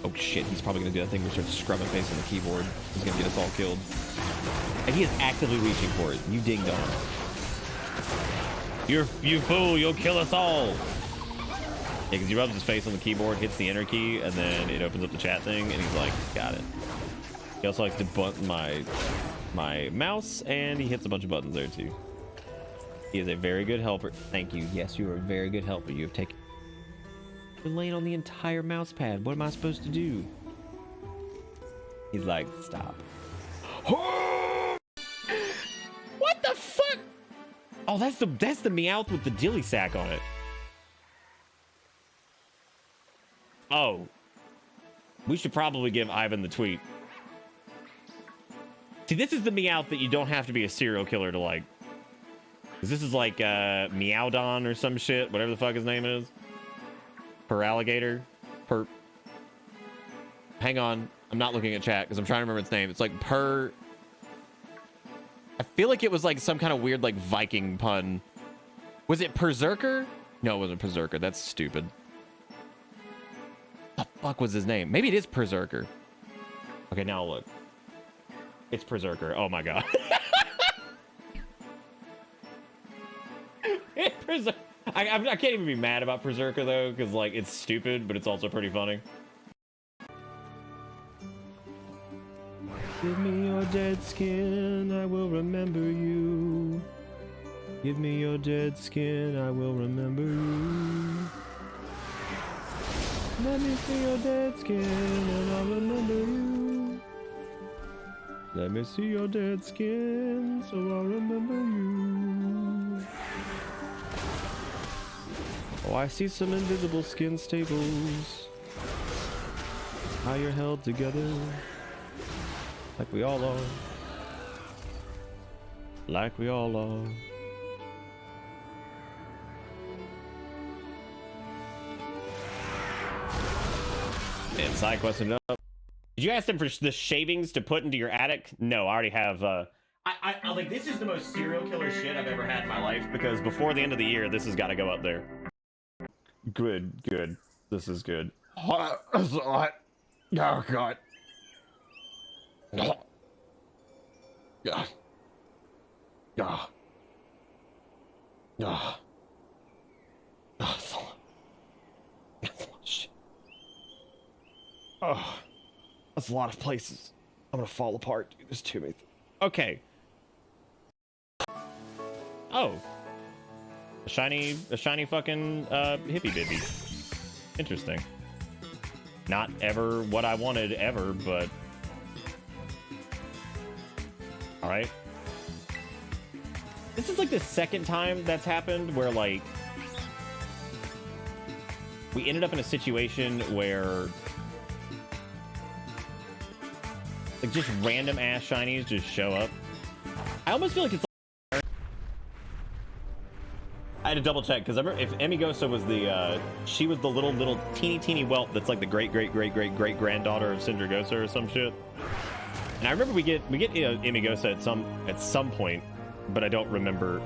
Oh shit, he's probably gonna do that thing where he starts scrubbing face on the keyboard. He's gonna get us all killed. And he is actively reaching for it. You ding dong. You fool, you'll kill us all. Yeah, because he rubs his face on the keyboard, hits the enter key, and then it opens up the chat thing, and he's like, got it. He also likes to button my mouse, and he hits a bunch of buttons there too. He is a very good helper. Thank you. Yes, you are a very good helper. You have taken... You're laying on the entire mouse pad. What am I supposed to do? He's like, stop. What the fuck? Oh, that's the Meowth with the dilly sack on it. Oh. We should probably give Ivan the tweet. See, this is the Meowth that you don't have to be a serial killer to like. Because this is like Meowdon or some shit, whatever the fuck his name is. Per alligator. Per... Hang on. I'm not looking at chat because I'm trying to remember its name. It's like per... I feel like it was like some kind of weird like Viking pun. Was it Berserker? No, it wasn't Berserker. That's stupid. What the fuck was his name? Maybe it is Berserker. Okay, now look. It's Berserker. Oh my god. I can't even be mad about Berserker though, because like it's stupid, but it's also pretty funny. Give me your dead skin, I will remember you. Give me your dead skin, I will remember you. Let me see your dead skin, and I'll remember you. Let me see your dead skin, so I'll remember you. Oh, I see some invisible skin staples. How you're held together. Like we all are. Like we all are. And side question up. Did you ask them for the shavings to put into your attic? No, I already have. I like this is the most serial killer shit I've ever had in my life because before the end of the year, this has got to go up there. Good, good. This is good. Hot. It's hot. Oh god. Yeah. Yeah. Yeah. Yeah. That's a lot. That's a lot of shit. Oh, that's a lot of places. I'm gonna fall apart, dude. There's too many. Okay. Oh. A shiny fucking hippie bibby. Interesting. Not ever what I wanted ever, but all right. This is like the second time that's happened where like we ended up in a situation where like just random ass shinies just show up. I almost feel like it's like... I had to double check because I remember if Emigosa was the she was the little teeny whelp that's like the great granddaughter of Syndragosa or some shit. And I remember we get you know, Emigosa at some point, but I don't remember.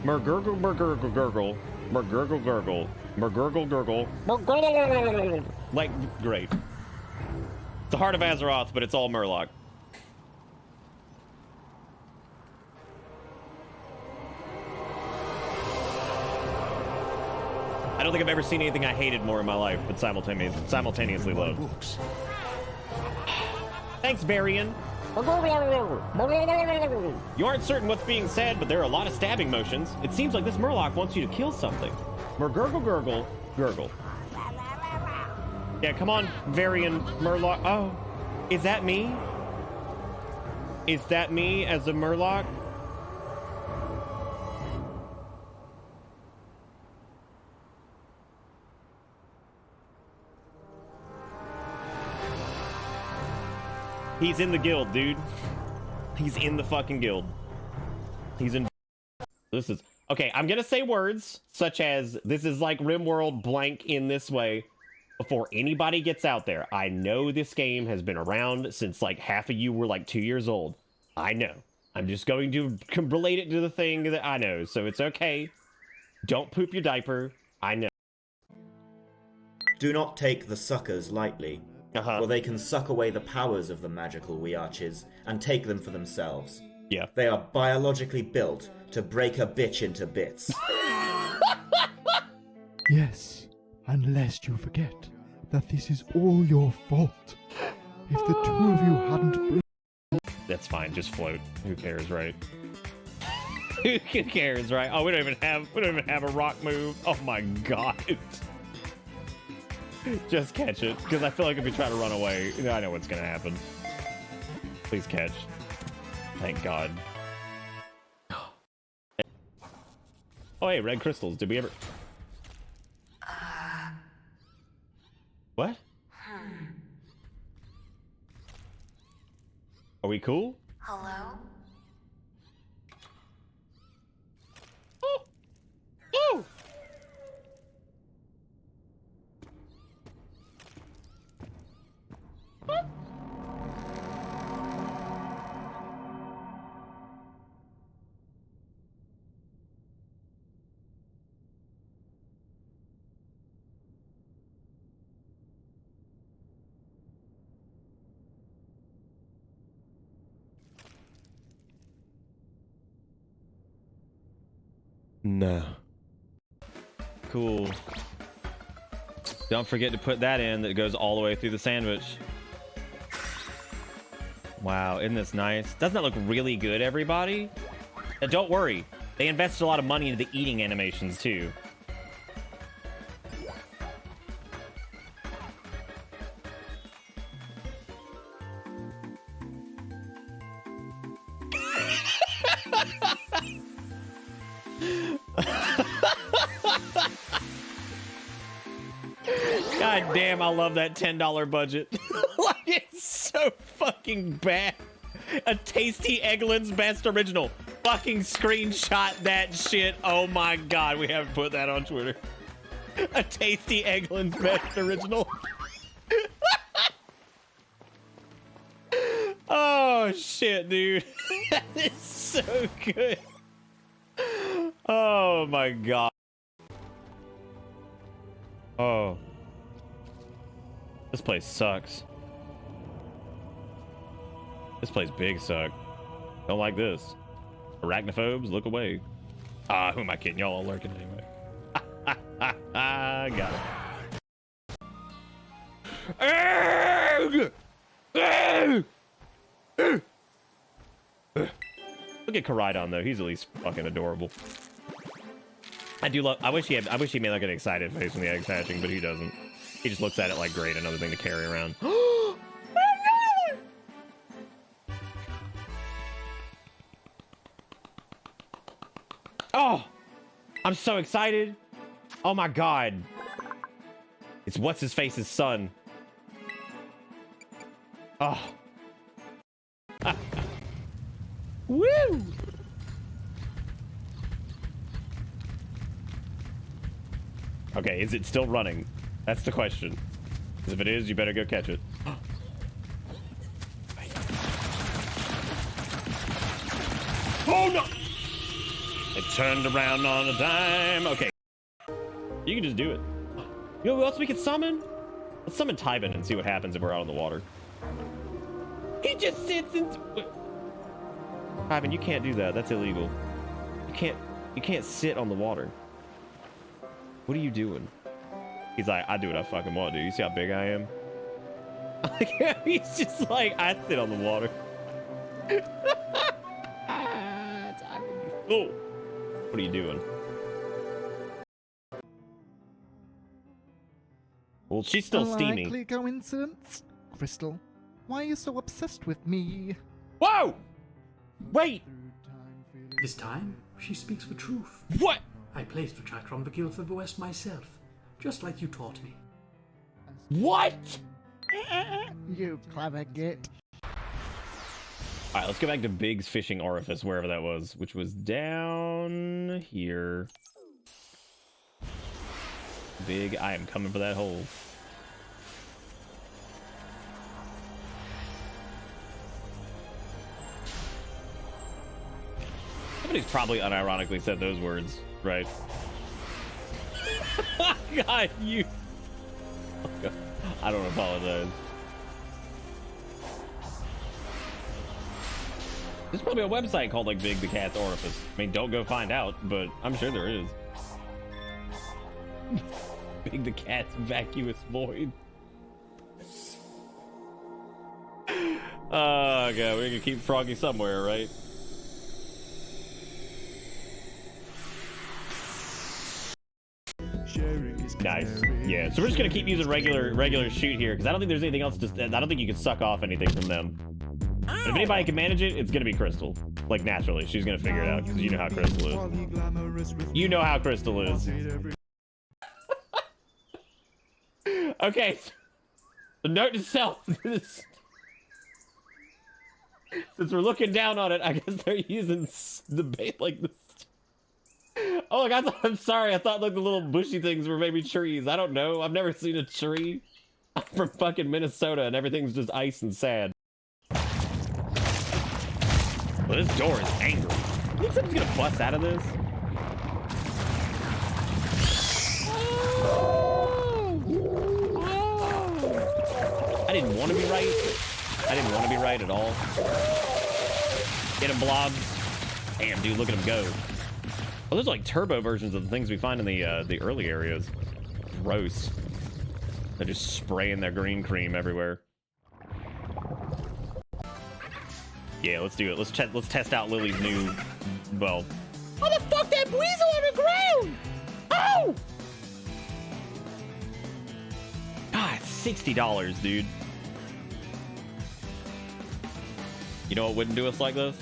Mergurgle, like great. It's the heart of Azeroth, but it's all Murloc. I don't think I've ever seen anything I hated more in my life, but simultaneously loved. Thanks, Varian. You aren't certain what's being said, but there are a lot of stabbing motions. It seems like this Murloc wants you to kill something. Gurgle. Yeah, come on, Varian Murloc. Oh, is that me? Is that me as a Murloc? He's in the guild, dude. He's in the fucking guild. He's in... This is... Okay, I'm gonna say words such as, this is like RimWorld blank in this way. Before anybody gets out there, I know this game has been around since like half of you were like 2 years old. I know. I'm just going to relate it to the thing that I know, so it's okay. Don't poop your diaper. I know. Do not take the suckers lightly, for they can suck away the powers of the magical Weearches and take them for themselves. Yeah. They are biologically built to break a bitch into bits. Yes, unless you forget that this is all your fault. If the two of you hadn't... That's fine, just float. Who cares, right? Who cares, right? Oh, we don't even have a rock move. Oh my god. Just catch it, because I feel like if we try to run away, I know what's gonna happen. Please catch. Thank God. Oh, hey, red crystals. Did we ever... What? Are we cool? Hello? Oh! Oh! Huh? No. Cool. Don't forget to put that in that goes all the way through the sandwich. Wow, isn't this nice? Doesn't that look really good, everybody? And don't worry, they invested a lot of money into the eating animations too. God damn, I love that $10 budget. Like, it's so fucking bad. A Tasty Eggland's Best Original. Fucking screenshot that shit. Oh my god, we haven't put that on Twitter. A Tasty Eggland's Best Original. Oh shit, dude. That is so good. Oh my god. Oh. This place sucks. This place big suck. Don't like this. Arachnophobes, look away. Ah, who am I kidding? Y'all all lurking anyway. Got it. Look at Koraidon though. He's at least fucking adorable. I do love. I wish he made like an excited face when the egg's hatching, but he doesn't. He just looks at it like, great, another thing to carry around. Oh, I'm so excited. Oh my god. It's what's-his-face's son. Oh. Woo! Okay, is it still running? That's the question. Because if it is, you better go catch it. Oh no! It turned around on a dime. Okay. You can just do it. You know who else we could summon? Let's summon Tywin and see what happens if we're out on the water. He just sits and... Tywin, you can't do that. That's illegal. You can't sit on the water. What are you doing? He's like, I do what I fucking want, dude. You see how big I am? He's just like, I sit on the water. Oh, what are you doing? Well, she's still steamy. Likely coincidence? Crystal, why are you so obsessed with me? Whoa! Wait! This time, she speaks the truth. What? I placed the tracker on the Guild of the West myself, just like you taught me. What? You clever git. Alright, let's go back to Big's fishing orifice, wherever that was, which was down here. Big, I am coming for that hole. Somebody's probably unironically said those words, right? God, you. I don't apologize. There's probably a website called like Big the Cat's Orifice. I mean, don't go find out, but I'm sure there is. Big the Cat's Vacuous Void. Oh, God, we're gonna keep Froggy somewhere, right? Nice. Yeah, so we're just gonna keep using regular shoot here because I don't think there's anything else. I don't think you can suck off anything from them. But if anybody can manage it, it's gonna be Crystal. Like naturally, she's gonna figure it out because you know how Crystal is. You know how Crystal is. Okay. The note to self. Since we're looking down on it, I guess they're using the bait like this. Oh, like, I'm sorry. I thought like the little bushy things were maybe trees. I don't know. I've never seen a tree. I'm from fucking Minnesota and everything's just ice and sand. Well, this door is angry. You think something's gonna bust out of this? I didn't want to be right. I didn't want to be right at all. Get him, blobs. Damn, dude, look at him go. Oh, there's like turbo versions of the things we find in the early areas. Gross. They're just spraying their green cream everywhere. Yeah, let's do it. Let's test out Lily's new. Well, how the fuck that weasel on the ground? Oh! God, $60, dude. You know what wouldn't do us like this?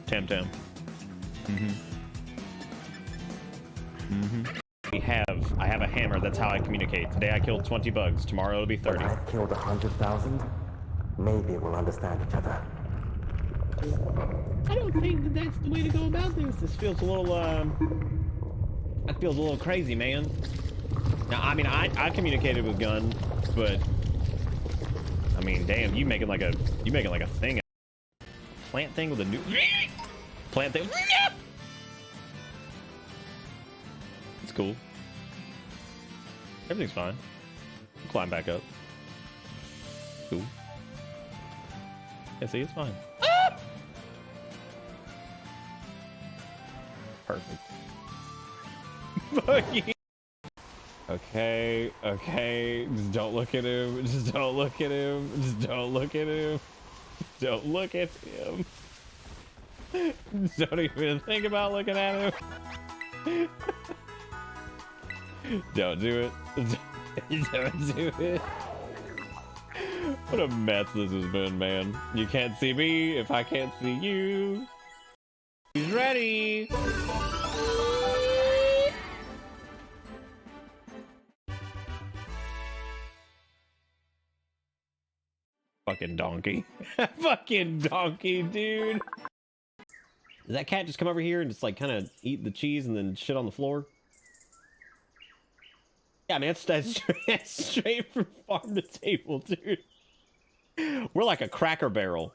Temtem. I have a hammer. That's how I communicate. Today I killed 20 bugs. Tomorrow it'll be 30. I've killed 100,000. Maybe we'll understand each other. I don't think that that's the way to go about things. This feels a little, that feels a little crazy, man. Now, I mean, I communicated with Gun, but I mean, damn, you making like a thing. Plant thing with a new plant thing. It's cool. Everything's fine. Climb back up. Cool. Yeah, see, it's fine. Ah! Perfect. Okay, okay. Just don't look at him. Just don't look at him. Just don't look at him. Don't look at him. Don't even think about looking at him. Don't do it. Don't do it. What a mess this has been, man. You can't see me if I can't see you. He's ready. Fucking donkey. Fucking donkey, dude. Does that cat just come over here and just like kind of eat the cheese and then shit on the floor? Yeah, man, that's straight from farm to table, dude. We're like a Cracker Barrel.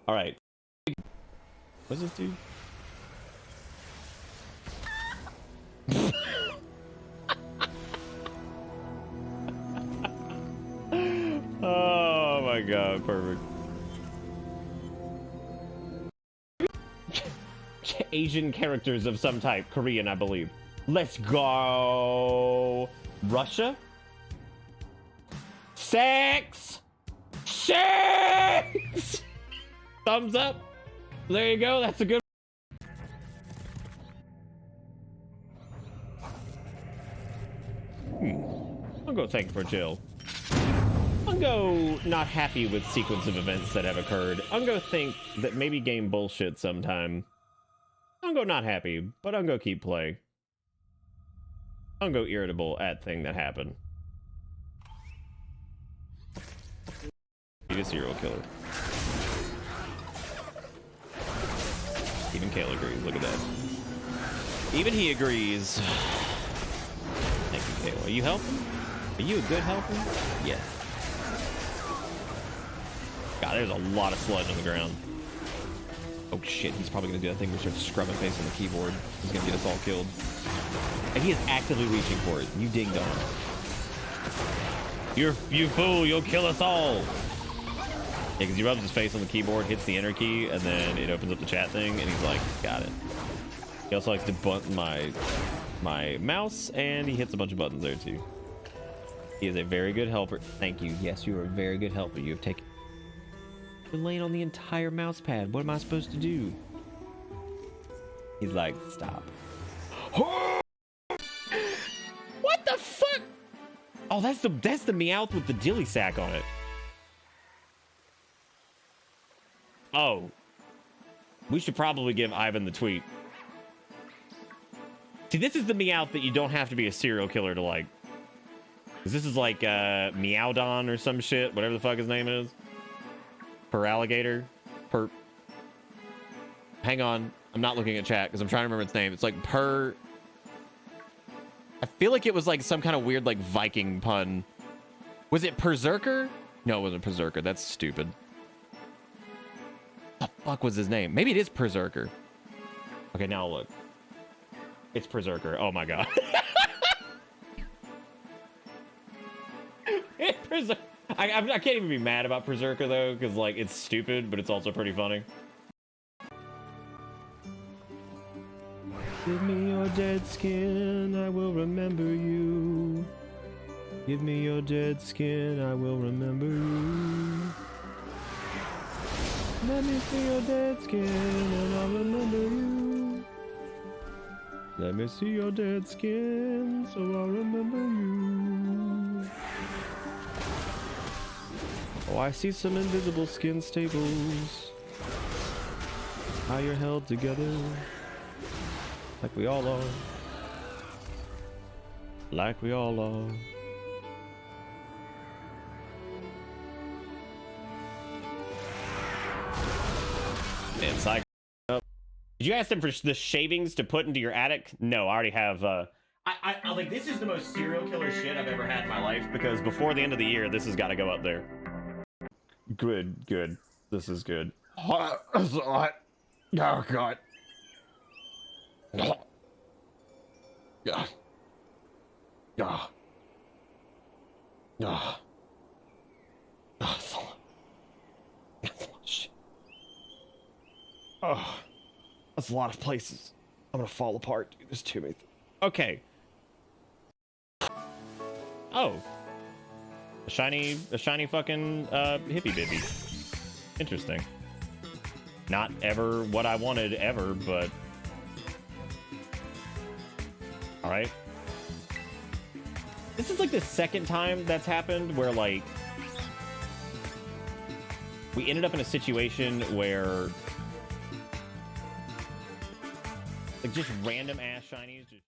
All right. What's this dude? Oh my god, perfect. Asian characters of some type, Korean, I believe. Let's go. Russia? Sex! Sex! Thumbs up. There you go, that's a good. I'll go thank you for chill. I'll go not happy with sequence of events that have occurred. I'll go think that maybe game bullshit sometime. I'll go not happy, but I'll go keep play. I'll go irritable at thing that happened. He's a serial killer. Even Kale agrees. Look at that. Even he agrees. Thank you, Kale. Are you helping? Are you a good helper? Yes. there's a lot of sludge on the ground. Oh shit, he's probably gonna do that thing where he starts scrubbing face on the keyboard. He's gonna get us all killed. And he is actively reaching for it. You ding dong. You fool, you'll kill us all. Yeah, because he rubs his face on the keyboard, hits the enter key, and then it opens up the chat thing, and he's like, got it. He also likes to button my mouse, and he hits a bunch of buttons there too. He is a very good helper. Thank you. Yes, you are a very good helper. You have taken... You're laying on the entire mouse pad. What am I supposed to do? He's like, stop. What the fuck? Oh, that's the Meowth with the dilly sack on it. Oh. We should probably give Ivan the tweet. See, this is the Meowth that you don't have to be a serial killer to like. Because this is like Meowdon or some shit, whatever the fuck his name is. Per alligator. Per. Hang on. I'm not looking at chat because I'm trying to remember its name. It's like per. I feel like it was like some kind of weird like Viking pun. Was it Berserker? No, it wasn't Berserker. That's stupid. What the fuck was his name? Maybe it is Berserker. Okay, now look. It's Berserker. Oh my god. I can't even be mad about Berserker though, because like it's stupid, but it's also pretty funny. Give me your dead skin, I will remember you. Give me your dead skin, I will remember you. Let me see your dead skin, and I'll remember you. Let me see your dead skin, so I'll remember you. Oh, I see some invisible skin staples. How you're held together. Like we all are. Like we all are. Man, psych up. Did you ask them for the shavings to put into your attic? No, I already have. I like this is the most serial killer shit I've ever had in my life because before the end of the year, this has got to go up there. Good, good. This is good. Hot. That's hot. Oh god. Yeah. Yeah. Yeah. Yeah. That's a lot of shit. Oh, that's a lot of places. I'm gonna fall apart, dude. There's too many. Okay. Oh. A shiny fucking hippie bibby. Interesting. Not ever what I wanted ever, but all right. This is like the second time that's happened where like we ended up in a situation where like just random ass shinies just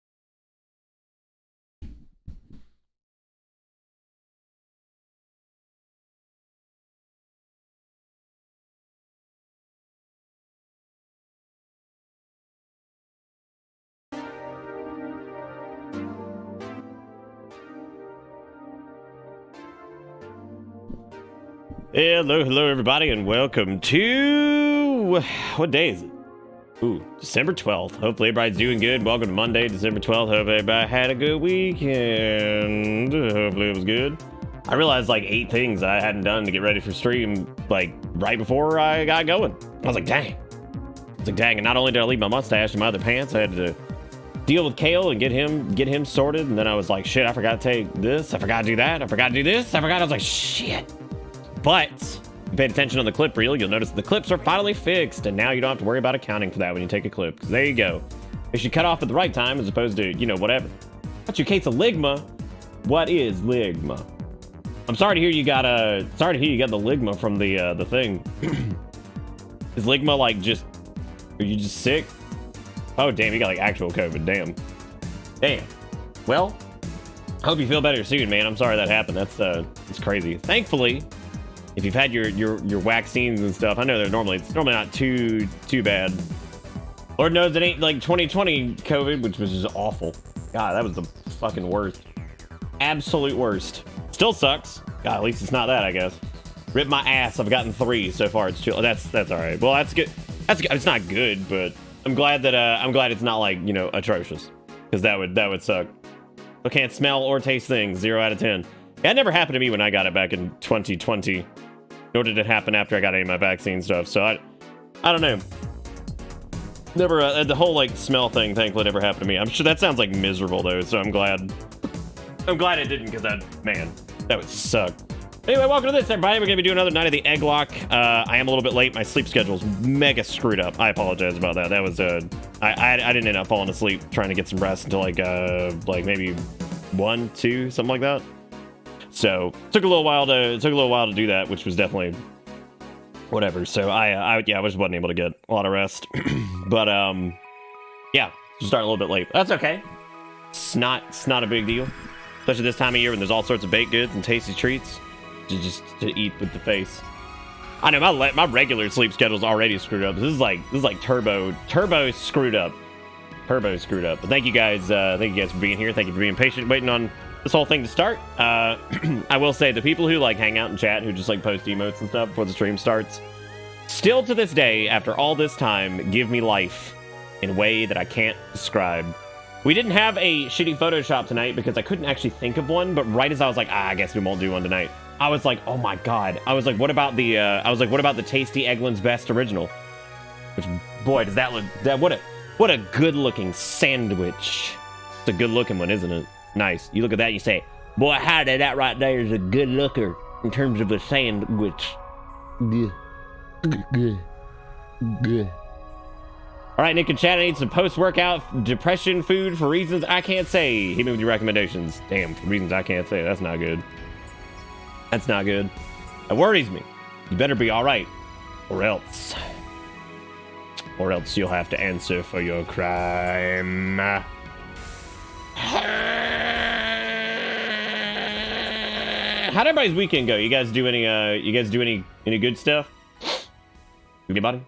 Hello everybody, and welcome to... What day is it? Ooh, December 12th. Hopefully everybody's doing good. Welcome to Monday, December 12th. Hope everybody had a good weekend. Hopefully it was good. I realized like 8 things I hadn't done to get ready for stream, like right before I got going. I was like, dang. And not only did I leave my mustache in my other pants, I had to deal with Kale and get him sorted. And then I was like, shit, I forgot to take this. I forgot to do that. I forgot to do this. I was like, shit. But if you paid attention on the clip reel, you'll notice the clips are finally fixed, and now you don't have to worry about accounting for that when you take a clip. Because there you go. They should cut off at the right time as opposed to, you know, whatever. What's your case of Ligma? What is Ligma? I'm sorry to hear you got the Ligma from the thing. Is Ligma like just? Are you just sick? Oh damn, you got like actual COVID. Damn. Well, I hope you feel better soon, man. I'm sorry that happened. It's crazy. Thankfully, if you've had your vaccines and stuff, I know it's normally not too bad. Lord knows it ain't like 2020 COVID, which was just awful. God, that was the fucking worst. Absolute worst. Still sucks. God, at least it's not that, I guess. Rip my ass. I've gotten 3 so far. It's chill. That's all right. Well, that's good. That's good. It's not good, but I'm glad that I'm glad it's not like, you know, atrocious, because that would suck. I can't smell or taste things. 0 out of 10. That never happened to me when I got it back in 2020. Nor did it happen after I got any of my vaccine stuff. So I don't know. Never the whole like smell thing thankfully never happened to me. I'm sure that sounds like miserable though, so I'm glad it didn't, because that would suck. Anyway, welcome to this, everybody. We're gonna be doing another Night of the Egglocke. I am a little bit late. My sleep schedule's mega screwed up. I apologize about that. That was I didn't end up falling asleep trying to get some rest until like maybe 1, 2, something like that. So took a little while to do that, which was definitely whatever. So I just wasn't able to get a lot of rest. But yeah, just starting a little bit late. That's okay. It's not a big deal, especially this time of year when there's all sorts of baked goods and tasty treats to eat with the face. I know my regular sleep schedule's already screwed up. This is like turbo screwed up. But thank you guys for being here. Thank you for being patient, waiting on this whole thing to start. I will say, the people who like hang out and chat, who just like post emotes and stuff before the stream starts, still to this day, after all this time, give me life in a way that I can't describe. We didn't have a shitty Photoshop tonight because I couldn't actually think of one, but right as I was like, I guess we won't do one tonight, I was like, oh my god. I was like, what about the Tasty Eggland's Best Original? Which, boy, does that look, what a good looking sandwich. It's a good looking one, isn't it? Nice. You look at that and you say, boy, howdy, that right there is a good looker in terms of a sandwich. Good. All right, Nick and Chad, I need some post-workout depression food for reasons I can't say. Hit me with your recommendations. Damn, for reasons I can't say. That's not good. That's not good. That worries me. You better be all right, or else you'll have to answer for your crime. How'd everybody's weekend go? You guys do any good stuff? Anybody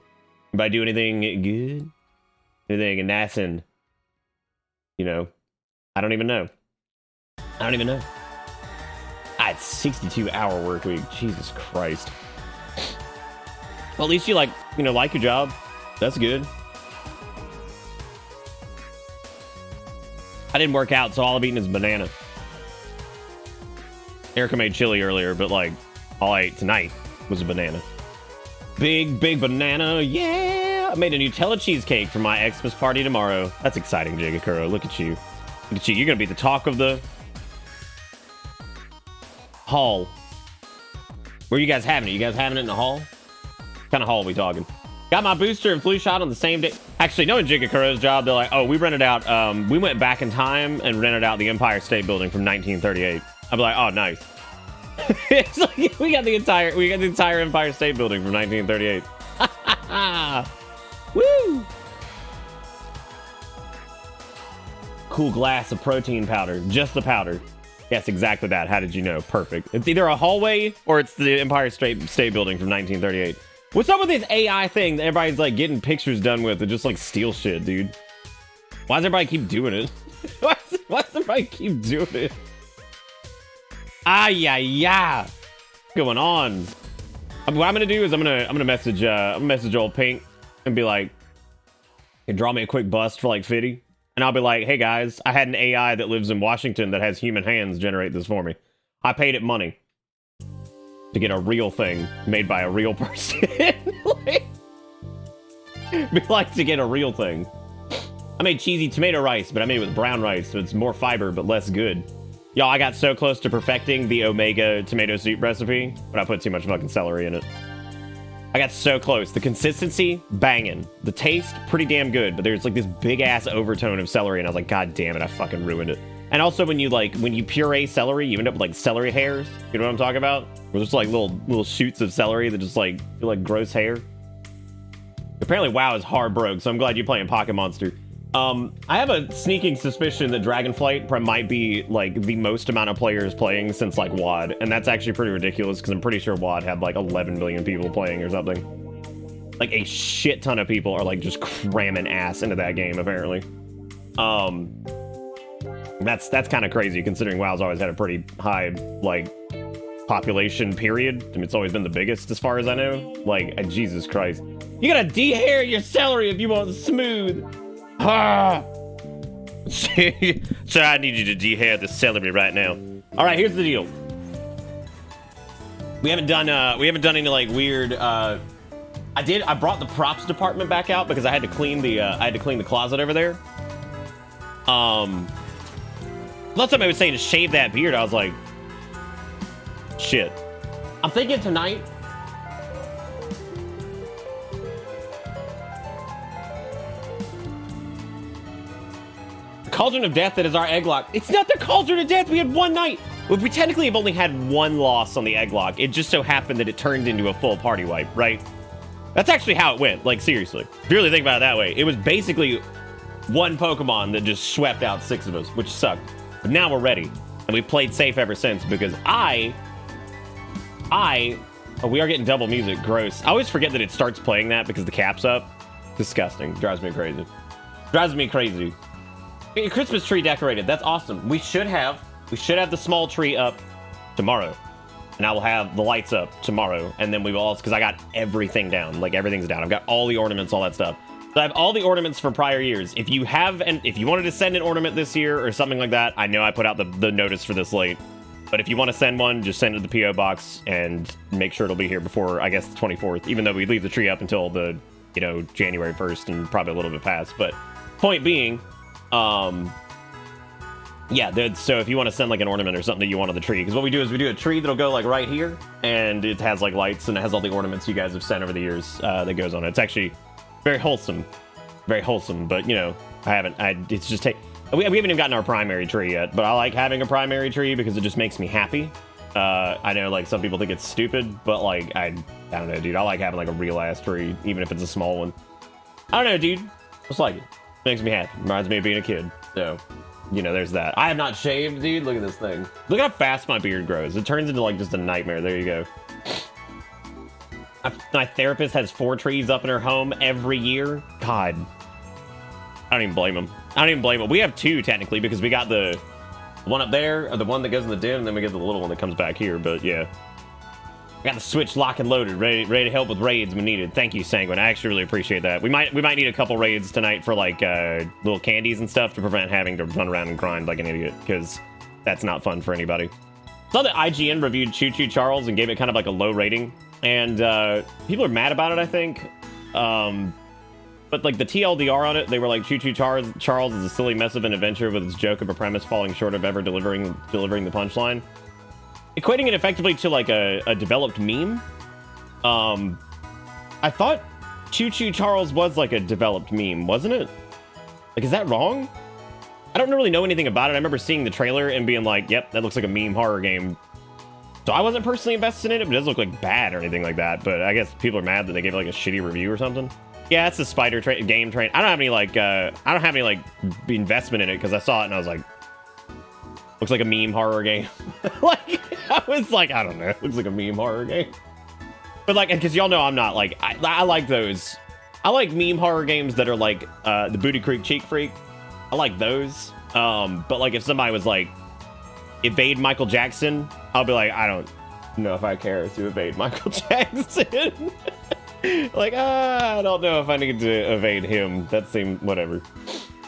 do anything good? Anything nice and, you know, I don't even know. I had 62-hour work week. Jesus Christ. Well, at least you like your job. That's good. I didn't work out, so all I've eaten is banana. Erica made chili earlier, but like all I ate tonight was a banana. Big banana, yeah! I made a Nutella cheesecake for my Xmas party tomorrow. That's exciting, Jigakuro. Look at you. You're gonna be the talk of the hall. Where are you guys having it? You guys having it in the hall? What kind of hall are we talking? Got my booster and flu shot on the same day. Actually, knowing Jigakuro's job, they're like, oh, we rented out, we went back in time and rented out the Empire State Building from 1938. I'd be like, oh, nice. It's like, we got the entire Empire State Building from 1938. Woo! Cool glass of protein powder. Just the powder. Yes, exactly that. How did you know? Perfect. It's either a hallway or it's the Empire State Building from 1938. What's up with this AI thing that everybody's like getting pictures done with and just like steal shit, dude? Why does everybody keep doing it? Why does everybody keep doing it? Yeah. What's going on? What I'm gonna do is I'm gonna message old Pink and be like, hey, draw me a quick bust for like 50. And I'll be like, hey guys, I had an AI that lives in Washington that has human hands generate this for me. I paid it money to get a real thing made by a real person. like to get a real thing. I made cheesy tomato rice, but I made it with brown rice, so it's more fiber but less good. Y'all, I got so close to perfecting the Omega tomato soup recipe, but I put too much fucking celery in it. I got so close. The consistency, banging. The taste, pretty damn good, but there's like this big ass overtone of celery, and I was like, god damn it, I fucking ruined it. And also when you puree celery, you end up with like celery hairs. You know what I'm talking about? Where there's like little shoots of celery that just like feel like gross hair. Apparently WoW is hard broke, so I'm glad you're playing Pocket Monster. I have a sneaking suspicion that Dragonflight might be like the most amount of players playing since like WoD, and that's actually pretty ridiculous because I'm pretty sure WoD had like 11 million people playing or something. Like a shit ton of people are like just cramming ass into that game apparently. That's kind of crazy considering WoW's always had a pretty high like population, period. I mean, it's always been the biggest as far as I know. Like, Jesus Christ. You gotta de-hair your celery if you want smooth. Ah. So I need you to de-hair the celery right now. All right, here's the deal. We haven't done any like weird. I brought the props department back out because I had to clean the closet over there. Last time I was saying to shave that beard, I was like, shit. I'm thinking tonight. Cauldron of Death that is our Egglocke. It's not the Cauldron of Death. We had one night. We technically have only had one loss on the Egglocke. It just so happened that it turned into a full party wipe, right? That's actually how it went. Like, seriously. If you really think about it that way, it was basically one Pokemon that just swept out 6 of us, which sucked. But now we're ready. And we've played safe ever since because oh, we are getting double music. Gross. I always forget that it starts playing that because the cap's up. Disgusting. Drives me crazy. Drives me crazy. Get your Christmas tree decorated. That's awesome. We should have the small tree up tomorrow. And I will have the lights up tomorrow. And then we will also, because I got everything down. Like, everything's down. I've got all the ornaments, all that stuff. So I have all the ornaments from prior years. If you wanted to send an ornament this year or something like that, I know I put out the notice for this late. But if you want to send one, just send it to the P.O. box and make sure it'll be here before, I guess, the 24th. Even though we leave the tree up until the, January 1st and probably a little bit past. But point being, yeah, so if you want to send like an ornament or something that you want on the tree, because what we do is we do a tree that'll go like right here, and it has like lights and it has all the ornaments you guys have sent over the years that goes on it. It's actually very wholesome, but it's just we haven't even gotten our primary tree yet, but I like having a primary tree because it just makes me happy. I know like some people think it's stupid, but like I don't know, dude. I like having like a real ass tree, even if it's a small one. I don't know, dude. Just like it. Makes me happy. Reminds me of being a kid. So, there's that. I have not shaved, dude. Look at this thing. Look how fast my beard grows. It turns into like just a nightmare. There you go. My therapist has 4 trees up in her home every year. God. I don't even blame him. We have 2 technically because we got the one up there, or the one that goes in the den, and then we get the little one that comes back here. But yeah. I got the Switch lock and loaded, ready to help with raids when needed. Thank you, Sanguine. I actually really appreciate that. We might need a couple raids tonight for like little candies and stuff to prevent having to run around and grind like an idiot, because that's not fun for anybody. I saw that IGN reviewed Choo Choo Charles and gave it kind of like a low rating, and people are mad about it, I think. But like the TLDR on it, they were like, Choo Choo Charles is a silly mess of an adventure with its joke of a premise falling short of ever delivering the punchline. Equating it effectively to like a developed meme. I thought Choo Choo Charles was like a developed meme, wasn't it? Like, is that wrong? I don't really know anything about it. I remember seeing the trailer and being like, yep, that looks like a meme horror game. So I wasn't personally invested in it, but it doesn't look like bad or anything like that. But I guess people are mad that they gave it like a shitty review or something. Yeah, it's a spider game train. I don't have any like investment in it because I saw it and I was like, looks like a meme horror game. Like, I was like, I don't know. Looks like a meme horror game. But like, because y'all know I'm not like, I like those. I like meme horror games that are like the Booty Creek Cheek Freak. I like those. But like if somebody was like, evade Michael Jackson, I'll be like, I don't know if I care to evade Michael Jackson. Like, I don't know if I need to evade him. That seemed whatever.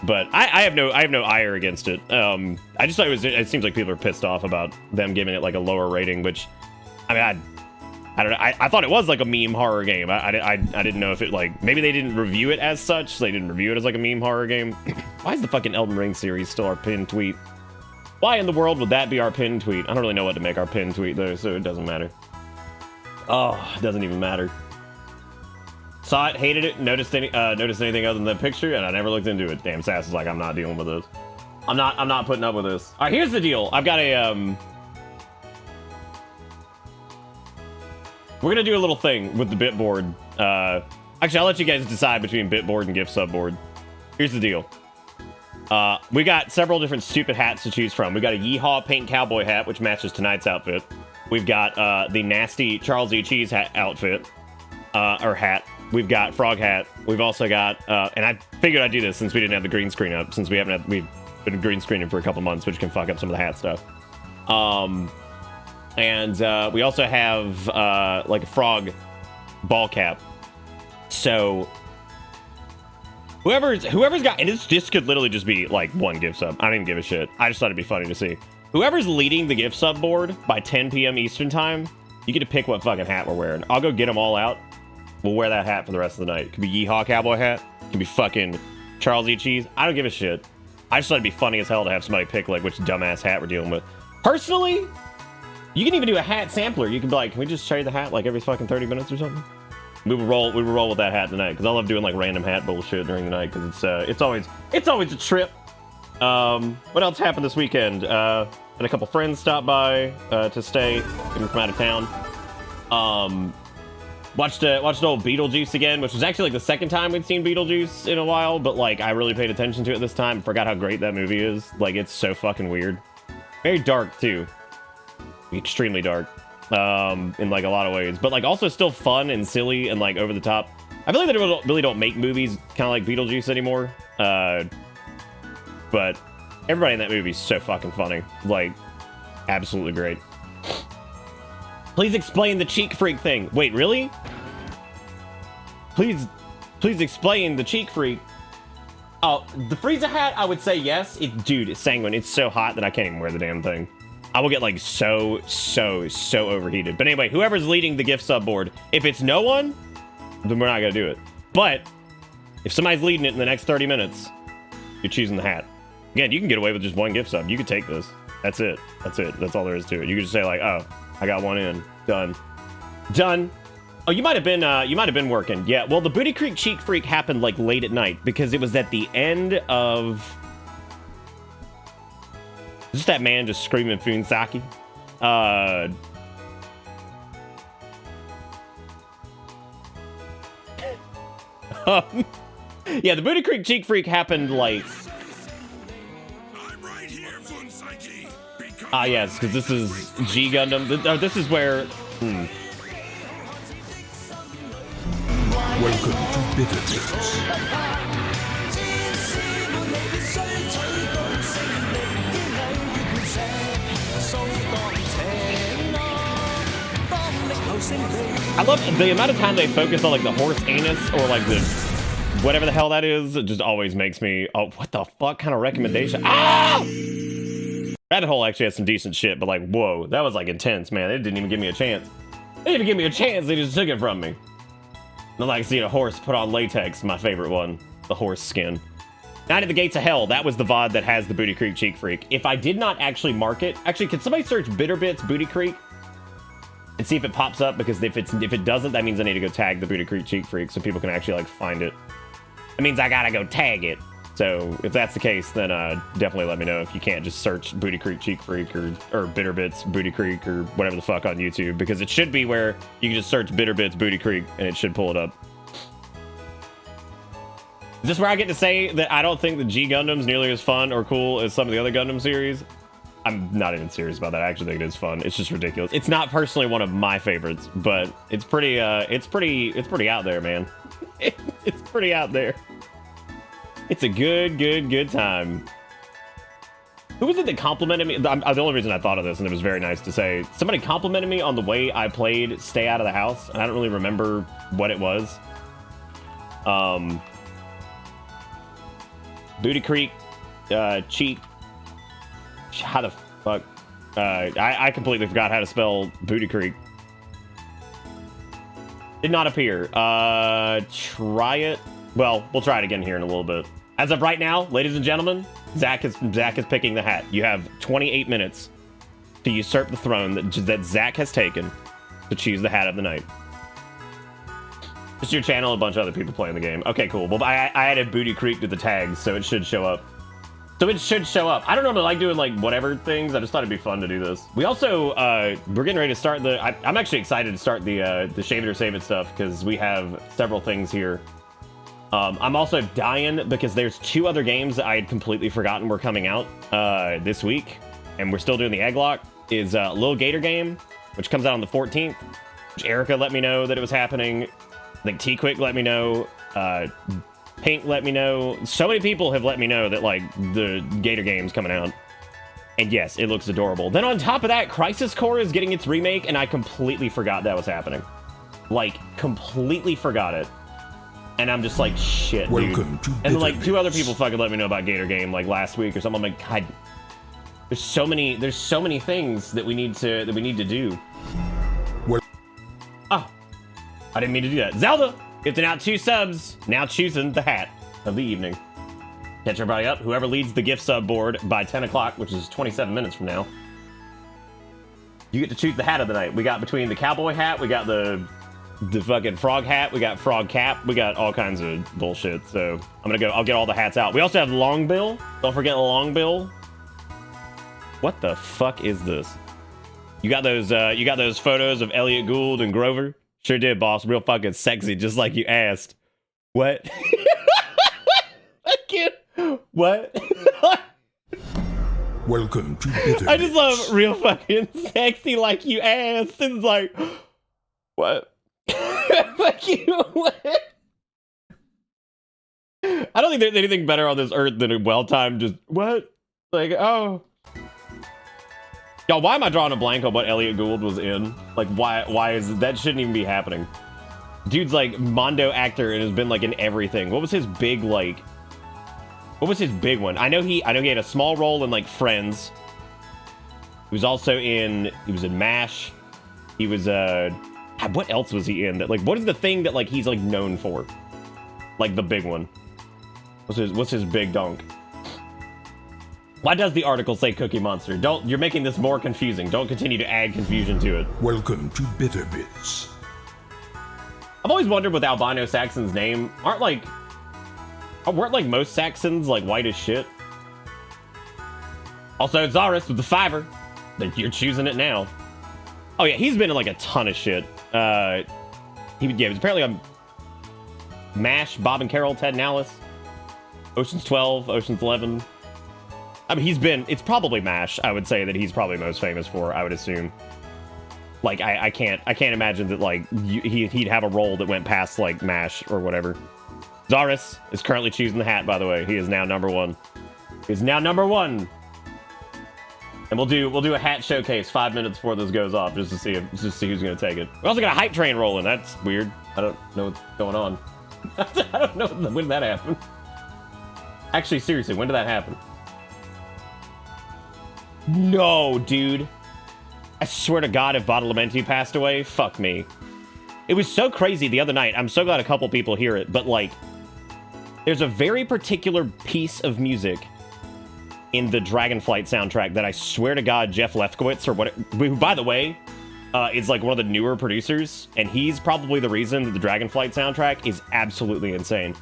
But I have no ire against it. I just thought it seems like people are pissed off about them giving it like a lower rating, which, I mean, I don't know. I thought it was like a meme horror game. I didn't know if it like, maybe they didn't review it as such, so they didn't review it as like a meme horror game. Why is the fucking Elden Ring series still our pinned tweet? Why in the world would that be our pinned tweet? I don't really know what to make our pinned tweet though, so it doesn't matter. Oh, it doesn't even matter. Saw it, hated it, noticed anything other than the picture, and I never looked into it. Damn, Sass is like, I'm not dealing with this. I'm not putting up with this. All right, here's the deal. I've got a we're gonna do a little thing with the Bitboard. Actually, I'll let you guys decide between Bitboard and Gift Subboard. Here's the deal. We got several different stupid hats to choose from. We got a Yeehaw Paint Cowboy hat, which matches tonight's outfit. We've got the nasty Charles E. Cheese hat outfit, or hat. We've got Frog Hat. We've also got, and I figured I'd do this since we didn't have the green screen up, since we've been green screening for a couple months, which can fuck up some of the hat stuff. And we also have like a frog ball cap. So whoever's got, and this could literally just be like one gift sub. I don't even give a shit. I just thought it'd be funny to see. Whoever's leading the gift sub board by 10 p.m. Eastern time, you get to pick what fucking hat we're wearing. I'll go get them all out. We'll wear that hat for the rest of the night. It could be Yeehaw Cowboy hat. It could be fucking Charles E. Cheese. I don't give a shit. I just thought it'd be funny as hell to have somebody pick like which dumbass hat we're dealing with. Personally, you can even do a hat sampler. You can be like, can we just trade the hat like every fucking 30 minutes or something? We would roll with that hat tonight because I love doing like random hat bullshit during the night because it's always a trip. What else happened this weekend? Had a couple friends stop by to stay from out of town. Watched old Beetlejuice again, which was actually like the second time we'd seen Beetlejuice in a while, but like I really paid attention to it this time. Forgot how great that movie is. Like it's so fucking weird. Very dark too. Extremely dark. In like a lot of ways, but like also still fun and silly and like over the top. I feel like they really don't make movies kind of like Beetlejuice anymore. But everybody in that movie is so fucking funny. Like, absolutely great. Please explain the cheek freak thing. Wait, really? Please explain the cheek freak. Oh, the Frieza hat, I would say yes. Dude, it's sanguine. It's so hot that I can't even wear the damn thing. I will get like so overheated. But anyway, whoever's leading the gift sub board, if it's no one, then we're not gonna do it. But if somebody's leading it in the next 30 minutes, you're choosing the hat. Again, you can get away with just one gift sub. You could take this. That's it. That's it. That's all there is to it. You could just say like, oh, I got one in. Done. Oh, you might have been working. Yeah. Well, the Booty Creek Cheek Freak happened like late at night because it was at the end of. Just that man just screaming Funsaki. Yeah, the Booty Creek Cheek Freak happened like. I'm right here, Funsaki. Yes, because this is G Gundam. This is where. Welcome to Bitter I love the amount of time they focus on like the horse anus or like the whatever the hell that is. It just always makes me, oh, what the fuck kind of recommendation? Ah! Rabbit Hole actually has some decent shit, but like, whoa, that was like intense, man. They didn't even give me a chance. They didn't even give me a chance. They just took it from me. I like seeing a horse put on latex, my favorite one, the horse skin. Night at the Gates of Hell, that was the VOD that has the Booty Creek Cheek Freak. If I did not actually mark it, actually, can somebody search Bitterbits Booty Creek and see if it pops up? Because if it doesn't, that means I need to go tag the Booty Creek Cheek Freak so people can actually like find it. It means I gotta go tag it. So if that's the case, then definitely let me know if you can't just search Booty Creek Cheek Freak or Bitterbits Booty Creek or whatever the fuck on YouTube, because it should be where you can just search Bitterbits Booty Creek and it should pull it up. Is this where I get to say that I don't think the G Gundam's nearly as fun or cool as some of the other Gundam series? I'm not even serious about that. I actually think it is fun. It's just ridiculous. It's not personally one of my favorites, but it's pretty out there, man. It's pretty out there. It's a good time. Who was it that complimented me? The only reason I thought of this, and it was very nice to say, somebody complimented me on the way I played Stay Out of the House, and I don't really remember what it was. Booty Creek, cheek. How the fuck? I completely forgot how to spell Booty Creek. Did not appear. Try it. Well, we'll try it again here in a little bit. As of right now, ladies and gentlemen, Zach is picking the hat. You have 28 minutes to usurp the throne that Zach has taken to choose the hat of the night. Just your channel, a bunch of other people playing the game. Okay, cool. Well, I added Booty Creek to the tags, so it should show up. I don't normally like doing like whatever things. I just thought it'd be fun to do this. We also we're getting ready to start I'm actually excited to start the Shave It or Save It stuff because we have several things here. I'm also dying because there's 2 other games that I had completely forgotten were coming out this week, and we're still doing the Egglocke. Is Lil Gator game, which comes out on the 14th. Which Erica let me know that it was happening. I think T-Quick let me know. Pink let me know. So many people have let me know that like the Gator game's coming out. And yes, it looks adorable. Then on top of that, Crisis Core is getting its remake, and I completely forgot that was happening. Like, completely forgot it. And I'm just like, shit, Welcome dude. to And like, 2 other Bitterness. people fucking let me know about Gator Game like last week or something. I'm like, God, there's so many things that we need to do. Well, Oh, I didn't mean to do that. Zelda, gifting out 2 subs, now choosing the hat of the evening. Catch everybody up. Whoever leads the gift sub board by 10 o'clock, which is 27 minutes from now, you get to choose the hat of the night. We got between the cowboy hat, we got the fucking frog hat, we got frog cap, we got all kinds of bullshit. So I'll get all the hats out. We also have Longbill. Don't forget Longbill. What the fuck is this? You got those photos of Elliot Gould and Grover? Sure did, boss. Real fucking sexy, just like you asked. What? I can't. What? welcome to Bitterness. I just love real fucking sexy like you asked. It's like, what? Fuck you. What? I don't think there's anything better on this earth than a well-timed just, what? Like, oh. Y'all, why am I drawing a blank on what Elliot Gould was in? Like, why is that shouldn't even be happening? Dude's like Mondo actor and has been like in everything. What was his big like? What was his big one? I know he had a small role in like Friends. He was also he was in MASH. He was what else was he in? That like what is the thing that like he's like known for? Like the big one. What's his big dunk? Why does the article say Cookie Monster? You're making this more confusing. Don't continue to add confusion to it. Welcome to Bitter Bits. I've always wondered with Albino Saxon's name, weren't like most Saxons like white as shit? Also, Zaris with the $5. You're choosing it now. Oh yeah, he's been in like a ton of shit. He was apparently on MASH, Bob and Carol, Ted and Alice, Ocean's 12, Ocean's 11. I mean, it's probably MASH, I would say that he's probably most famous for, I would assume. Like, I can't imagine that, like, he'd have a role that went past, like, MASH or whatever. Zaris is currently choosing the hat, by the way. He is now number 1. He's now number 1. And we'll do a hat showcase 5 minutes before this goes off, just to see who's gonna take it. We also got a hype train rolling. That's weird. I don't know what's going on. I don't know when did that happen. Actually, seriously, when did that happen? No, dude. I swear to God, if Badalamenti passed away, fuck me. It was so crazy the other night. I'm so glad a couple people hear it, but like, there's a very particular piece of music in the Dragonflight soundtrack that I swear to God, Jeff Lefkowitz, who, by the way, is like one of the newer producers, and he's probably the reason that the Dragonflight soundtrack is absolutely insane.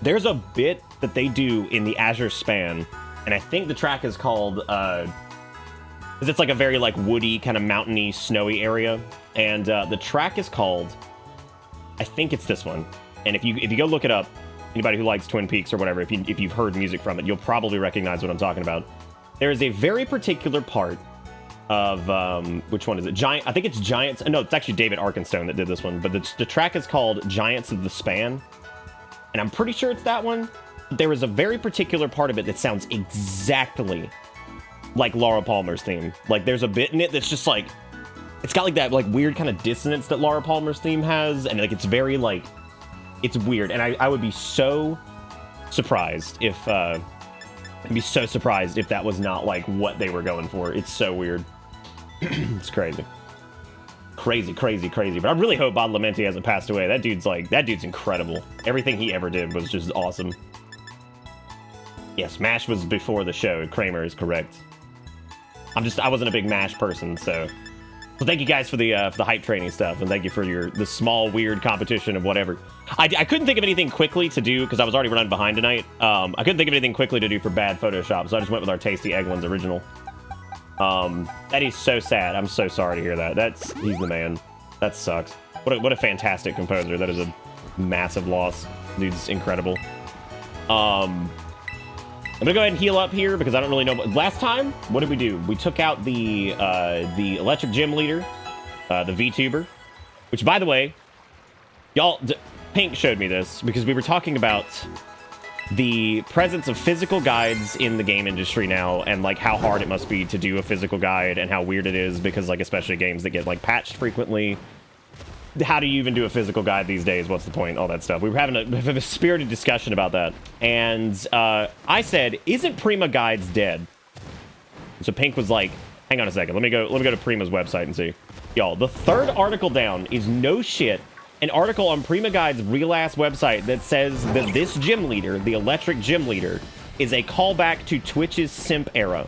There's a bit that they do in the Azure Span, and I think the track is called, because it's like a very like woody, kind of mountainy, snowy area, and the track is called, I think it's this one. And if you go look it up, anybody who likes Twin Peaks or whatever, if you've heard music from it, you'll probably recognize what I'm talking about. There is a very particular part of which one is it? I think it's Giants. No, it's actually David Arkenstone that did this one, but the track is called Giants of the Span, and I'm pretty sure it's that one. There is a very particular part of it that sounds exactly like Laura Palmer's theme. Like, there's a bit in it that's just like, it's got like that like weird kind of dissonance that Laura Palmer's theme has, and like it's very like, it's weird. And I would be so surprised if that was not like what they were going for. It's so weird. It's crazy. Crazy. But I really hope Badalamenti hasn't passed away. That dude's incredible. Everything he ever did was just awesome. Yes, MASH was before the show. Kramer is correct. I wasn't a big MASH person, so. Well, thank you guys for the hype training stuff, and thank you for the small weird competition of whatever. I couldn't think of anything quickly to do because I was already running behind tonight. I couldn't think of anything quickly to do for bad Photoshop, so I just went with our Tasty Eggland's original. That is so sad. I'm so sorry to hear that. He's the man. That sucks. What a fantastic composer. That is a massive loss. Dude's incredible. I'm gonna go ahead and heal up here because I don't really know. Last time, what did we do? We took out the electric gym leader, the VTuber, which, by the way, y'all, Pink showed me this because we were talking about the presence of physical guides in the game industry now, and like how hard it must be to do a physical guide, and how weird it is because like especially games that get like patched frequently. How do you even do a physical guide these days? What's the point? All that stuff. We were having a spirited discussion about that, and I said, "Isn't Prima Guides dead?" So Pink was like, "Hang on a second. Let me go to Prima's website and see." Y'all, the third article down is no shit. An article on Prima Guide's real ass website that says that this gym leader, the electric gym leader, is a callback to Twitch's simp era.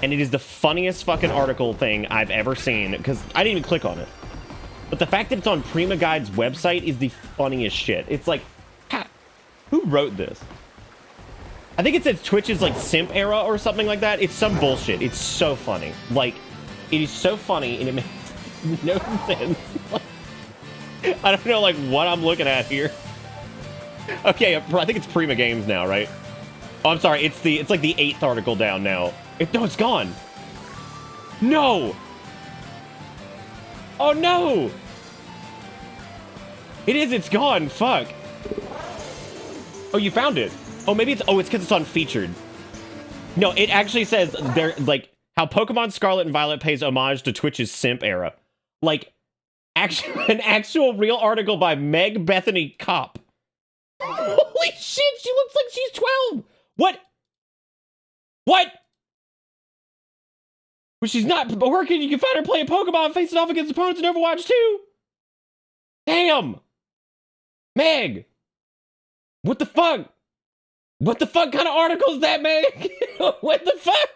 And it is the funniest fucking article thing I've ever seen, because I didn't even click on it. But the fact that it's on Prima Guide's website is the funniest shit. It's like, who wrote this? I think it says Twitch's like simp era or something like that. It's some bullshit. It's so funny. Like, it is so funny and it makes no sense. I don't know, like, what I'm looking at here. Okay, I think it's Prima Games now, right? Oh, I'm sorry. It's like the 8th article down now. No, it's gone. No. Oh, no. It is. It's gone. Fuck. Oh, you found it. Oh, maybe it's... Oh, it's because it's on featured. No, it actually says they're, like, how Pokemon Scarlet and Violet pays homage to Twitch's simp era. Like... an actual real article by Meg Bethany Kopp. Holy shit, she looks like she's 12. What? What? Well, she's not working. You can find her playing Pokemon, facing off against opponents in Overwatch 2. Damn. Meg. What the fuck? What the fuck kind of article is that, Meg? What the fuck?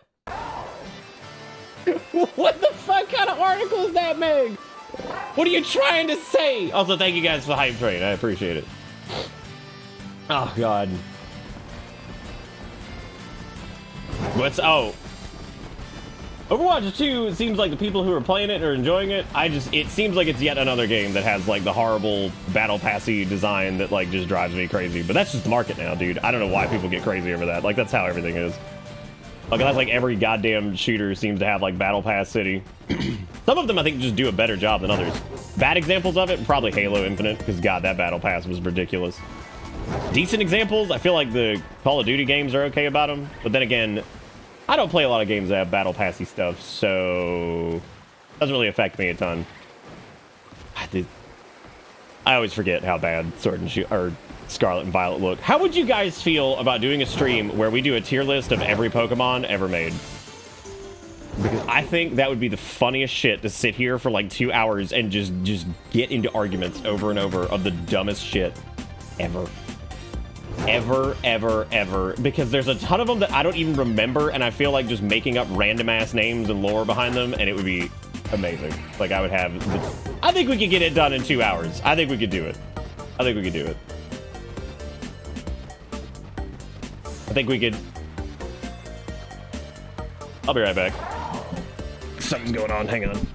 What the fuck kind of article is that, Meg? What are you trying to say? Also, thank you guys for the hype train. I appreciate it. Oh, God. What's... Oh. Overwatch 2, it seems like the people who are playing it are enjoying it. It seems like it's yet another game that has, like, the horrible battle passy design that, like, just drives me crazy. But that's just the market now, dude. I don't know why people get crazy over that. Like, that's how everything is. Like, that's like every goddamn shooter seems to have, like, Battle Pass City. Some of them, I think, just do a better job than others. Bad examples of it, probably Halo Infinite, because, God, that Battle Pass was ridiculous. Decent examples, I feel like the Call of Duty games are okay about them. But then again, I don't play a lot of games that have Battle Passy stuff, so... it doesn't really affect me a ton. I always forget how bad Sword and Shield, or Scarlet and Violet look. How would you guys feel about doing a stream where we do a tier list of every Pokemon ever made? Because I think that would be the funniest shit to sit here for like 2 hours and just get into arguments over and over of the dumbest shit ever. Ever. Because there's a ton of them that I don't even remember, and I feel like just making up random ass names and lore behind them, and it would be amazing. Like, I would have... I think we could get it done in 2 hours. I think we could do it. I think we could... I'll be right back. Something's going on. Hang on.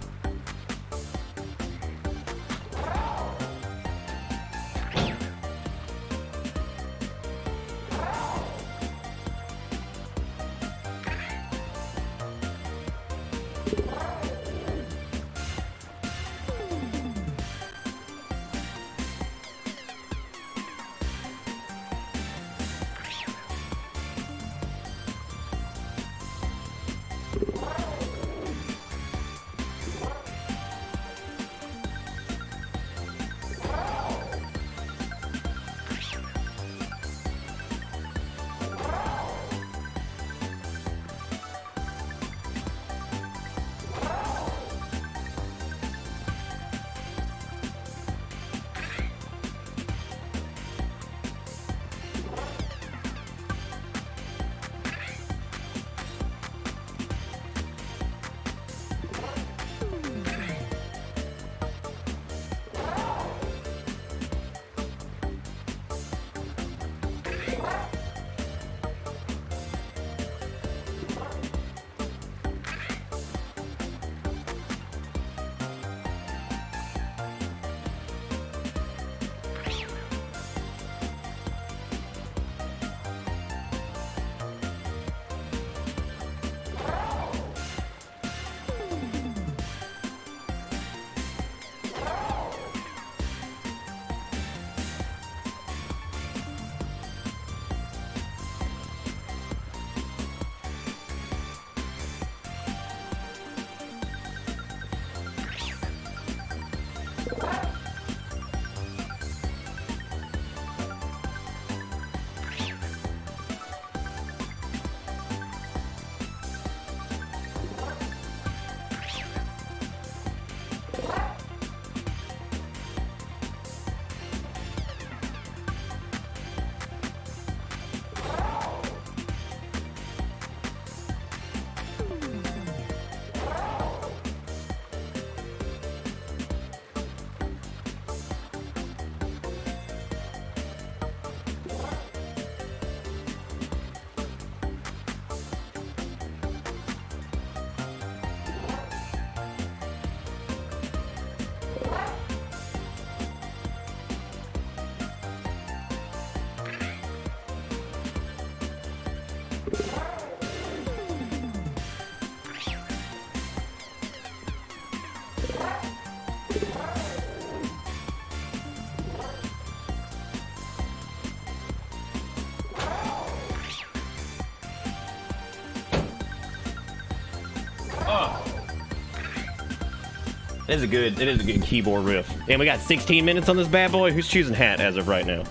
It is a good keyboard riff. And we got 16 minutes on this bad boy. Who's choosing hat as of right now?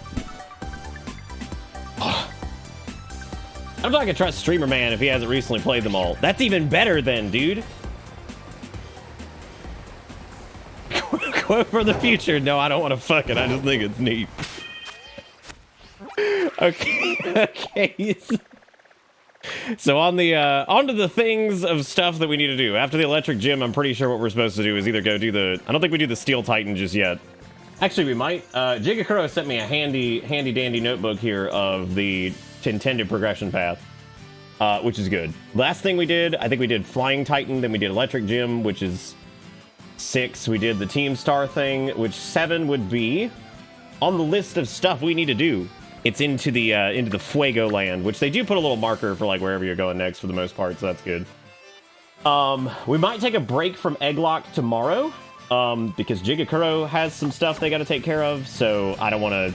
I don't know if I can trust Streamer Man if he hasn't recently played them all. That's even better then, dude. Quote for the future. No, I don't want to fuck it. I just think it's neat. Okay. So on the onto the things of stuff that we need to do after the electric gym. I'm pretty sure what we're supposed to do is either go do the. I don't think we do the Steel Titan just yet. Actually, we might. Jigakuro sent me a handy dandy notebook here of the intended progression path, which is good. Last thing we did, I think we did Flying Titan, then we did Electric Gym, which is 6. We did the Team Star thing, which 7 would be on the list of stuff we need to do. It's into the Fuego land, which they do put a little marker for like wherever you're going next for the most part, so that's good. We might take a break from Egglocke tomorrow, because Jigakuro has some stuff they got to take care of, so I don't want to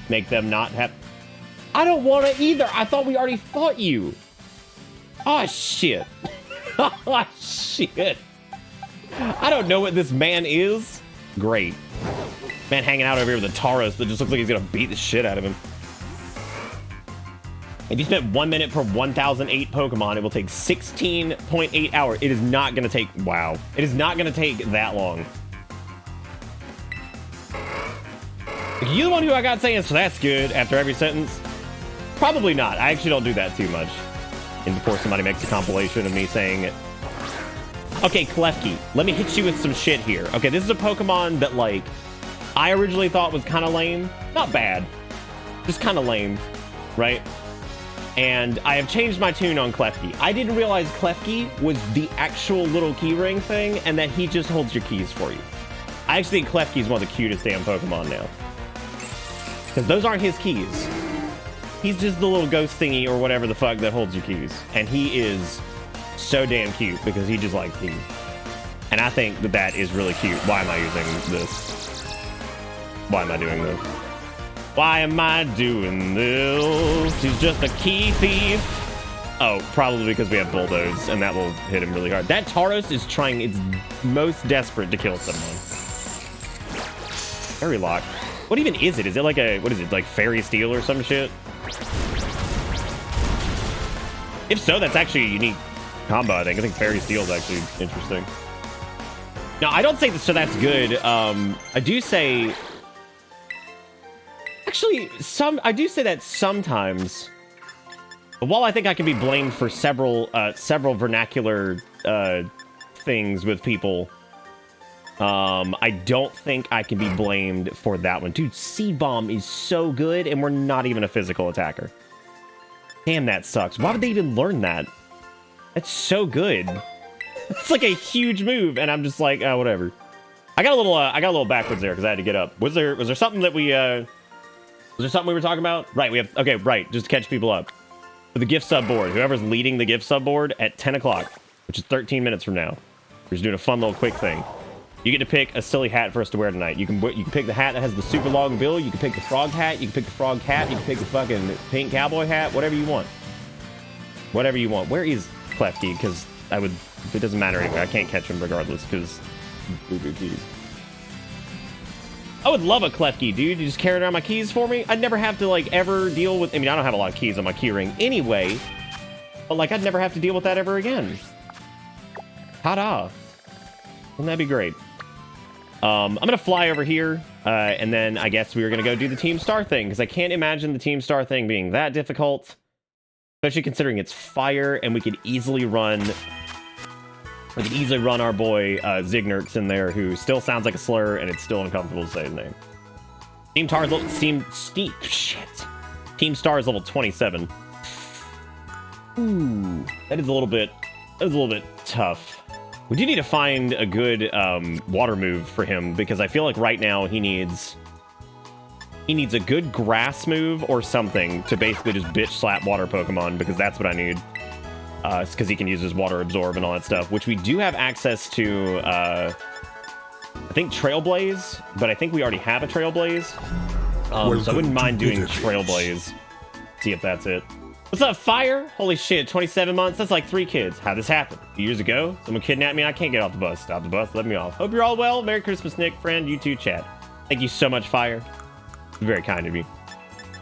make them not have... I don't want to either! I thought we already fought you! Oh, shit. Oh, shit. I don't know what this man is. Great. Man hanging out over here with a Tauros that just looks like he's gonna beat the shit out of him. If you spent 1 minute per 1,008 Pokemon, it will take 16.8 hours. It is not gonna take... Wow. It is not gonna take that long. You the one who I got saying, so that's good, after every sentence? Probably not. I actually don't do that too much. And before somebody makes a compilation of me saying it. Okay, Klefki, let me hit you with some shit here. Okay, this is a Pokemon that, like, I originally thought was kind of lame. Not bad. Just kind of lame, right? And I have changed my tune on Klefki. I didn't realize Klefki was the actual little keyring thing and that he just holds your keys for you. I actually think Klefki is one of the cutest damn Pokemon now. Because those aren't his keys. He's just the little ghost thingy or whatever the fuck that holds your keys. And he is so damn cute because he just likes keys. And I think that that is really cute. Why am I using this? Why am I doing this? Why am I doing this? He's just a key thief. Oh, probably because we have Bulldoze, and that will hit him really hard. That Tauros is trying its most desperate to kill someone. Fairy Lock. What even is it? Is it like a, what is it, like Fairy Steel or some shit? If so, that's actually a unique combo, I think. I think Fairy Steel is actually interesting. No, I don't say this, so that's good. I do say... Actually, I do say that sometimes. While I think I can be blamed for several vernacular things with people, I don't think I can be blamed for that one. Dude, Seed Bomb is so good, and we're not even a physical attacker. Damn, that sucks. Why would they even learn that? That's so good. It's like a huge move, and I'm just like, oh, whatever. I got a little backwards there because I had to get up. Was there something that we was there something we were talking about? Right, we have, okay, right, just to catch people up. For the gift sub board, whoever's leading the gift sub board at 10 o'clock, which is 13 minutes from now, we're just doing a fun little quick thing. You get to pick a silly hat for us to wear tonight. You can pick the hat that has the super long bill, you can pick the frog hat, you can pick the frog hat, you can pick the fucking pink cowboy hat, whatever you want. Whatever you want. Where is Klefki? Because it doesn't matter anyway, I can't catch him regardless, because keys. I would love a Klefki, dude. You just carry around my keys for me. I'd never have to, like, ever deal with... I mean, I don't have a lot of keys on my key ring anyway. But, like, I'd never have to deal with that ever again. Ta-da. Wouldn't that be great? I'm going to fly over here. And then I guess we were going to go do the Team Star thing. Because I can't imagine the Team Star thing being that difficult. Especially considering it's fire. And we could easily run... our boy Zignerx in there, who still sounds like a slur, and it's still uncomfortable to say his name. Team Star is level 27. Ooh, that is a little bit tough. We do need to find a good water move for him, because I feel like right now he needs a good grass move or something to basically just bitch slap water Pokemon, because that's what I need. It's because he can use his water absorb and all that stuff, which we do have access to, I think Trailblaze, but I think we already have a Trailblaze. So I wouldn't mind doing Trailblaze. See if that's it. What's up, Fire? Holy shit, 27 months? That's like 3 kids. How'd this happen? Years ago? Someone kidnapped me and I can't get off the bus. Stop the bus, let me off. Hope you're all well. Merry Christmas, Nick, friend, you too, chat. Thank you so much, Fire. Very kind of you.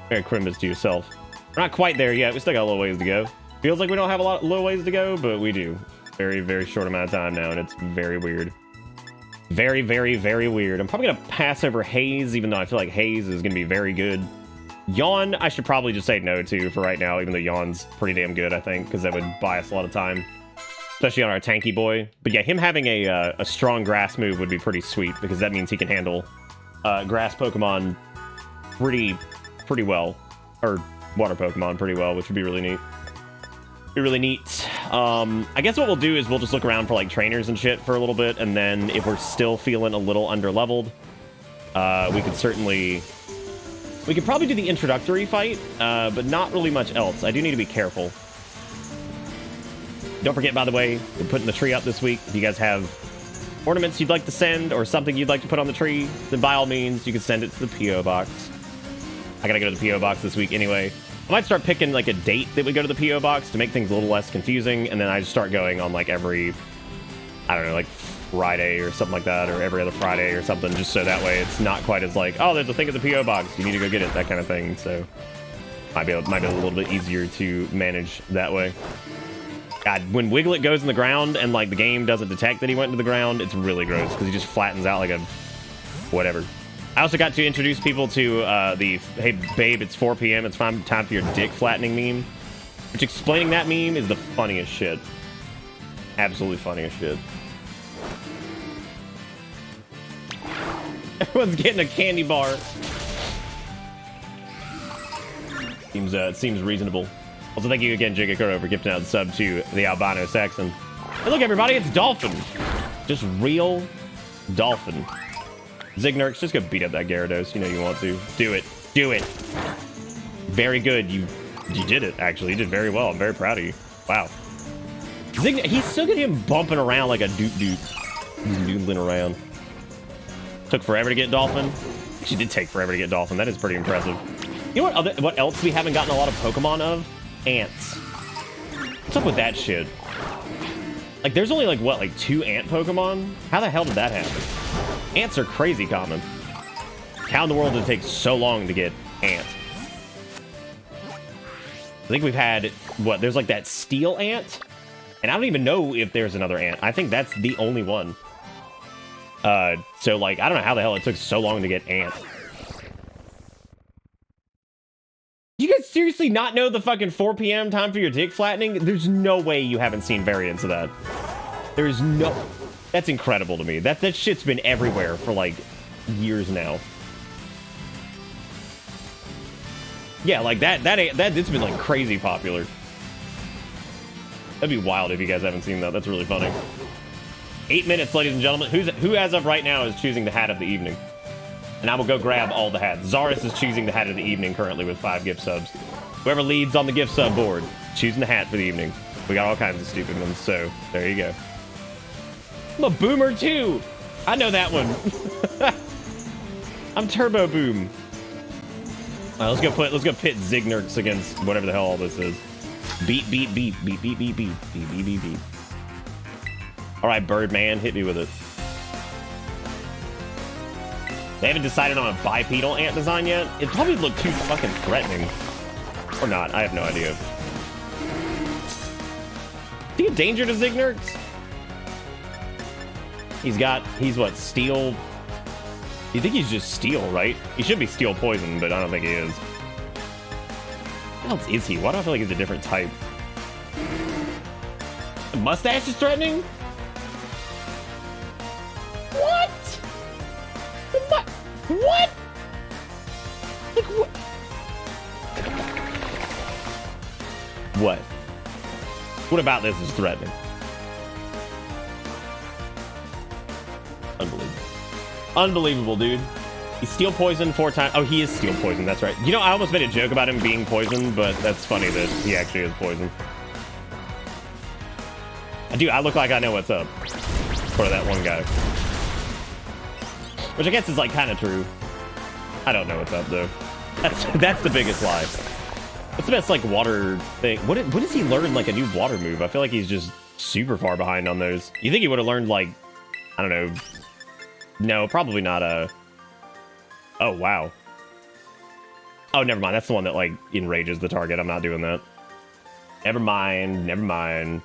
Merry Christmas to yourself. We're not quite there yet. We still got a little ways to go. Feels like we don't have a little ways to go, but we do. Very, very short amount of time now, and it's very weird. Very, very, very weird. I'm probably gonna pass over Haze, even though I feel like Haze is gonna be very good. Yawn, I should probably just say no to for right now, even though Yawn's pretty damn good, I think, because that would buy us a lot of time, especially on our tanky boy. But yeah, him having a strong grass move would be pretty sweet, because that means he can handle grass Pokemon pretty well, or water Pokemon pretty well, which would be really neat. Be really neat. I guess what we'll do is we'll just look around for like trainers and shit for a little bit, and then if we're still feeling a little under-leveled, we could probably do the introductory fight, but not really much else. I do need to be careful. Don't forget, by the way, we're putting the tree up this week. If you guys have ornaments you'd like to send or something you'd like to put on the tree, then by all means, you can send it to the P.O. box. I gotta go to the P.O. box this week anyway. I might start picking like a date that we go to the P.O. box to make things a little less confusing, and then I just start going on like every, I don't know, like Friday or something like that, or every other Friday or something, just so that way it's not quite as like, oh, there's a thing at the P.O. box, you need to go get it, that kind of thing. So might be a little bit easier to manage that way. God, when Wiglet goes in the ground and like the game doesn't detect that he went into the ground, it's really gross because he just flattens out like a whatever. I also got to introduce people to the "Hey babe, it's 4 p.m. It's time for your dick flattening" meme, which explaining that meme is the funniest shit. Absolutely funniest shit. Everyone's getting a candy bar. Seems reasonable. Also, thank you again, Jigakuro, for gifting out the sub to the Albino Saxon. Hey, look, everybody, it's Dolphin. Just real Dolphin. Zignerx, just go beat up that Gyarados. You know you want to. Do it. Do it. Very good. You did it, actually. You did very well. I'm very proud of you. Wow. He's still getting him bumping around like a doot-doot. He's noodling around. Took forever to get Dolphin. Actually, did take forever to get Dolphin. That is pretty impressive. You know what else we haven't gotten a lot of Pokemon of? Ants. What's up with that shit? Like, there's only, like, what, like 2 ant Pokemon? How the hell did that happen? Ants are crazy common. How in the world did it take so long to get ant? I think we've had, what, there's like that steel ant? And I don't even know if there's another ant. I think that's the only one. So, like, I don't know how the hell it took so long to get ant. Do you guys seriously not know the fucking 4 p.m. time for your dick flattening? There's no way you haven't seen variants of that. There's no... That's incredible to me. That shit's been everywhere for, like, years now. Yeah, like, it's been, like, crazy popular. That'd be wild if you guys haven't seen that. That's really funny. 8 minutes, ladies and gentlemen. Who as of right now is choosing the hat of the evening? And I will go grab all the hats. Zaris is choosing the hat of the evening currently with 5 gift subs. Whoever leads on the gift sub board, choosing the hat for the evening. We got all kinds of stupid ones, so there you go. I'm a boomer too. I know that one. I'm Turbo Boom. All right, let's go pit Zignerx against whatever the hell all this is. Beep beep beep beep beep beep beep beep beep beep beep. All right, Birdman, hit me with it. They haven't decided on a bipedal ant design yet. It probably looked too fucking threatening. Or not, I have no idea. Is he a danger to Zignerx? He's what, steel? You think he's just steel, right? He should be steel poison, but I don't think he is. What else is he? Why do I feel like he's a different type? The mustache is threatening? What? What? Like, what? What? What about this is threatening? Unbelievable. Unbelievable, dude. He's steel poisoned 4 times. Oh, he is steel poisoned. That's right. You know, I almost made a joke about him being poisoned, but that's funny that he actually is poisoned. I look like I know what's up. For that one guy. Which I guess is like kind of true. I don't know what's up though. That's the biggest lie. What's the best like water thing? What does he learn like a new water move? I feel like he's just super far behind on those. You think he would have learned like, I don't know. No, probably not a. Oh wow. Oh, never mind. That's the one that like enrages the target. I'm not doing that. Never mind. Never mind.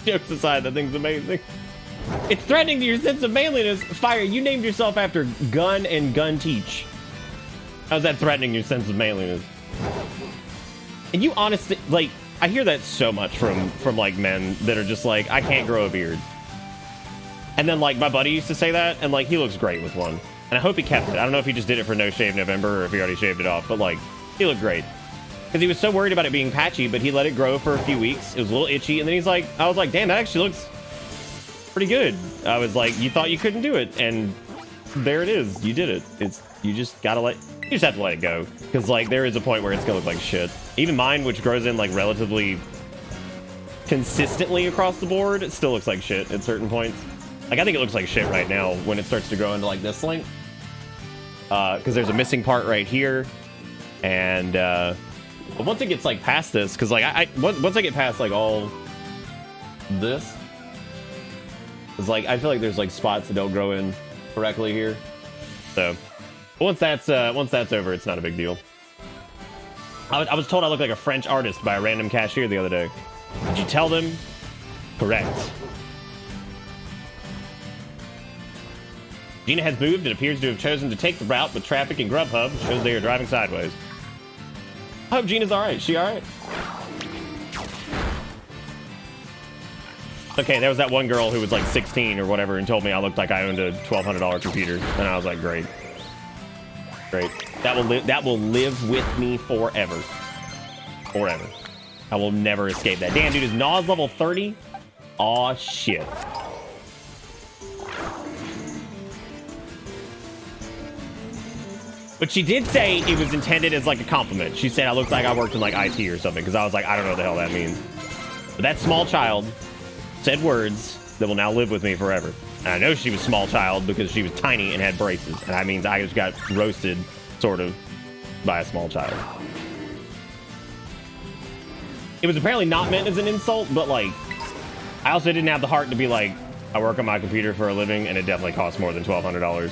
Jokes aside, that thing's amazing. It's threatening to your sense of manliness. Fire, you named yourself after Gun and Gun Teach. How's that threatening your sense of manliness? And you honestly, like, I hear that so much from like men that are just like, I can't grow a beard. And then like my buddy used to say that, and like he looks great with one. And I hope he kept it. I don't know if he just did it for No Shave November or if he already shaved it off, but like he looked great. Because he was so worried about it being patchy, but he let it grow for a few weeks. It was a little itchy, and then he's like, I was like, damn, that actually looks pretty good. I was like, you thought you couldn't do it, and there it is. You did it. You just have to let it go. Because like there is a point where it's gonna look like shit. Even mine, which grows in like relatively consistently across the board, it still looks like shit at certain points. Like I think it looks like shit right now when it starts to grow into like this length. Because there's a missing part right here, and but once it gets like past this, because like once I get past like all this, it's like I feel like there's like spots that don't grow in correctly here. So once that's over, it's not a big deal. I was told I look like a French artist by a random cashier the other day. Did you tell them? Correct. Gina has moved and appears to have chosen to take the route with traffic and Grubhub. Shows they are driving sideways. I hope Gina's alright. She alright? Okay, there was that one girl who was like 16 or whatever and told me I looked like I owned a $1,200 computer. And I was like, great. Great. That will live with me forever. Forever. I will never escape that. Damn, dude, is Nas level 30? Aw, shit. But she did say it was intended as like a compliment. She said I looked like I worked in like IT or something, because I was like, I don't know what the hell that means. But that small child said words that will now live with me forever. And I know she was small child because she was tiny and had braces. And that means I just got roasted, sort of, by a small child. It was apparently not meant as an insult, but like, I also didn't have the heart to be like, I work on my computer for a living and it definitely costs more than $1,200.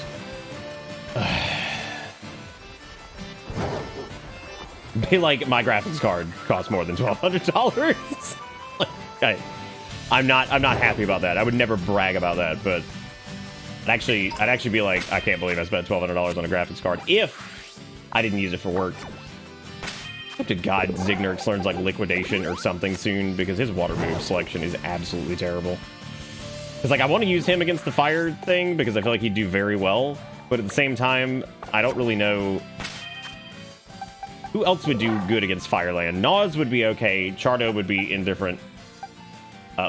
Be like, my graphics card costs more than $1,200. Like, I'm not happy about that. I would never brag about that, but I'd actually be like, I can't believe I spent $1,200 on a graphics card if I didn't use it for work. Hope to God Zignerx learns like liquidation or something soon, because his water move selection is absolutely terrible. Because like I want to use him against the fire thing because I feel like he'd do very well, but at the same time, I don't really know who else would do good against Fireland. Nas would be okay. Chardo would be indifferent.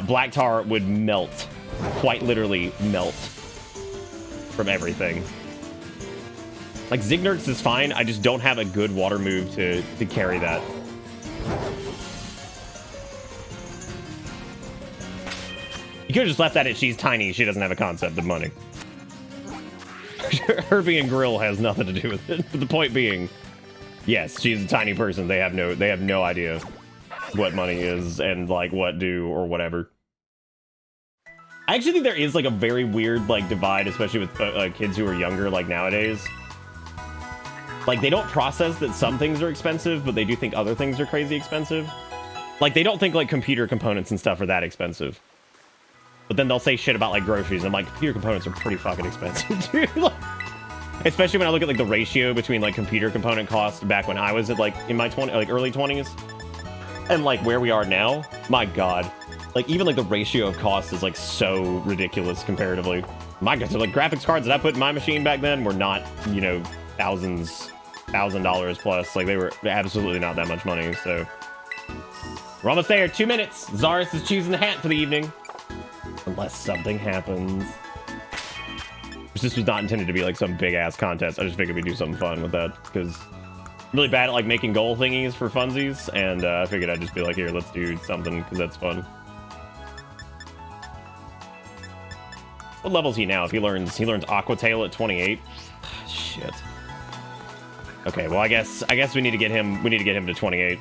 Black Tar would melt. Quite literally melt. From everything. Like, Zignerx is fine. I just don't have a good water move to carry that. You could have just left that at she's tiny. She doesn't have a concept of money. Her being Grill has nothing to do with it. But the point being, yes, she's a tiny person. They have no idea what money is and like what do or whatever. I actually think there is like a very weird like divide, especially with kids who are younger like nowadays. Like they don't process that some things are expensive, but they do think other things are crazy expensive. Like they don't think like computer components and stuff are that expensive. But then they'll say shit about like groceries. I'm like, computer components are pretty fucking expensive, dude. Like, especially when I look at like the ratio between like computer component costs back when I was at like in my early 20s and like where we are now. My God, like even like the ratio of costs is like so ridiculous comparatively. My God, so like graphics cards that I put in my machine back then were not, you know, $1,000 plus. Like they were absolutely not that much money. So we're almost there. 2 minutes. Zaris is choosing the hat for the evening. Unless something happens. This was not intended to be like some big ass contest. I just figured we'd do something fun with that because I'm really bad at like making goal thingies for funsies, and I figured I'd just be like, here, let's do something because that's fun. What level is he now? If he learns Aqua Tail at 28. Shit. Okay, well I guess we need to get him to 28.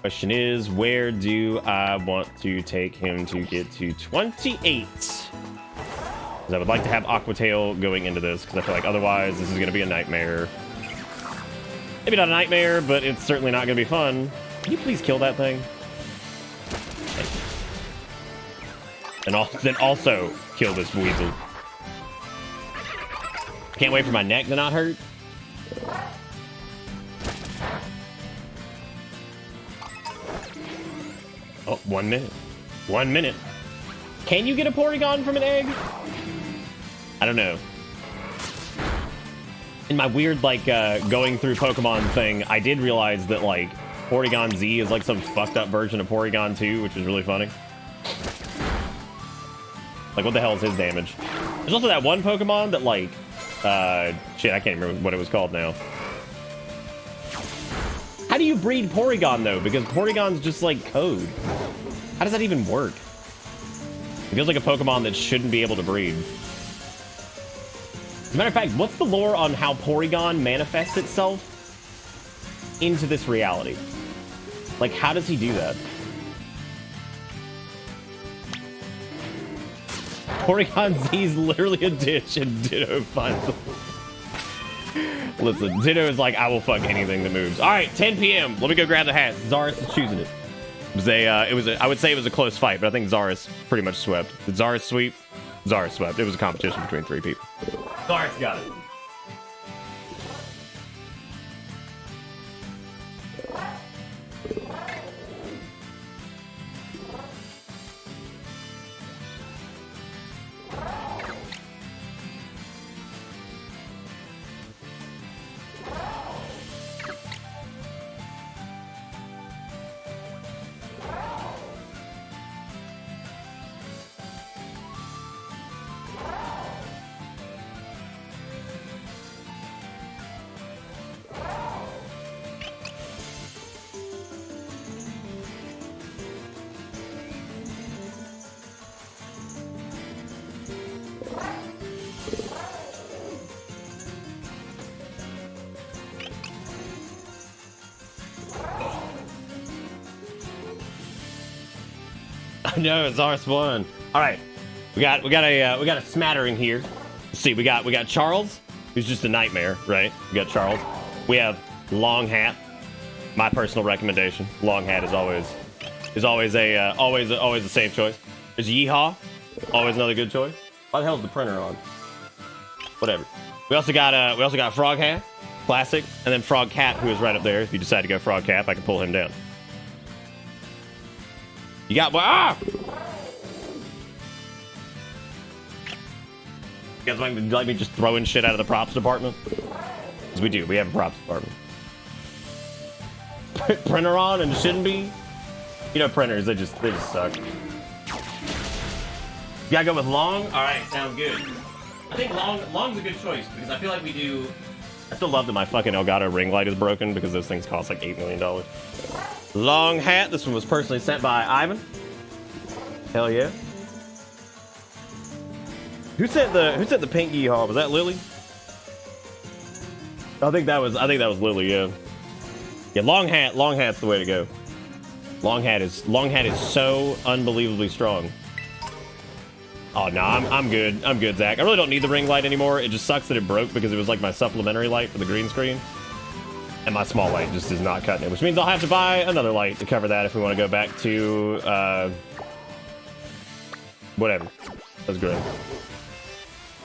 Question is, where do I want to take him to get to 28? Because I would like to have Aqua Tail going into this, because I feel like otherwise this is going to be a nightmare. Maybe not a nightmare, but it's certainly not going to be fun. Can you please kill that thing? And then also kill this weasel. Can't wait for my neck to not hurt. Oh, 1 minute. 1 minute. Can you get a Porygon from an egg? I don't know. In my weird, like, going through Pokemon thing, I did realize that, like, Porygon Z is, like, some fucked up version of Porygon 2, which is really funny. Like, what the hell is his damage? There's also that one Pokemon that, like, shit, I can't remember what it was called now. How do you breed Porygon, though? Because Porygon's just, like, code. How does that even work? It feels like a Pokemon that shouldn't be able to breed. As a matter of fact, what's the lore on how Porygon manifests itself into this reality? Like, how does he do that? Porygon Z is literally a ditch, and Ditto finds them. Listen, Ditto is like, I will fuck anything that moves. All right, 10 p.m. Let me go grab the hat. Zaris is choosing it. I would say it was a close fight, but I think Zaris pretty much swept. Did Zaris sweep? Zaris swept. It was a competition between 3 people. Zaris got it. No, Zaris won. All right, we got a smattering here. Let's see, we got Charles, who's just a nightmare, right? We got Charles. We have Long Hat. My personal recommendation. Long Hat is always a safe choice. There's Yeehaw, always another good choice. Why the hell is the printer on? Whatever. We also got Frog Hat, classic, and then Frog Cat, who is right up there. If you decide to go Frog Cat, I can pull him down. You got You guys like me just throwing shit out of the props department? Because we do. We have a props department. Printer on and shouldn't be. You know, printers, they just suck. You gotta go with Long? Alright, sounds good. I think Long's a good choice because I feel like we do. I still love that my fucking Elgato ring light is broken because those things cost like $8 million. Long Hat. This one was personally sent by Ivan. Hell yeah. Who sent the pink Yeehaw? Was that Lily? I think that was Lily, yeah. Yeah, Long Hat's the way to go. Long Hat is so unbelievably strong. Oh no, I'm good. I'm good, Zach. I really don't need the ring light anymore. It just sucks that it broke because it was like my supplementary light for the green screen. And my small light just is not cutting it, which means I'll have to buy another light to cover that if we want to go back to whatever. That's great.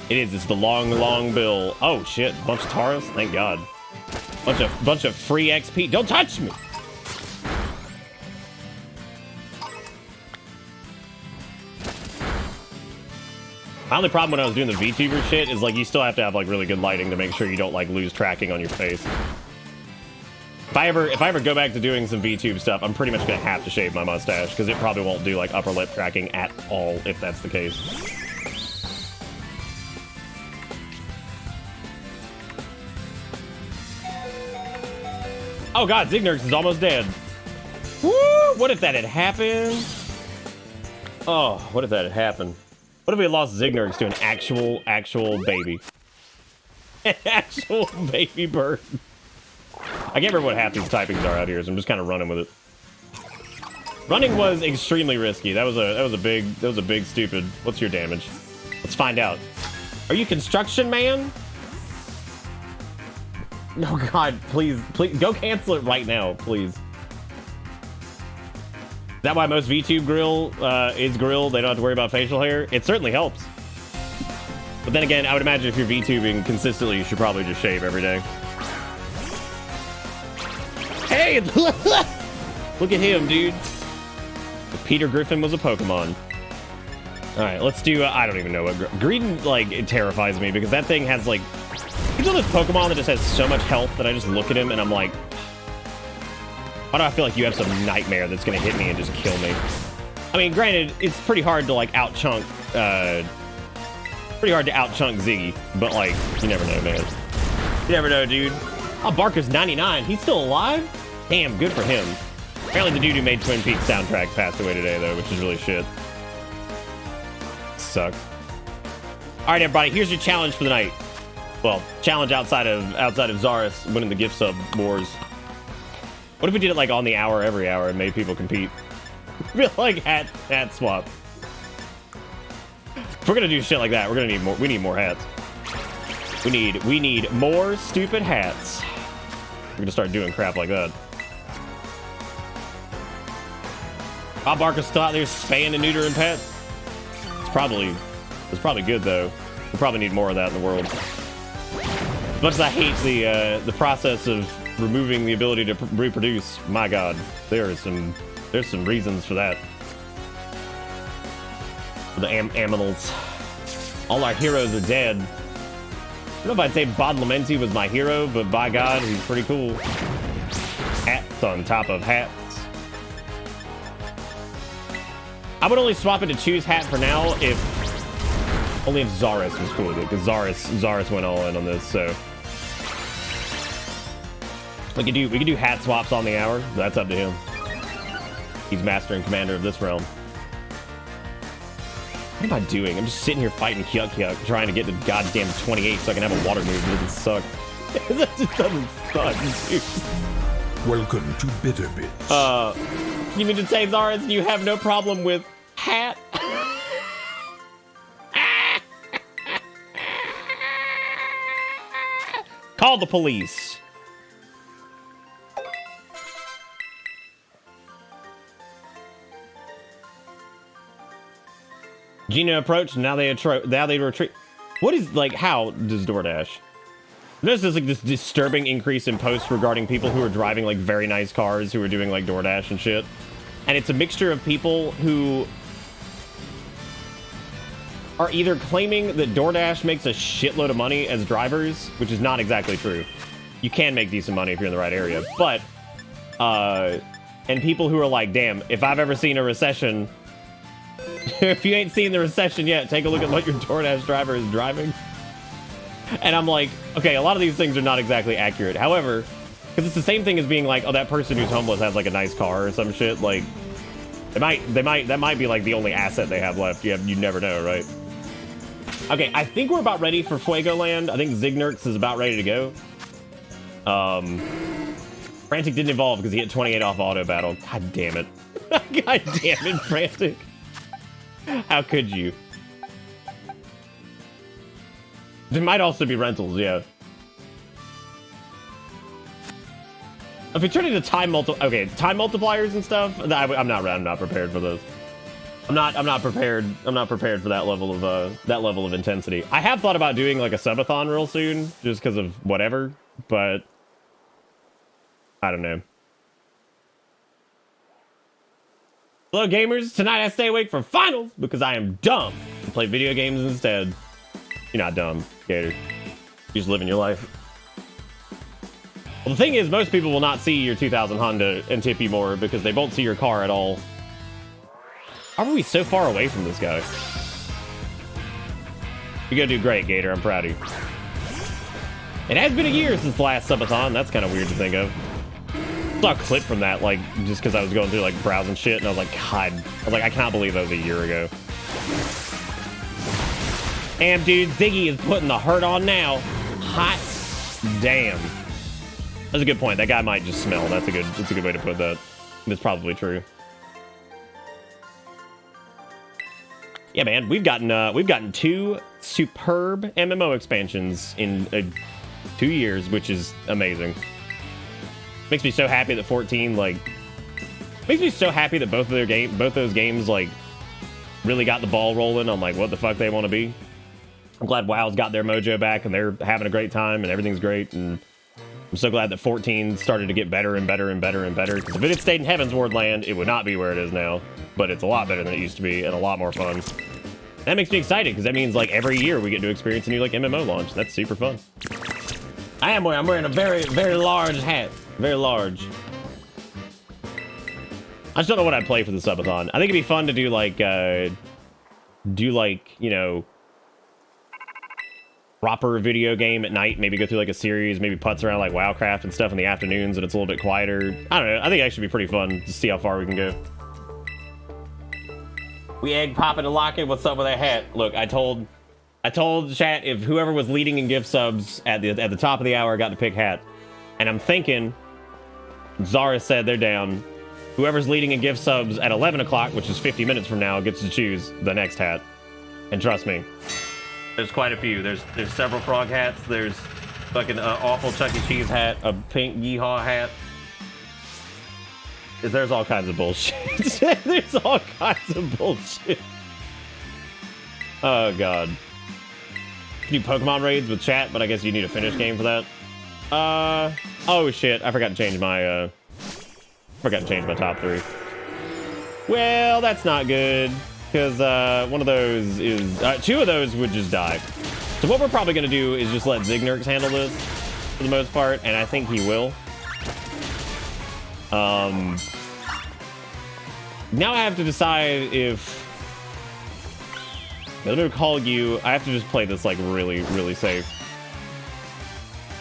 It's the long bill. Oh shit, bunch of Taurus, thank God. Bunch of free XP. Don't touch me. My only problem when I was doing the VTuber shit is like you still have to have like really good lighting to make sure you don't like lose tracking on your face. If I ever go back to doing some VTube stuff, I'm pretty much gonna have to shave my mustache because it probably won't do like upper lip tracking at all if that's the case. Oh god, Zignerx is almost dead. Woo! What if that had happened? Oh, what if that had happened? What if we lost Zignerx to an actual baby? An actual baby bird. I can't remember what half these typings are out here, so I'm just kind of running with it. Running was extremely risky. That was a big stupid. What's your damage? Let's find out. Are you construction man? No, God, please go cancel it right now, please. Is that why most VTube grill is grill? They don't have to worry about facial hair. It certainly helps. But then again, I would imagine if you're VTubing consistently, you should probably just shave every day. Hey, look at him, dude. Peter Griffin was a Pokemon. All right, let's do. I don't even know what green like. It terrifies me because that thing has like. He's on this Pokemon that just has so much health that I just look at him and I'm like, why do I feel like you have some nightmare that's gonna hit me and just kill me? I mean, granted, it's pretty hard to like out-chunk, Ziggy, but like, you never know, man. You never know, dude. Oh, Barker's 99. He's still alive? Damn, good for him. Apparently the dude who made Twin Peaks soundtrack passed away today, though, which is really shit. Sucks. All right, everybody, here's your challenge for the night. Well, challenge outside of Zaris winning the gift sub wars. What if we did it like on the hour, every hour, and made people compete? Like hat swap. If we're gonna do shit like that, we're gonna need more. We need more hats. We need more stupid hats. We're gonna start doing crap like that. Bob Barker's still out there spaying and neutering pets. It's probably good though. We probably need more of that in the world. As much as I hate the process of removing the ability to reproduce, my God, there's some reasons for that. For the aminals. All our heroes are dead. I don't know if I'd say Badalamenti was my hero, but by God, he's pretty cool. Hats on top of hats. I would only swap it to choose hat for now if Zaris was cool with it, because Zaris went all in on this, so we could do hat swaps on the hour. That's up to him. He's master and commander of this realm. What am I doing? I'm just sitting here fighting Hyuk, trying to get to goddamn 28 so I can have a water move. It doesn't suck. That just doesn't suck, dude. Welcome to Bitter Bits. You mean to say, Zaris, you have no problem with hat? Call the police. Gina approached, now they retreat. What is, like, how does DoorDash? Notice there's like this disturbing increase in posts regarding people who are driving like very nice cars who are doing like DoorDash and shit. And it's a mixture of people who are either claiming that DoorDash makes a shitload of money as drivers, which is not exactly true. You can make decent money if you're in the right area, but and people who are like, damn, if I've ever seen a recession, if you ain't seen the recession yet, take a look at what your DoorDash driver is driving. And I'm like, okay, a lot of these things are not exactly accurate. However, because it's the same thing as being like, oh, that person who's homeless has like a nice car or some shit. Like, that might be like the only asset they have left. You never know, right? Okay, I think we're about ready for Fuego Land. I think Zignerx is about ready to go. Frantic didn't evolve because he hit 28 off auto battle. God damn it. God damn it, Frantic. How could you? There might also be rentals, yeah. If we turn into time multipliers and stuff, I'm not prepared for those. I'm not prepared for that level of intensity. I have thought about doing like a subathon real soon, just because of whatever, but I don't know. Hello, gamers. Tonight I stay awake for finals because I am dumb and play video games instead. You're not dumb, Gator. You're just living your life. Well, the thing is, most people will not see your 2000 Honda and tip you more because they won't see your car at all. How are we so far away from this guy? You're gonna do great, Gator. I'm proud of you. It has been a year since the last subathon. That's kind of weird to think of. saw a clip from that, like, just because I was going through, like, browsing shit, and I was like, God. I was like, I cannot believe that was a year ago. Damn, dude, Ziggy is putting the hurt on now. Hot damn. That's a good point. That guy might just smell. That's a good way to put that. That's probably true. Yeah, man, we've gotten 2 superb MMO expansions in 2 years, which is amazing. Makes me so happy that 14 makes me so happy that both those games like really got the ball rolling on like what the fuck they want to be. I'm glad WoW's got their mojo back and they're having a great time and everything's great, and I'm so glad that 14 started to get better and better and better and better, because if it had stayed in Heavensward land, it would not be where it is now, but it's a lot better than it used to be and a lot more fun. That makes me excited, because that means like every year we get to experience a new like MMO launch. That's super fun. I'm wearing a very, very large hat. Very large. I just don't know what I'd play for the subathon. I think it'd be fun to do like, you know, proper video game at night. Maybe go through like a series, maybe putz around like WoWcraft and stuff in the afternoons and it's a little bit quieter. I don't know. I think it actually be pretty fun to see how far we can go. We egg popping and locking. What's up with that hat? Look, I told chat if whoever was leading in gift subs at the top of the hour got to pick hat. And I'm thinking Zara said they're down. Whoever's leading in gift subs at 11 o'clock, which is 50 minutes from now, gets to choose the next hat. And trust me, there's quite a few. There's several frog hats. There's fucking awful Chuck E. Cheese hat, a pink yeehaw hat. There's all kinds of bullshit. There's all kinds of bullshit. Oh god. Can you Pokemon raids with chat? But I guess you need a finish game for that. Oh shit! I forgot to change my top 3. Well, that's not good, because one of those is 2 of those would just die. So what we're probably gonna do is just let Zignerx handle this for the most part, and I think he will. Now I have to decide if I'm gonna call you. I have to just play this like really, really safe.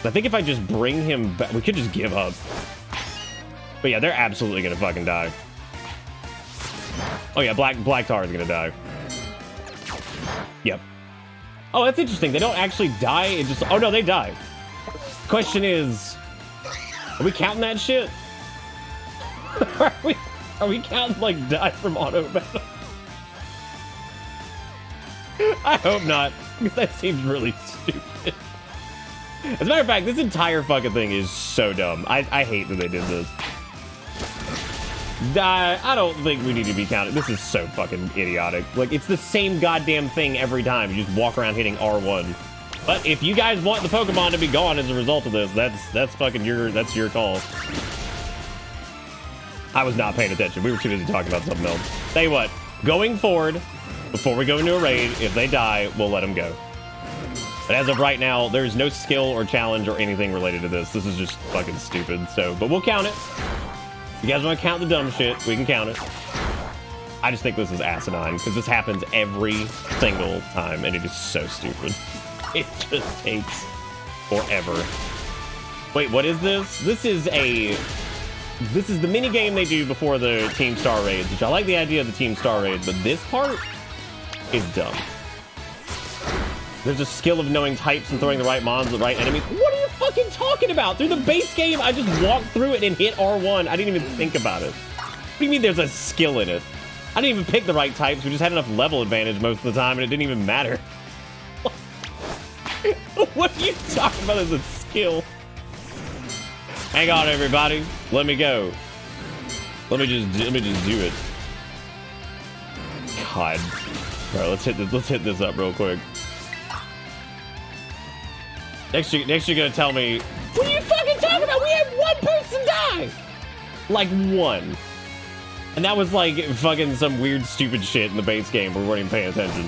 I think if I just bring him back, we could just give up. But yeah, they're absolutely gonna fucking die. Oh yeah, Black Tar is gonna die. Yep. Oh, that's interesting. They don't actually die. It just. Oh no, they die. Question is, are we counting that shit? Are we counting like die from auto battle? I hope not, because that seems really stupid. As a matter of fact, this entire fucking thing is so dumb. I hate that they did this. I don't think we need to be counted. This is so fucking idiotic. Like, it's the same goddamn thing every time. You just walk around hitting R1. But if you guys want the Pokemon to be gone as a result of this, that's fucking that's your call. I was not paying attention. We were too busy talking about something else. Tell you what, going forward, before we go into a raid, if they die, we'll let them go. But as of right now, there's no skill or challenge or anything related to this. This is just fucking stupid. So, but we'll count it. If you guys want to count the dumb shit, we can count it. I just think this is asinine, because this happens every single time, and it is so stupid. It just takes forever. Wait, what is this? This is the mini game they do before the Team Star raids, which I like the idea of the Team Star raids, but this part is dumb. There's a skill of knowing types and throwing the right mons at the right enemies. What are you fucking talking about? Through the base game, I just walked through it and hit R1. I didn't even think about it. What do you mean there's a skill in it? I didn't even pick the right types. We just had enough level advantage most of the time, and it didn't even matter. What are you talking about as a skill? Hang on, everybody. Let me go. Let me just do it. God. All right, let's hit this up real quick. Next you're gonna tell me, what are you fucking talking about? We had one person die! Like one. And that was like fucking some weird stupid shit in the base game where we weren't even paying attention.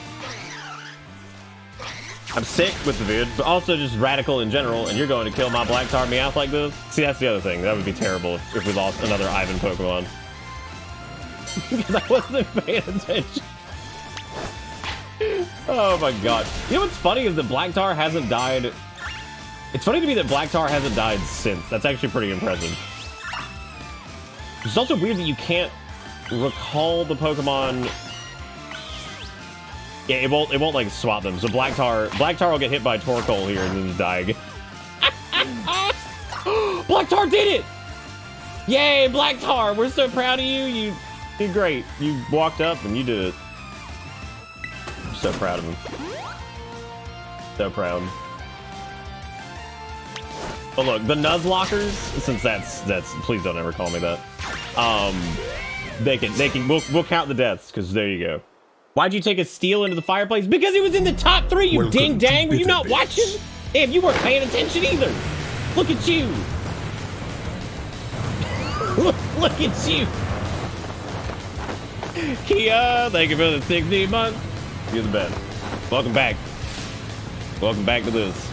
I'm sick with the vid, but also just radical in general, and you're going to kill my Black Tar Meowth like this? See, that's the other thing. That would be terrible if we lost another Ivan Pokemon. Because I wasn't paying attention. Oh my god. You know what's funny is that Black Tar hasn't died. It's funny to me that Black Tar hasn't died since. That's actually pretty impressive. It's also weird that you can't recall the Pokemon. Yeah, it won't like swap them. So Black Tar will get hit by Torkoal here and then just die again. Black Tar did it! Yay, Black Tar! We're so proud of you. You did great. You walked up and you did it. I'm so proud of him. So proud. But look, the Nuzlockers, since that's please don't ever call me that. We'll count the deaths, because there you go. Why'd you take a steel into the fireplace? Because it was in the top 3, you ding dang. Were you not watching? Damn, you weren't paying attention either. Look at you. Look at you. Kia, thank you for the 16 months. You're the best. Welcome back. Welcome back to this.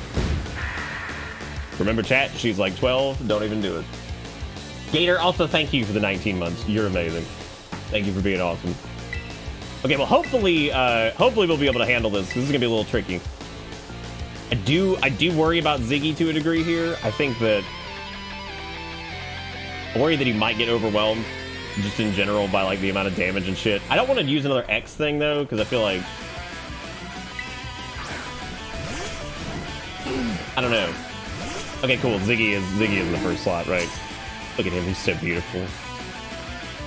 Remember chat, she's like 12, don't even do it. Gator, also thank you for the 19 months. You're amazing. Thank you for being awesome. Okay, well hopefully we'll be able to handle this. This is gonna be a little tricky. I do worry about Ziggy to a degree here. I think that I worry that he might get overwhelmed just in general by like the amount of damage and shit. I don't want to use another X thing though, because I feel like I don't know. Okay, cool. Ziggy is in the first slot, right? Look at him. He's so beautiful.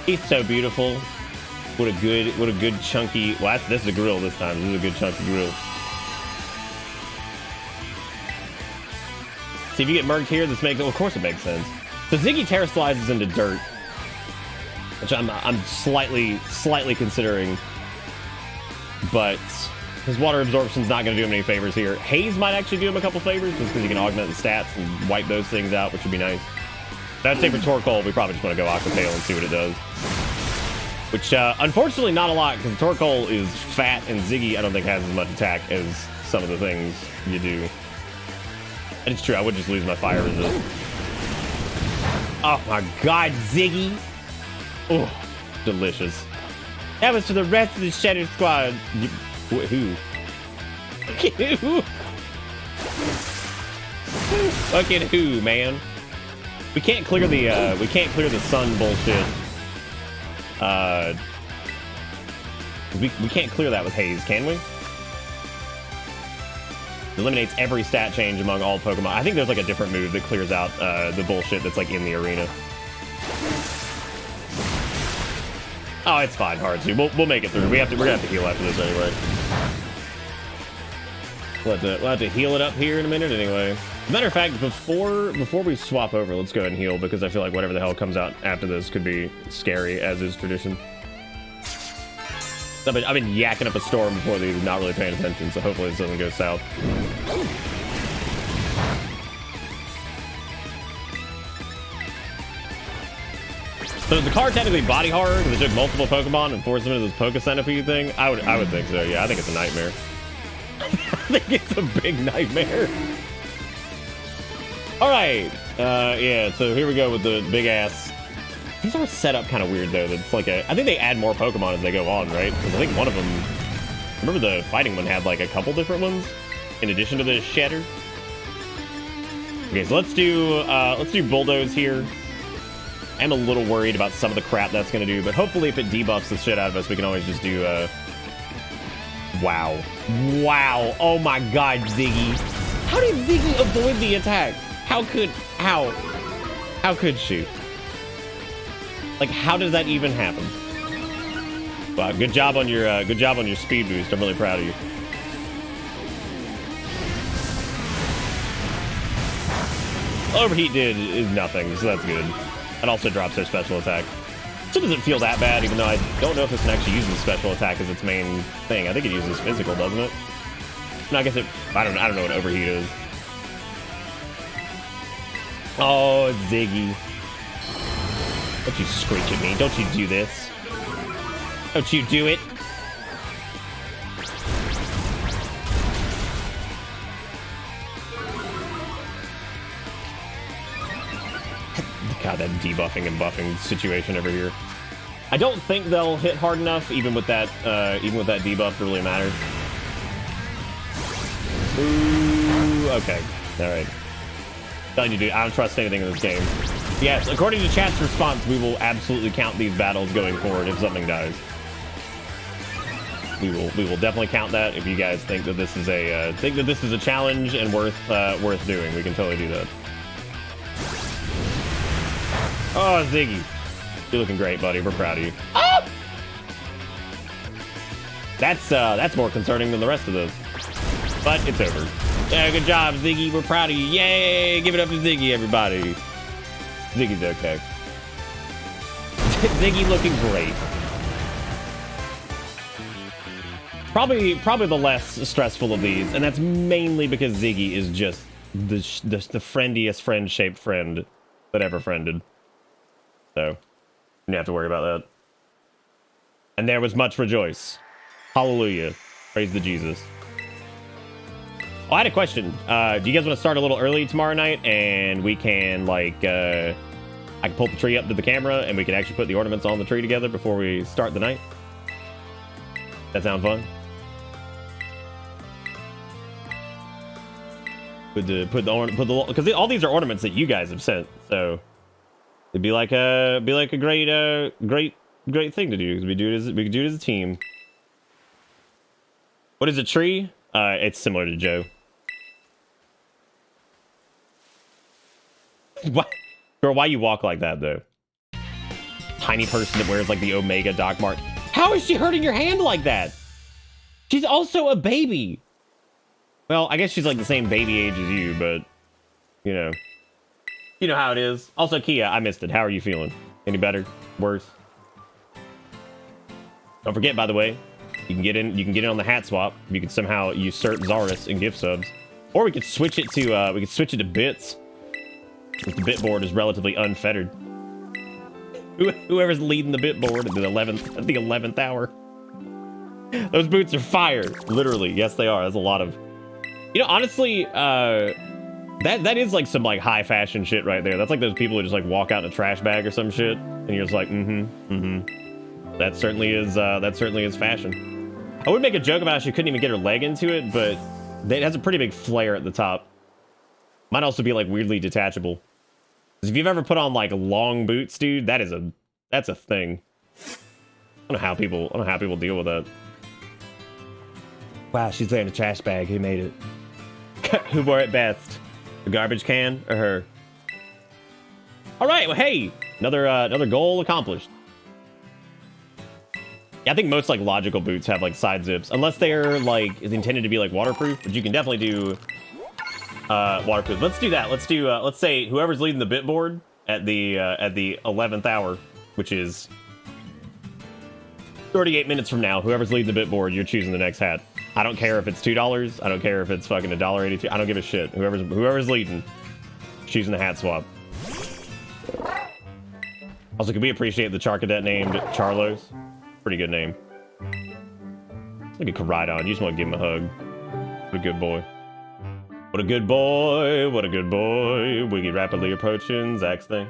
He's so beautiful. What a good chunky. Well, this is a grill this time. This is a good chunky grill. See, if you get murked here, this makes. Well, of course, it makes sense. So Ziggy Terra slides into dirt, which I'm slightly considering, but his water absorption's not going to do him any favors here. Haze might actually do him a couple favors, just because he can augment the stats and wipe those things out, which would be nice. I'd say for Torkoal, we probably just want to go Aqua Tail and see what it does. Which, unfortunately, not a lot, because Torkoal is fat, and Ziggy, I don't think, has as much attack as some of the things you do. And it's true, I would just lose my fire resist. Oh my god, Ziggy! Oh, delicious. That was for the rest of the Shadow Squad. Who? Who? Fucking who, man? We can't clear the sun bullshit. We can't clear that with Haze, can we? It eliminates every stat change among all Pokemon. I think there's like a different move that clears out the bullshit that's like in the arena. Oh, it's fine, hard to. We'll make it through. We're gonna have to heal after this anyway. We'll have to heal it up here in a minute anyway. As a matter of fact, before we swap over, let's go ahead and heal, because I feel like whatever the hell comes out after this could be scary, as is tradition. I've been yakking up a storm before these, not really paying attention, so hopefully this doesn't go south. So is the car technically body horror because it took multiple Pokemon and forced them into this Poke Centipede thing? I would think so, yeah. I think it's a nightmare. I think it's a big nightmare. Alright. Yeah, so here we go with the big ass. These are set up kind of weird though. That's like I think they add more Pokemon as they go on, right? Because I think one of them, remember the fighting one had like a couple different ones in addition to the Shatter. Okay, so let's do Bulldoze here. I'm a little worried about some of the crap that's going to do, but hopefully if it debuffs the shit out of us, we can always just do, wow. Wow. Oh my god, Ziggy. How did Ziggy avoid the attack? How could she? Like, how does that even happen? Wow, good job on your speed boost. I'm really proud of you. Overheat is nothing, so that's good. It also drops their special attack. Still doesn't feel that bad, even though I don't know if this can actually use the special attack as its main thing. I think it uses physical, doesn't it? No, I guess it. I don't know what overheat is. Oh, Ziggy! Don't you screech at me! Don't you do this! Don't you do it! God, that debuffing and buffing situation over here. I don't think they'll hit hard enough, even with that debuff, to really matter. Ooh, okay, all right. Telling you, dude, I don't trust anything in this game. Yes, according to chat's response, we will absolutely count these battles going forward if something dies. We will definitely count that. If you guys think that this is a challenge and worth doing, we can totally do that. Oh, Ziggy, you're looking great, buddy. We're proud of you. Oh! That's more concerning than the rest of those. But it's over. Yeah, good job, Ziggy. We're proud of you. Yay! Give it up to Ziggy, everybody. Ziggy's okay. Ziggy looking great. Probably the less stressful of these, and that's mainly because Ziggy is just the friendiest friend-shaped friend that ever friended. So, you don't have to worry about that. And there was much rejoice. Hallelujah. Praise the Jesus. Oh, I had a question. Do you guys want to start a little early tomorrow night, and we can, like, I can pull the tree up to the camera, and we can actually put the ornaments on the tree together before we start the night? That sound fun? Because all these are ornaments that you guys have sent, so it'd be like a great thing to do, because we can do it as a team. What is a tree? It's similar to Joe. What? Girl, why you walk like that though? Tiny person that wears like the Omega Doc Mark. How is she hurting your hand like that? She's also a baby. Well, I guess she's like the same baby age as you, but you know how it is. Also, Kia, I missed it. How are you feeling? Any better? Worse? Don't forget, by the way, you can get in on the hat swap. You can somehow usurp Zaris and gift subs, or we could switch it to bits. The bit board is relatively unfettered. Whoever's leading the bit board at the 11th hour. Those boots are fire, literally. Yes, they are. That's a lot of. You know, honestly, that is like some like high fashion shit right there. That's like those people who just like walk out in a trash bag or some shit, and you're just like, That certainly is fashion. I would make a joke about how she couldn't even get her leg into it, but it has a pretty big flare at the top. Might also be like weirdly detachable. Because if you've ever put on like long boots, dude, that's a thing. I don't know how people deal with that. Wow, she's wearing a trash bag. Who made it? Who wore it best? The garbage can or her? All right. Well, hey, another goal accomplished. Yeah, I think most like logical boots have like side zips, unless they're like intended to be like waterproof. But you can definitely do waterproof. Let's do that. Let's do. Let's say whoever's leading the bit board at the 11th hour, which is 38 minutes from now. Whoever's leading the bit board, you're choosing the next hat. I don't care if it's $2. I don't care if it's fucking $1.82. I don't give a shit. Whoever's leading, choosing the hat swap. Also, can we appreciate the Char Cadet named Charlos? Pretty good name. Look at Koridon. You just want to give him a hug. What a good boy. What a good boy. What a good boy. Wiggy rapidly approaching Zach's thing.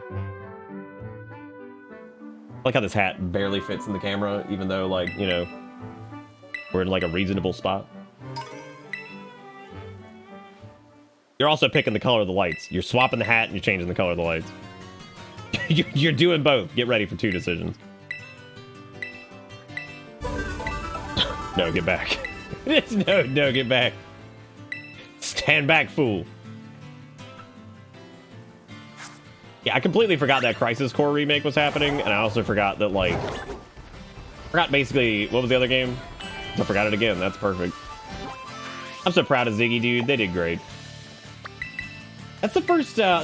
I like how this hat barely fits in the camera, even though, like, you know, we're in like a reasonable spot. You're also picking the color of the lights. You're swapping the hat and you're changing the color of the lights. You're doing both. Get ready for 2 decisions. No, get back. No, get back. Stand back, fool. Yeah, I completely forgot that Crisis Core remake was happening, and I also forgot that, like... forgot basically... what was the other game? I forgot it again. That's perfect. I'm so proud of Ziggy, dude. They did great. That's the first time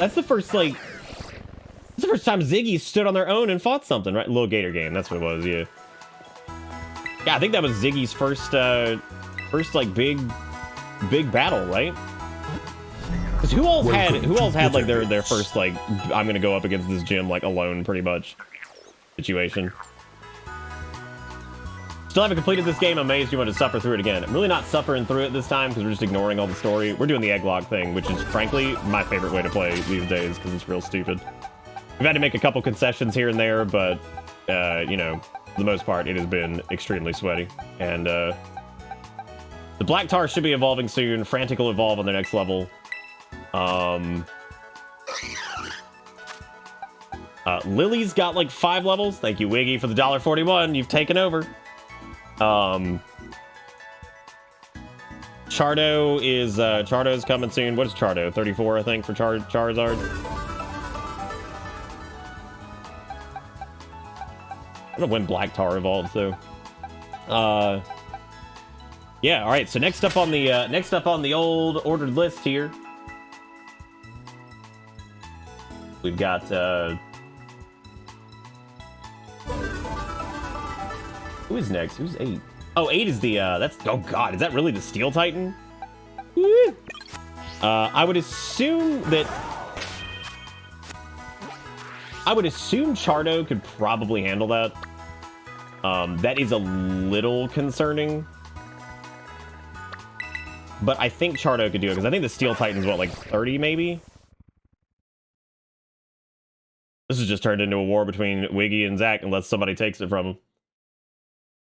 Ziggy stood on their own and fought something, right? Little Gator game. That's what it was, yeah. Yeah, I think that was Ziggy's first like big battle, right? Because who else had like their first like I'm gonna go up against this gym like alone pretty much situation. Still haven't completed this game. I'm amazed you want to suffer through it again. I'm really not suffering through it this time because we're just ignoring all the story. We're doing the Egglocke thing, which is frankly my favorite way to play these days because it's real stupid. We've had to make a couple concessions here and there, but you know, for the most part, it has been extremely sweaty. And the Black Tar should be evolving soon. Frantic will evolve on the next level. Lily's got like 5 levels. Thank you, Wiggy, for the $1.41. You've taken over. Chardo's coming soon. What is Chardo? 34, I think, for Charizard. I don't know when Black Tar evolves though. Yeah, all right. So next up on the old ordered list here, we've got who is next? Who's 8? Oh, 8 is the that's, oh god, is that really the Steel Titan? Woo! I would assume Chardo could probably handle that. That is a little concerning. But I think Chardo could do it, because I think the Steel Titan's, what, like 30 maybe? This has just turned into a war between Wiggy and Zach unless somebody takes it from him.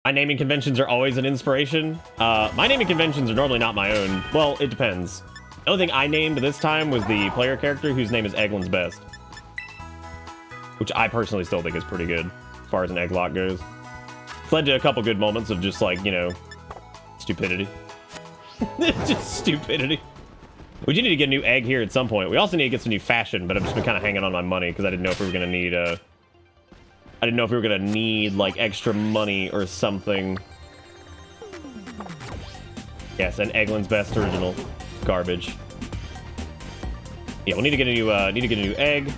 My naming conventions are always an inspiration. My naming conventions are normally not my own. Well, it depends. The only thing I named this time was the player character whose name is Eggland's Best. Which I personally still think is pretty good, as far as an Egglocke goes. It's led to a couple good moments of just, like, you know, stupidity. Just stupidity. We do need to get a new egg here at some point. We also need to get some new fashion, but I've just been kind of hanging on my money because I didn't know if we were going to need, like, extra money or something. Yes, an Eggland's Best original. Garbage. Yeah, we'll need to get a new, egg.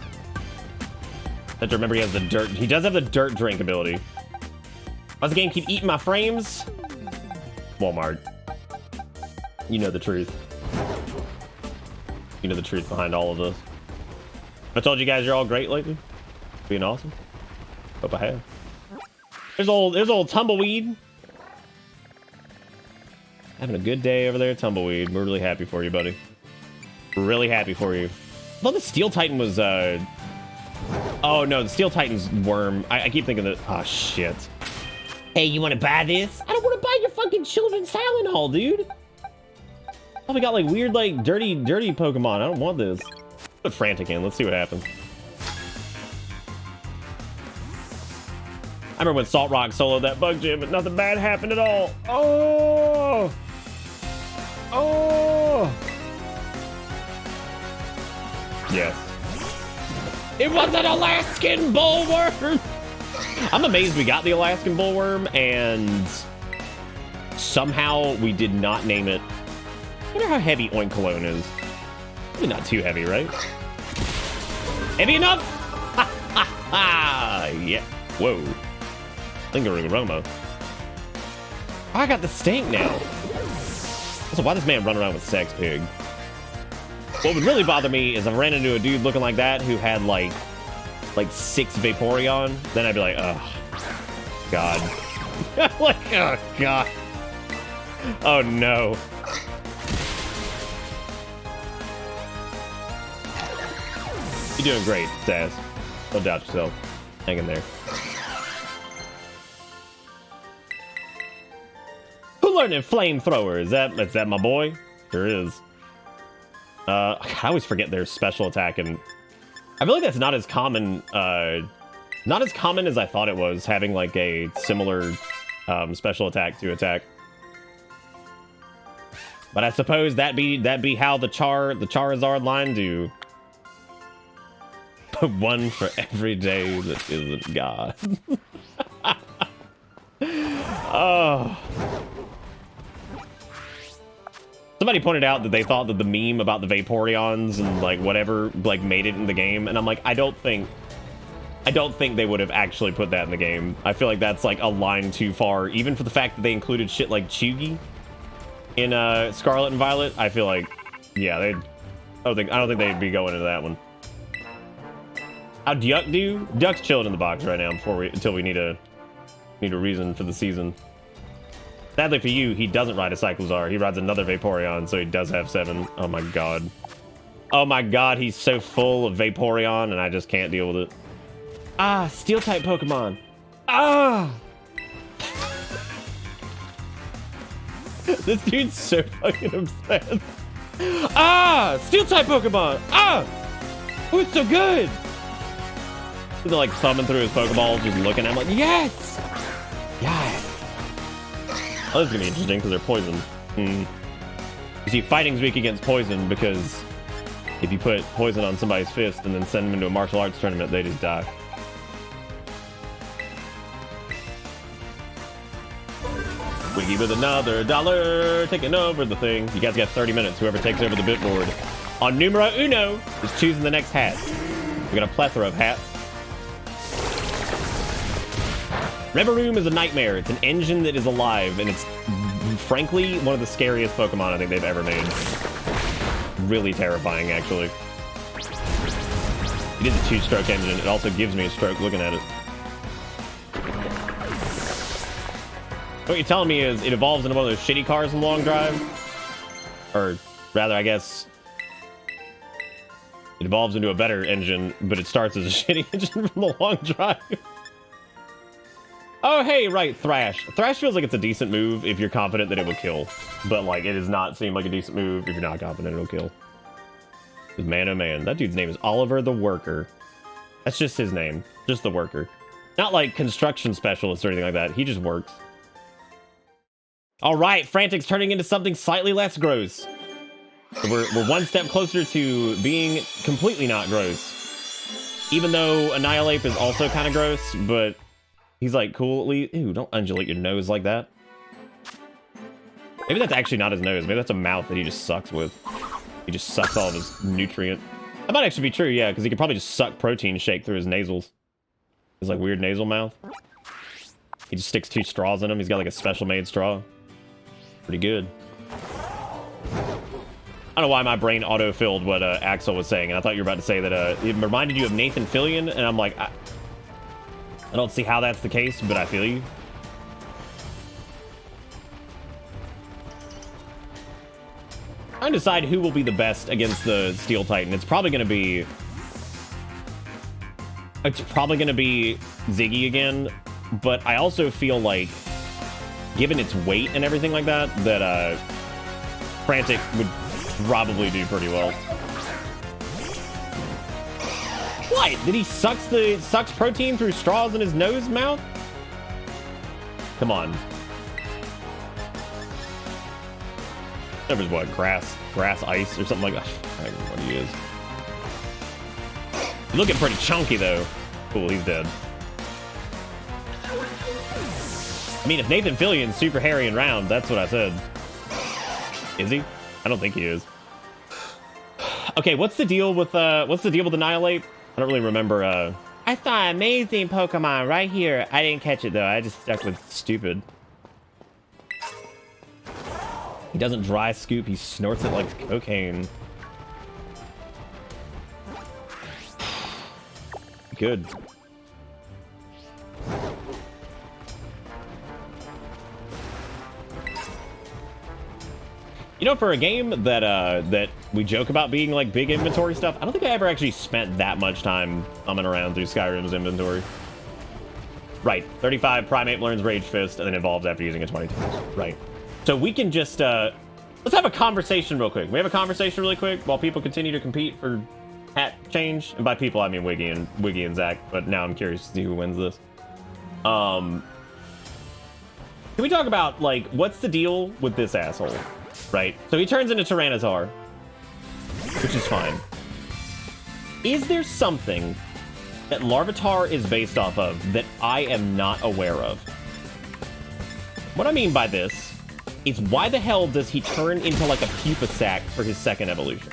I have to remember he has the dirt. He does have the dirt drink ability. Why's the game keep eating my frames? Walmart. You know the truth. You know the truth behind all of this. I told you guys you're all great lately. Being awesome. Hope I have. There's old Tumbleweed. Having a good day over there, Tumbleweed. We're really happy for you, buddy. Really happy for you. I thought the Steel Titan was, oh no, the Steel Titan's worm. I keep thinking that, oh shit. Hey, you want to buy this? I don't want to buy your fucking children's Tylenol, dude. Oh, we got like weird, like dirty Pokemon. I don't want this. Put Frantic in. Let's see what happens. I remember when Salt Rock soloed that bug gym, but nothing bad happened at all. Oh! Oh! Yes. It was an Alaskan bullworm! I'm amazed we got the Alaskan bullworm, and somehow we did not name it. I wonder how heavy Oinkologne is. Probably not too heavy, right? Heavy enough? Ha ha ha! Yeah. Whoa. Lingaroma. Oh, I got the stink now. Also, why does this man run around with Sex Pig? What would really bother me is if I ran into a dude looking like that who had like 6 Vaporeon, then I'd be like, oh, God. Like, oh, God. Oh, no. You're doing great, Saz. Don't doubt yourself. Hang in there. Who learned in flamethrower? Is that my boy? Sure is. I always forget their special attack, and I feel like that's not as common. Not as common as I thought it was, having like a similar special attack to attack. But I suppose that be how the Charizard line do. One for every day that isn't God. Oh. Somebody pointed out that they thought that the meme about the Vaporeons and like whatever like made it in the game, and I'm like, I don't think they would have actually put that in the game. I feel like that's like a line too far, even for the fact that they included shit like Chugi in Scarlet and Violet. I feel like, yeah, I don't think they'd be going into that one. How'd Duck do? Duck's chilling in the box right now until we need a reason for the season. Sadly for you, he doesn't ride a Cyclozar. He rides another Vaporeon, so he does have 7. Oh my god. Oh my god, he's so full of Vaporeon, and I just can't deal with it. Ah, Steel-type Pokemon. Ah! This dude's so fucking obsessed. Ah! Steel-type Pokemon! Ah! Oh, it's so good! to like summon through his Pokeballs, just looking at him like, yes! Yes! Oh, this is gonna be interesting because they're poisoned. You see, fighting's weak against poison because if you put poison on somebody's fist and then send them into a martial arts tournament, they just die. Wiggy with another $1, taking over the thing. You guys got 30 minutes, whoever takes over the bit board. On numero uno is choosing the next hat. We got a plethora of hats. Reveroom is a nightmare. It's an engine that is alive, and it's frankly one of the scariest Pokemon I think they've ever made. Really terrifying, actually. It is a 2-stroke engine. It also gives me a stroke looking at it. What you're telling me is it evolves into one of those shitty cars in Long Drive? Or rather, I guess, it evolves into a better engine, but it starts as a shitty engine from the Long Drive. Oh, hey, right, Thrash. Thrash feels like it's a decent move if you're confident that it will kill. But, like, it does not seem like a decent move if you're not confident it'll kill. Man, oh man, that dude's name is Oliver the Worker. That's just his name. Just the Worker. Not like construction specialist or anything like that. He just works. All right, Frantic's turning into something slightly less gross. We're one step closer to being completely not gross. Even though Annihilate is also kind of gross, but he's like cool at least. Ew, don't undulate your nose like that. Maybe that's actually not his nose. Maybe that's a mouth that he just sucks with. He just sucks all of his nutrient. That might actually be true, yeah, because he could probably just suck protein shake through his nasals. His like weird nasal mouth. He just sticks 2 straws in him. He's got like a special made straw. Pretty good. I don't know why my brain auto-filled what Axel was saying, and I thought you were about to say that it reminded you of Nathan Fillion, and I'm like, I don't see how that's the case, but I feel you. I'm trying to decide who will be the best against the Steel Titan. It's probably going to be Ziggy again, but I also feel like, given its weight and everything like that, that Frantic would probably do pretty well. What? Did he sucks protein through straws in his nose mouth? Come on. That was what, grass ice or something like that. I don't know what he is. He's looking pretty chunky though. Cool, he's dead. I mean, if Nathan Fillion's super hairy and round, that's what I said. Is he? I don't think he is. Okay, what's the deal with Annihilate? I don't really remember. I saw an amazing Pokemon right here. I didn't catch it though. I just stuck with stupid. He doesn't dry scoop. He snorts it like cocaine. Good. You know, for a game that we joke about being like big inventory stuff, I don't think I ever actually spent that much time thumbing around through Skyrim's inventory. Right, 35 Primate learns Rage Fist and then evolves after using it 20 times. Right. So we can just let's have a conversation real quick. Can we have a conversation really quick while people continue to compete for hat change? And by people I mean Wiggy and Zach, but now I'm curious to see who wins this. Can we talk about like what's the deal with this asshole? Right, so he turns into Tyranitar, which is fine. Is there something that Larvitar is based off of that I am not aware of? What I mean by this is why the hell does he turn into like a pupa sack for his second evolution?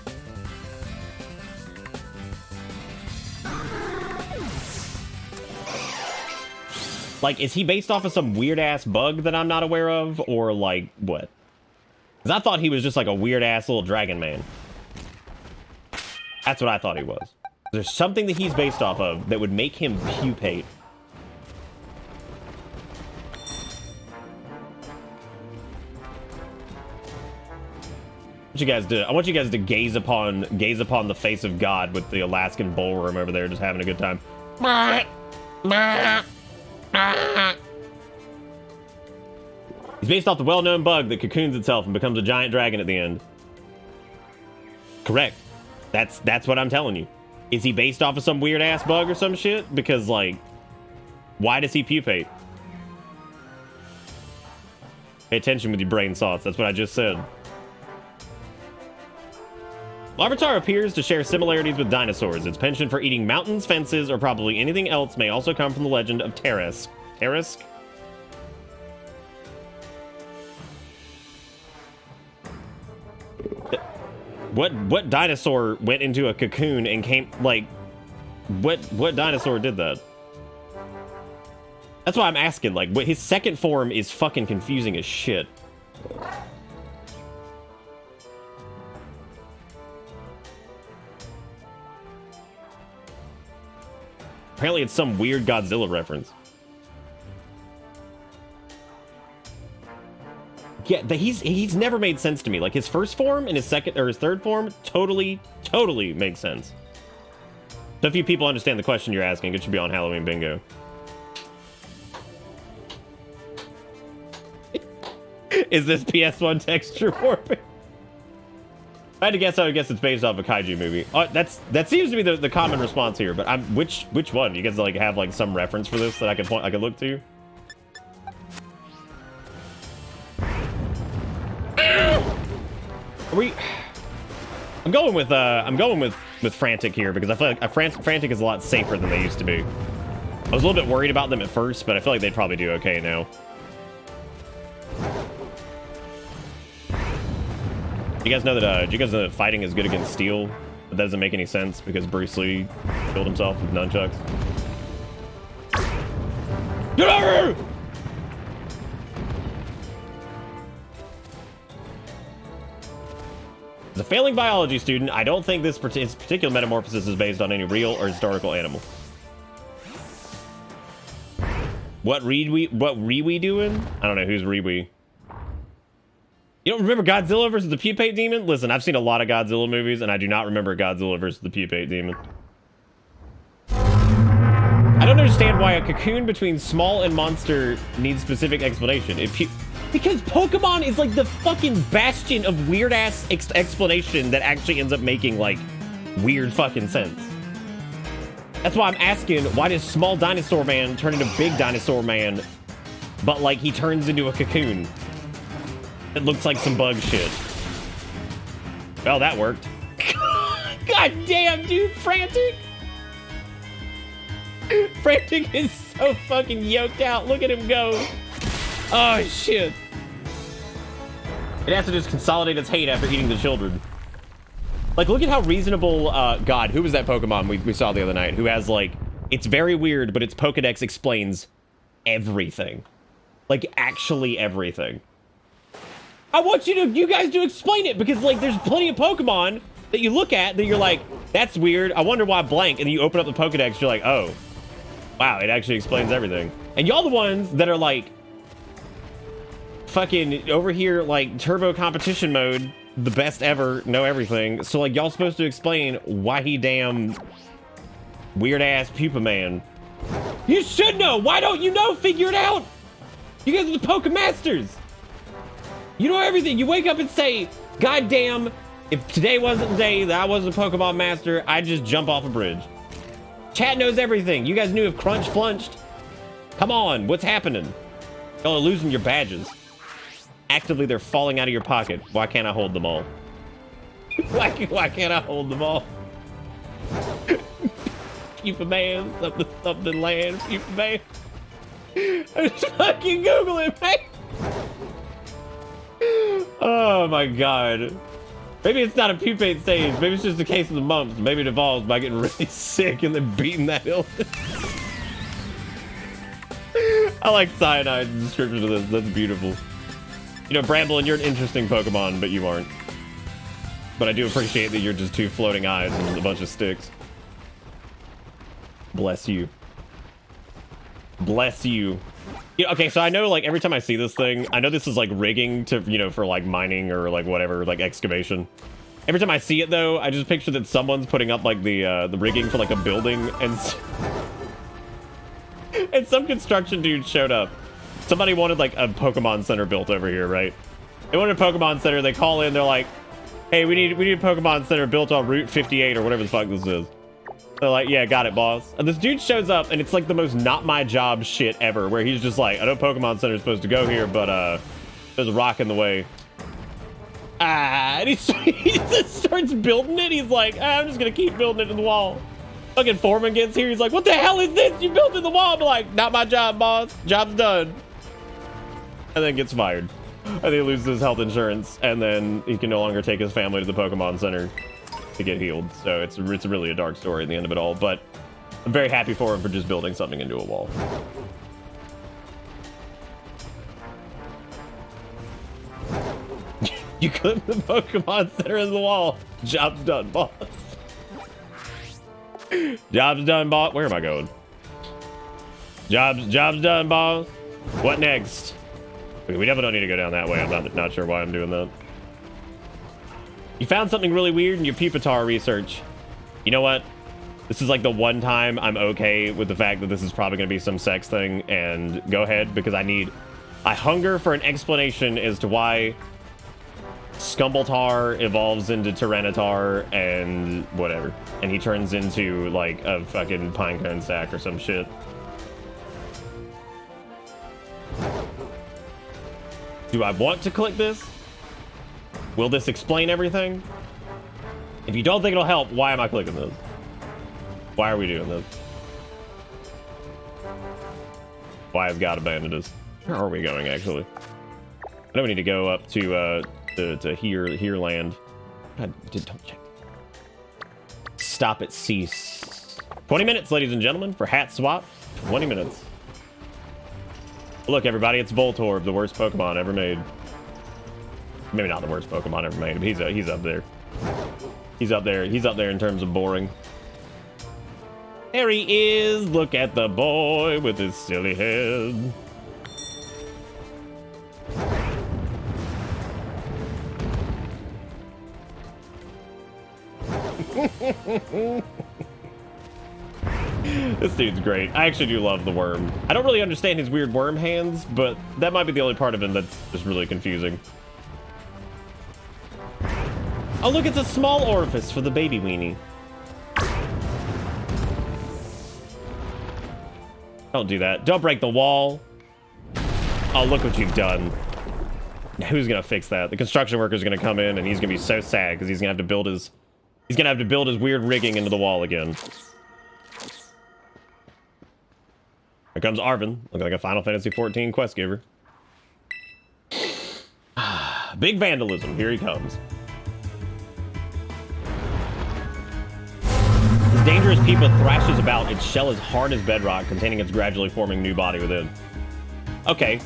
Like, is he based off of some weird-ass bug that I'm not aware of, or like, what? Because I thought he was just like a weird-ass little dragon man. That's what I thought he was. There's something that he's based off of that would make him pupate. What you guys do? I want you guys to gaze upon the face of God with the Alaskan bullworm over there, just having a good time. He's based off the well-known bug that cocoons itself and becomes a giant dragon at the end. Correct. That's what I'm telling you. Is he based off of some weird ass bug or some shit? Because like, why does he pupate? Pay attention with your brain thoughts. That's what I just said. Larvitar appears to share similarities with dinosaurs. Its penchant for eating mountains, fences, or probably anything else may also come from the legend of Terrask. Terrask? What dinosaur went into a cocoon and came, like, what dinosaur did that? That's why I'm asking, like, his second form is fucking confusing as shit. Apparently it's some weird Godzilla reference. Yeah, he's never made sense to me. Like, his first form and his second or his third form totally makes sense. So few people understand the question you're asking. It should be on Halloween Bingo. Is this PS1 texture warping? If I had to guess, I would guess it's based off a kaiju movie. That seems to be the common response here. But which one? You guys like have like some reference for this that I can look to? I'm going with Frantic here because I feel like Frantic is a lot safer than they used to be. I was a little bit worried about them at first, but I feel like they'd probably do okay now. You guys know that fighting is good against steel? But that doesn't make any sense because Bruce Lee killed himself with nunchucks. Get over here! As a failing biology student, I don't think this particular metamorphosis is based on any real or historical animal. What Riwi doing? I don't know who's Riwi. You don't remember Godzilla versus the Pupate Demon? Listen, I've seen a lot of Godzilla movies, and I do not remember Godzilla versus the Pupate Demon. I don't understand why a cocoon between small and monster needs specific explanation. Because Pokemon is like the fucking bastion of weird-ass explanation that actually ends up making, like, weird fucking sense. That's why I'm asking, why does small dinosaur man turn into big dinosaur man, but, like, he turns into a cocoon? It looks like some bug shit. Well, that worked. God damn, dude, Frantic! Frantic is so fucking yoked out. Look at him go. Oh, shit. It has to just consolidate its hate after eating the children. Like, look at how reasonable, God, who was that Pokemon we saw the other night? Who has, like, it's very weird, but its Pokedex explains everything. Like, actually everything. I want you guys to explain it, because, like, there's plenty of Pokemon that you look at that you're like, that's weird, I wonder why blank, and then you open up the Pokedex, you're like, oh, wow, it actually explains everything. And y'all the ones that are, like, fucking over here, like, turbo competition mode, the best ever, know everything. So, like, y'all supposed to explain why he damn weird-ass pupa man. You should know! Why don't you know? Figure it out! You guys are the Pokemasters! You know everything! You wake up and say, God damn, if today wasn't the day that I wasn't a Pokemon master, I'd just jump off a bridge. Chat knows everything. You guys knew if Crunch flunched. Come on, what's happening? Y'all are losing your badges. Actively, they're falling out of your pocket. Why can't I hold them all? Why can't I hold them all? Pupa man, something land, Pupa man. I'm just fucking Googling, man. Oh my god. Maybe it's not a pupate stage. Maybe it's just a case of the mumps. Maybe it evolves by getting really sick and then beating that illness. I like Cyanide's description of this. That's beautiful. You know, Bramblin, you're an interesting Pokemon, but you aren't. But I do appreciate that you're just two floating eyes and a bunch of sticks. Bless you. Bless you. Yeah, okay, so I know, like, every time I see this thing, I know this is, like, rigging to, you know, for, like, mining or, like, whatever, like, excavation. Every time I see it, though, I just picture that someone's putting up, like, the rigging for, like, a building, and... and some construction dude showed up. Somebody wanted, like, a Pokemon Center built over here, right? They wanted a Pokemon Center, they call in, they're like, hey, we need a Pokemon Center built on Route 58 or whatever the fuck this is. They're like, yeah, got it, boss. And this dude shows up, and it's like the most not my job shit ever, where he's just like, I know Pokemon Center is supposed to go here, but there's a rock in the way. And he just starts building it. He's like, I'm just gonna keep building it in the wall. Fucking foreman gets here. He's like, what the hell is this? You built in the wall. I'm like, not my job, boss. Job's done. And then gets fired. And then he loses his health insurance, and then he can no longer take his family to the Pokemon Center to get healed. So it's really a dark story at the end of it all, but I'm very happy for him for just building something into a wall. You clip the Pokemon Center in the wall. Job's done, boss. Job's done, boss. Where am I going? Job's done, boss. What next? Okay, we definitely don't need to go down that way. I'm not sure why I'm doing that. You found something really weird in your Pupitar research. You know what? This is like the one time I'm okay with the fact that this is probably going to be some sex thing, and go ahead, because I hunger for an explanation as to why Scumbletar evolves into Tyranitar and whatever, and he turns into like a fucking pinecone sack or some shit. Do I want to click this? Will this explain everything? If you don't think it'll help, why am I clicking this? Why are we doing this? Why has God abandoned us? Where are we going, actually? I know we need to go up to here land. God, don't check. Stop at cease. 20 minutes, ladies and gentlemen, for hat swap. 20 minutes. Look, everybody, it's Voltorb, the worst Pokemon ever made. Maybe not the worst Pokemon ever made, but he's up there. He's up there. He's up there in terms of boring. There he is. Look at the boy with his silly head. This dude's great. I actually do love the worm. I don't really understand his weird worm hands, but that might be the only part of him that's just really confusing. Oh, look, it's a small orifice for the baby weenie. Don't do that. Don't break the wall. Oh, look what you've done. Now, who's gonna fix that? The construction worker's gonna come in, and he's gonna be so sad because he's gonna have to build his weird rigging into the wall again. Here comes Arvin, looking like a Final Fantasy XIV quest giver. Big vandalism. Here he comes. This dangerous Peepa thrashes about. Its shell is hard as bedrock, containing its gradually forming new body within. Okay.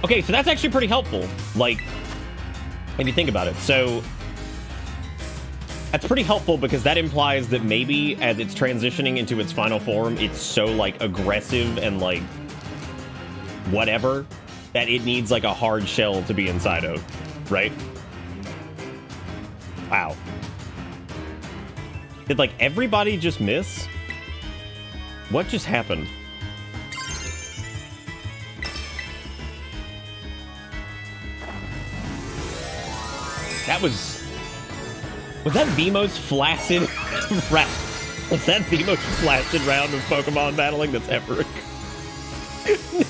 Okay, so that's actually pretty helpful. Like, if you think about it. So, that's pretty helpful because that implies that maybe as it's transitioning into its final form, it's so, like, aggressive and, like, whatever, that it needs, like, a hard shell to be inside of, right? Wow. Did, like, everybody just miss? What just happened? That was that the most flaccid was that the most flaccid round of Pokemon battling that's ever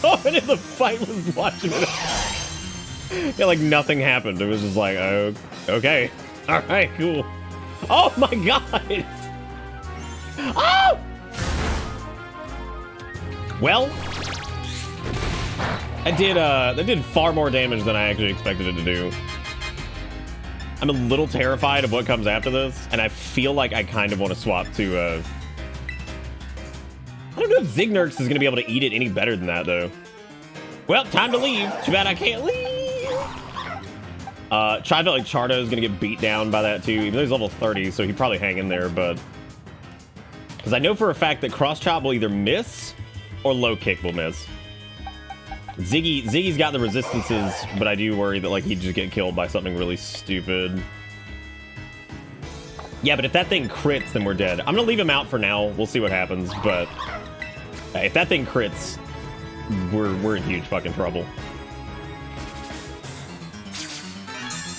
No one in the fight was watching it. Yeah, like nothing happened. It was just like, oh, okay. Alright, cool. Oh my god! Oh! Well, that did far more damage than I actually expected it to do. I'm a little terrified of what comes after this, and I feel like I kind of want to swap to, I don't know if Zignerx is going to be able to eat it any better than that, though. Well, time to leave. Too bad I can't leave. I felt like Chardo is going to get beat down by that, too, even though he's level 30, so he'd probably hang in there, but... Because I know for a fact that Cross Chop will either miss or Low Kick will miss. Ziggy's got the resistances, but I do worry that like he'd just get killed by something really stupid. Yeah, but if that thing crits, then we're dead. I'm gonna leave him out for now. We'll see what happens, but if that thing crits, we're in huge fucking trouble.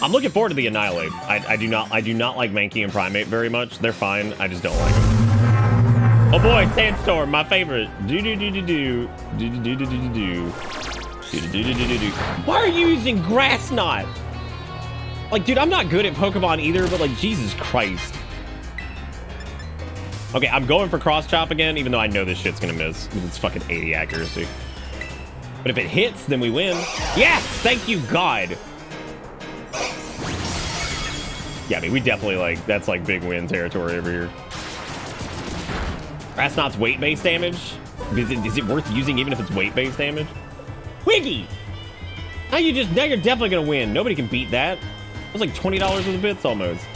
I'm looking forward to the Annihilate. I do not like Mankey and Primate very much. They're fine. I just don't like them. Oh boy, Sandstorm, my favorite. Do-do-do-do-do. Do-do-do-do-do-do. Do-do-do-do-do-do. Why are you using Grass Knot? Like, dude, I'm not good at Pokemon either, but like, Jesus Christ. Okay, I'm going for Cross Chop again, even though I know this shit's gonna miss with its fucking 80 accuracy. But if it hits, then we win. Yes! Thank you, God! Yeah, I mean, we definitely, like, that's like big win territory over here. Grass Knot's weight-based damage? Is it worth using even if it's weight-based damage? Wiggy! Now you're definitely gonna win. Nobody can beat that. It was like $20 worth of bits almost.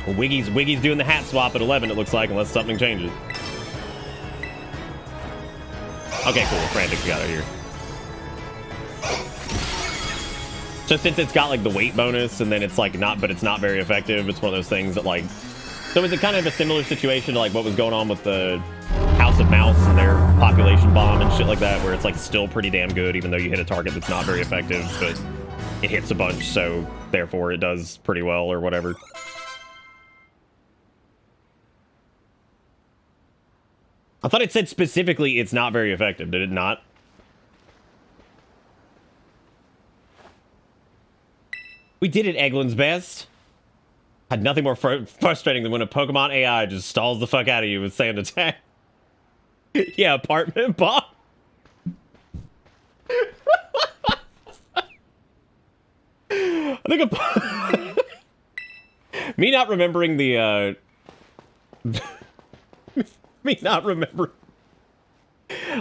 Well, Wiggy's doing the hat swap at 11, it looks like, unless something changes. Okay, cool. Frantic got out of here. So since it's got like the weight bonus, and then it's like not, but it's not very effective. It's one of those things that like. So is it kind of a similar situation to like what was going on with the House of Mouse and their population bomb and shit like that, where it's like still pretty damn good, even though you hit a target that's not very effective, but it hits a bunch, so therefore it does pretty well or whatever. I thought it said specifically it's not very effective. Did it not? We did it, Eggland's best. Had nothing more frustrating than when a Pokemon AI just stalls the fuck out of you with sand attack. Yeah, apartment bomb. I think me not remembering the me not remember.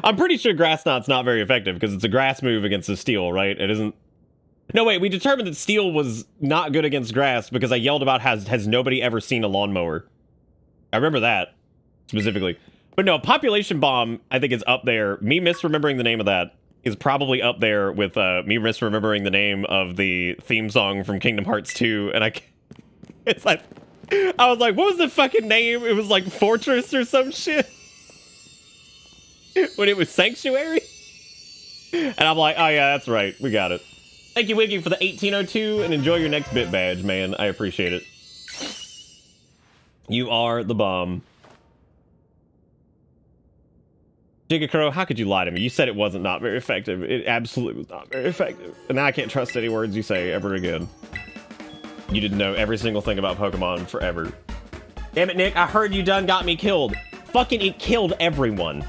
I'm pretty sure Grass Knot's not very effective because it's a grass move against a steel, right? It isn't. No, wait, we determined that steel was not good against grass because I yelled about has nobody ever seen a lawnmower. I remember that specifically. But no, Population Bomb, I think, is up there. Me misremembering the name of that is probably up there with me misremembering the name of the theme song from Kingdom Hearts 2. And it's like, I was like, what was the fucking name? It was like Fortress or some shit. When it was Sanctuary. And I'm like, oh yeah, that's right. We got it. Thank you, Wiggy, for the 1802, and enjoy your next bit badge, man. I appreciate it. You are the bomb. Jigakuro, how could you lie to me? You said it wasn't not very effective. It absolutely was not very effective. And now I can't trust any words you say ever again. You didn't know every single thing about Pokemon forever. Damn it, Nick, I heard you done got me killed. Fucking it killed everyone.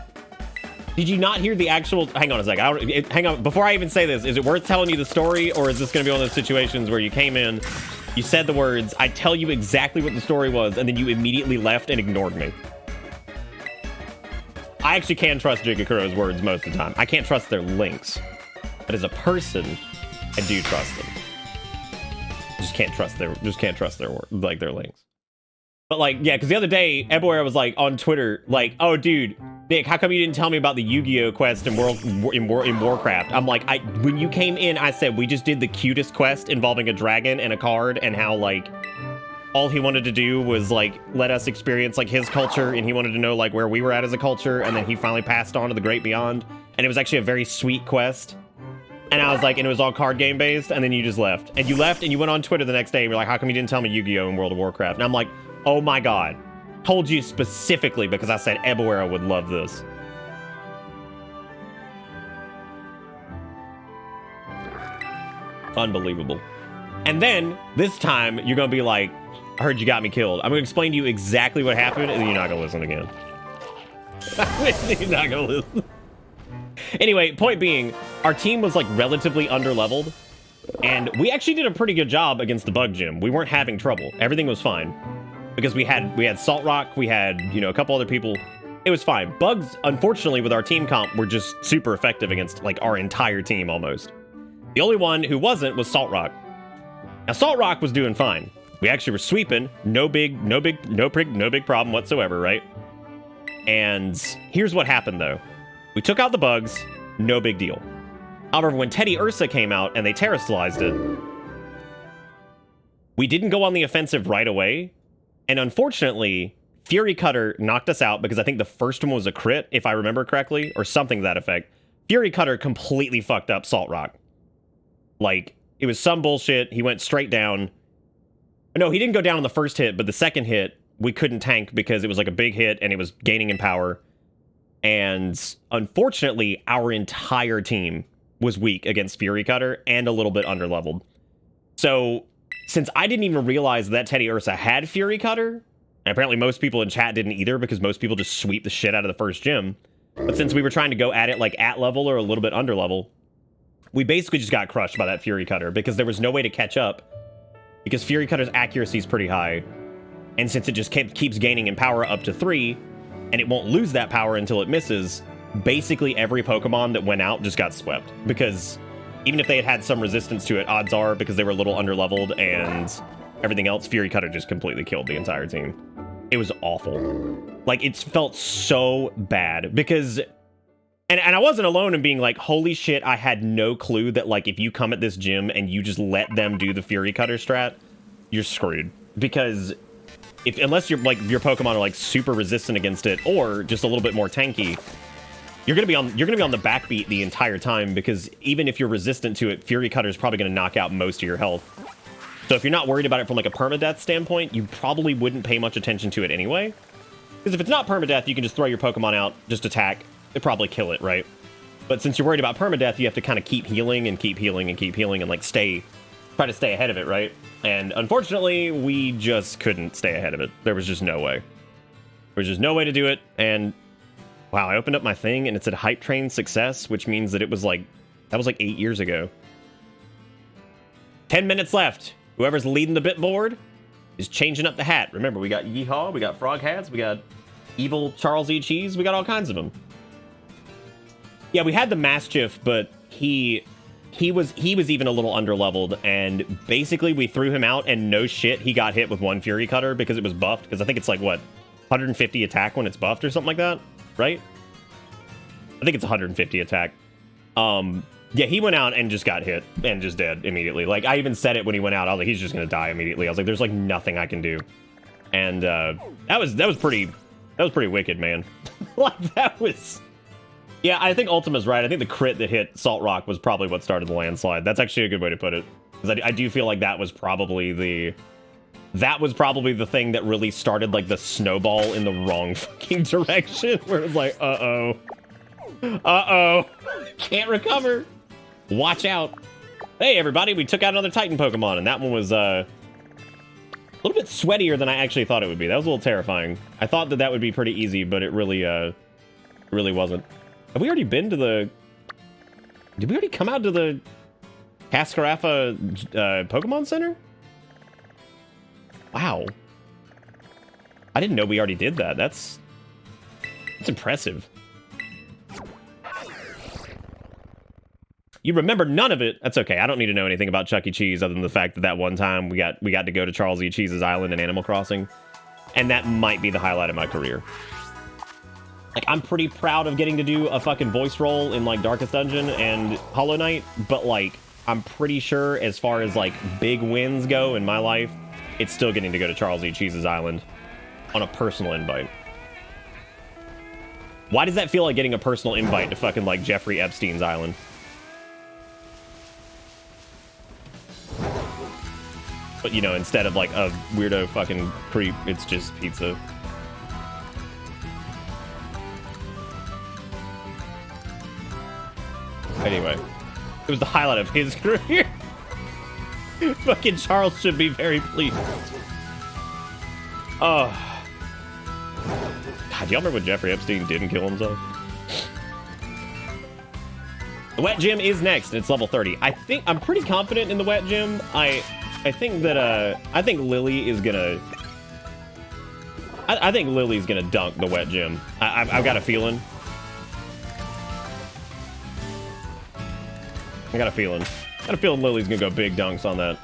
Did you not hear the actual... Hang on a second. Hang on. Before I even say this, is it worth telling you the story, or is this going to be one of those situations where you came in, you said the words, I tell you exactly what the story was, and then you immediately left and ignored me? I actually can trust Jigakuro's words most of the time. I can't trust their links. But as a person, I do trust them. Just can't trust their links. But like, yeah, because the other day, Eboera was like on Twitter, like, oh, dude, Nick, how come you didn't tell me about the Yu-Gi-Oh quest in Warcraft? I'm like, when you came in, I said we just did the cutest quest involving a dragon and a card, and how like all he wanted to do was like let us experience like his culture, and he wanted to know like where we were at as a culture, and then he finally passed on to the great beyond, and it was actually a very sweet quest. And I was like, and it was all card game based, and then you just left. And you left and you went on Twitter the next day and you're like, how come you didn't tell me Yu-Gi-Oh in World of Warcraft? And I'm like, oh my god. Told you specifically because I said Eboera would love this. Unbelievable. And then, this time, you're gonna be like, I heard you got me killed. I'm gonna explain to you exactly what happened, and then you're not gonna listen again. You're not gonna listen. Anyway, point being, our team was like relatively under-leveled, and we actually did a pretty good job against the bug gym. We weren't having trouble. Everything was fine. Because we had Salt Rock, we had, you know, a couple other people. It was fine. Bugs, unfortunately, with our team comp, were just super effective against like our entire team almost. The only one who wasn't was Salt Rock. Now, Salt Rock was doing fine. We actually were sweeping. No big problem whatsoever, right? And here's what happened, though. We took out the bugs, no big deal. However, when Teddy Ursa came out and they terrestrialized it, we didn't go on the offensive right away. And unfortunately, Fury Cutter knocked us out because I think the first one was a crit, if I remember correctly, or something to that effect. Fury Cutter completely fucked up Salt Rock. Like, it was some bullshit. He went straight down. No, he didn't go down on the first hit, but the second hit, we couldn't tank because it was like a big hit and it was gaining in power. And unfortunately, our entire team was weak against Fury Cutter and a little bit underleveled. So since I didn't even realize that Teddy Ursa had Fury Cutter, and apparently most people in chat didn't either because most people just sweep the shit out of the first gym. But since we were trying to go at it like at level or a little bit under level, we basically just got crushed by that Fury Cutter because there was no way to catch up because Fury Cutter's accuracy is pretty high. And since it just keeps gaining in power up to 3, and it won't lose that power until it misses, basically every Pokemon that went out just got swept. Because even if they had some resistance to it, odds are, because they were a little underleveled and everything else, Fury Cutter just completely killed the entire team. It was awful. Like, it felt so bad because... And I wasn't alone in being like, holy shit, I had no clue that, like, if you come at this gym and you just let them do the Fury Cutter strat, you're screwed. Because unless you're, like, your Pokemon are, like, super resistant against it or just a little bit more tanky, you're gonna be on the backbeat the entire time because even if you're resistant to it, Fury Cutter is probably gonna knock out most of your health. So if you're not worried about it from, like, a permadeath standpoint, you probably wouldn't pay much attention to it anyway. Because if it's not permadeath, you can just throw your Pokemon out, just attack. It'd probably kill it, right? But since you're worried about permadeath, you have to kind of keep healing and keep healing and keep healing and, like, try to stay ahead of it, right? And unfortunately, we just couldn't stay ahead of it. There was just no way. There was just no way to do it. And wow, I opened up my thing and it said Hype Train Success, which means that it was like, that was like 8 years ago. 10 minutes left. Whoever's leading the bit board is changing up the hat. Remember, we got Yeehaw, we got Frog Hats, we got Evil Charles E. Cheese, we got all kinds of them. Yeah, we had the Mastiff, but he was even a little underleveled, and basically we threw him out, and no shit, he got hit with one Fury Cutter because it was buffed, because I think it's like, what, 150 attack when it's buffed or something like that, right? I think it's 150 attack. Yeah, he went out and just got hit and just dead immediately. Like, I even said it when he went out. I was like, he's just gonna die immediately. I was like, there's like nothing I can do. And that was pretty wicked, man. Like, that was... Yeah, I think Ultima's right. I think the crit that hit Salt Rock was probably what started the landslide. That's actually a good way to put it. Because I do feel like that was probably the thing that really started, like, the snowball in the wrong fucking direction. Where it was like, uh-oh. Can't recover. Watch out. Hey, everybody, we took out another Titan Pokemon, and that one was, a little bit sweatier than I actually thought it would be. That was a little terrifying. I thought that would be pretty easy, but it really wasn't. Have we already been to the... Did we already come out to the Cascarafa Pokemon Center? Wow. I didn't know we already did that. That's impressive. You remember none of it. That's okay. I don't need to know anything about Chuck E. Cheese other than the fact that one time we got to go to Charles E. Cheese's island in Animal Crossing. And that might be the highlight of my career. Like, I'm pretty proud of getting to do a fucking voice role in, like, Darkest Dungeon and Hollow Knight, but, like, I'm pretty sure as far as, like, big wins go in my life, it's still getting to go to Charles E. Cheese's island on a personal invite. Why does that feel like getting a personal invite to fucking, like, Jeffrey Epstein's island? But, you know, instead of, like, a weirdo fucking creep, it's just pizza. Anyway, it was the highlight of his career. Fucking Charles should be very pleased. Oh. God, do y'all remember when Jeffrey Epstein didn't kill himself? The wet gym is next, and it's level 30. I'm pretty confident in the wet gym. I think that, I think Lily is gonna... I think Lily's gonna dunk the wet gym. I've got a feeling. I got a feeling Lily's gonna go big dunks on that.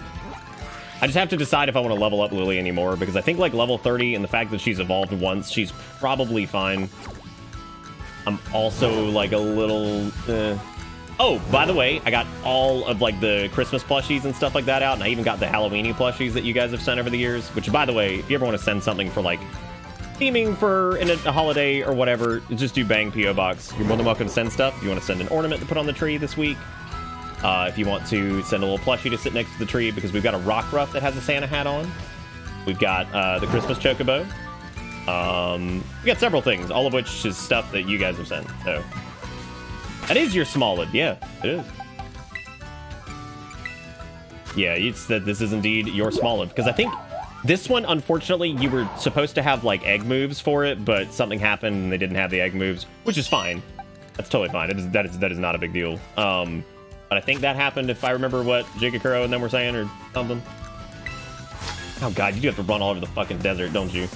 I just have to decide if I want to level up Lily anymore, because I think, like, level 30 and the fact that she's evolved once, she's probably fine. I'm also, like, a little... Oh, by the way, I got all of, like, the Christmas plushies and stuff like that out, and I even got the Halloween-y plushies that you guys have sent over the years, which, by the way, if you ever want to send something for, like, theming for a holiday or whatever, just do Bang P.O. Box. You're more than welcome to send stuff. If you want to send an ornament to put on the tree this week, if you want to send a little plushie to sit next to the tree, because we've got a Rockruff that has a Santa hat on. We've got the Christmas Chocobo. We got several things, all of which is stuff that you guys have sent. So that is your Smolid. Yeah, it is. Yeah, it's that this is indeed your Smolid, because I think this one, unfortunately, you were supposed to have like egg moves for it, but something happened and they didn't have the egg moves, which is fine. That's totally fine. That is not a big deal. But I think that happened, if I remember what Jigakuro and them were saying or something. Oh god, you do have to run all over the fucking desert, don't you?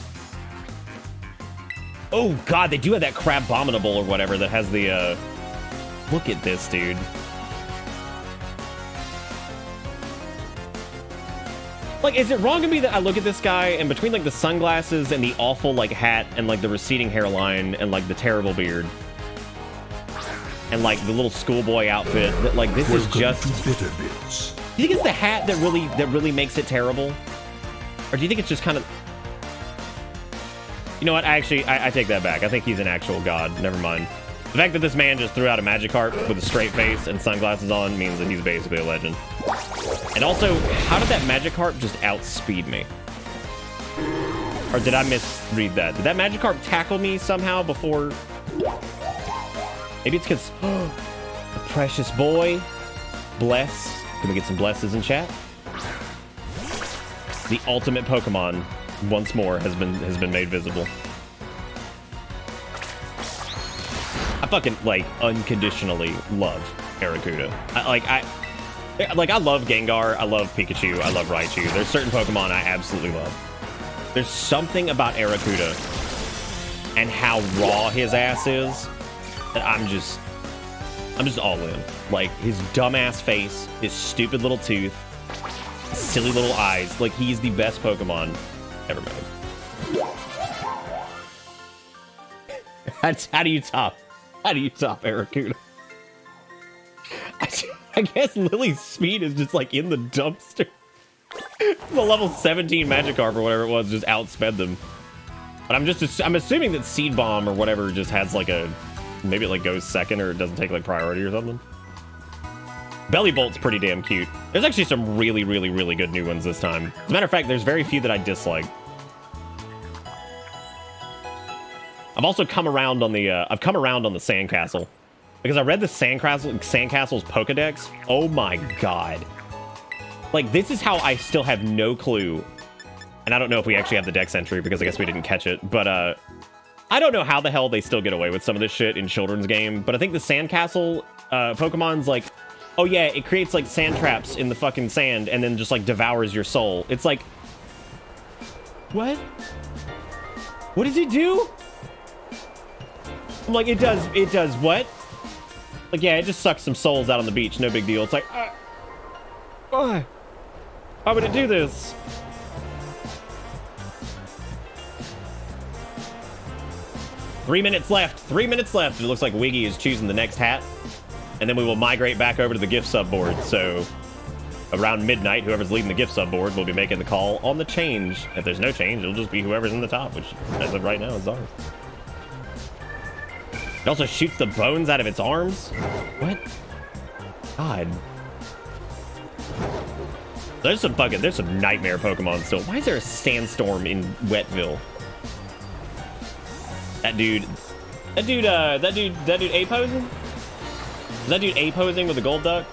Oh god, they do have that crab abominable or whatever that has the look at this, dude. Like, is it wrong of me that I look at this guy and between like the sunglasses and the awful like hat and like the receding hairline and like the terrible beard and like the little schoolboy outfit, that like this is just Bitter Bits. Do you think it's the hat that really makes it terrible? Or do you think it's just kind of... You know what? I take that back. I think he's an actual god. Never mind. The fact that this man just threw out a Magikarp with a straight face and sunglasses on means that he's basically a legend. And also, how did that Magikarp just outspeed me? Or did I misread that? Did that Magikarp tackle me somehow before... Maybe it's because... the precious boy. Bless. Can we get some blesses in chat? The ultimate Pokemon once more has been made visible. I fucking like unconditionally love Arrokuda. I love Gengar, I love Pikachu, I love Raichu. There's certain Pokemon I absolutely love. There's something about Arrokuda and how raw his ass is that I'm just all in. Like his dumbass face, his stupid little tooth, silly little eyes. Like, he's the best Pokemon ever made. How do you top Arrokuda? I guess Lily's speed is just like in the dumpster. The level 17 Magikarp or whatever it was just outsped them. But I'm assuming that Seed Bomb or whatever just has like a, maybe it like goes second or it doesn't take like priority or something. Belly Bolt's pretty damn cute. There's actually some really, really, really good new ones this time. As a matter of fact, there's very few that I dislike. I've also come around on the Sandcastle. Because I read the Sandcastle's Pokedex. Oh my god. Like, this is how I still have no clue. And I don't know if we actually have the Dex entry because I guess we didn't catch it. But, I don't know how the hell they still get away with some of this shit in children's game. But I think the Sandcastle Pokemon's like... Oh yeah, it creates like sand traps in the fucking sand and then just like devours your soul. It's like, what? What does it do? I'm like, it does what? Like, yeah, it just sucks some souls out on the beach. No big deal. It's like, why would it do this? Three minutes left. It looks like Wiggy is choosing the next hat. And then we will migrate back over to the gift sub board. So around midnight, whoever's leading the gift sub board will be making the call on the change. If there's no change, it'll just be whoever's in the top, which as of right now is ours. It also shoots the bones out of its arms. What? God. There's some nightmare Pokemon still. Why is there a sandstorm in Wetville? That dude A-posing? Is that dude A-posing with a gold duck?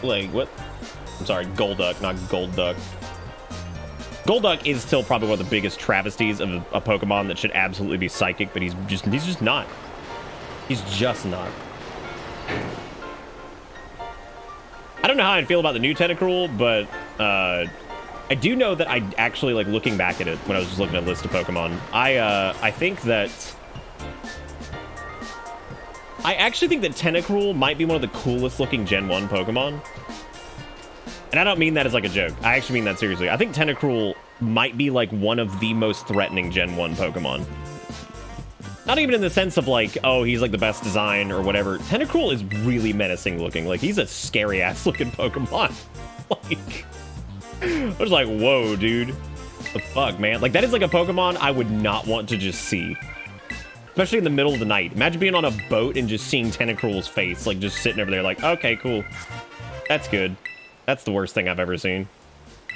Like, what? I'm sorry, Golduck, not Gold Duck. Golduck is still probably one of the biggest travesties of a Pokemon that should absolutely be psychic, but he's just not. He's just not. I don't know how I feel about the new Tentacruel, but I do know that I actually, like, looking back at it when I was just looking at a list of Pokemon, I think that... I actually think that Tentacruel might be one of the coolest looking Gen 1 Pokemon. And I don't mean that as like a joke. I actually mean that seriously. I think Tentacruel might be like one of the most threatening Gen 1 Pokemon. Not even in the sense of like, oh, he's like the best design or whatever. Tentacruel is really menacing looking. Like, he's a scary ass looking Pokemon. Like, I was like, whoa, dude. What the fuck, man? Like, that is like a Pokemon I would not want to just see. Especially in the middle of the night. Imagine being on a boat and just seeing Tentacruel's face, like, just sitting over there like, okay, cool. That's good. That's the worst thing I've ever seen.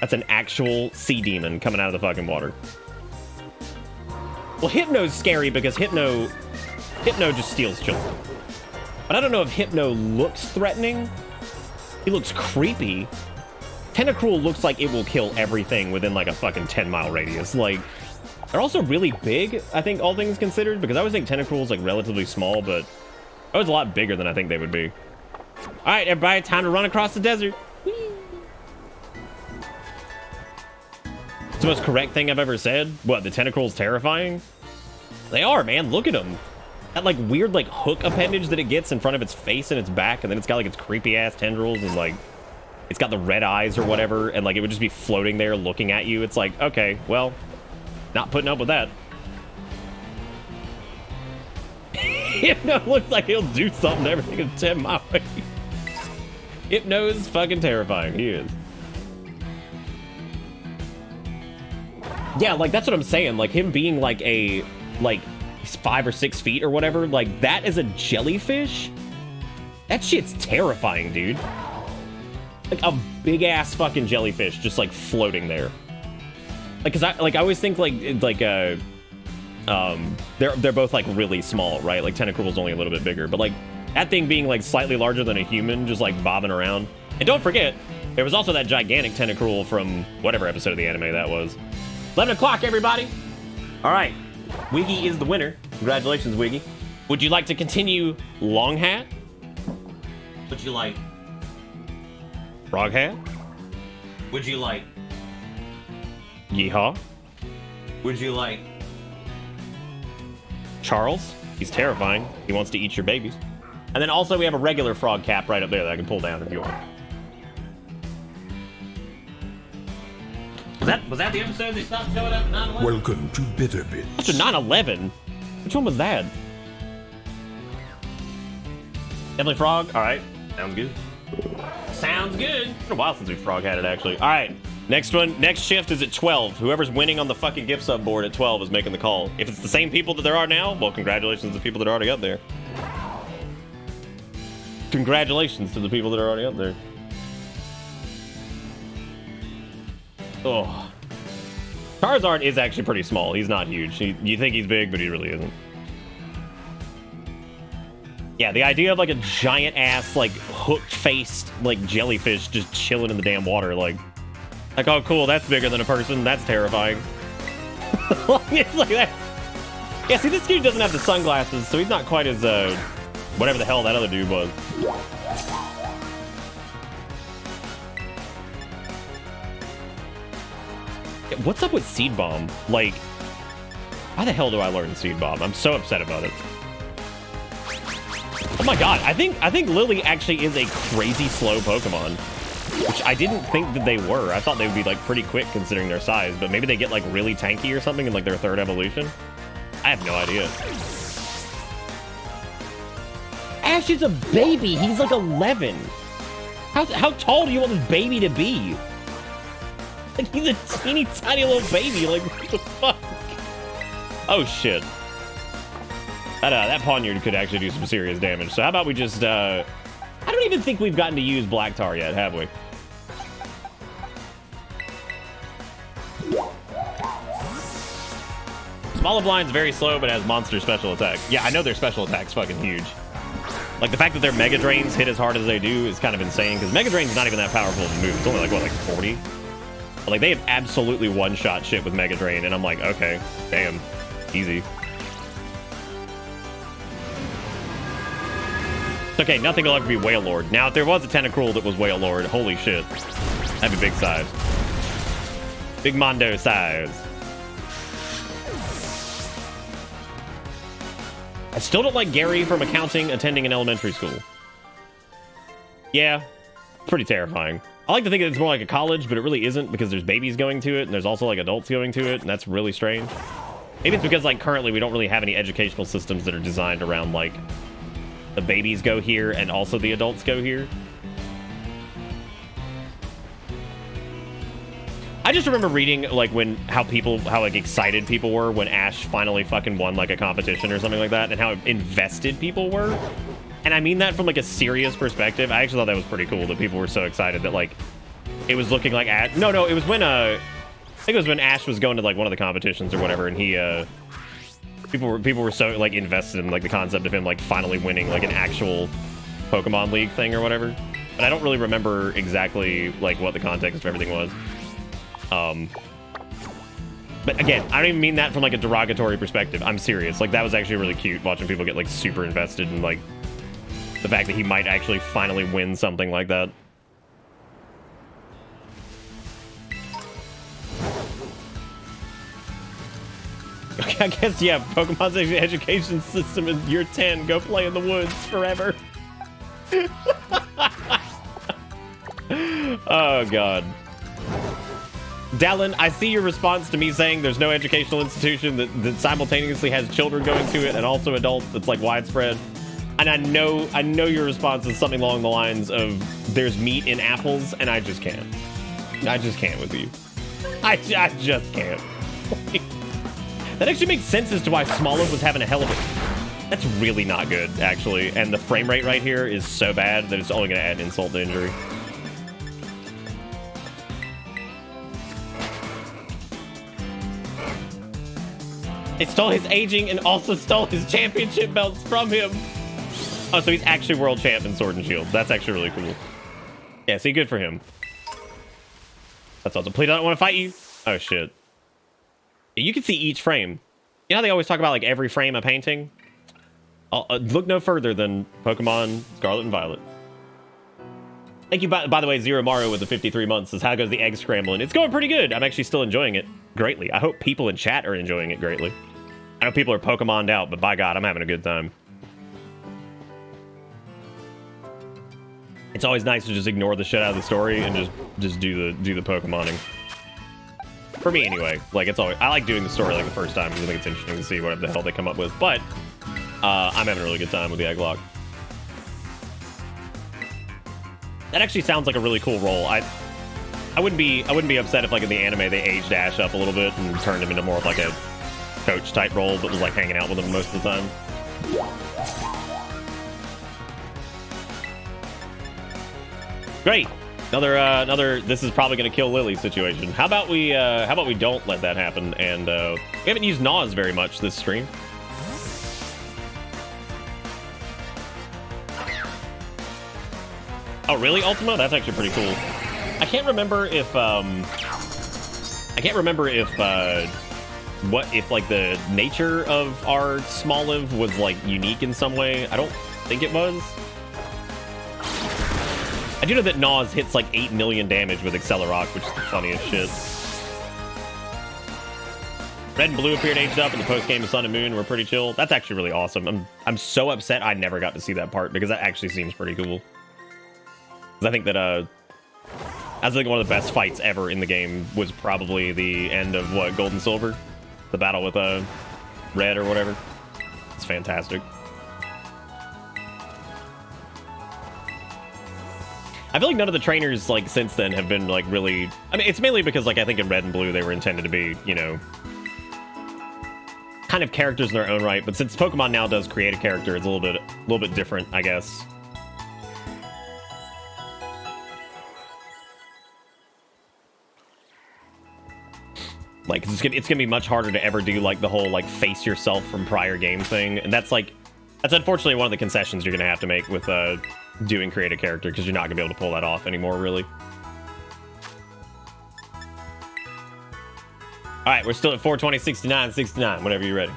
That's an actual sea demon coming out of the fucking water. Well, Hypno's scary because Hypno just steals children. But I don't know if Hypno looks threatening. He looks creepy. Tentacruel looks like it will kill everything within like a fucking 10-mile radius. Like, they're also really big, I think, all things considered, because I always think Tentacruel's like relatively small, but I was a lot bigger than I think they would be. All right, everybody, time to run across the desert. Whee! It's the most correct thing I've ever said. What, the Tentacruel's terrifying? They are, man. Look at them. That like weird like hook appendage that it gets in front of its face and its back, and then it's got like its creepy ass tendrils, and like it's got the red eyes or whatever, and like it would just be floating there looking at you. It's like, okay, well, not putting up with that. Hypno looks like he'll do something to everything in 10 miles. Hypno's fucking terrifying. He is. Yeah, like that's what I'm saying. Like him being like a he's 5 or 6 feet or whatever. Like that is a jellyfish. That shit's terrifying, dude. Like a big ass fucking jellyfish just like floating there. Like, cause I always think they're both like really small, right? Like Tentacruel's only a little bit bigger, but like that thing being like slightly larger than a human, just like bobbing around. And don't forget, there was also that gigantic Tentacruel from whatever episode of the anime that was. 11 o'clock, everybody. All right, Wiggy is the winner. Congratulations, Wiggy. Would you like to continue Long Hat? Would you like Frog Hat? Would you like Yeehaw? Would you like Charles? He's terrifying. He wants to eat your babies. And then also we have a regular frog cap right up there that I can pull down if you want. Was that the episode they stopped showing up at 9/11? Welcome to Bitter Bits. After 9/11? Which one was that? Definitely frog? Alright. Sounds good. Sounds good. It's been a while since we frog had it, actually. Alright. Next one. Next shift is at 12. Whoever's winning on the fucking gift sub board at 12 is making the call. If it's the same people that there are now, well, congratulations to the people that are already up there. Congratulations to the people that are already up there. Oh. Charizard is actually pretty small. He's not huge. You think he's big, but he really isn't. Yeah, the idea of like a giant ass, like hook-faced, like jellyfish just chilling in the damn water, like, oh cool, that's bigger than a person. That's terrifying. It's like that. Yeah, see, this dude doesn't have the sunglasses, so he's not quite as whatever the hell that other dude was. What's up with Seed Bomb? Like, why the hell do I learn Seed Bomb? I'm so upset about it. Oh my god, I think Lily actually is a crazy slow Pokemon, which I didn't think that they were. I thought they would be like pretty quick considering their size, but maybe they get like really tanky or something in like their third evolution. I have no idea. Ash is a baby. He's like 11. How tall do you want this baby to be? Like, he's a teeny tiny little baby. Like, what the fuck? Oh, shit. That Poniard could actually do some serious damage. So how about we just, I don't even think we've gotten to use Black Tar yet, have we? Small Blind's very slow, but has monster special attack. Yeah, I know their special attack's fucking huge. Like, the fact that their Mega Drains hit as hard as they do is kind of insane, because Mega Drain's not even that powerful of a move. It's only, like, what, like 40? But, like, they have absolutely one-shot shit with Mega Drain, and I'm like, okay, damn, easy. It's okay, nothing will ever be Wailord. Now, if there was a Tentacruel that was Wailord, holy shit. That'd be big size. Big Mondo size. I still don't like Gary from accounting attending an elementary school. Yeah, pretty terrifying. I like to think that it's more like a college, but it really isn't, because there's babies going to it, and there's also like adults going to it, and that's really strange. Maybe it's because like currently we don't really have any educational systems that are designed around like the babies go here and also the adults go here. I just remember reading like how like excited people were when Ash finally fucking won like a competition or something like that, and how invested people were. And I mean that from like a serious perspective. I actually thought that was pretty cool that people were so excited that like it was looking like Ash. No, it was when I think it was when Ash was going to like one of the competitions or whatever, and he People were so like invested in like the concept of him like finally winning like an actual Pokemon League thing or whatever. But I don't really remember exactly like what the context of everything was. But again, I don't even mean that from like a derogatory perspective. I'm serious. Like that was actually really cute watching people get like super invested in like the fact that he might actually finally win something like that. Okay, I guess, yeah, Pokemon's education system is year 10. Go play in the woods forever. Oh, God. Dallin, I see your response to me saying there's no educational institution that simultaneously has children going to it and also adults that's like widespread. And I know your response is something along the lines of there's meat in apples and I just can't. I just can't with you. I just can't. That actually makes sense as to why Smoliv was having a hell of a... That's really not good, actually. And the frame rate right here is so bad that it's only going to add insult to injury. It stole his aging and also stole his championship belts from him. Oh, so he's actually world champ in Sword and Shield. That's actually really cool. Yeah, see, good for him. That's awesome. Please, I don't want to fight you. Oh, shit. You can see each frame. You know how they always talk about like every frame a painting? Look no further than Pokemon Scarlet and Violet. Thank you, by the way, Zero Mario with the 53 months. Says, how goes the egg scrambling? It's going pretty good. I'm actually still enjoying it greatly. I hope people in chat are enjoying it greatly. I know people are Pokemon'd out, but by God, I'm having a good time. It's always nice to just ignore the shit out of the story and just do the Pokemoning. For me, anyway. Like, it's always... I like doing the story, like, the first time, because I think it's interesting to see what the hell they come up with. But, I'm having a really good time with the Egglocke. That actually sounds like a really cool role. I wouldn't be upset if, like, in the anime, they aged Ash up a little bit and turned him into more of, like, a coach-type role, but was, like, hanging out with him most of the time. Great. Another this is probably going to kill Lily situation. How about we don't let that happen, and we haven't used Naws very much this stream. Oh, really, Ultima? That's actually pretty cool. I can't remember if like the nature of our Smoliv was like unique in some way. I don't think it was. I do know that Naws hits like 8 million damage with Accelerock, which is the funniest shit. Red and Blue appeared aged up in the post-game of Sun and Moon. We're pretty chill. That's actually really awesome. I'm so upset I never got to see that part because that actually seems pretty cool. Because I think that that's like one of the best fights ever in the game was probably the end of what, Gold and Silver? The battle with Red or whatever. It's fantastic. I feel like none of the trainers, like, since then have been, like, really... I mean, it's mainly because, like, I think in Red and Blue they were intended to be, you know, kind of characters in their own right. But since Pokemon now does create a character, it's a little bit different, I guess. Like, it's gonna be much harder to ever do, like, the whole, like, face yourself from prior game thing. And that's, like... That's unfortunately one of the concessions you're gonna have to make with, doing create a character, because you're not gonna be able to pull that off anymore, really. Alright, we're still at 420, 69, 69, whenever you're ready.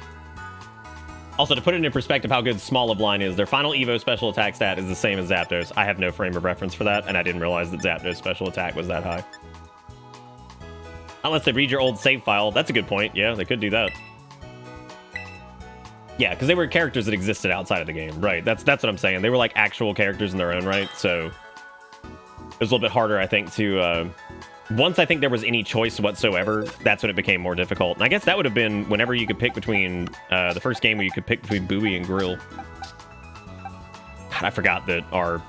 Also, to put it in perspective how good Smoliv line is, their final Evo special attack stat is the same as Zapdos. I have no frame of reference for that, and I didn't realize that Zapdos special attack was that high. Unless they read your old save file. That's a good point. Yeah, they could do that. Yeah, because they were characters that existed outside of the game. Right, that's what I'm saying. They were like actual characters in their own right, so it was a little bit harder, I think, to... Once I think there was any choice whatsoever, that's when it became more difficult. And I guess that would have been whenever you could pick between... the first game where you could pick between Bowie and Grill. God, I forgot that our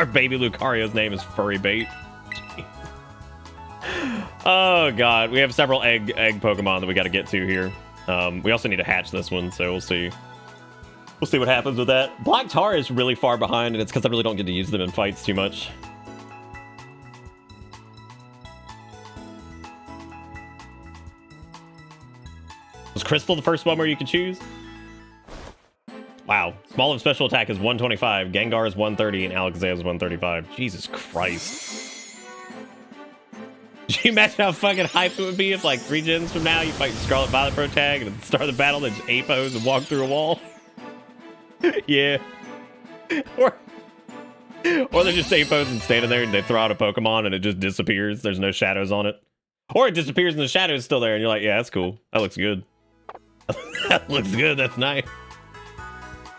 baby Lucario's name is Furry Bait. Oh, God. We have several egg Pokemon that we got to get to here. We also need to hatch this one, so we'll see. We'll see what happens with that. Black Tar is really far behind, and it's because I really don't get to use them in fights too much. Was Crystal the first one where you could choose? Wow. Small of special attack is 125, Gengar is 130, and Alakazam is 135. Jesus Christ. Could you imagine how fucking hype it would be if, like, 3 gens from now, you fight Scarlet Violet pro tag and at the start of the battle, they just A-pose and walk through a wall? Yeah. Or they're just A-pose and standing there and they throw out a Pokemon and it just disappears. There's no shadows on it. Or it disappears and the shadow is still there and you're like, yeah, that's cool. That looks good. That looks good. That's nice.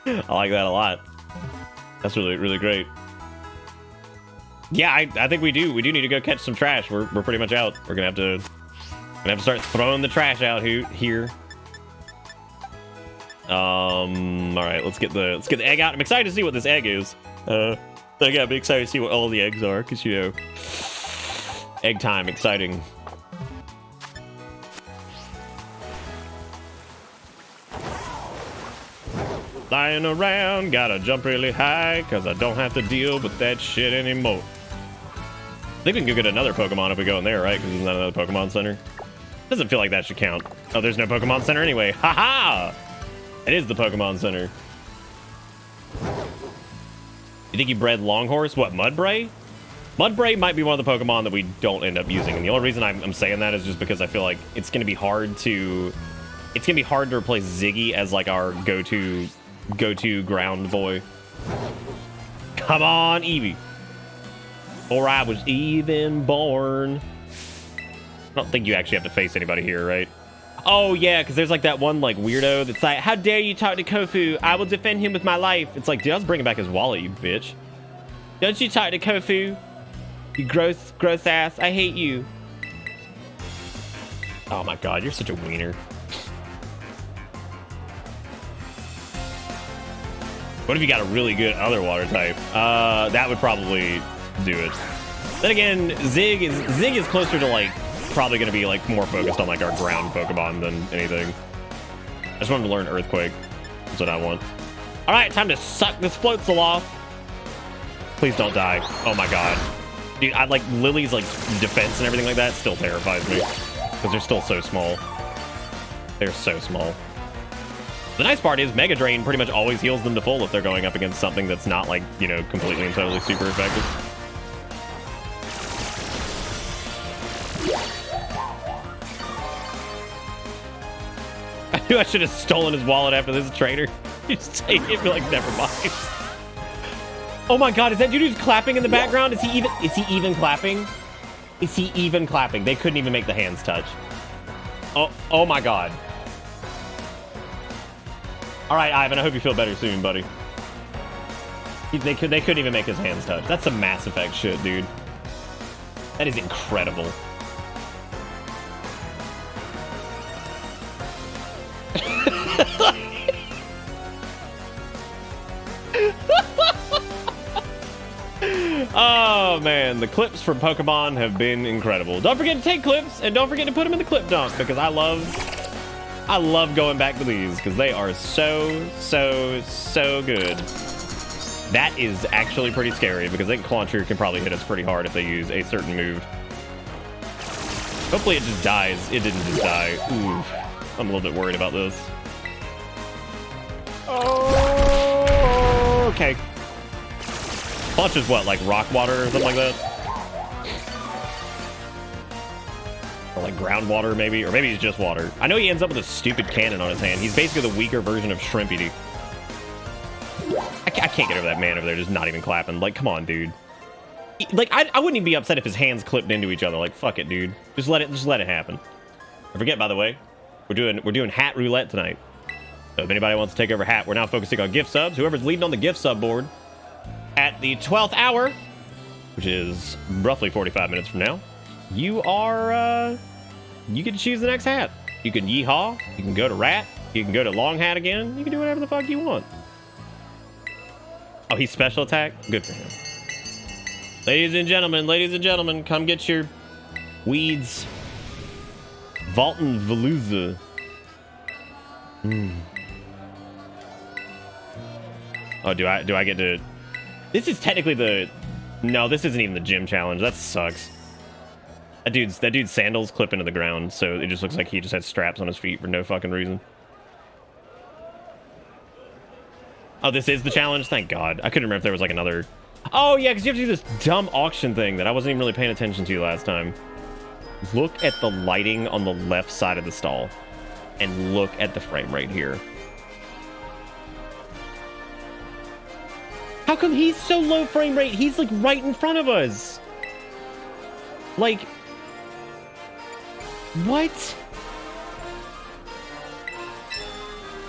I like that a lot. That's really, really great. Yeah, I think we do. We do need to go catch some trash. We're pretty much out. We're gonna have to start throwing the trash out here. All right, let's get the egg out. I'm excited to see what this egg is. I gotta be excited to see what all the eggs are, because you know, egg time, exciting. Lying around, gotta jump really high, because I don't have to deal with that shit anymore. I think we can go get another Pokemon if we go in there, right? Because there's not another Pokemon Center. Doesn't feel like that should count. Oh, there's no Pokemon Center anyway. Haha! It is the Pokemon Center. You think you bred Longhorse? What, Mudbray? Mudbray might be one of the Pokemon that we don't end up using. And the only reason I'm saying that is just because I feel like it's going to be hard to... It's going to be hard to replace Ziggy as, like, our go-to ground boy. Come on, Eevee. Before I was even born. I don't think you actually have to face anybody here, right? Oh, yeah, because there's, like, that one, like, weirdo that's like, how dare you talk to Kofu? I will defend him with my life. It's like, dude, I was bringing back his wallet, you bitch. Don't you talk to Kofu? You gross ass. I hate you. Oh, my God, you're such a wiener. What if you got a really good other water type? That would probably do it. Then again, Zig is closer to, like, probably going to be, like, more focused on, like, our ground Pokemon than anything. I just wanted to learn Earthquake. That's what I want. All right, time to suck this Floatzel off. Please don't die. Oh, my God. Dude, I like Lily's, like, defense and everything like that still terrifies me. Because they're still so small. They're so small. The nice part is Mega Drain pretty much always heals them to full if they're going up against something that's not, like, you know, completely and totally super effective. I knew I should have stolen his wallet after this trainer. You just take it and be like, never mind. Oh my God, is that dude who's clapping in the background? Is he even clapping? Is he even clapping? They couldn't even make the hands touch. Oh my God. All right, Ivan, I hope you feel better soon, buddy. They couldn't even make his hands touch. That's some Mass Effect shit, dude. That is incredible. Oh man, the clips from Pokemon have been incredible. Don't forget to take clips and don't forget to put them in the clip dump because I love going back to these because they are so good. That is actually pretty scary because I think Clauncher can probably hit us pretty hard if they use a certain move. Hopefully it just dies. It didn't just die. Ooh, I'm a little bit worried about this. Oh, okay. Clutch is what, like rock water or something like that? Or like groundwater maybe? Or maybe it's just water. I know he ends up with a stupid cannon on his hand. He's basically the weaker version of Shrimpy. I can't get over that man over there just not even clapping. Like, come on, dude. Like, I wouldn't even be upset if his hands clipped into each other. Like, fuck it, dude. Just let it happen. I forget, by the way, we're doing hat roulette tonight. So if anybody wants to take over hat, we're now focusing on gift subs. Whoever's leading on the gift sub board at the 12th hour, which is roughly 45 minutes from now, you get to choose the next hat. You can yeehaw, you can go to rat, you can go to long hat again, you can do whatever the fuck you want. Oh, he's special attack? Good for him. Ladies and gentlemen, come get your weeds. Valton Veluza. Oh, do I get to... This is technically the... No, this isn't even the gym challenge. That sucks. That dude's sandals clip into the ground, so it just looks like he just had straps on his feet for no fucking reason. Oh, this is the challenge? Thank God. I couldn't remember if there was like another... Oh, yeah, because you have to do this dumb auction thing that I wasn't even really paying attention to last time. Look at the lighting on the left side of the stall. And look at the frame rate here. How come he's so low frame rate? He's like right in front of us. Like... What?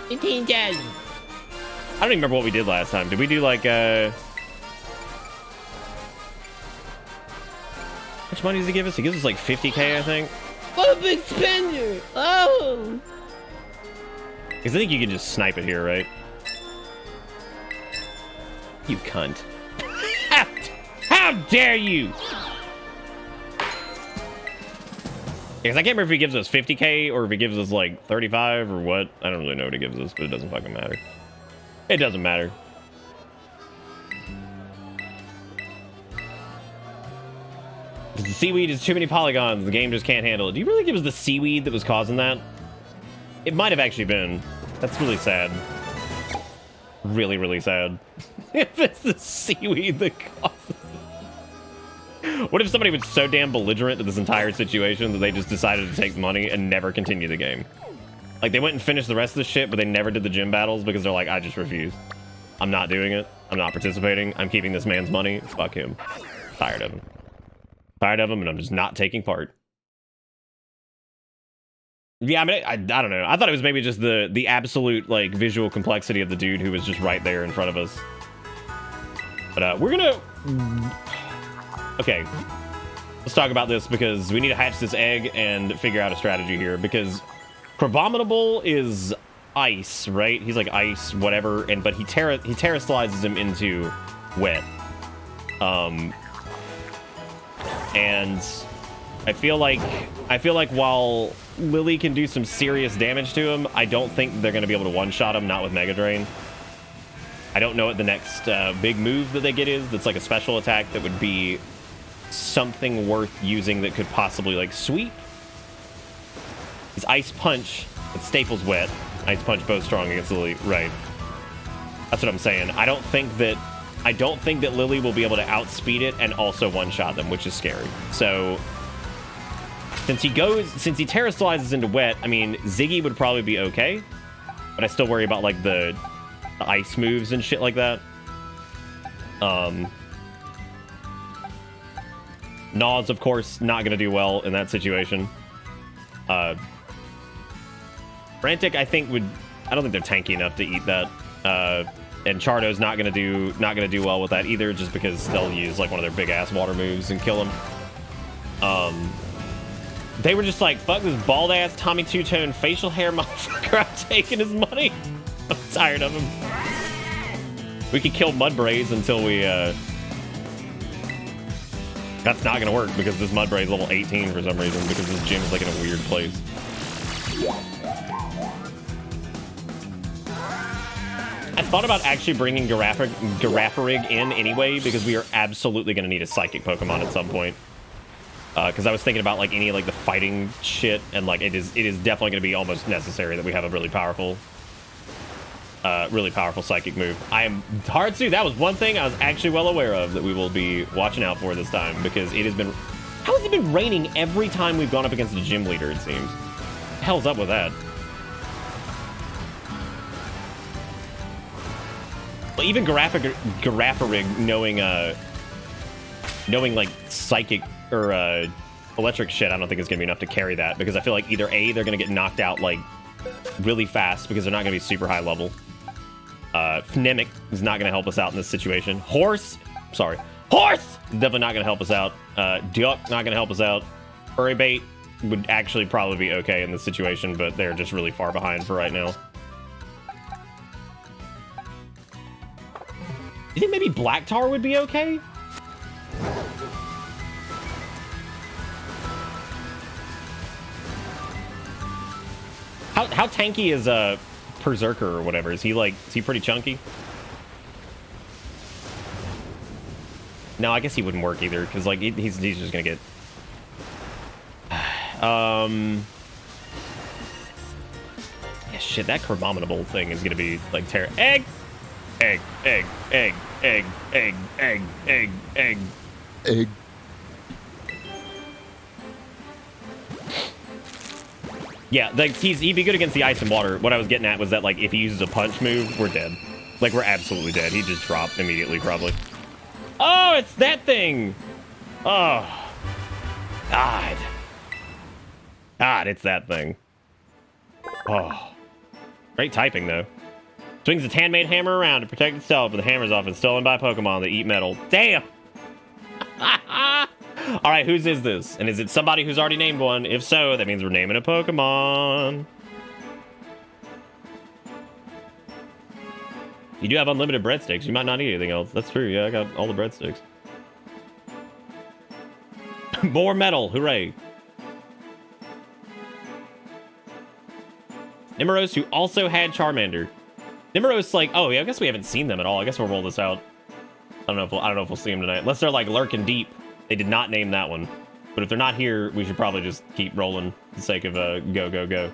15,000. I don't even remember what we did last time. Did we do like How much money does he give us? He gives us like 50k, I think. What a big spender! Oh! Because I think you can just snipe it here, right? You cunt. How dare you! Because I can't remember if he gives us 50k or if he gives us like 35 or what. I don't really know what he gives us, but it doesn't fucking matter. It doesn't matter. Because the seaweed is too many polygons. The game just can't handle it. Do you really think it was the seaweed that was causing that? It might have actually been. That's really sad. Really, really sad. If it's the seaweed that causes it. What if somebody was so damn belligerent to this entire situation that they just decided to take money and never continue the game? Like, they went and finished the rest of the shit, but they never did the gym battles because they're like, I just refuse. I'm not doing it. I'm not participating. I'm keeping this man's money. Fuck him. Tired of him. Tired of him, and I'm just not taking part. Yeah, I mean, I don't know. I thought it was maybe just the absolute, like, visual complexity of the dude who was just right there in front of us. But, we're gonna... Okay. Let's talk about this because we need to hatch this egg and figure out a strategy here because... Crabominable is ice, right? He's like ice, whatever, but he terrestrializes him into wet. And I feel like while Lily can do some serious damage to him, I don't think they're going to be able to one-shot him, not with Mega Drain. I don't know what the next big move that they get is. That's like a special attack that would be something worth using that could possibly like sweep. His Ice Punch, but Staple's wet. Ice Punch both strong against Lily. Right. That's what I'm saying. I don't think that Lily will be able to outspeed it and also one-shot them, which is scary. So since he terrestrializes into wet, I mean, Ziggy would probably be okay, but I still worry about like the ice moves and shit like that. Nas, of course, not gonna do well in that situation. Frantic, I think I don't think they're tanky enough to eat that. And Chardo's not gonna do well with that either, just because they'll use like one of their big ass water moves and kill him. They were just like, fuck this bald ass Tommy Two-Tone facial hair motherfucker. I'm taking his money. I'm tired of him. We could kill Mudbraze until we that's not gonna work because this Mudbraze is level 18 for some reason because this gym is like in a weird place. I thought about actually bringing Girafarig in anyway because we are absolutely going to need a psychic Pokemon at some point. Because I was thinking about like any like the fighting shit and like it is definitely going to be almost necessary that we have a really powerful psychic move. Haratsu, that was one thing I was actually well aware of that we will be watching out for this time because it has been... How has it been raining every time we've gone up against a gym leader, it seems? What the hell's up with that? Well, even Girafarig knowing like psychic or electric shit, I don't think it's gonna be enough to carry that because I feel like either A, they're gonna get knocked out like really fast because they're not gonna be super high level. Phonemic is not gonna help us out in this situation. Horse is definitely not gonna help us out. Duck not gonna help us out. Furry Bait would actually probably be okay in this situation, but they're just really far behind for right now. You think maybe Black Tar would be okay? How tanky is Berserker or whatever? Is he pretty chunky? No, I guess he wouldn't work either, because like he's just gonna get Yeah, shit, that chromominable thing is gonna be like egg, egg, egg, egg, egg, egg, egg, egg, egg, Egg. Yeah, like he'd be good against the ice and water. What I was getting at was that like if he uses a punch move, we're dead. Like we're absolutely dead. He just dropped immediately, probably. Oh, it's that thing. Oh, God. God, it's that thing. Oh, great typing though. Swings its handmade hammer around to protect itself, but the hammer's often stolen by Pokemon that eat metal. Damn. All right, whose is this? And is it somebody who's already named one? If so, that means we're naming a Pokemon. You do have unlimited breadsticks. You might not need anything else. That's true. Yeah, I got all the breadsticks. More metal. Hooray. Nimeros, who also had Charmander. Nimeros, like, oh yeah, I guess we haven't seen them at all. I guess we'll roll this out. I don't know if we'll see them tonight, unless they're like lurking deep. They did not name that one, but if they're not here, we should probably just keep rolling for the sake of go.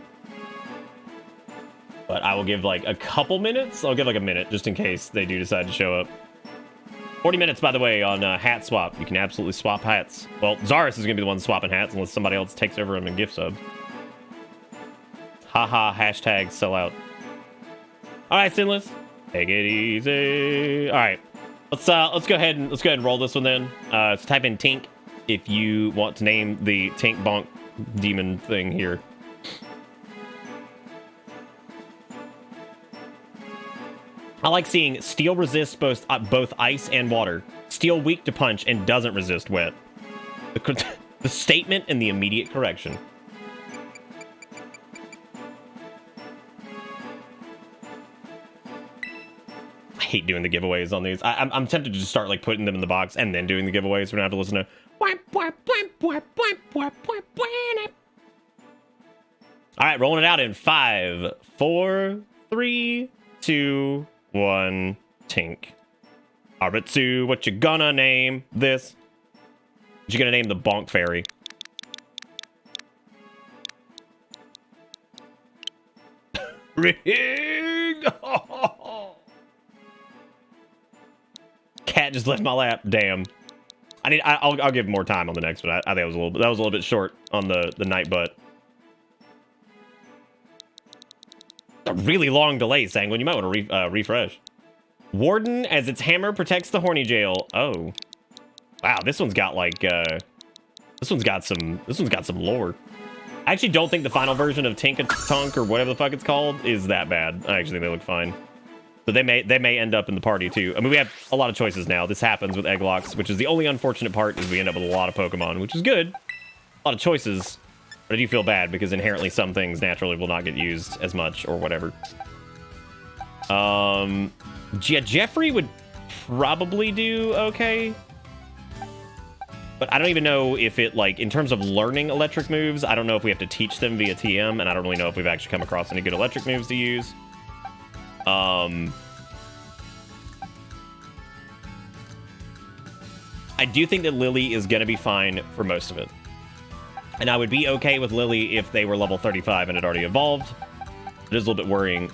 But I will give like a couple minutes. I'll give like a minute just in case they do decide to show up. 40 minutes, by the way, on hat swap. You can absolutely swap hats. Well, Zaris is gonna be the one swapping hats unless somebody else takes over him and gift subs. Haha, hashtag sellout. All right, Sinless, take it easy. All right, let's go ahead and roll this one then. Let's type in Tink if you want to name the Tink Bonk demon thing here. I like seeing Steel resists both ice and water. Steel weak to punch and doesn't resist wet. The statement and the immediate correction. I hate doing the giveaways on these. I'm tempted to just start like putting them in the box and then doing the giveaways. We don't have to listen to. All right, rolling it out in 5, 4, 3, 2, 1. Tink. Arbitsu, what you gonna name this? What you gonna name the Bonk Fairy? Ring! Cat just left my lap. Damn. I'll give more time on the next one. I think that was a little bit short on the night butt. A really long delay, Sanguine. You might want to refresh. Warden, as its hammer protects the horny jail. Oh, wow. This one's got like this one's got some lore. I actually don't think the final version of Tinkatonk or whatever the fuck it's called is that bad. I actually think they look fine. But they may end up in the party too. I mean, we have a lot of choices now. This happens with Egglocks, which is the only unfortunate part is we end up with a lot of Pokemon, which is good. A lot of choices. But I do feel bad because inherently some things naturally will not get used as much or whatever. Yeah, Jeffrey would probably do okay. But I don't even know if it, like, in terms of learning electric moves, I don't know if we have to teach them via TM, and I don't really know if we've actually come across any good electric moves to use. I do think that Lily is going to be fine for most of it. And I would be okay with Lily if they were level 35 and had already evolved. It is a little bit worrying.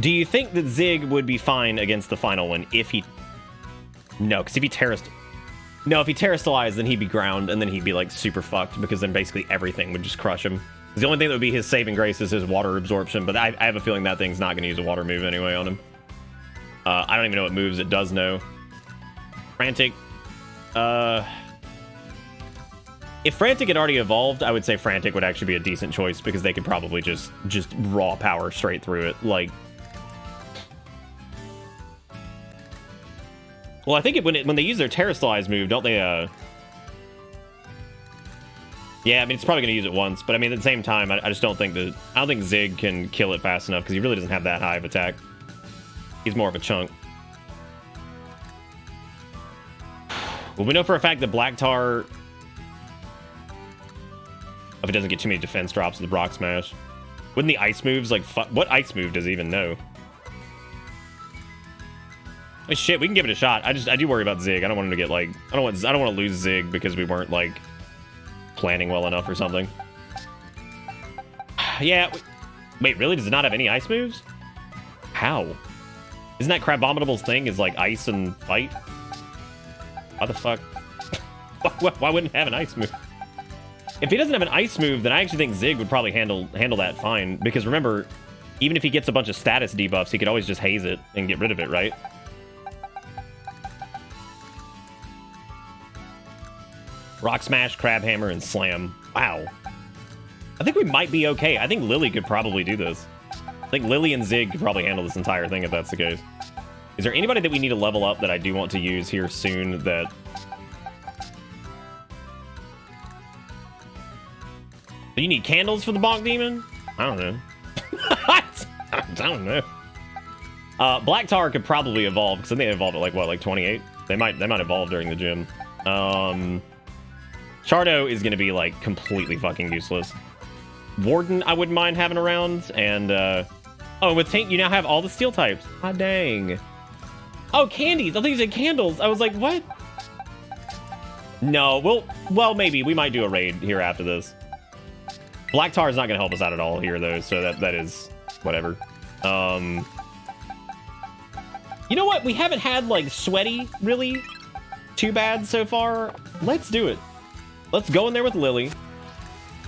Do you think that Zig would be fine against the final one if he... No, because if he terrestrialized, then he'd be ground, and then he'd be, like, super fucked, because then basically everything would just crush him. The only thing that would be his saving grace is his water absorption, but I have a feeling that thing's not going to use a water move anyway on him. I don't even know what moves it does know. Frantic. If Frantic had already evolved, I would say Frantic would actually be a decent choice because they could probably just raw power straight through it. Like, well, I think when they use their Terrasilize move, don't they? Yeah, I mean it's probably going to use it once, but I mean at the same time, I just don't think Zig can kill it fast enough because he really doesn't have that high of attack. He's more of a chunk. Well, we know for a fact that Black Tar, if it doesn't get too many defense drops with the Brock Smash. Wouldn't the ice moves, like, what ice move does it even know? Oh, shit, we can give it a shot. I do worry about Zig. I don't want him to get, like, I don't want to lose Zig because we weren't, like, planning well enough or something. Yeah. Wait, really? Does it not have any ice moves? How? Isn't that Crabominable's thing is like ice and fight? Why the fuck? Why wouldn't it have an ice move? If he doesn't have an ice move, then I actually think Zig would probably handle that fine. Because remember, even if he gets a bunch of status debuffs, he could always just haze it and get rid of it, right? Rock Smash, Crab Hammer, and Slam. Wow. I think we might be okay. I think Lily could probably do this. I think Lily and Zig could probably handle this entire thing if that's the case. Is there anybody that we need to level up that I do want to use here soon that... Do you need candles for the Bonk Demon? I don't know. I don't know. Black Tar could probably evolve, because I think they evolved at like, what, like 28? They might evolve during the gym. Chardo is going to be like completely fucking useless. Warden I wouldn't mind having around, and oh, with Tank you now have all the steel types. Ah, dang. Oh, candies. I think you said candles. I was like, what? No, well, maybe. We might do a raid here after this. Black Tar is not going to help us out at all here, though, so that is whatever. You know what? We haven't had, like, Sweaty, really, too bad so far. Let's do it. Let's go in there with Lily.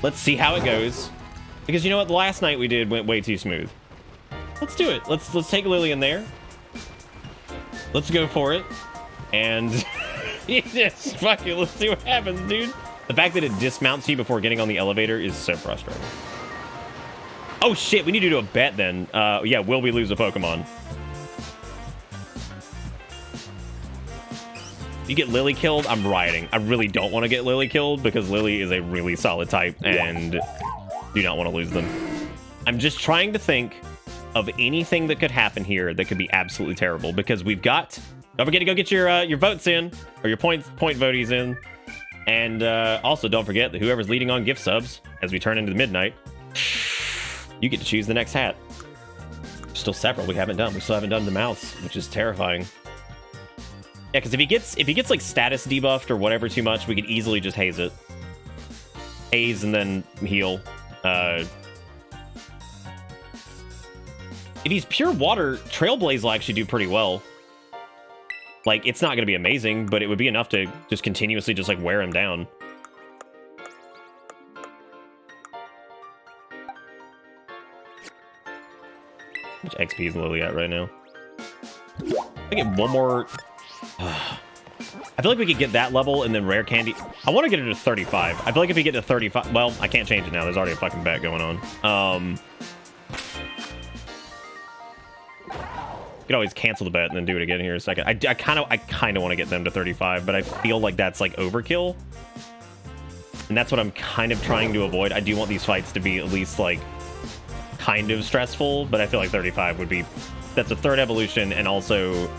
Let's see how it goes. Because you know what? The last night we did went way too smooth. Let's do it. Let's take Lily in there. Let's go for it. And just fuck it. Let's see what happens, dude. The fact that it dismounts you before getting on the elevator is so frustrating. Oh shit, we need to do a bet then. Yeah, will we lose a Pokemon? You get Lily killed, I'm rioting. I really don't want to get Lily killed because Lily is a really solid type and do not want to lose them. I'm just trying to think of anything that could happen here that could be absolutely terrible because we've got... Don't forget to go get your votes in, or your point VoDs in. And also don't forget that whoever's leading on gift subs as we turn into the midnight, you get to choose the next hat. Still several we haven't done. We still haven't done the mouse, which is terrifying. Yeah, because if he gets like status debuffed or whatever too much, we could easily just haze it. Haze and then heal. If he's pure water, Trailblaze will actually do pretty well. Like, it's not going to be amazing, but it would be enough to just continuously just, like, wear him down. How much XP is Lily at right now? I get one more... I feel like we could get that level and then rare candy. I want to get it to 35. I feel like if we get to 35... Well, I can't change it now. There's already a fucking bet going on. Could always cancel the bet and then do it again here in a second. I kind of want to get them to 35, but I feel like that's like overkill. And that's what I'm kind of trying to avoid. I do want these fights to be at least like kind of stressful, but I feel like 35 would be... That's a third evolution, and also...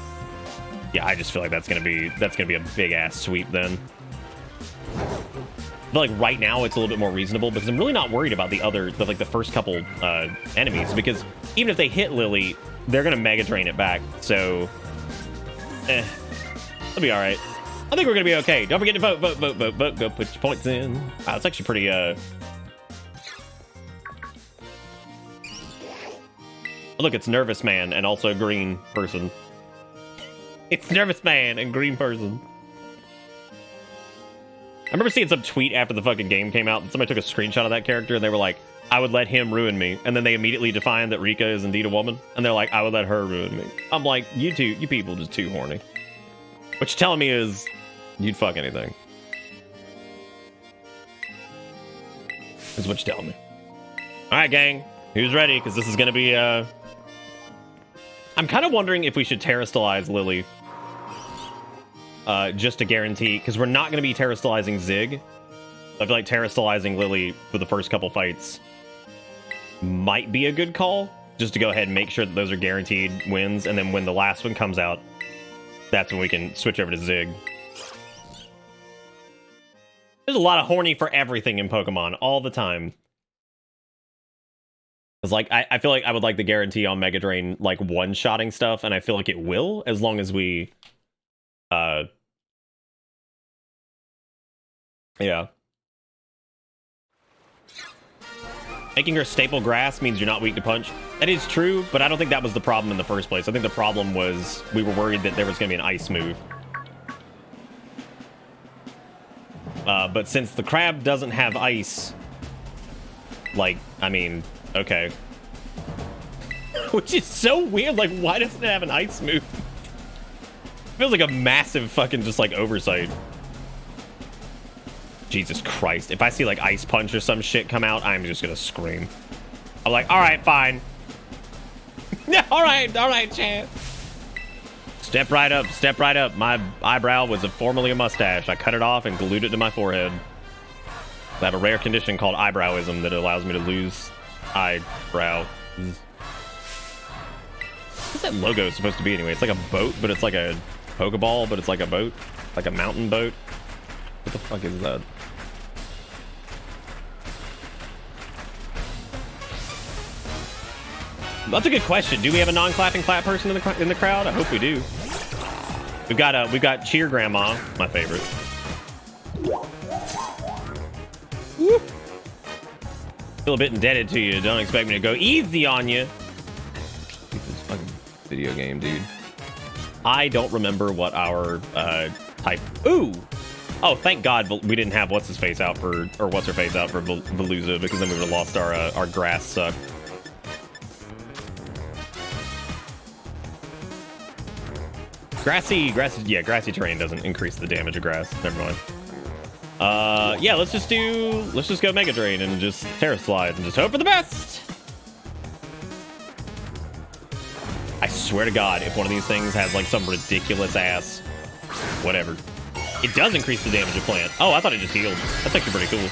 Yeah, I just feel like that's gonna be a big-ass sweep then. I feel like right now it's a little bit more reasonable because I'm really not worried about the first couple enemies, because even if they hit Lily, they're gonna Mega Drain it back, so it'll be all right. I think we're gonna be okay. Don't forget to vote. Go put your points in. Wow, it's actually pretty. Oh, look, it's Nervous Man and also Green Person. It's Nervous Man and Green Person. I remember seeing some tweet after the fucking game came out, and somebody took a screenshot of that character, and they were like, I would let him ruin me. And then they immediately defined that Rika is indeed a woman. And they're like, I would let her ruin me. I'm like, you people just too horny. What you're telling me is you'd fuck anything. Is what you're telling me. All right, gang. Who's ready? Because this is going to be... I'm kind of wondering if we should Terrastalize Lily. Just to guarantee... Because we're not going to be Terrastalizing Zig. I feel like Terrastalizing Lily for the first couple fights might be a good call, just to go ahead and make sure that those are guaranteed wins, and then when the last one comes out, that's when we can switch over to Zig. There's a lot of horny for everything in Pokemon, all the time. Because, like, I feel like I would like the guarantee on Mega Drain, like, one-shotting stuff, and I feel like it will, as long as we, yeah. Making her staple grass means you're not weak to punch. That is true, but I don't think that was the problem in the first place. I think the problem was we were worried that there was going to be an ice move. But since the crab doesn't have ice, like, I mean, okay. Which is so weird. Like, why doesn't it have an ice move? Feels like a massive fucking just like oversight. Jesus Christ. If I see like ice punch or some shit come out, I'm just gonna scream. I'm like, all right, fine. all right, champ. Step right up, step right up. My eyebrow was formerly a mustache. I cut it off and glued it to my forehead. I have a rare condition called eyebrowism that allows me to lose eyebrow. What's that logo supposed to be anyway? It's like a boat, but it's like a Pokeball, but it's like a boat. Like a mountain boat. What the fuck is that? That's a good question. Do we have a non-clapping clap person in the crowd? I hope we do. We've got Cheer Grandma, my favorite. Woo. Feel a bit indebted to you. Don't expect me to go easy on you. This fucking video game, dude. I don't remember what our type. Ooh. Oh, thank God we didn't have what's his face out for, or what's her face out for Veluza, because then we would have lost our grass suck. Grassy terrain doesn't increase the damage of grass. Never mind. Yeah, let's just go Mega Drain and just Terra Slide and just hope for the best. I swear to God, if one of these things has like some ridiculous ass, whatever, it does increase the damage of plant. Oh, I thought it just healed. That's actually pretty cool.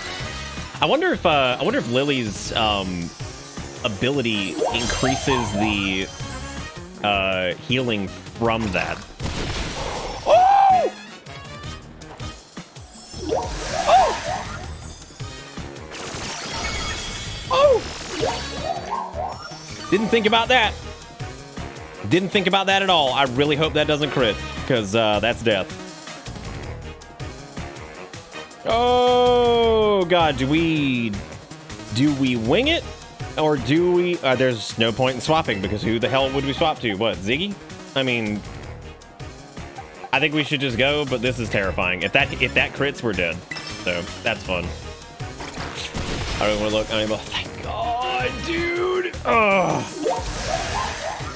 I wonder if Lily's ability increases the healing from that. Oh! Oh! Didn't think about that. Didn't think about that at all. I really hope that doesn't crit, because that's death. Oh God, do we wing it, or do we? There's no point in swapping, because who the hell would we swap to? What, Ziggy? I mean, I think we should just go, but this is terrifying. If that crits, we're dead. So that's fun. I don't want to look. Thank God, dude. Ugh.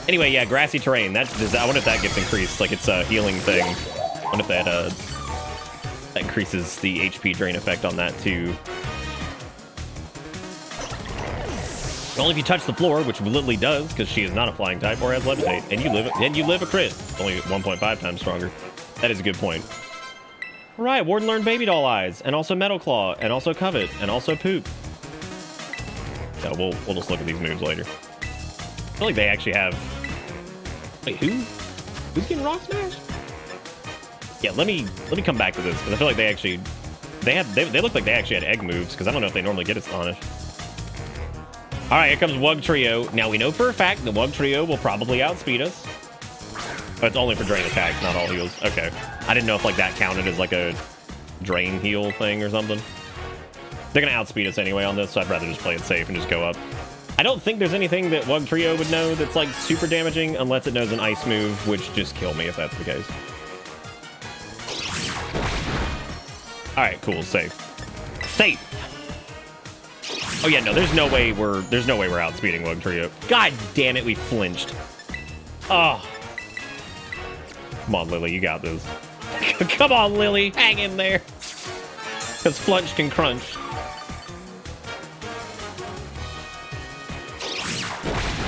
Anyway, yeah, grassy terrain. I wonder if that gets increased. Like, it's a healing thing. I wonder if that increases the HP drain effect on that too. Only if you touch the floor, which Lily does, because she is not a flying type or has levitate, and you live a crit. Only 1.5 times stronger. That is a good point. All right, Warden learned Baby Doll Eyes, and also Metal Claw, and also Covet, and also Poop. So we'll just look at these moves later. I feel like they actually have. Wait, who's getting Rock Smash? Yeah, let me come back to this, because I feel like they look like they actually had egg moves, because I don't know if they normally get Astonish. All right, here comes Wug Trio. Now we know for a fact the Wug Trio will probably outspeed us, but it's only for drain attacks, not all heals. Okay, I didn't know if like that counted as like a drain heal thing or something. They're gonna outspeed us anyway on this, so I'd rather just play it safe and just go up. I don't think there's anything that Wug Trio would know that's like super damaging, unless it knows an ice move, which just kill me if that's the case. All right, cool, safe. Safe. Oh yeah, no, there's no way we're outspeeding Wug Trio. God damn it, we flinched. Oh. Come on, Lily, you got this. Come on, Lily, hang in there. Because flunch can crunch.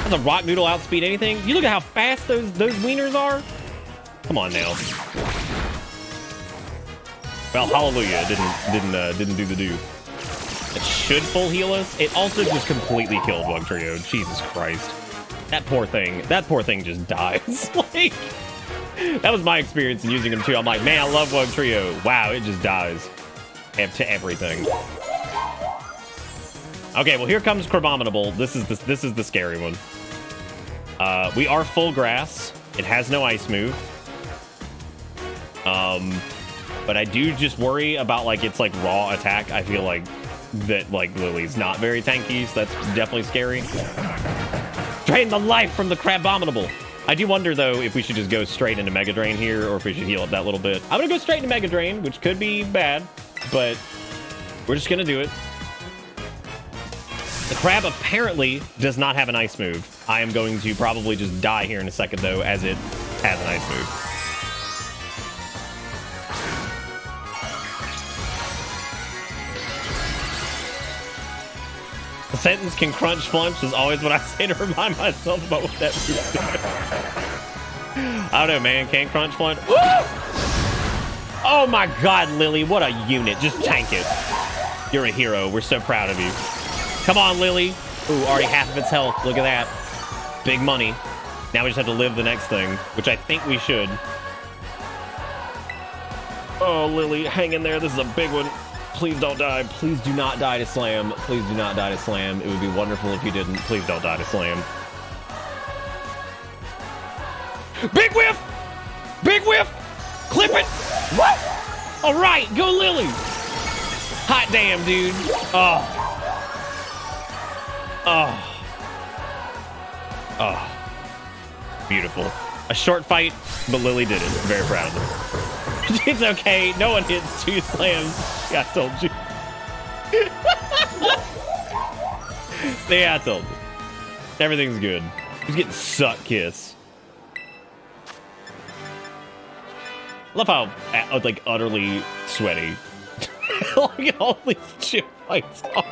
Does a rock noodle outspeed anything? You look at how fast those wieners are. Come on now. Well, hallelujah, didn't do the do. It should full heal us. It also just completely killed Wug Trio. Jesus Christ. That poor thing just dies. Like, that was my experience in using him too. I'm like, man, I love Wug Trio. Wow, it just dies to everything. Okay, well, here comes Crabominable. This is the scary one. We are full grass. It has no ice move. But I do just worry about like its like raw attack. I feel like that like Lily's not very tanky, so that's definitely scary. Drain the life from the Crabominable. I do wonder though if we should just go straight into Mega Drain here, or if we should heal up that little bit. I'm gonna go straight into Mega Drain, which could be bad, but we're just gonna do it. The crab apparently does not have an ice move. I am going to probably just die here in a second though, as it has an ice move. The sentence "can crunch flunch" is always what I say to remind myself about what that move does. I don't know, man. Can crunch flunch? Woo! Oh my God, Lily, what a unit. Just tank it. You're a hero. We're so proud of you. Come on, Lily. Ooh, already half of its health. Look at that. Big money. Now we just have to live the next thing, which I think we should. Oh, Lily, hang in there. This is a big one. Please don't die. Please do not die to Slam. Please do not die to Slam. It would be wonderful if you didn't. Please don't die to Slam. Big whiff! Big whiff! Clip it! What? All right, go Lily! Hot damn, dude. Oh. Oh. Oh. Beautiful. A short fight, but Lily did it. Very proud of her. It's okay. No one hits 2 slams. Yeah, I told you. Yeah, I told you. Everything's good. He's getting suck kiss. I love how like utterly sweaty like all these gym fights are.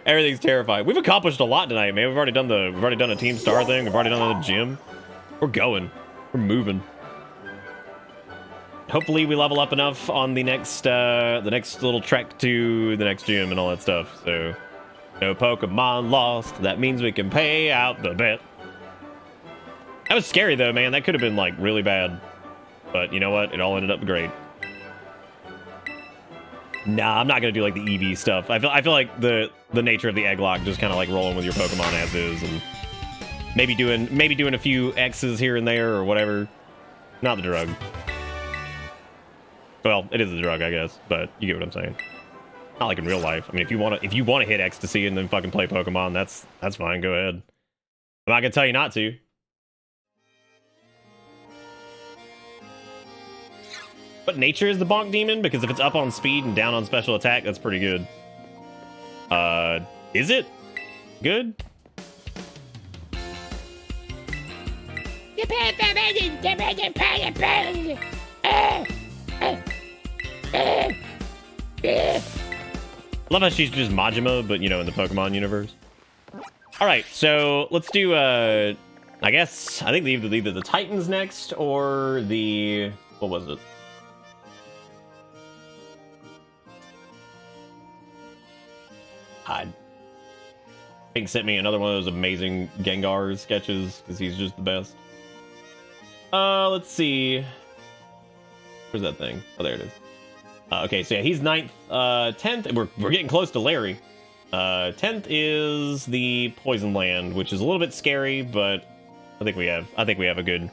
Everything's terrifying. We've accomplished a lot tonight, man. We've already done a Team Star thing. We've already done the gym. We're going. We're moving. Hopefully we level up enough on the next little trek to the next gym and all that stuff. So no Pokemon lost. That means we can pay out the bet. That was scary though, man. That could have been like really bad. But you know what? It all ended up great. Nah, I'm not gonna do like the EV stuff. I feel like the nature of the Egglocke, just kind of like rolling with your Pokemon as is, and maybe doing a few X's here and there or whatever. Not the drug. Well, it is a drug, I guess, but you get what I'm saying. Not like in real life. I mean, if you want to hit ecstasy and then fucking play Pokemon, that's fine. Go ahead. I'm not gonna tell you not to. But nature is the bonk demon, because if it's up on speed and down on special attack, that's pretty good. Is it good? Love how she's just Majima, but you know, in the Pokemon universe. All right, so let's do. I think either the Titans next or the what was it? God. Pink sent me another one of those amazing Gengar sketches because he's just the best. Let's see. Where's that thing? Oh, there it is. Okay, so yeah, he's 9th. 10th, we're getting close to Larry. 10th is the Poison Land, which is a little bit scary, but I think we have a good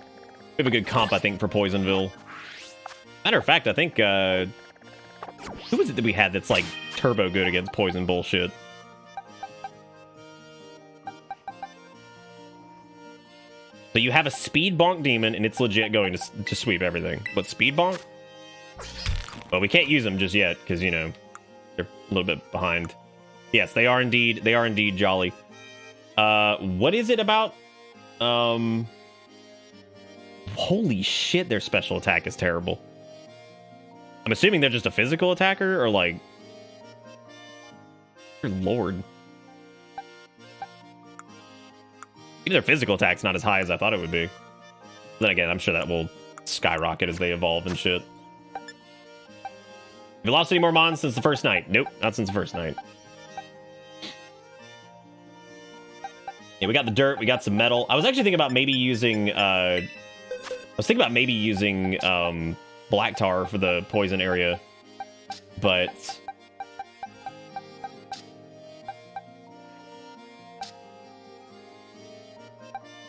comp, I think, for Poisonville. Matter of fact, I think who was it that we had that's like turbo good against poison bullshit? So you have a Speed Bonk Demon, and it's legit going to sweep everything. But Speed Bonk? Well, we can't use them just yet, because, you know, they're a little bit behind. Yes, they are indeed jolly. What is it about? Holy shit, their special attack is terrible. I'm assuming they're just a physical attacker, or like... Dear Lord. Maybe their physical attack's not as high as I thought it would be. Then again, I'm sure that will skyrocket as they evolve and shit. Have you lost any more mons since the first night? Nope, not since the first night. Yeah, we got the dirt, we got some metal. I was actually thinking about maybe using black tar for the poison area, but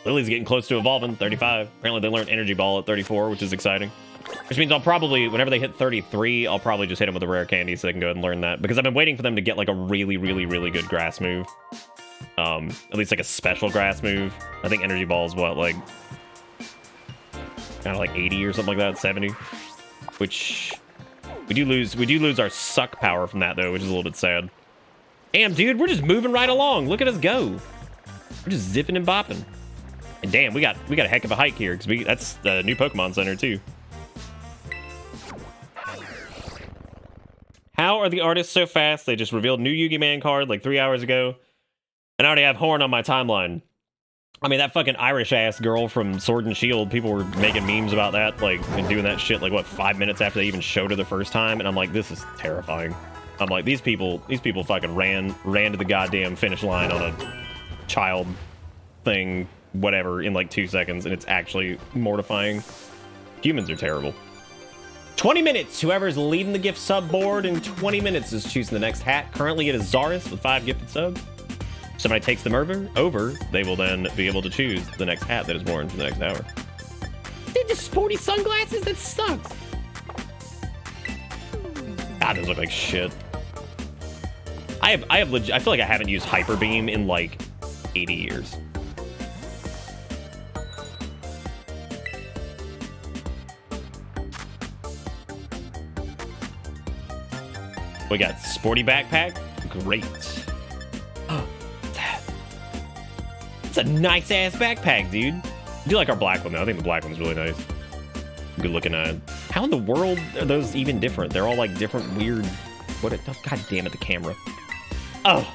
Lily's getting close to evolving. 35. Apparently they learned Energy Ball at 34, which is exciting. Which means I'll probably, whenever they hit 33, I'll probably just hit them with a rare candy so they can go ahead and learn that. Because I've been waiting for them to get like a really, really, really good grass move. At least like a special grass move. I think Energy Ball is what, like, kind of like 80 or something like that, 70. Which we do lose our suck power from that though, which is a little bit sad. Damn, dude, we're just moving right along. Look at us go. We're just zipping and bopping. And damn, we got a heck of a hike here because that's the new Pokemon Center too. How are the artists so fast? They just revealed new Yu-Gi Man card like 3 hours ago. And I already have Horn on my timeline. I mean, that fucking Irish-ass girl from Sword and Shield, people were making memes about that, like, and doing that shit, like, what, 5 minutes after they even showed her the first time? And I'm like, this is terrifying. I'm like, these people fucking ran to the goddamn finish line on a child thing, whatever, in like 2 seconds, and it's actually mortifying. Humans are terrible. 20 minutes! Whoever's leading the gift sub board in 20 minutes is choosing the next hat. Currently it is Zaris with 5 gifted subs. If somebody takes them over, they will then be able to choose the next hat that is worn for the next hour. Dude, the sporty sunglasses? That sucks! God, those look like shit. I feel like I haven't used Hyper Beam in like 80 years. We got sporty backpack. Great. It's a nice ass backpack, dude. I do like our black one though. I think the black one's really nice. Good looking. How in the world are those even different? They're all like different weird. God damn it, the camera. Oh.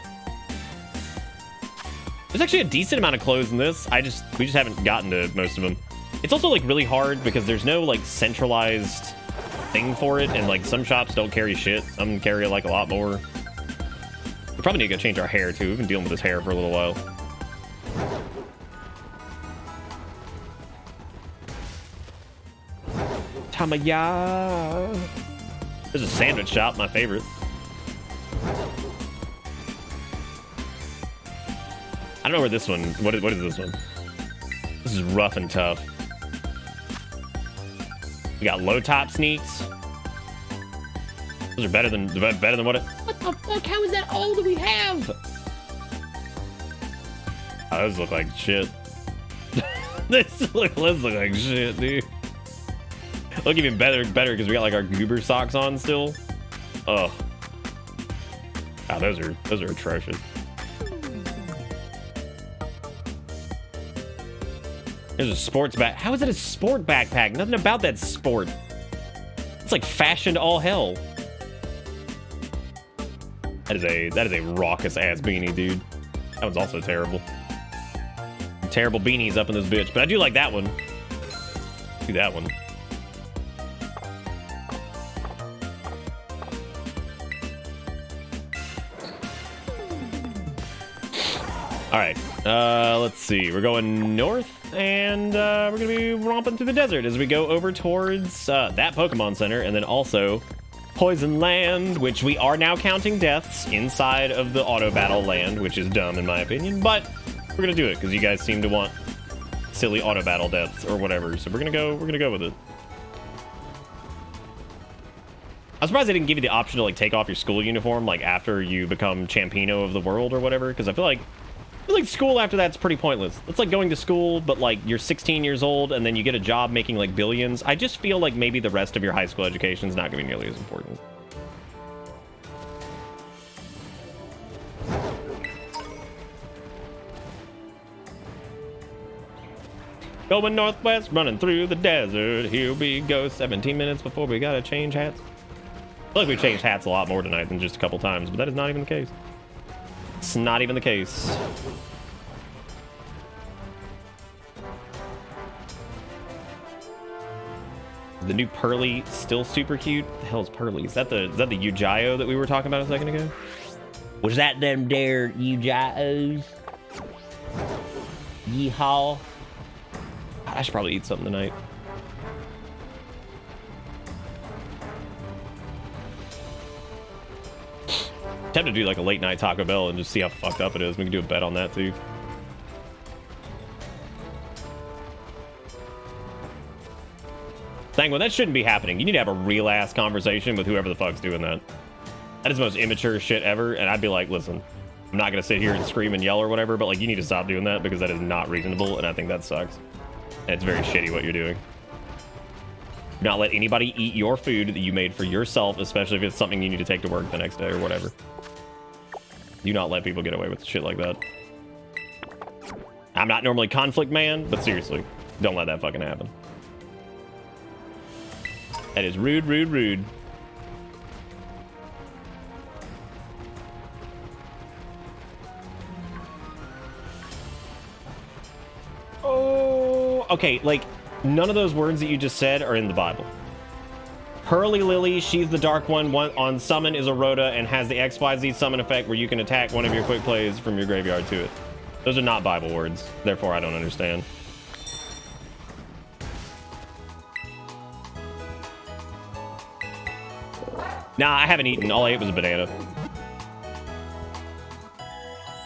There's actually a decent amount of clothes in this. We just haven't gotten to most of them. It's also like really hard because there's no like centralized thing for it, and like some shops don't carry shit. Some carry like a lot more. We probably need to go change our hair too. We've been dealing with this hair for a little while. Tamaya. There's a sandwich shop, my favorite. I don't know where this one. What is this one? This is rough and tough. We got low top sneaks. Those are better than what it. What the fuck? How is that all that we have? Oh, those look like shit. Those look like shit, dude. Look even better because we got like our goober socks on still. Oh. Ah, those are atrocious. There's a sports back. How is it a sport backpack? Nothing about that sport. It's like fashioned all hell. That is a raucous ass beanie, dude. That one's also terrible. Terrible beanies up in this bitch, but I do like that one. Do that one. All right, let's see. We're going north, and we're gonna be romping through the desert as we go over towards that Pokemon Center, and then also Poison Land, which we are now counting deaths inside of the auto battle land, which is dumb in my opinion, but we're gonna do it because you guys seem to want silly auto battle deaths or whatever. So we're gonna go with it. I'm surprised they didn't give you the option to like take off your school uniform like after you become Champino of the world or whatever, because I feel like school after that's pretty pointless. It's like going to school, but like you're 16 years old and then you get a job making like billions. I just feel like maybe the rest of your high school education is not going to be nearly as important. Going northwest, running through the desert. Here we go. 17 minutes before we gotta change hats. I feel like we changed hats a lot more tonight than just a couple times, but that is not even the case. It's not even the case. The new Pearly still super cute. What the hell is Pearly? Is that the Yu-Gi-Oh that we were talking about a second ago? Was that them there Yu-Gi-Ohs? Yeehaw. God, I should probably eat something tonight. Attempt to do like a late night Taco Bell and just see how fucked up it is. We can do a bet on that too. Sanguine, that shouldn't be happening. You need to have a real ass conversation with whoever the fuck's doing that. That is the most immature shit ever, and I'd be like, listen, I'm not gonna sit here and scream and yell or whatever, but like, you need to stop doing that because that is not reasonable, and I think that sucks. And it's very shitty what you're doing. Do not let anybody eat your food that you made for yourself, especially if it's something you need to take to work the next day or whatever. Do not let people get away with shit like that. I'm not normally conflict man, but seriously, don't let that fucking happen. That is rude, rude, rude. Oh, okay, like, none of those words that you just said are in the Bible. Hurly Lily, she's the dark one on summon is a Rhoda and has the XYZ summon effect where you can attack one of your quick plays from your graveyard to it. Those are not Bible words, therefore I don't understand. Nah, I haven't eaten. All I ate was a banana.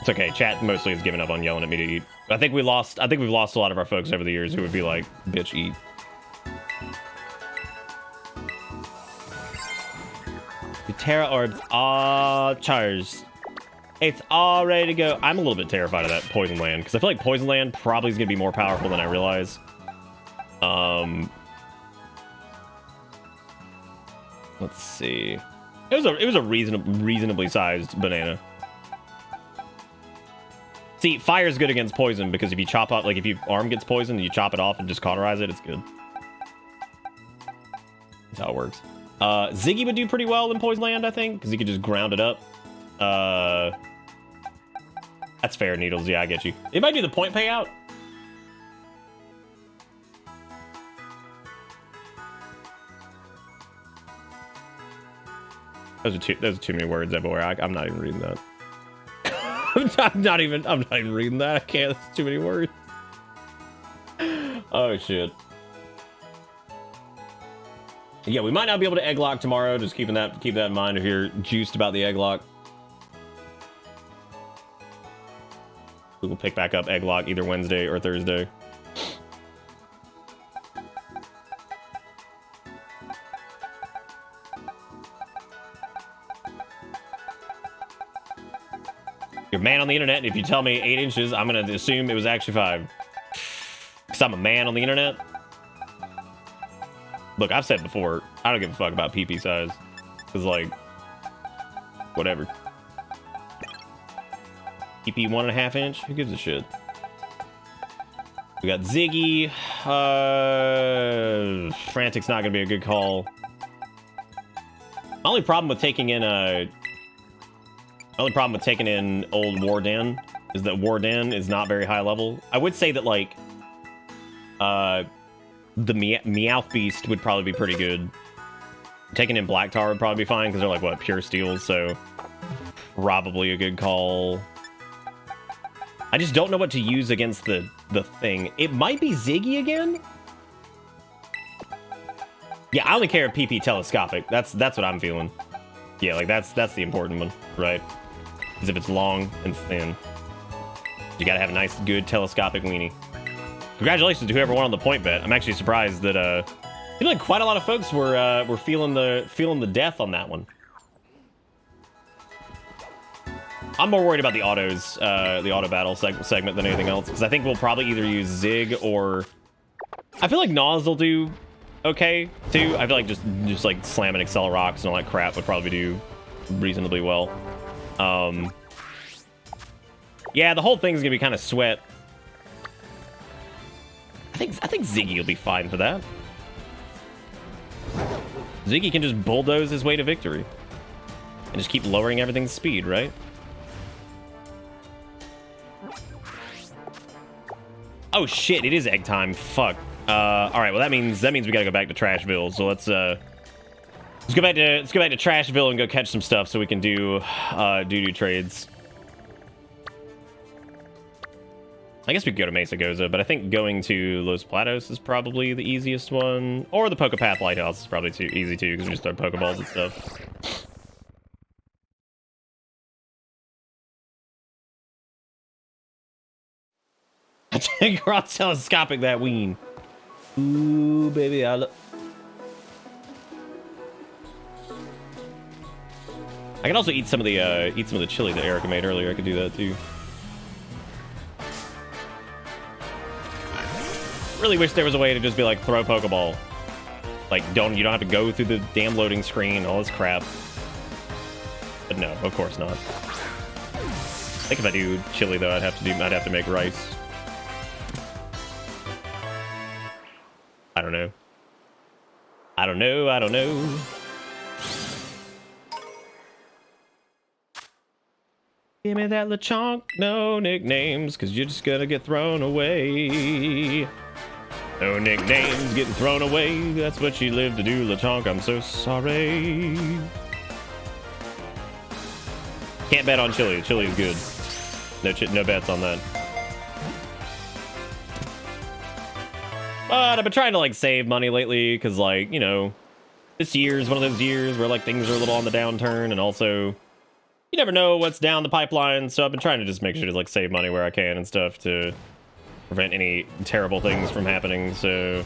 It's okay. Chat mostly has given up on yelling at me to eat. I think we've lost a lot of our folks over the years who would be like, bitch, eat. The Terra Orbs are charged. It's all ready to go. I'm a little bit terrified of that Poison Land because I feel like Poison Land probably is going to be more powerful than I realize. Let's see. It was a reasonably sized banana. See, fire's good against poison because if you chop off, like if your arm gets poisoned and you chop it off and just cauterize it, it's good. That's how it works. Ziggy would do pretty well in Poison Land, I think, because you could just ground it up. That's fair, Needles. Yeah, I get you. It might be the point payout. Those are too many words everywhere. I'm not even reading that. I'm not even reading that. I can't. That's too many words. Oh shit. Yeah, we might not be able to Egglocke tomorrow. Just keep that in mind if you're juiced about the Egglocke. We will pick back up Egglocke either Wednesday or Thursday. You're a man on the internet, and if you tell me 8 inches, I'm gonna assume it was actually 5. Because I'm a man on the internet. Look, I've said before, I don't give a fuck about PP size. Because, like, whatever. PP 1.5 inch? Who gives a shit? We got Ziggy. Frantic's not gonna be a good call. My only problem with taking in old Warden is that Warden is not very high level. I would say that, like, the Meowth Beast would probably be pretty good. Taking in Black Tar would probably be fine, because they're, like, what, pure steel, so probably a good call. I just don't know what to use against the thing. It might be Ziggy again? Yeah, I only care if PP telescopic. That's what I'm feeling. Yeah, like, that's the important one, right? Because if it's long and thin, you gotta have a nice, good telescopic weenie. Congratulations to whoever won on the point bet. I'm actually surprised that I feel like quite a lot of folks were feeling the death on that one. I'm more worried about the autos, the auto battle segment than anything else, because I think we'll probably either use Zig or I feel like Nas will do okay too. I feel like just like slamming Accel Rocks and all that crap would probably do reasonably well. Yeah, the whole thing's gonna be kind of sweat. I think Ziggy will be fine for that. Ziggy can just bulldoze his way to victory and just keep lowering everything's speed, right? Oh shit, it is egg time. Fuck. All right, well that means we gotta go back to Trashville. So let's go back to Trashville and go catch some stuff so we can do trades. I guess we could go to Mesa Goza, but I think going to Los Platos is probably the easiest one. Or the Pokepath Lighthouse is probably too easy too, because we just throw Pokeballs and stuff. Cross telescopic that ween. Ooh, baby, I love. I can also eat some of the chili that Erica made earlier. I could do that too. Really wish there was a way to just be like throw Pokeball. Like you don't have to go through the damn loading screen, all this crap. But no, of course not. I think if I do chili though, I'd have to make rice. I don't know. I don't know. Give me that Lechonk. No nicknames, because you're just gonna get thrown away. No nicknames getting thrown away. That's what you live to do, Lechonk. I'm so sorry. Can't bet on chili. Chili is good. No bets on that. But I've been trying to like save money lately because, like, you know, this year is one of those years where like things are a little on the downturn, and also you never know what's down the pipeline. So I've been trying to just make sure to like save money where I can and stuff to prevent any terrible things from happening. So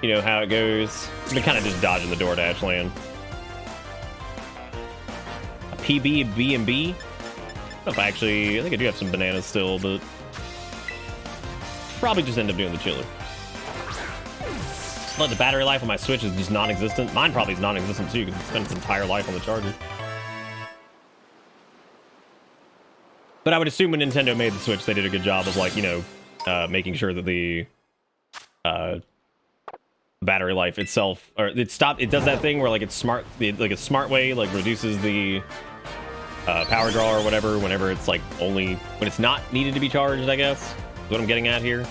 you know how it goes. I've been kind of just dodging the DoorDash land. A PB B&B. I think I do have some bananas still, but probably just end up doing the chili. But the battery life on my Switch is just non-existent. Mine probably is non-existent too, because it spent its entire life on the charger. But I would assume when Nintendo made the Switch, they did a good job of, like, you know, making sure that the battery life itself, or it does that thing where like it's smart, like a smart way, like reduces the power draw or whatever whenever it's like only when it's not needed to be charged, I guess is what I'm getting at here.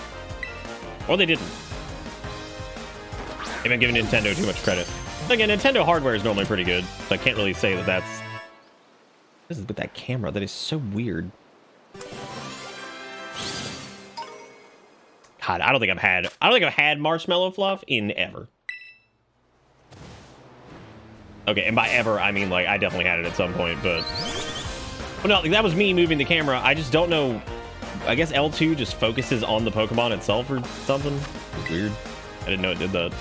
Or they didn't. They've been giving Nintendo too much credit. Again, Nintendo hardware is normally pretty good, so I can't really say that that's... This is with that camera, that is so weird. God, I don't think I've had marshmallow fluff in ever. Okay, and by ever, I mean, like, I definitely had it at some point, but... Well, no, that was me moving the camera. I just don't know... I guess L2 just focuses on the Pokemon itself or something. It's weird. I didn't know it did that.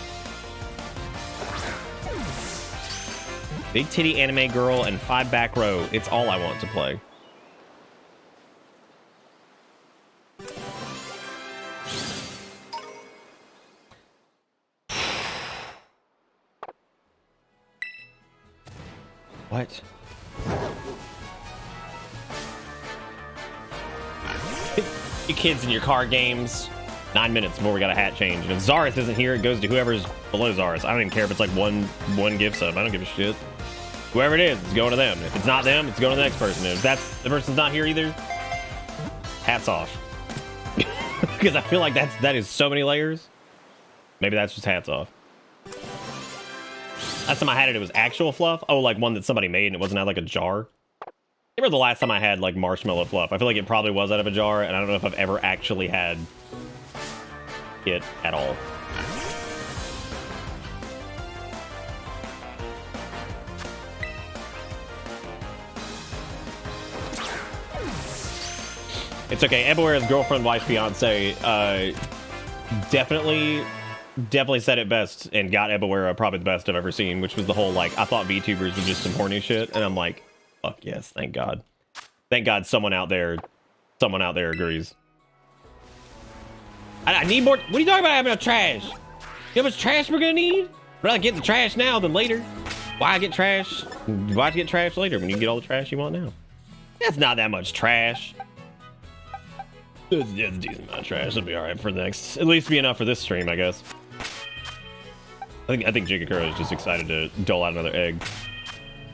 Big titty anime girl and 5 back row. It's all I want to play. What? You kids in your car games. 9 minutes before we got a hat change. And if Zaris isn't here, it goes to whoever's below Zaris. I don't even care if it's like one gift sub. I don't give a shit. Whoever it is, it's going to them. If it's not them, it's going to the next person. If the person's not here either, hats off. Because I feel like that is so many layers. Maybe that's just hats off. Last time I had it was actual fluff. Oh, like one that somebody made and it wasn't out of like a jar. I remember the last time I had like marshmallow fluff. I feel like it probably was out of a jar, and I don't know if I've ever actually had it at all. It's okay. Ebawara's girlfriend, wife, fiance, definitely said it best and got Ebawara probably the best I've ever seen, which was the whole, like, I thought VTubers were just some horny shit, and I'm like, fuck yes, thank God. Thank God someone out there agrees. I need more. What are you talking about having enough trash? You know how much trash we're gonna need? I'd rather get the trash now than later. Why get trash? Why get trash later when you can get all the trash you want now? That's not that much trash. It's a decent amount of trash. It'll be all right for the next. At least be enough for this stream, I guess. I think Jigakura is just excited to dole out another egg.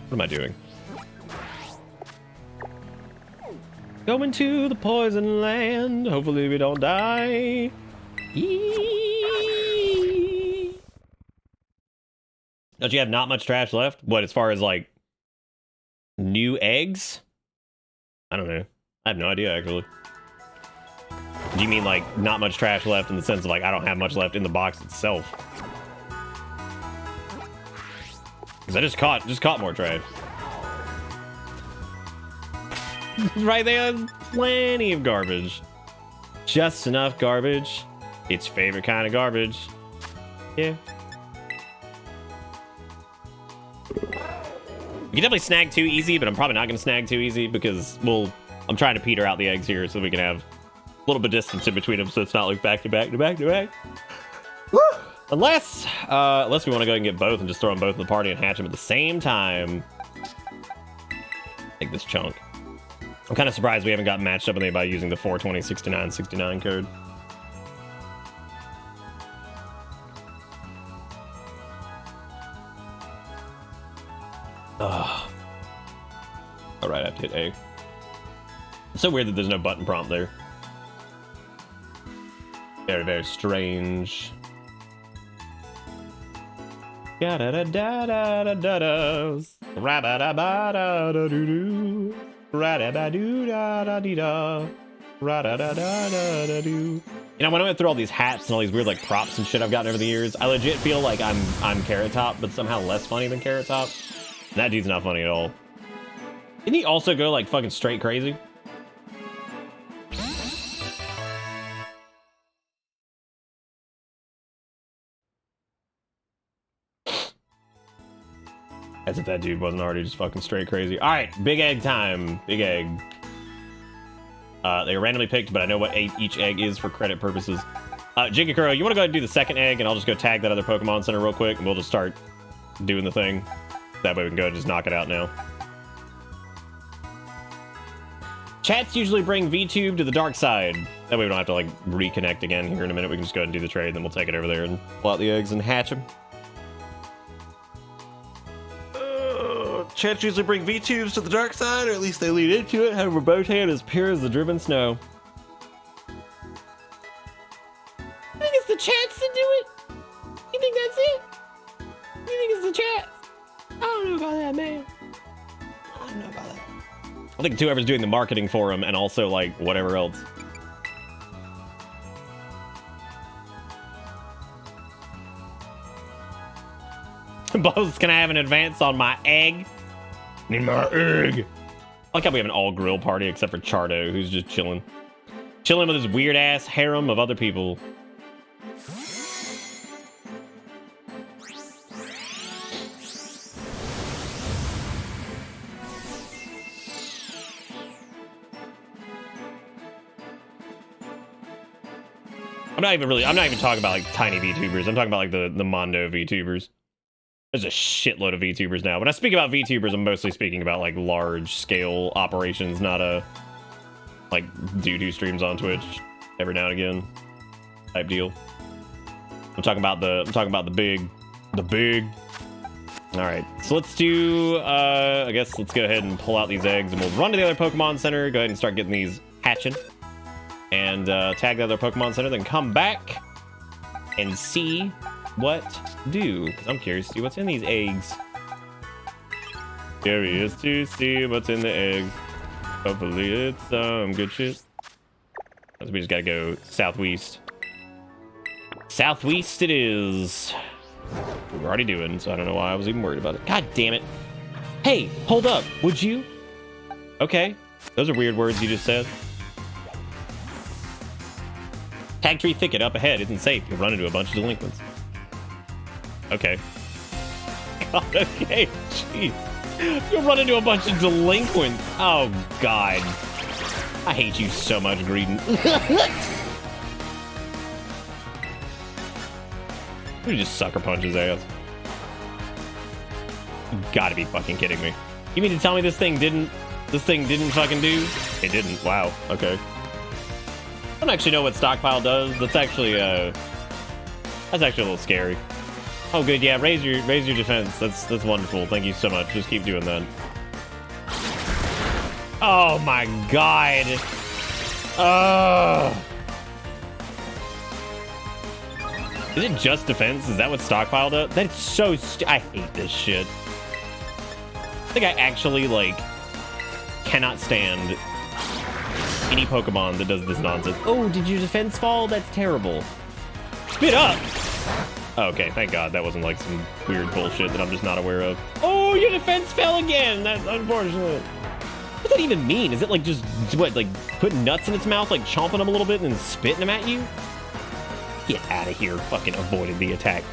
What am I doing? Going to the poison land. Hopefully we don't die. Don't you have not much trash left? What, as far as like new eggs? I don't know. I have no idea actually. Do you mean like not much trash left in the sense of like I don't have much left in the box itself? Because I just caught more trash. Right there, plenty of garbage. Just enough garbage. It's favorite kind of garbage. Yeah. You can definitely snag 2 easy, but I'm probably not going to snag 2 easy because, well, I'm trying to peter out the eggs here so we can have a little bit of distance in between them so it's not like back to back to back to back. Unless we want to go and get both and just throw them both in the party and hatch them at the same time. Take this chunk. I'm kind of surprised we haven't gotten matched up with anybody using the 4206969 code. Ugh. All right, I have to hit A. It's so weird that there's no button prompt there. Very, very strange. Da da da da da da da da. Ra ba da ba da da doo doo. Ra da ba doo da da dee da. Ra da da da da da doo. You know, when I went through all these hats and all these weird like props and shit I've gotten over the years, I legit feel like I'm Carrot Top, but somehow less funny than Carrot Top. And that dude's not funny at all. Didn't he also go like fucking straight crazy? As if that dude wasn't already just fucking straight crazy. All right, big egg time. Big egg. They were randomly picked, but I know what each egg is for credit purposes. Jigakuro, you want to go ahead and do the second egg, and I'll just go tag that other Pokemon Center real quick, and we'll just start doing the thing. That way we can go and just knock it out now. Chats usually bring VTube to the dark side. That way we don't have to like reconnect again here in a minute. We can just go ahead and do the trade, and then we'll take it over there and pull out the eggs and hatch them. Chats usually bring VTubes to the dark side, or at least they lead into it. However, Botan is pure as the driven snow. I think it's the chats that do it. You think that's it? You think it's the chats? I don't know about that, man. I don't know about that. I think whoever's doing the marketing for him and also like whatever else. Buzz, can I have an advance on my egg? Need my egg. I like how we have an all grill party except for Chardo, who's just chilling. Chilling with his weird ass harem of other people. I'm not even talking about like tiny VTubers. I'm talking about like the Mondo VTubers. There's a shitload of VTubers now. When I speak about VTubers, I'm mostly speaking about like large scale operations, not a like dude who streams on Twitch every now and again type deal. I'm talking about the big. All right, so let's do. I guess let's go ahead and pull out these eggs, and we'll run to the other Pokemon Center. Go ahead and start getting these hatching, and tag the other Pokemon Center. Then come back and see what do, because I'm curious to see what's in these eggs. Curious to see what's in the eggs. Hopefully it's some good shit. So we just gotta go southwest. Southwest it is. We're already doing, so I don't know why I was even worried about it. God damn it. Hey, hold up, would you? Okay, those are weird words you just said. Tag tree thicket up ahead isn't safe. You'll run into a bunch of delinquents. Okay. God, okay, jeez. You'll run into a bunch of delinquents. Oh, God. I hate you so much, Greedon. You just sucker punch his ass. You gotta be fucking kidding me. You mean to tell me this thing didn't fucking do? It didn't. Wow. Okay. I don't actually know what stockpile does. That's actually a little scary. Oh, good. Yeah, raise your defense. That's wonderful. Thank you so much. Just keep doing that. Oh my God. Is it just defense? Is that what stockpile does? That's so I hate this shit. I think I actually like cannot stand any Pokemon that does this nonsense. Oh, did your defense fall? That's terrible. Spit up. Oh, okay, thank God that wasn't like some weird bullshit that I'm just not aware of. Oh, your defense fell again. That's unfortunate. What does that even mean? Is it like just what, like putting nuts in its mouth, like chomping them a little bit and then spitting them at you? Get out of here. Fucking avoided the attack.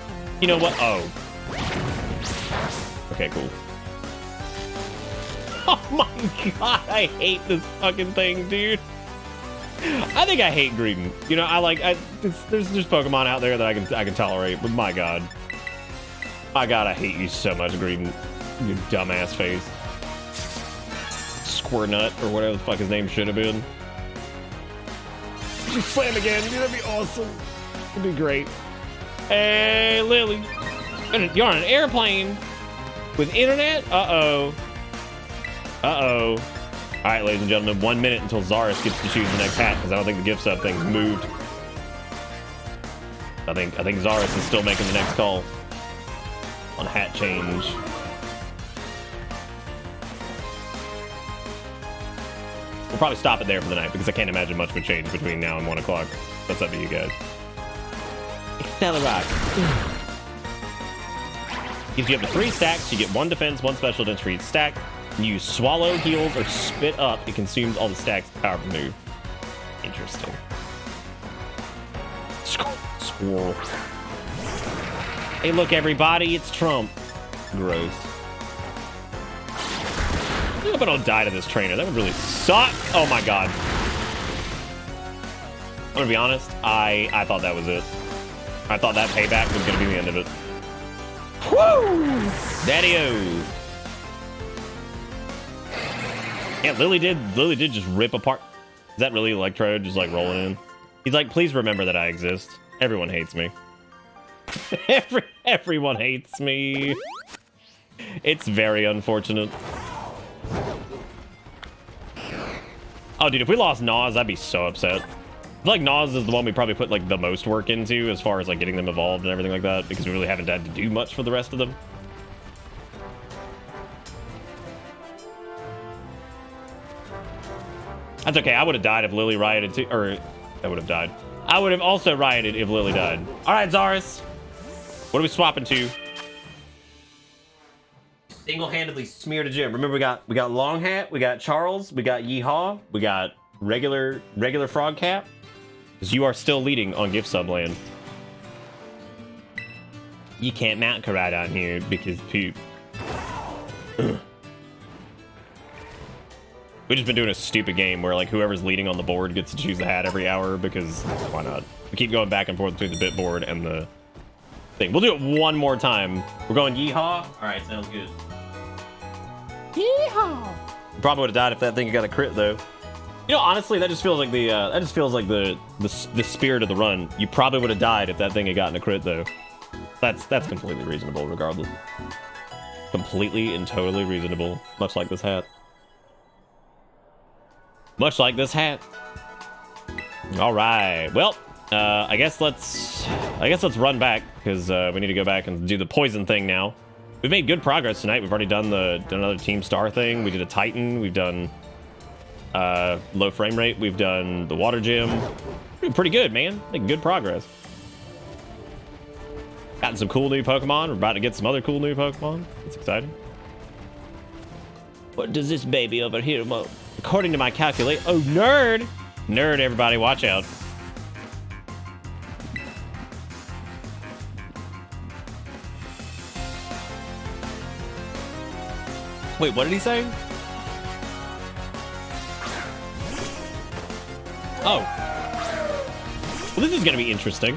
You know what? Oh. Okay, cool. Oh my god, I hate this fucking thing, dude. I think I hate Greedent. You know, there's Pokemon out there that I can tolerate, but my god. My god, I hate you so much, Greedent. You dumbass face. Squirnut, or whatever the fuck his name should have been. Just slam again, dude, that'd be awesome. That'd be great. Hey, Lily. You're on an airplane with internet? Uh-oh. Uh-oh. All right, ladies and gentlemen, 1 minute until Zaris gets to choose the next hat, because I don't think the gift sub thing's moved. I think Zaris is still making the next call on hat change. We'll probably stop it there for the night, because I can't imagine much of a change between now and 1 o'clock. That's up to you guys. Accelerock. Gives you up to 3 stacks. You get 1 defense, 1 special defense for each stack. You swallow, heals, or spit up. It consumes all the stacks to power the move. Interesting. Squirrel. Hey, look, everybody, it's Trump. Gross. I hope I don't die to this trainer. That would really suck. Oh my god. I'm gonna be honest. I thought that was it. I thought that payback was gonna be the end of it. Woo! Daddy-o. Yeah, Lily did just rip apart. Is that really Electrode just like rolling in? He's like, please remember that I exist. Everyone hates me. Everyone hates me. It's very unfortunate. Oh, dude, if we lost Nas, I'd be so upset. I feel like Nas is the one we probably put like the most work into as far as like getting them evolved and everything like that, because we really haven't had to do much for the rest of them. That's okay. I would have died if Lily rioted too, or I would have died. I would have also rioted if Lily died. All right, Zaris. What are we swapping to? Single-handedly smeared a gym. Remember, we got Long Hat, we got Charles, we got Yeehaw, we got regular Frog Cap. Because you are still leading on Gift Subland. You can't mount Karate on here because poop. We've just been doing a stupid game where like whoever's leading on the board gets to choose the hat every hour, because why not? We keep going back and forth between the bit board and the thing. We'll do it one more time. We're going Yeehaw. All right, sounds good. Yeehaw. Probably would have died if that thing had got a crit though. You know, honestly, that just feels like the spirit of the run. You probably would have died if that thing had gotten a crit though. That's completely reasonable regardless. Completely and totally reasonable, much like this hat. Much like this hat. All right. Well, I guess let's run back, because we need to go back and do the poison thing now. We've made good progress tonight. We've already done another Team Star thing. We did a Titan. We've done low frame rate. We've done the water gym. Doing pretty good, man. Making good progress. Gotten some cool new Pokemon. We're about to get some other cool new Pokemon. It's exciting. What does this baby over here want? According to my calculate, oh, nerd, everybody, watch out. Wait, what did he say? Oh. Well, this is gonna be interesting.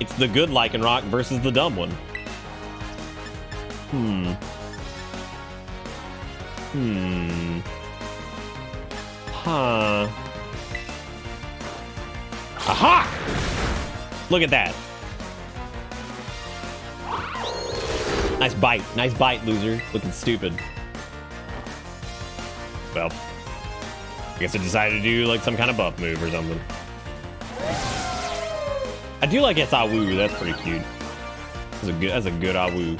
It's the good Lycanroc versus the dumb one. Huh. Aha! Look at that. Nice bite. Nice bite, loser. Looking stupid. Well, I guess I decided to do like some kind of buff move or something. I do like its Awoo. That's pretty cute. That's a good Awoo.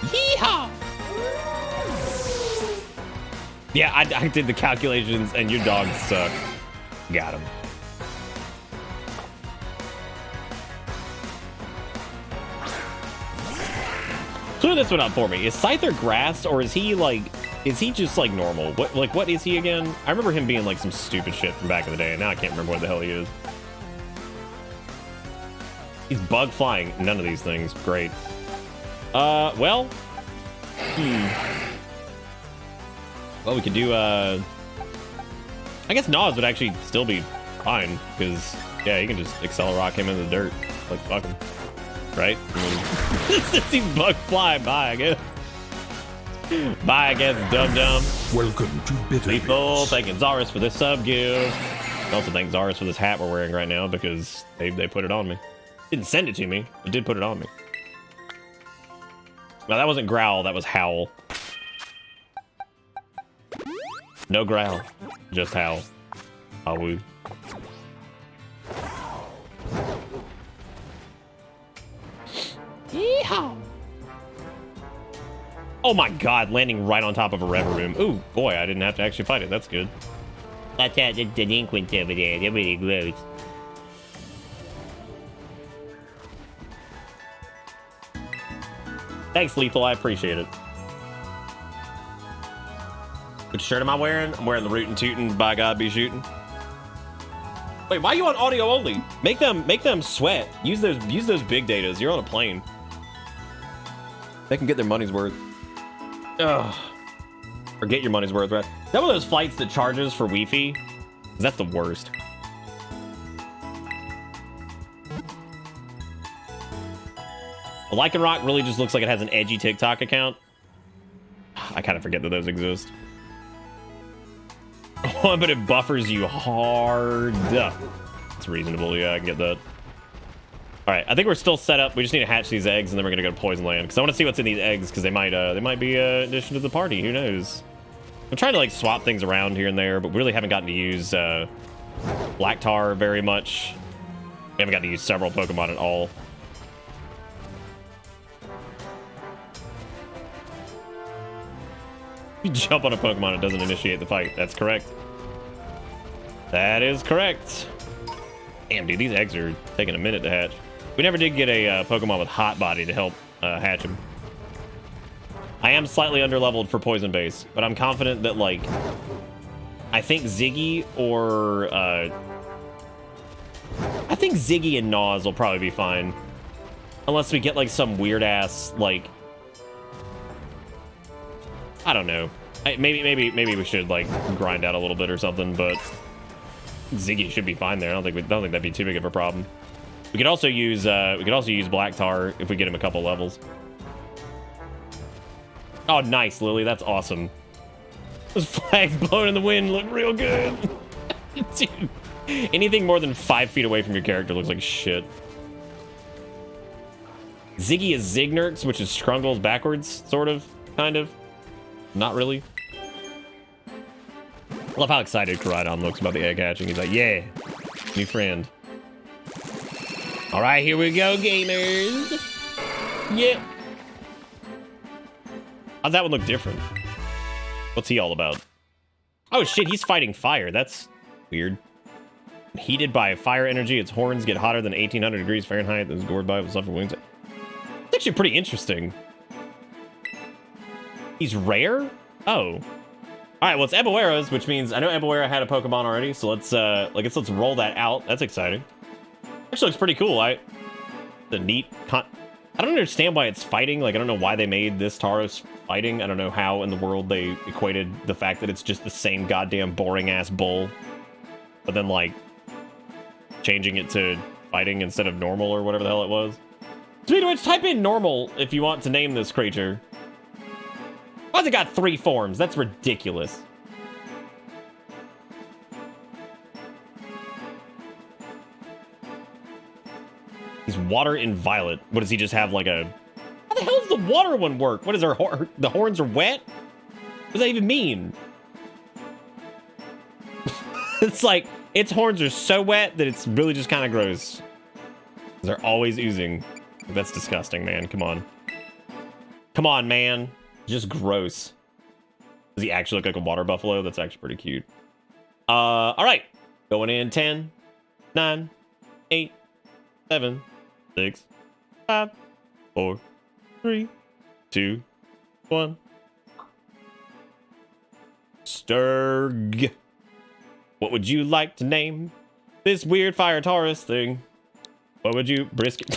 Yeehaw! Yeah, I did the calculations, and your dogs suck. Got him. Clear this one up for me. Is Scyther grass, or is he just like normal? What is he again? I remember him being like some stupid shit from back in the day, and now I can't remember what the hell he is. He's bug flying. None of these things. Great. Well. Well, we could do, I guess Nas would actually still be fine, because, yeah, you can just Accelerock him in the dirt. Like, fuck him. Right? I mean, since he's bug fly, bye, I guess. Bye, I guess, dum-dum. Welcome to Bitter Lethal, Bits. thanking Zaris for this sub gift. Also thank Zaris for this hat we're wearing right now, because they put it on me. Didn't send it to me, but did put it on me. Now, that wasn't Growl, that was Howl. No Growl, just Howl. Howoo. Yeehaw! Oh my god, landing right on top of a Rever Room. Ooh, boy, I didn't have to actually fight it. That's good. That's the delinquents over there. They're really gross. Thanks, Lethal. I appreciate it. Which shirt am I wearing? I'm wearing the Rootin' Tootin' By God Be Shootin'. Wait, why are you on audio only? Make them sweat. Use those big datas. You're on a plane. They can get their money's worth. Ugh. Or get your money's worth, right? Is that one of those flights that charges for Wi-Fi? 'Cause that's the worst. Lycanroc really just looks like it has an edgy TikTok account. I kind of forget that those exist. Oh, but it buffers you hard. It's reasonable. Yeah, I can get that. All right, I think we're still set up. We just need to hatch these eggs, and then we're gonna go to Poison Land because I want to see what's in these eggs because they might be an addition to the party. Who knows? I'm trying to like swap things around here and there, but we really haven't gotten to use Black Tar very much. We haven't gotten to use several Pokemon at all. You jump on a Pokemon, it doesn't initiate the fight. That's correct. That is correct. Damn, dude, these eggs are taking a minute to hatch. We never did get a Pokemon with Hot Body to help hatch them. I am slightly underleveled for Poison Base, but I'm confident that, like, I think Ziggy or, I think Ziggy and Nas will probably be fine. Unless we get, like, some weird-ass, like, I don't know. Maybe we should, like, grind out a little bit or something, but Ziggy should be fine there. I don't think that'd be too big of a problem. We could also use Black Tar if we get him a couple levels. Oh, nice, Lily. That's awesome. Those flags blowing in the wind look real good. Dude, anything more than 5 feet away from your character looks like shit. Ziggy is Zignerx, which is Scrungles backwards, sort of, kind of. Not really. I love how excited Koraidon looks about the egg hatching. He's like, yeah, new friend. All right, here we go, gamers. Yep. How's that one look different? What's he all about? Oh, shit, he's fighting fire. That's weird. Heated by fire energy, its horns get hotter than 1800 degrees Fahrenheit and is gored by with suffer wings. It's actually pretty interesting. He's rare? Oh. All right, well, it's Eboera's, which means I know Eboera had a Pokemon already, so let's roll that out. That's exciting. Actually looks pretty cool. The neat I don't understand why it's fighting. Like, I don't know why they made this Tauros fighting. I don't know how in the world they equated the fact that it's just the same goddamn boring-ass bull. But then, like, changing it to fighting instead of normal or whatever the hell it was. Speaking of which, type in normal if you want to name this creature. Why's it got 3 forms? That's ridiculous. He's water and violet. What does he just have, like a... How the hell does the water one work? What is the horns are wet? What does that even mean? It's like, its horns are so wet that it's really just kind of gross. They're always oozing. That's disgusting, man. Come on. Come on, man. Just gross. Does he actually look like a water buffalo? That's actually pretty cute. All right. Going in 10, 9, 8, 7, 6, 5, 4, 3, 2, 1. Sturg. What would you like to name this weird fire Taurus thing? What would you... Brisket.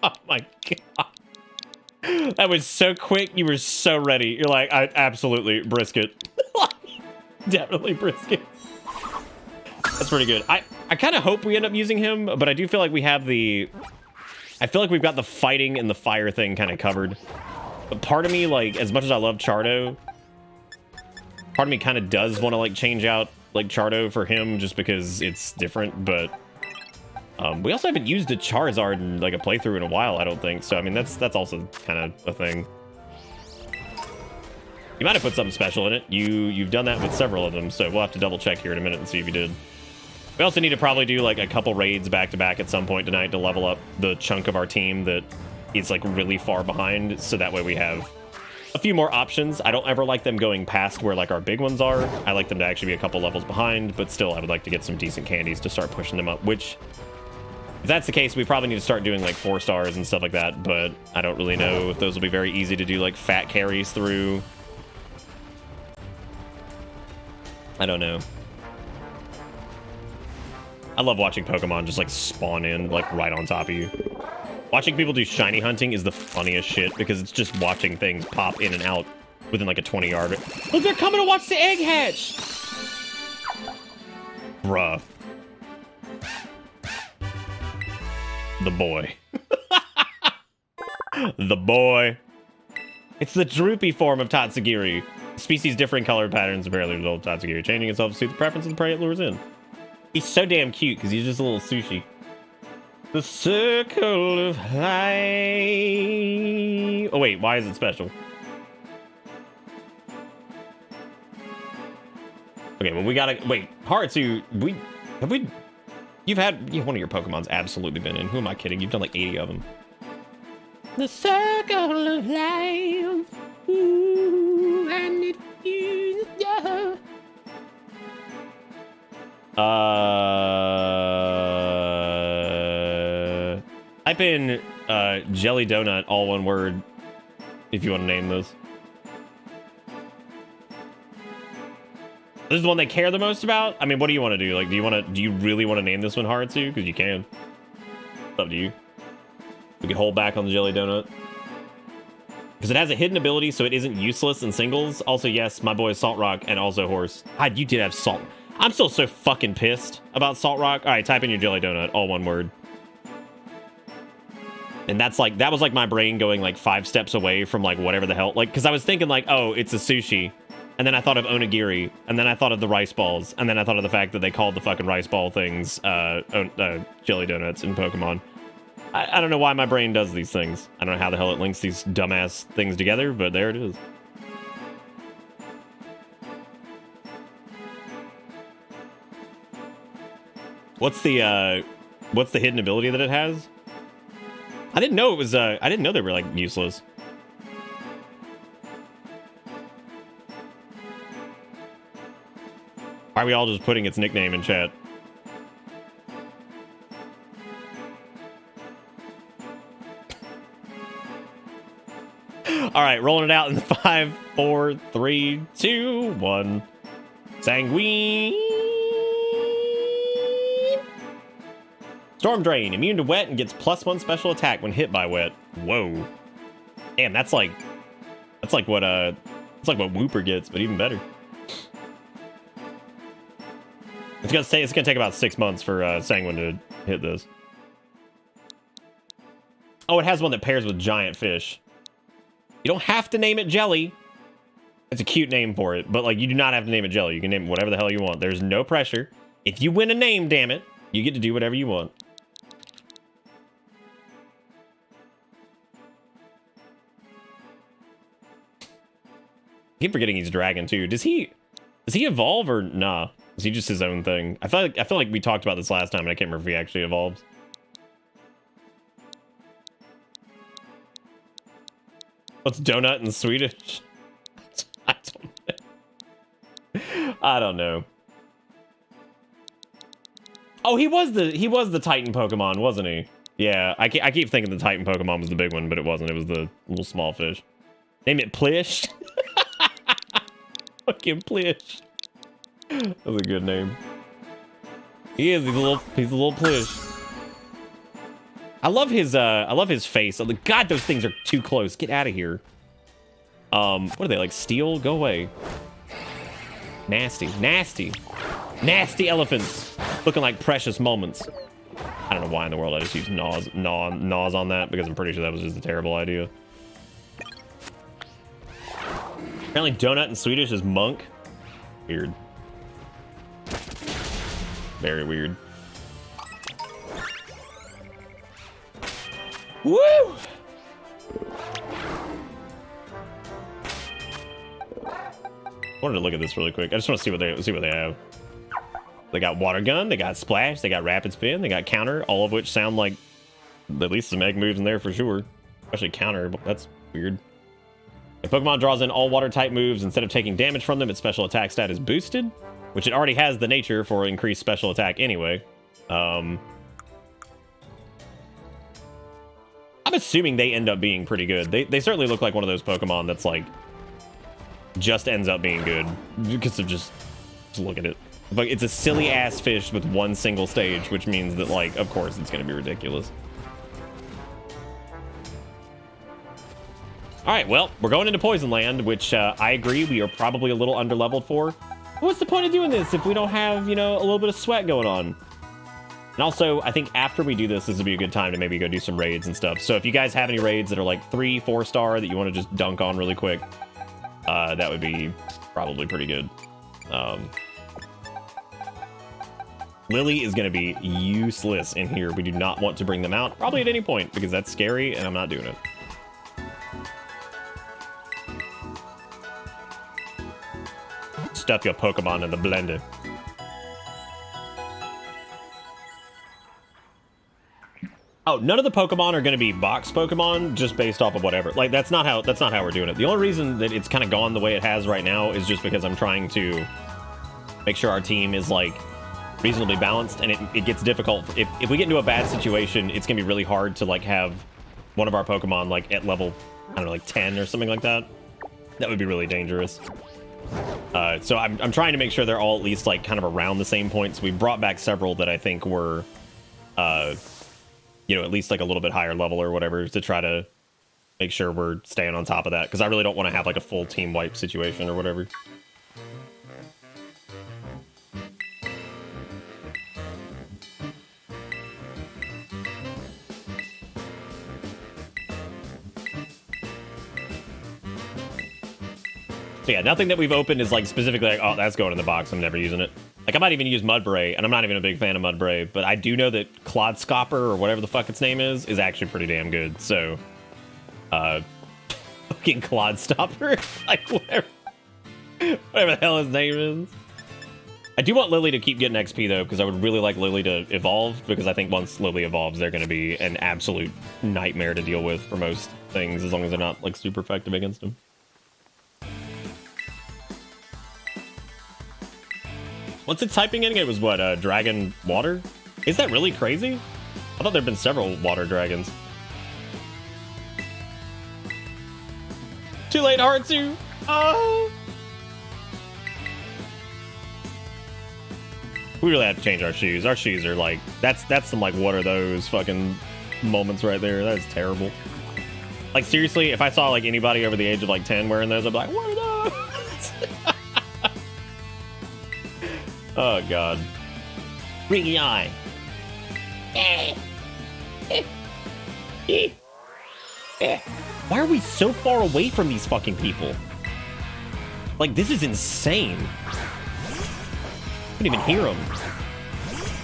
Oh my my god. That was so quick. You were so ready. You're like, absolutely brisket. Definitely brisket. That's pretty good. I kind of hope we end up using him, but I do feel like we have the... I feel like we've got the fighting and the fire thing kind of covered. But part of me, like, as much as I love Chardo, part of me kind of does want to, like, change out, like, Chardo for him just because it's different, but... we also haven't used a Charizard in, like, a playthrough in a while, I don't think. So, I mean, that's also kind of a thing. You might have put something special in it. You've done that with several of them, so we'll have to double check here in a minute and see if you did. We also need to probably do like a couple raids back to back at some point tonight to level up the chunk of our team that is like really far behind, so that way we have a few more options. I don't ever like them going past where like our big ones are. I like them to actually be a couple levels behind, but still I would like to get some decent candies to start pushing them up, which if that's the case, we probably need to start doing like 4 stars and stuff like that, but I don't really know if those will be very easy to do like fat carries through. I don't know. I love watching Pokemon just like spawn in like right on top of you. Watching people do shiny hunting is the funniest shit because it's just watching things pop in and out within like a 20-yard. Look, they're coming to watch the egg hatch! Bruh. The boy. The boy. It's the droopy form of Tatsugiri. Species differing color patterns apparently result in Tatsugiri changing itself to suit the preference of the prey it lures in. He's so damn cute because he's just a little sushi. The circle of life. Oh wait, why is it special? Okay, well we gotta wait. Haratsu, you've had one of your Pokemon's absolutely been in. Who am I kidding? You've done like 80 of them. The circle of life. Ooh, and it feels yeah. Type in jelly donut, all one word, if you want to name this. This is the one they care the most about? I mean, what do you want to do? Like, do you really want to name this one Haratsu? Because you can. It's up to you. We can hold back on the jelly donut. Because it has a hidden ability, so it isn't useless in singles. Also, yes, my boy Salt Rock and also Horse. God, you did have Salt. I'm still so fucking pissed about Salt Rock. All right, type in your jelly donut, all one word. And that's like, that was like my brain going like 5 steps away from like whatever the hell. Like, because I was thinking like, oh, it's a sushi. And then I thought of onigiri. And then I thought of the rice balls. And then I thought of the fact that they called the fucking rice ball things jelly donuts in Pokemon. I don't know why my brain does these things. I don't know how the hell it links these dumbass things together, but there it is. What's the hidden ability that it has? I didn't know it was I didn't know they were like useless. Why are we all just putting its nickname in chat? All right, rolling it out in 5, 4, 3, 2, 1. Sanguine. Storm Drain, immune to wet and gets +1 special attack when hit by wet. Whoa. Damn, that's like what Wooper gets, but even better. It's gonna take about 6 months for Sanguine to hit this. Oh, it has one that pairs with giant fish. You don't have to name it Jelly. It's a cute name for it, but like you do not have to name it Jelly. You can name it whatever the hell you want. There's no pressure. If you win a name, damn it, you get to do whatever you want. I keep forgetting he's dragon too. Does he evolve or nah? Is he just his own thing? I feel like we talked about this last time and I can't remember if he actually evolves. What's donut in Swedish? I don't know. Oh, he was the Titan Pokemon, wasn't he? Yeah, I keep thinking the Titan Pokemon was the big one, but it wasn't. It was the little small fish. Name it Plish. Fucking Plish. That's a good name. He is. He's a little Plish. I love his face. Oh, God, those things are too close. Get out of here. What are they, like steel? Go away. Nasty, nasty, nasty elephants. Looking like precious moments. I don't know why in the world I just used gnaws on that, because I'm pretty sure that was just a terrible idea. Apparently donut in Swedish is monk. Weird. Very weird. Woo! Wanted to look at this really quick. I just want to see what they have. They got water gun, they got splash, they got rapid spin, they got counter, all of which sound like at least some egg moves in there for sure. Especially counter, but that's weird. If Pokemon draws in all water type moves, instead of taking damage from them, its special attack stat is boosted, which it already has the nature for increased special attack anyway. I'm assuming they end up being pretty good. They certainly look like one of those Pokemon that's like just ends up being good because of just look at it. But it's a silly ass fish with one single stage, which means that, like, of course it's gonna be ridiculous. All right, well, we're going into Poison Land, which I agree we are probably a little underleveled for. What's the point of doing this if we don't have, you know, a little bit of sweat going on? And also, I think after we do this would be a good time to maybe go do some raids and stuff. So if you guys have any raids that are like 3-4 star that you want to just dunk on really quick, that would be probably pretty good. Lily is going to be useless in here. We do not want to bring them out, probably at any point, because that's scary, and I'm not doing it. Stuff your Pokemon in the blender. Oh, none of the Pokemon are going to be box Pokemon just based off of whatever. Like, that's not how we're doing it. The only reason that it's kind of gone the way it has right now is just because I'm trying to make sure our team is, like, reasonably balanced, and it gets difficult. If we get into a bad situation, it's going to be really hard to, like, have one of our Pokemon, like, at level, I don't know, like 10 or something like that. That would be really dangerous. So I'm trying to make sure they're all at least, like, kind of around the same points. We brought back several that I think were, you know, at least like a little bit higher level or whatever, to try to make sure we're staying on top of that, because I really don't want to have like a full team wipe situation or whatever. So yeah, nothing that we've opened is like specifically like, oh, that's going in the box, I'm never using it. Like, I might even use Mudbray, and I'm not even a big fan of Mudbray, but I do know that Clodscopper, or whatever the fuck its name is actually pretty damn good, so... fucking Clodstopper? Like, whatever the hell his name is. I do want Lily to keep getting XP, though, because I would really like Lily to evolve, because I think once Lily evolves, they're going to be an absolute nightmare to deal with for most things, as long as they're not, like, super effective against them. What's its typing in? It was what, Dragon Water? Is that really crazy? I thought there'd been several water dragons. Too late, Heartsu! Oh! We really have to change our shoes. Our shoes are like, that's some like, what are those fucking moments right there? That is terrible. Like, seriously, if I saw like anybody over the age of like 10 wearing those, I'd be like, what are those? Oh, God. Ringy eye. Why are we so far away from these fucking people? Like, this is insane. I couldn't even hear them.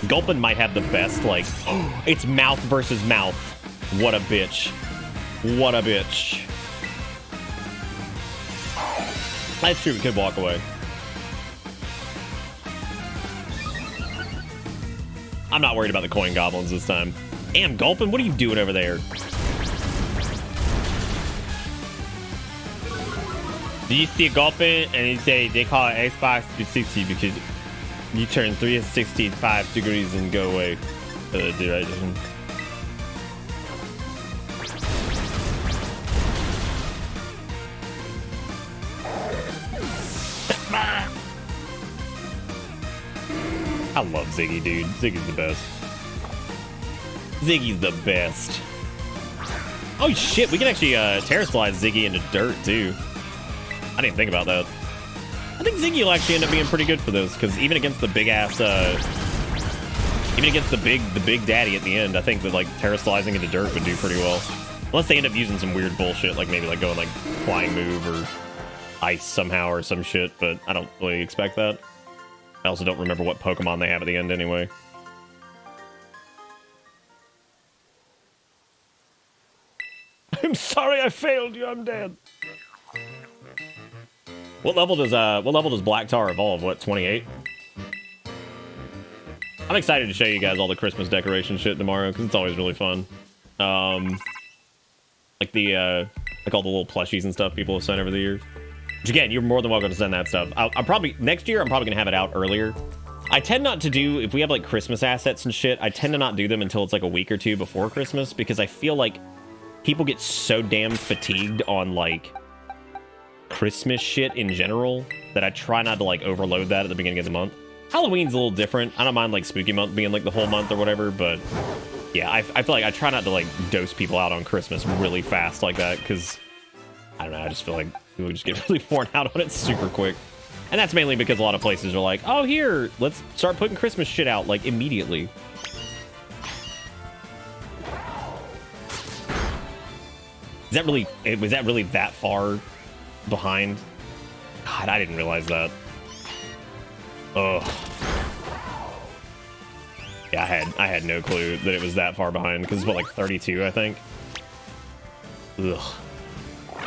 Gulpin might have the best, like... It's mouth versus mouth. What a bitch. What a bitch. That's true, we could walk away. I'm not worried about the coin goblins this time. Damn, Gulpin, what are you doing over there? Do you see a Gulpin and you say they call it Xbox 360 because you turn 365 degrees and go away to the direction? I love Ziggy, dude. Ziggy's the best. Ziggy's the best. Oh shit, we can actually terror slide Ziggy into dirt too. I didn't think about that. I think Ziggy will actually end up being pretty good for this, because even against the big ass, even against the big daddy at the end, I think that like terror sliding into dirt would do pretty well. Unless they end up using some weird bullshit, like maybe like going like flying move or ice somehow or some shit, but I don't really expect that. I also don't remember what Pokemon they have at the end anyway. I'm sorry I failed you, I'm dead. What level does Black Tar evolve? What, 28? I'm excited to show you guys all the Christmas decoration shit tomorrow, because it's always really fun. Like the like all the little plushies and stuff people have sent over the years. Which again, you're more than welcome to send that stuff. I'll probably next year I'm probably gonna have it out earlier. I tend not to do, if we have like Christmas assets and shit, I tend to not do them until it's like a week or two before Christmas, because I feel like people get so damn fatigued on like Christmas shit in general that I try not to like overload that at the beginning of the month. Halloween's a little different. I don't mind like spooky month being like the whole month or whatever, but yeah, I feel like I try not to like dose people out on Christmas really fast like that, because I don't know, I just feel like people just get really worn out on it super quick. And that's mainly because a lot of places are like, oh, here, let's start putting Christmas shit out like immediately. Was that really that far behind? God, I didn't realize that. Ugh. Yeah, I had no clue that it was that far behind, because it's what, like 32, I think. Ugh.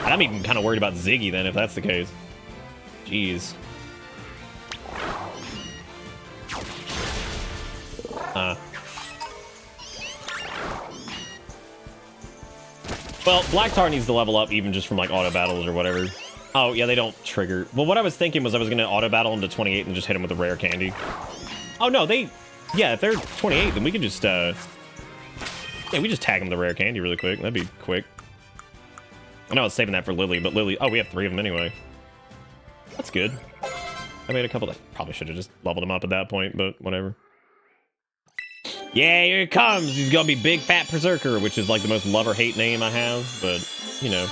And I'm even kind of worried about Ziggy then, if that's the case. Jeez. Well, Black Tar needs to level up even just from like auto battles or whatever. Oh, yeah, they don't trigger. Well, what I was thinking was I was going to auto battle him to 28 and just hit him with a rare candy. Oh, no, yeah, if they're 28, then we can just, yeah, we just tag him with the rare candy really quick. That'd be quick. I know I was saving that for Lily, but Lily, oh, we have 3 of them anyway. That's good. I made a couple that probably should have just leveled him up at that point, but whatever. Yeah, here it comes. He's gonna be Big Fat Berserker, which is like the most love or hate name I have, but, you know,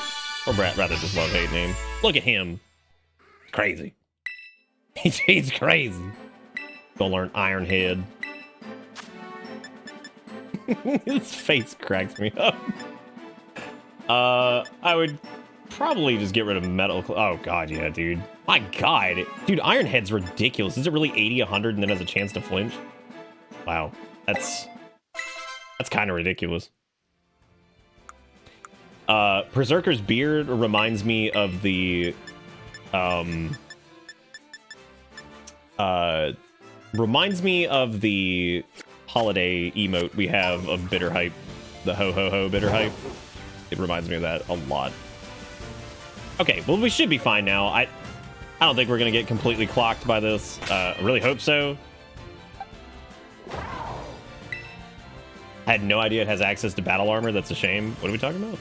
or rather just love-hate name. Look at him. Crazy. He's crazy. Gonna learn Iron Head. His face cracks me up. I would probably just get rid of Metal... Oh, God, yeah, dude. My God. Dude, Iron Head's ridiculous. Is it really 80, 100, and then has a chance to flinch? Wow. That's kind of ridiculous. Berserker's beard reminds me of the... reminds me of the holiday emote we have of Bitter Hype. The ho-ho-ho Bitter Hype. It reminds me of that a lot. Okay, well, we should be fine now. I don't think we're going to get completely clocked by this. I really hope so. I had no idea it has access to battle armor. That's a shame. What are we talking about?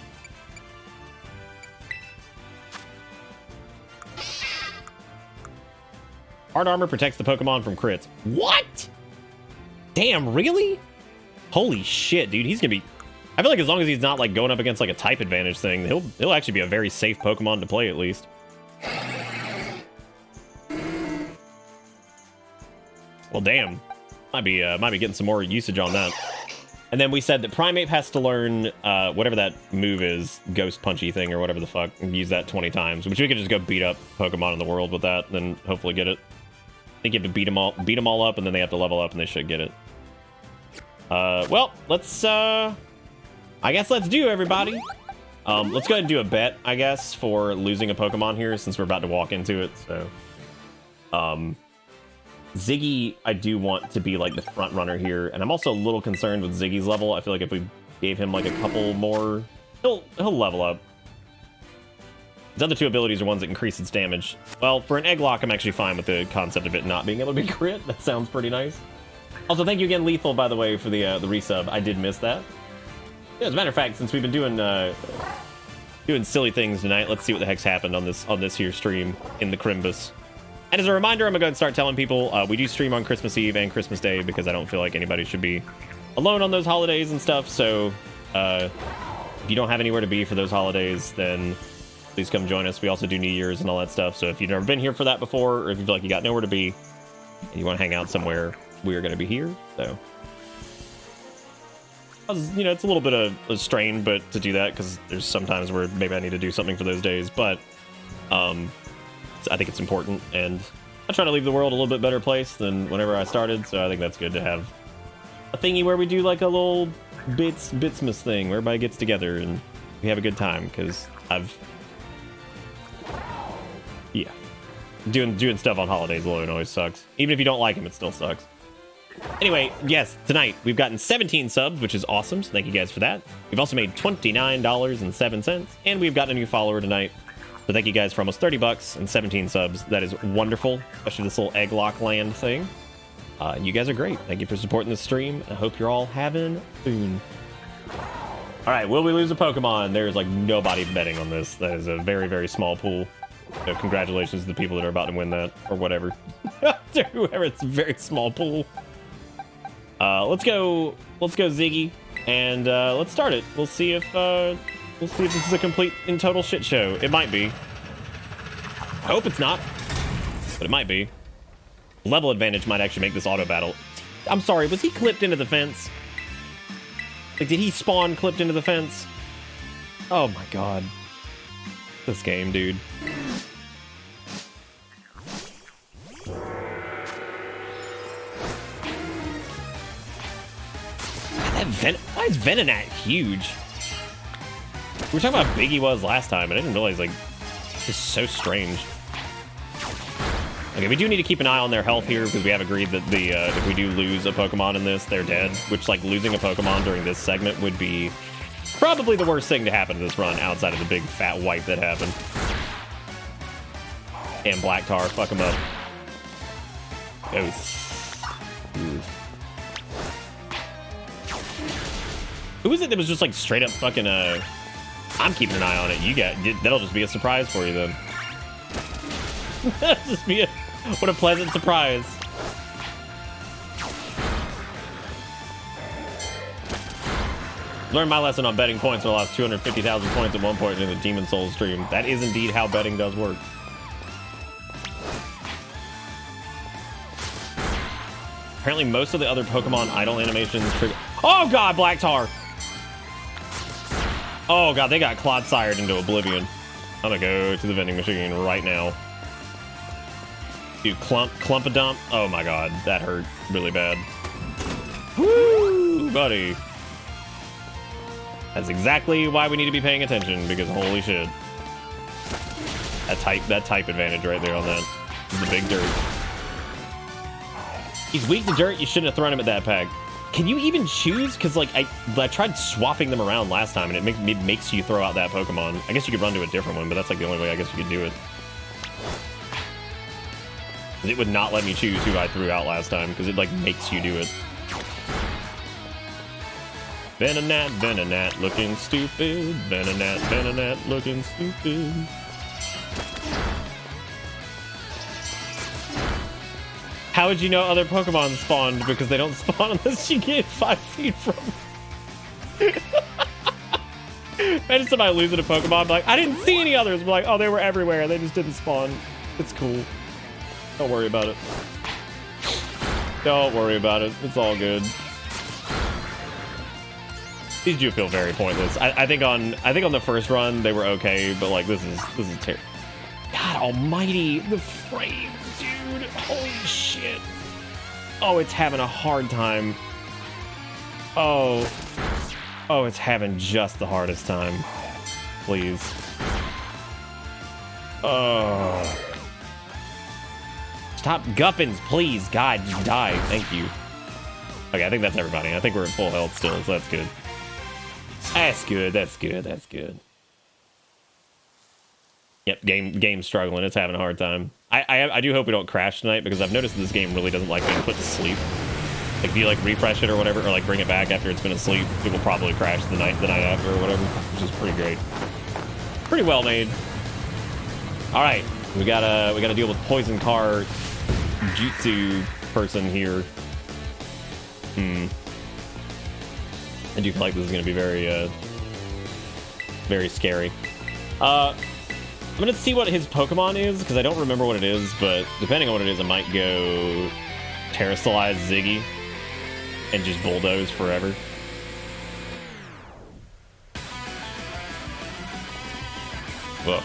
Hard armor protects the Pokemon from crits. What? Damn, really? Holy shit, dude. He's gonna be... I feel like as long as he's not like going up against like a type advantage thing, he'll actually be a very safe Pokemon to play at least. Well, damn. Might be getting some more usage on that. And then we said that Primeape has to learn whatever that move is, Ghost Punchy thing or whatever the fuck, and use that 20 times, which we could just go beat up Pokemon in the world with that, and then hopefully get it. I think you have to beat them all up, and then they have to level up, and they should get it. Well, let's, I guess let's do, everybody. Let's go ahead and do a bet, I guess, for losing a Pokemon here, since we're about to walk into it, so. Ziggy, I do want to be like the front runner here, and I'm also a little concerned with Ziggy's level. I feel like if we gave him like a couple more, he'll level up. His other 2 abilities are ones that increase its damage. Well, for an Egglocke, I'm actually fine with the concept of it not being able to be crit. That sounds pretty nice. Also, thank you again, Lethal, by the way, for the resub. I did miss that. Yeah, as a matter of fact, since we've been doing silly things tonight, let's see what the heck's happened on this here stream in the Crimbus. And as a reminder, I'm going to go ahead and start telling people we do stream on Christmas Eve and Christmas Day because I don't feel like anybody should be alone on those holidays and stuff. So if you don't have anywhere to be for those holidays, then please come join us. We also do New Year's and all that stuff. So if you've never been here for that before, or if you feel like you got nowhere to be and you want to hang out somewhere, we are going to be here. So, you know, it's a little bit of a strain, but to do that, because there's sometimes where maybe I need to do something for those days, but I think it's important, and I try to leave the world a little bit better place than whenever I started. So I think that's good to have a thingy where we do like a little Bitsmas thing where everybody gets together and we have a good time, because yeah, doing stuff on holidays alone always sucks. Even if you don't like them, it still sucks. Anyway, yes, tonight we've gotten 17 subs, which is awesome, so thank you guys for that. We've also made $29.07, and we've gotten a new follower tonight, so thank you guys for almost 30 bucks and 17 subs. That is wonderful, especially this little Egglocke land thing. You guys are great. Thank you for supporting the stream. I hope you're all having fun. All right, will we lose a Pokemon? There's like nobody betting on this. That is a very, very small pool. So congratulations to the people that are about to win that, or whatever. To whoever, it's a very small pool. Let's go Ziggy, and let's start it. We'll see if this is a complete and total shit show. It might be. I hope it's not, but it might be. Level advantage might actually make this auto battle. I'm sorry, was he clipped into the fence? Like, did he spawn clipped into the fence? Oh my god. This game, dude. Why is Venonat huge? We were talking about how big he was last time, and I didn't realize, like, it's just so strange. Okay, we do need to keep an eye on their health here, because we have agreed that if we do lose a Pokemon in this, they're dead. Which, like, losing a Pokemon during this segment would be probably the worst thing to happen to this run, outside of the big fat wipe that happened. And Black Tar, fuck him up. Who was it that was just like straight up fucking I'm keeping an eye on it. That'll just be a surprise for you then. That'll just be what a pleasant surprise. Learned my lesson on betting points when I lost 250,000 points at one point in the Demon Souls stream. That is indeed how betting does work. Apparently most of the other Pokemon idle animations trigger. Oh god, Black Tar! Oh god, they got Clodsired into oblivion. I'm gonna go to the vending machine right now. Dude, Clumpadump. Oh my god, that hurt really bad. Woo, buddy. That's exactly why we need to be paying attention, because holy shit. That type advantage right there on that. The big dirt. He's weak to dirt, you shouldn't have thrown him at that pack. Can you even choose? Because, like, I tried swapping them around last time, and it makes you throw out that Pokemon. I guess you could run to a different one, but that's, like, the only way I guess you could do it. It would not let me choose who I threw out last time, because it, like, makes you do it. Venonat, looking stupid. Venonat, looking stupid. How would you know other Pokemon spawned? Because they don't spawn unless you get 5 feet from them. Imagine somebody losing a Pokemon, like, I didn't see any others. We're like, oh, they were everywhere. They just didn't spawn. It's cool. Don't worry about it. Don't worry about it. It's all good. These do feel very pointless. I think on the first run they were okay, but like this is terrible. God almighty, the frame, dude. Holy shit. Oh, it's having a hard time. Oh, it's having just the hardest time. Please. Oh. Stop guppins, please. God, just die. Thank you. Okay, I think that's everybody. I think we're at full health still, so that's good. That's good. That's good. That's good. Yep, game's struggling. It's having a hard time. I do hope we don't crash tonight, because I've noticed this game really doesn't like being put to sleep. Like, if you like refresh it or whatever, or like bring it back after it's been asleep, it will probably crash the night after or whatever, which is pretty great. Pretty well made. All right, we gotta deal with Poison Car Jutsu person here. I do feel like this is going to be very, very scary. I'm going to see what his Pokemon is, because I don't remember what it is, but depending on what it is, I might go Terrasilize Ziggy and just bulldoze forever. Whoa.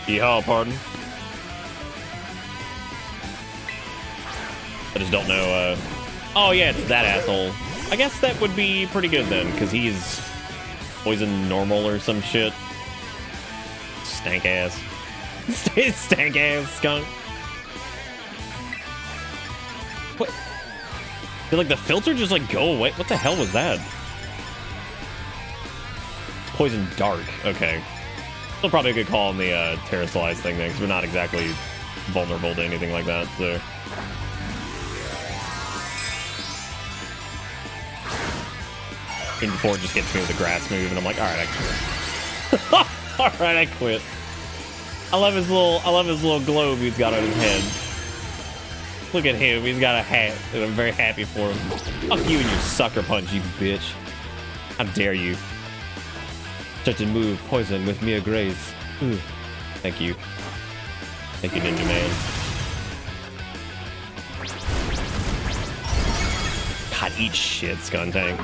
Yeehaw, pardon. I just don't know, oh yeah, it's that asshole. I guess that would be pretty good then, because he's poison normal or some shit. Stank ass. Stank ass skunk. What? Did like the filter just like go away? What the hell was that? Poison dark. Okay. Still probably a good call on the Terrasilize thing then, because we're not exactly vulnerable to anything like that, so. And before it just hits me with a grass move, and I'm like, alright, I quit. Alright, I quit. I love his little globe he's got on his head. Look at him, he's got a hat, and I'm very happy for him. Fuck you and your sucker punch, you bitch. How dare you. Such a move, poison with mere grace. Ooh. Thank you. Thank you, Ninja Man. God, eat shit, Skuntank.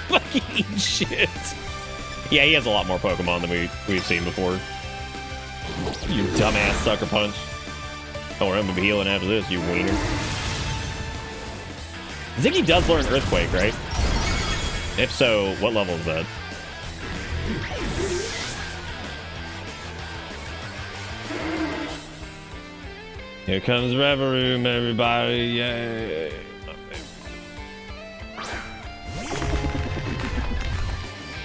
Fucking eat shit. Yeah, he has a lot more Pokemon than we've seen before. You dumbass sucker punch. Don't worry, I'm gonna be healing after this, you wiener. Ziggy does learn Earthquake, right? If so, what level is that? Here comes Reverum, everybody, yay!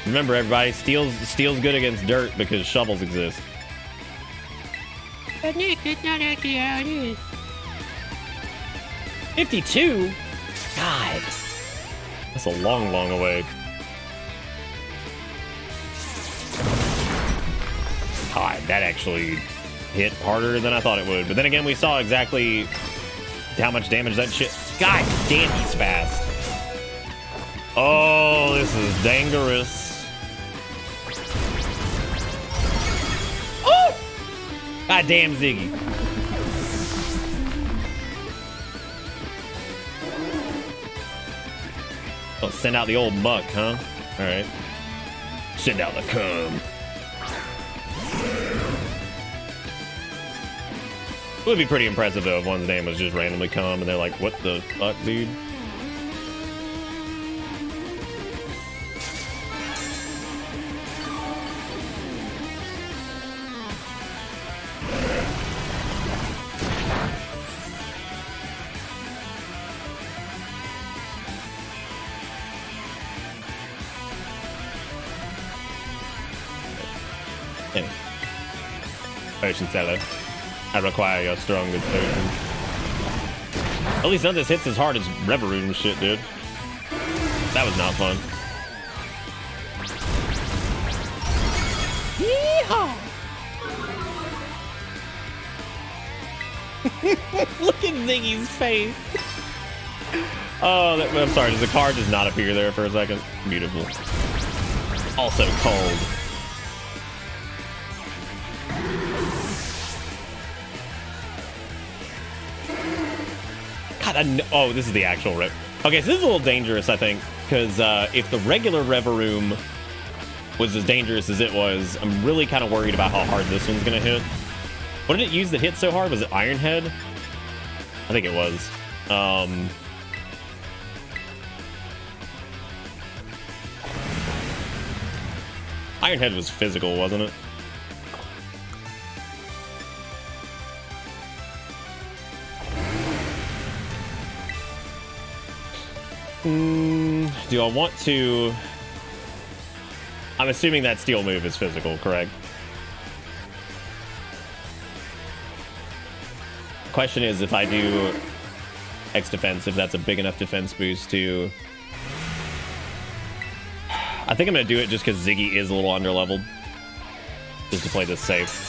Remember, everybody, steel's good against dirt because shovels exist. But Nick, it's not actually how it is. 52? God. That's a long, long away. God, that actually hit harder than I thought it would. But then again, we saw exactly how much damage that shit... God damn, he's fast. Oh, this is dangerous. Oh! God damn, Ziggy. Oh, send out the old muck, huh? Alright. Send out the cum. It would be pretty impressive, though, if one's name was just randomly cum, and they're like, what the fuck, dude? Potion seller. I require your strongest potion. At least none of this hits as hard as Reverum shit, dude. That was not fun. Yeehaw! Look at Ziggy's face. Oh, I'm sorry. Does the card just not appear there for a second? Beautiful. Also cold. God, oh, this is the actual rip. Okay, so this is a little dangerous, I think, because if the regular Reverum was as dangerous as it was, I'm really kind of worried about how hard this one's going to hit. What did it use that hit so hard? Was it Iron Head? I think it was. Iron Head was physical, wasn't it? Do I want to... I'm assuming that steel move is physical, correct? Question is if I do X defense, if that's a big enough defense boost to... I think I'm going to do it just because Ziggy is a little underleveled. Just to play this safe.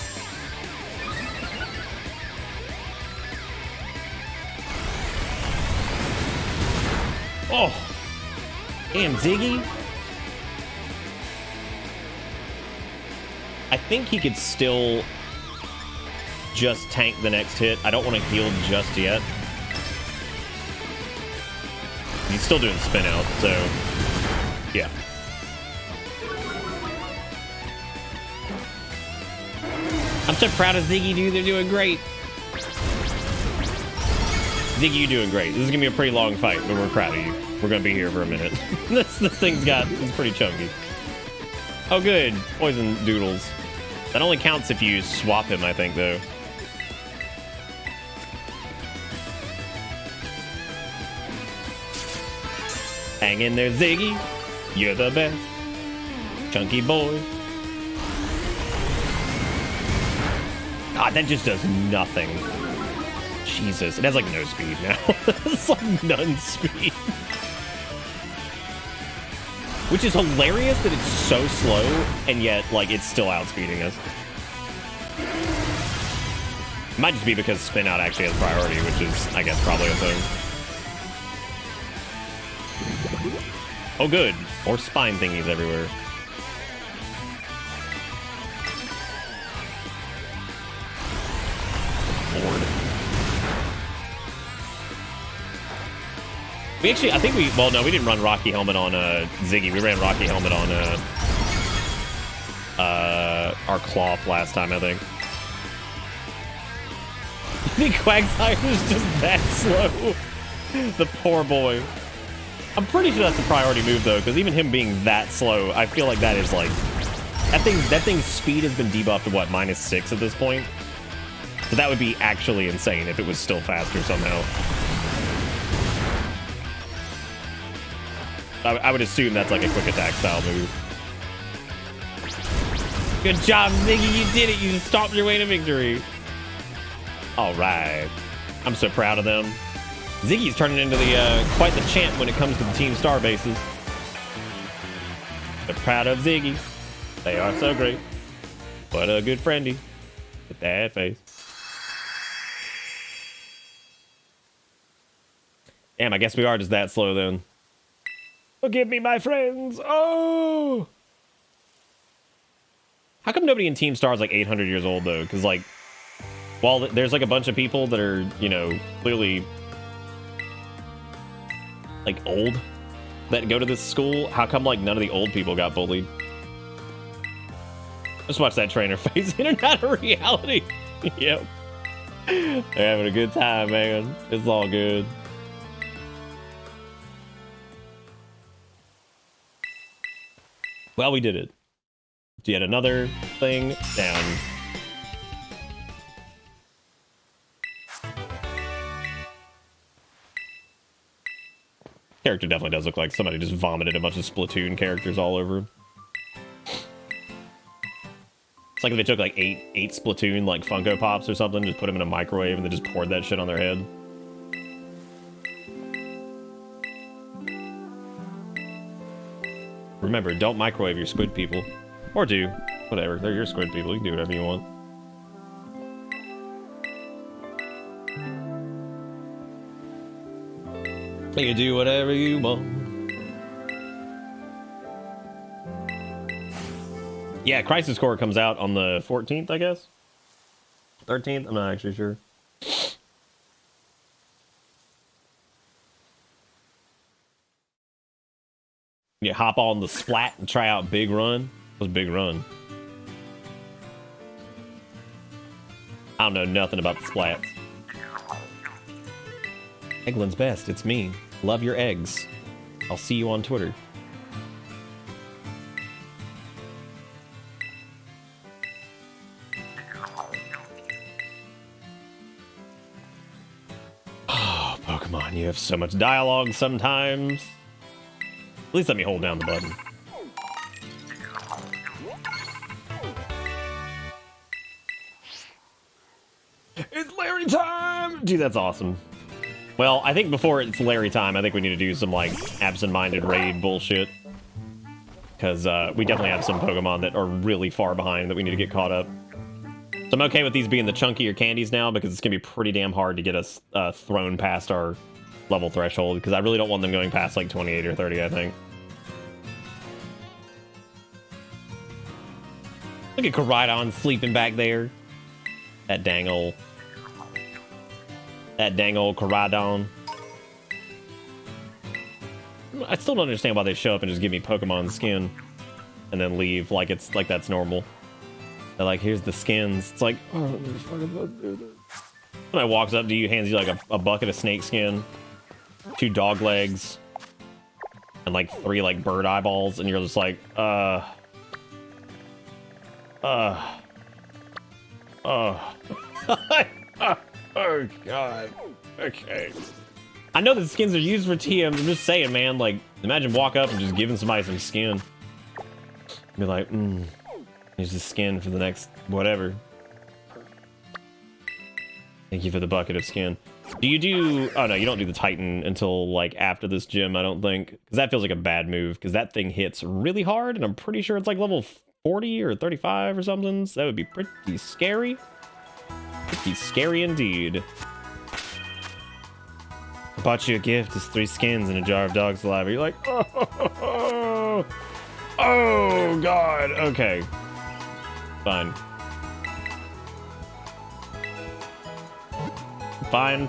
Oh! Damn, Ziggy. I think he could still just tank the next hit. I don't want to heal just yet. He's still doing spin out, so yeah. I'm so proud of Ziggy, dude. They're doing great. Ziggy, you're doing great. This is gonna be a pretty long fight, but we're proud of you. We're gonna be here for a minute. this thing's it's pretty chunky. Oh, good. Poison doodles. That only counts if you swap him, I think, though. Hang in there, Ziggy. You're the best. Chunky boy. God, that just does nothing. Jesus. It has, like, no speed now. It's, like, none speed. Which is hilarious that it's so slow, and yet, like, it's still outspeeding us. It might just be because spin out actually has priority, which is, I guess, probably a thing. Oh, good. More spine thingies everywhere. Lord. We actually, I think well, no, we didn't run Rocky Helmet on Ziggy. We ran Rocky Helmet on our cloth last time, I think. I think Quagsire's just that slow. The poor boy. I'm pretty sure that's the priority move, though, because even him being that slow, I feel like that is, like... That thing's speed has been debuffed to, what, -6 at this point? So that would be actually insane if it was still faster somehow. I would assume that's like a quick attack style move. Good job, Ziggy, you did it! You stomped your way to victory! Alright. I'm so proud of them. Ziggy's turning into quite the champ when it comes to the Team Star bases. They're proud of Ziggy. They are so great. What a good friendy. With that face. Damn, I guess we are just that slow then. Forgive me, my friends. Oh! How come nobody in Team Star is like 800 years old, though? Because, like, while there's like a bunch of people that are, you know, clearly like old that go to this school, how come like none of the old people got bullied? Just watch that trainer face in and out of reality. Yep. They're having a good time, man. It's all good. Well, we did it. Yet another thing down. Character definitely does look like somebody just vomited a bunch of Splatoon characters all over him. It's like if they took like eight Splatoon like Funko Pops or something, just put them in a microwave and then just poured that shit on their head. Remember, don't microwave your squid people. Or do. Whatever. They're your squid people. You can do whatever you want. You can do whatever you want. Yeah, Crisis Core comes out on the 14th, I guess? 13th? I'm not actually sure. You hop on the Splat and try out Big Run. What's Big Run? I don't know nothing about the Splats. Eggland's best, it's me. Love your eggs. I'll see you on Twitter. Oh, Pokemon, you have so much dialogue sometimes. At least let me hold down the button. It's Larry time! Dude, that's awesome. Well, I think before it's Larry time, I think we need to do some, like, absent-minded raid bullshit. Because we definitely have some Pokemon that are really far behind that we need to get caught up. So I'm okay with these being the chunkier candies now, because it's going to be pretty damn hard to get us thrown past our level threshold, because I really don't want them going past, like, 28 or 30, I think. Look at Koridon sleeping back there. That dang old Koridon. I still don't understand why they show up and just give me Pokemon skin and then leave like it's like that's normal. They're like, here's the skins. It's like, oh, when I walks up to you, hands you like a bucket of snake skin, 2 dog legs, and like 3 like bird eyeballs, and you're just like, oh god. Okay. I know the skins are used for TMs. I'm just saying, man. Like, imagine walk up and just giving somebody some skin. Be like, here's the skin for the next whatever. Thank you for the bucket of skin. Do you do... Oh, no, you don't do the Titan until, like, after this gym, I don't think. Because that feels like a bad move. Because that thing hits really hard, and I'm pretty sure it's, like, level 40 or 35 or something. So that would be pretty scary. Pretty scary indeed. I bought you a gift. It's 3 skins and a jar of dog saliva. You're like, oh god. Okay. Fine. Fine.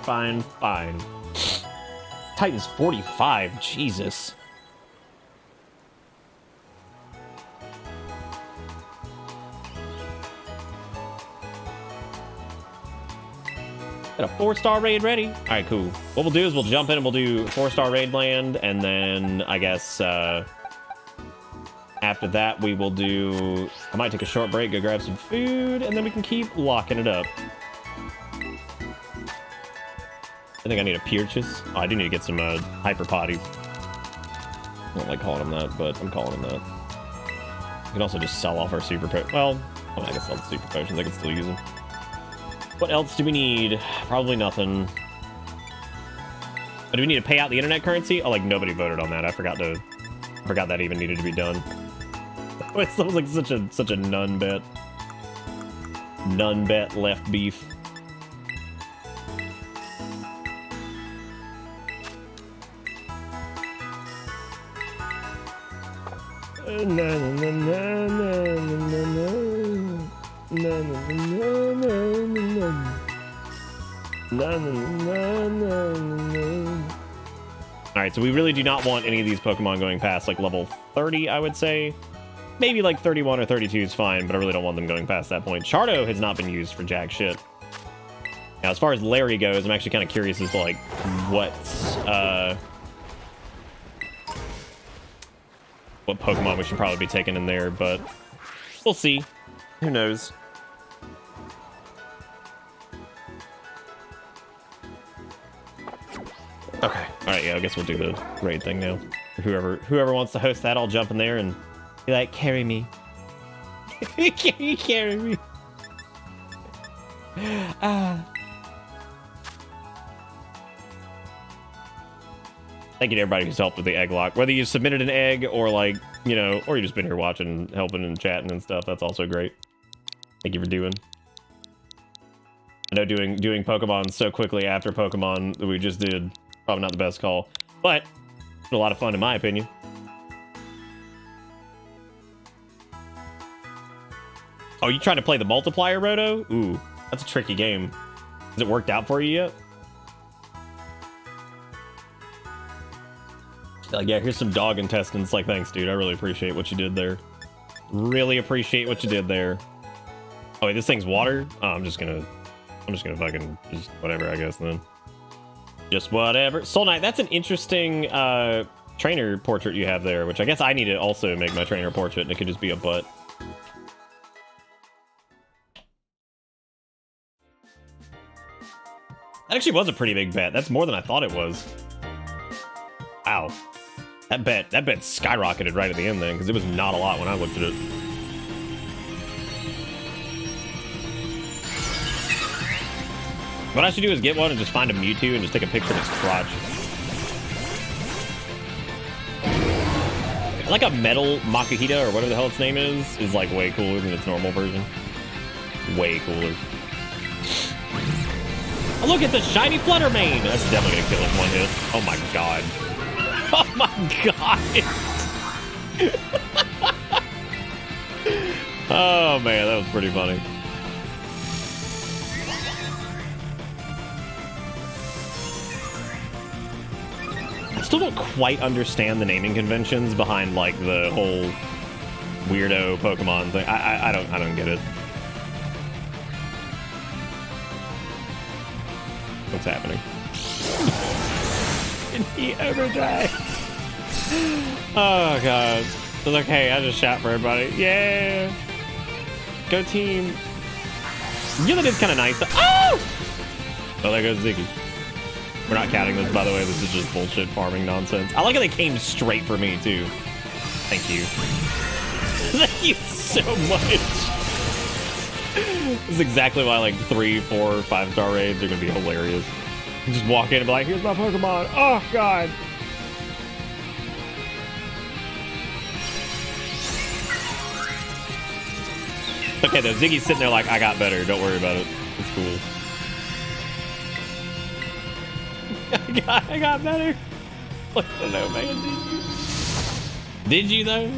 Titan's 45. Jesus. Got a 4-star raid ready. All right, cool. What we'll do is we'll jump in and we'll do 4-star raid land, and then I guess after that we will do... I might take a short break, go grab some food, and then we can keep locking it up. I think I need a purchase. Oh, I do need to get some hyper potties. I don't like calling them that, but I'm calling them that. We can also just sell off our super potions. Well, I can sell the super potions. I can still use them. What else do we need? Probably nothing. But do we need to pay out the internet currency? Oh, like nobody voted on that. I forgot that even needed to be done. It sounds like such a nun bet. Nun bet left beef. Alright, so we really do not want any of these Pokemon going past like level 30, I would say. Maybe like 31 or 32 is fine, but I really don't want them going past that point. Chardo has not been used for jack shit. Now, as far as Larry goes, I'm actually kind of curious as to like what Pokemon we should probably be taking in there, but we'll see. Who knows? Okay. All right. Yeah. I guess we'll do the raid thing now. Whoever wants to host that, I'll jump in there and be like, carry me. Can you carry me? Thank you to everybody who's helped with the egg lock. Whether you submitted an egg or like, you know, or you just been here watching, helping and chatting and stuff. That's also great. Thank you for doing. I know doing Pokemon so quickly after Pokemon that we just did, probably not the best call, but a lot of fun in my opinion. Oh, you trying to play the multiplier, Roto? Ooh, that's a tricky game. Has it worked out for you yet? Like, yeah, here's some dog intestines. Like, thanks, dude. I really appreciate what you did there. Really appreciate what you did there. Oh, wait, this thing's water? Oh, I'm just gonna fucking just whatever, I guess, then. Just whatever. Soul Knight, that's an interesting trainer portrait you have there, which I guess I need to also make my trainer portrait, and it could just be a butt. That actually was a pretty big bet. That's more than I thought it was. Wow. That bet skyrocketed right at the end then, because it was not a lot when I looked at it. What I should do is get one and just find a Mewtwo and just take a picture of his crotch. Like a metal Makuhita or whatever the hell its name is like way cooler than its normal version. Way cooler. Oh, look, it's a shiny Fluttermane! That's definitely gonna kill it in one hit. Oh my god. Oh my god! Oh man, that was pretty funny. I still don't quite understand the naming conventions behind like the whole weirdo Pokemon thing. I don't get it. What's happening? And he overdrive. Oh god. It's like, hey, I just shot for everybody. Yeah. Go team. Yeah, that is kind of nice. Oh! Oh, there goes Ziggy. We're not counting this, by the way. This is just bullshit farming nonsense. I like how they came straight for me, too. Thank you. Thank you so much. This is exactly why, like, 3, 4, 5-star raids are going to be hilarious. You just walk in and be like, here's my Pokemon. Oh, God. Okay, though. Ziggy's sitting there like, I got better. Don't worry about it. It's cool. I got better. I don't know, man. Did you though?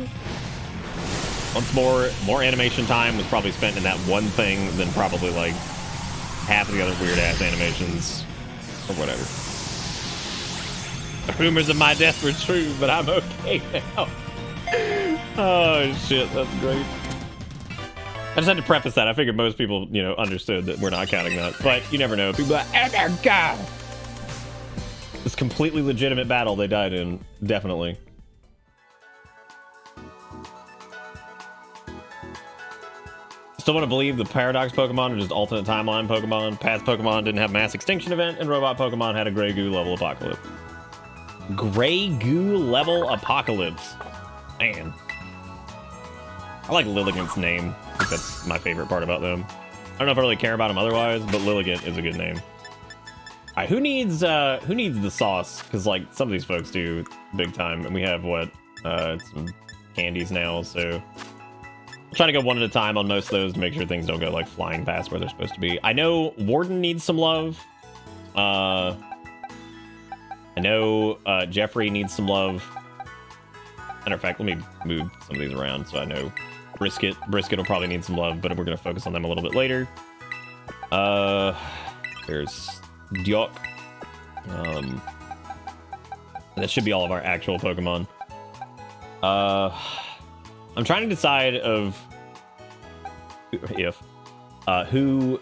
Once more animation time was probably spent in that one thing than probably like half of the other weird ass animations or whatever. The rumors of my death were true, but I'm okay now. Oh shit, that's great. I just had to preface that. I figured most people, you know, understood that we're not counting that, but you never know. People are like, oh my god. This completely legitimate battle they died in, definitely. Still want to believe the Paradox Pokemon are just alternate timeline Pokemon. Past Pokemon didn't have mass extinction event, and Robot Pokemon had a Grey Goo level apocalypse. Grey Goo level apocalypse. Man. I like Lilligant's name. I think that's my favorite part about them. I don't know if I really care about them otherwise, but Lilligant is a good name. All right, who needs the sauce? Because like some of these folks do big time, and we have what some candies now. So I'll try to go one at a time on most of those to make sure things don't go like flying past where they're supposed to be. I know Warden needs some love. I know Jeffrey needs some love. Matter of fact, let me move some of these around so I know Brisket will probably need some love, but we're gonna focus on them a little bit later. There's Diok. That should be all of our actual Pokemon. I'm trying to decide who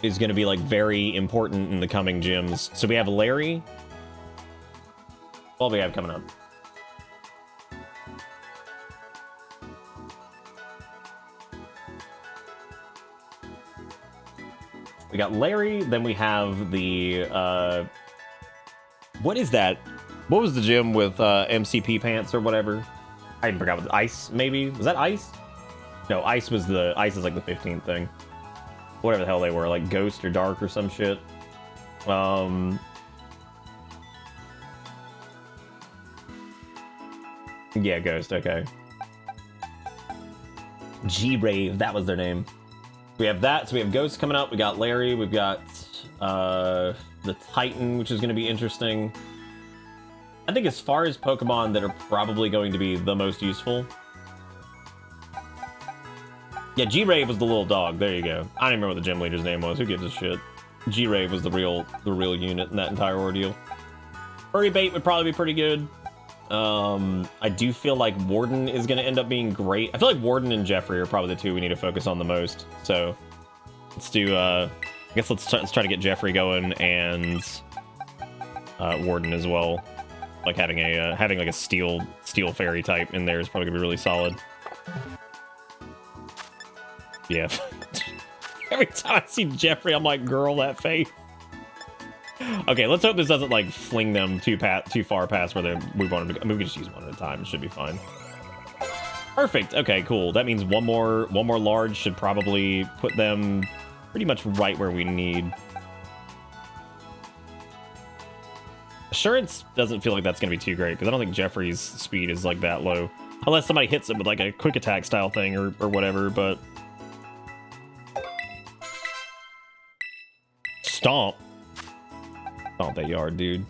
is going to be like very important in the coming gyms. So we have Larry. What do we have coming up? We got Larry, then we have the, what is that? What was the gym with MCP pants or whatever? I even forgot what Ice, maybe? Was that Ice? No, Ice is like the 15th thing. Whatever the hell they were, like Ghost or Dark or some shit. Yeah, Ghost, okay. G-Rave, that was their name. We have that, so we have Ghost coming up, we got Larry, we've got the Titan, which is going to be interesting. I think as far as Pokemon that are probably going to be the most useful. Yeah, G-Rave was the little dog, there you go. I don't even remember what the gym leader's name was, who gives a shit. G-Rave was the real unit in that entire ordeal. Furry Bait would probably be pretty good. I do feel like Warden is going to end up being great. I feel like Warden and Jeffrey are probably the two we need to focus on the most. So let's do, I guess let's try to get Jeffrey going and Warden as well. Like having like a steel fairy type in there is probably gonna be really solid. Yeah. Every time I see Jeffrey, I'm like, girl, that face. Okay, let's hope this doesn't like fling them too far past where we want them to go. I mean, we can just use one at a time. It should be fine. Perfect. Okay, cool. That means one more large should probably put them pretty much right where we need. Assurance doesn't feel like that's going to be too great because I don't think Jeffrey's speed is like that low. Unless somebody hits him with like a quick attack style thing or whatever, but... Stomp. Stomp that yard, dude.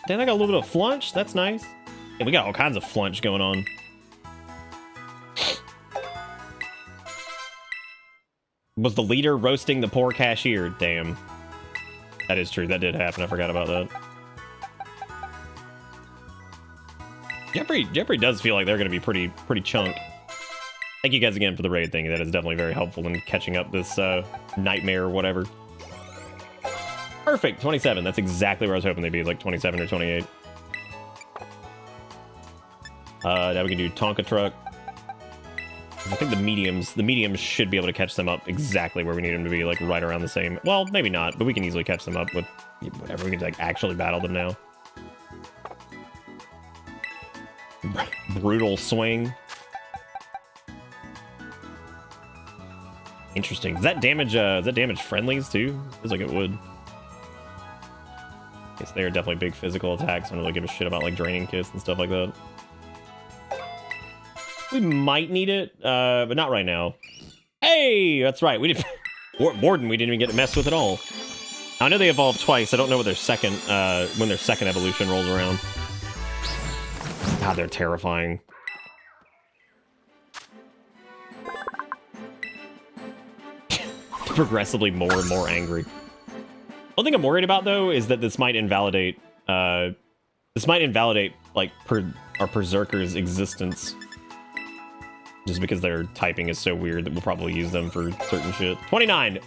Damn, I got a little bit of flunch. That's nice. Yeah, we got all kinds of flunch going on. Was the leader roasting the poor cashier? Damn. That is true. That did happen. I forgot about that. Jeffrey does feel like they're going to be pretty chunk. Thank you guys again for the raid thing. That is definitely very helpful in catching up this nightmare or whatever. Perfect. 27. That's exactly where I was hoping they'd be, like 27 or 28. Now we can do Tonka Truck. I think the mediums should be able to catch them up exactly where we need them to be, like right around the same. Well, maybe not, but we can easily catch them up with whatever. We can like actually battle them now. Brutal swing. Interesting. Does that damage friendlies too? Feels like it would. Yes, they are definitely big physical attacks. I don't really give a shit about like draining kits and stuff like that. We might need it, but not right now. Hey, that's right. We did Warden. We didn't even get to mess with at all. I know they evolved twice. I don't know what their second when their second evolution rolls around. God, they're terrifying. Progressively more and more angry. One thing I'm worried about though is that this might invalidate like our Berserker's existence. Just because their typing is so weird that we'll probably use them for certain shit. 29!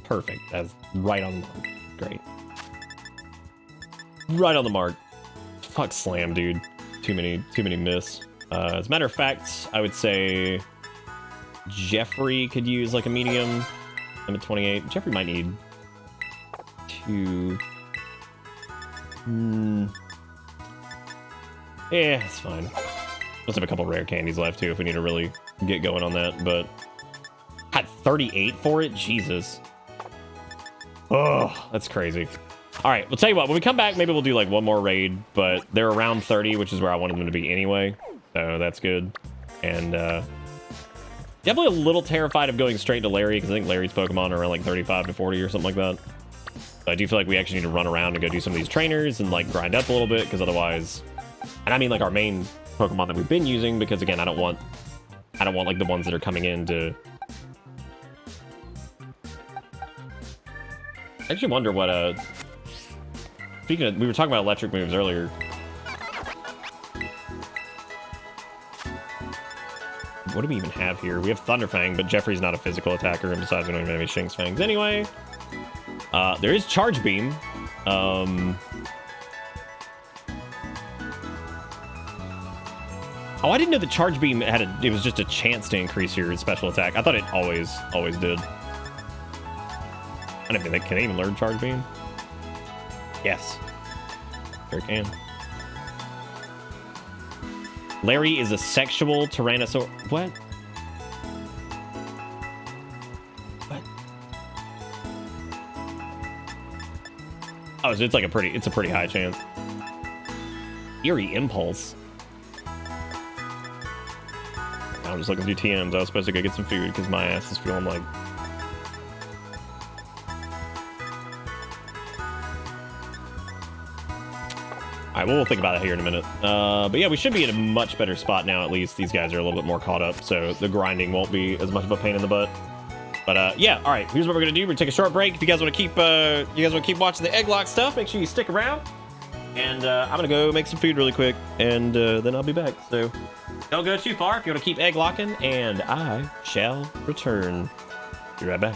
Perfect. That's right on the mark. Great. Right on the mark. Fuck Slam, dude. Too many miss. As a matter of fact, I would say Jeffrey could use like a medium. I'm at 28. Jeffrey might need 2. Yeah, it's fine. Let's have a couple rare candies left too if we need to really get going on that, but had 38 for it. Jesus. Oh, that's crazy. All right, we'll tell you what, when we come back, maybe we'll do like one more raid, but they're around 30, which is where I wanted them to be anyway, so that's good. And definitely a little terrified of going straight to Larry, because I think Larry's Pokemon are around like 35 to 40 or something like that. So I do feel like we actually need to run around and go do some of these trainers and like grind up a little bit, because otherwise, and I mean like our main Pokemon that we've been using, because again, I don't want like the ones that are coming in to. I actually wonder what speaking of, we were talking about electric moves earlier. What do we even have here? We have Thunderfang, but Jeffrey's not a physical attacker, and besides we don't even have any Shinx Fangs anyway. There is Charge Beam. Oh, I didn't know the Charge Beam it was just a chance to increase your special attack. I thought it always did. I don't think can they even learn Charge Beam? Yes. Sure can. Larry is a sexual Tyrannosaur. What? What? Oh, so it's like a pretty high chance. Eerie Impulse. I'm just looking through TMs. I was supposed to go get some food because my ass is feeling like. Alright, well, we'll think about it here in a minute. But yeah, we should be in a much better spot now, at least. These guys are a little bit more caught up, so the grinding won't be as much of a pain in the butt. But yeah, alright, here's what we're gonna do. We're gonna take a short break. If you guys want to keep watching the Egglocke stuff, make sure you stick around. And I'm gonna go make some food really quick, and then I'll be back. So don't go too far if you want to keep egglocking, and I shall return. Be right back.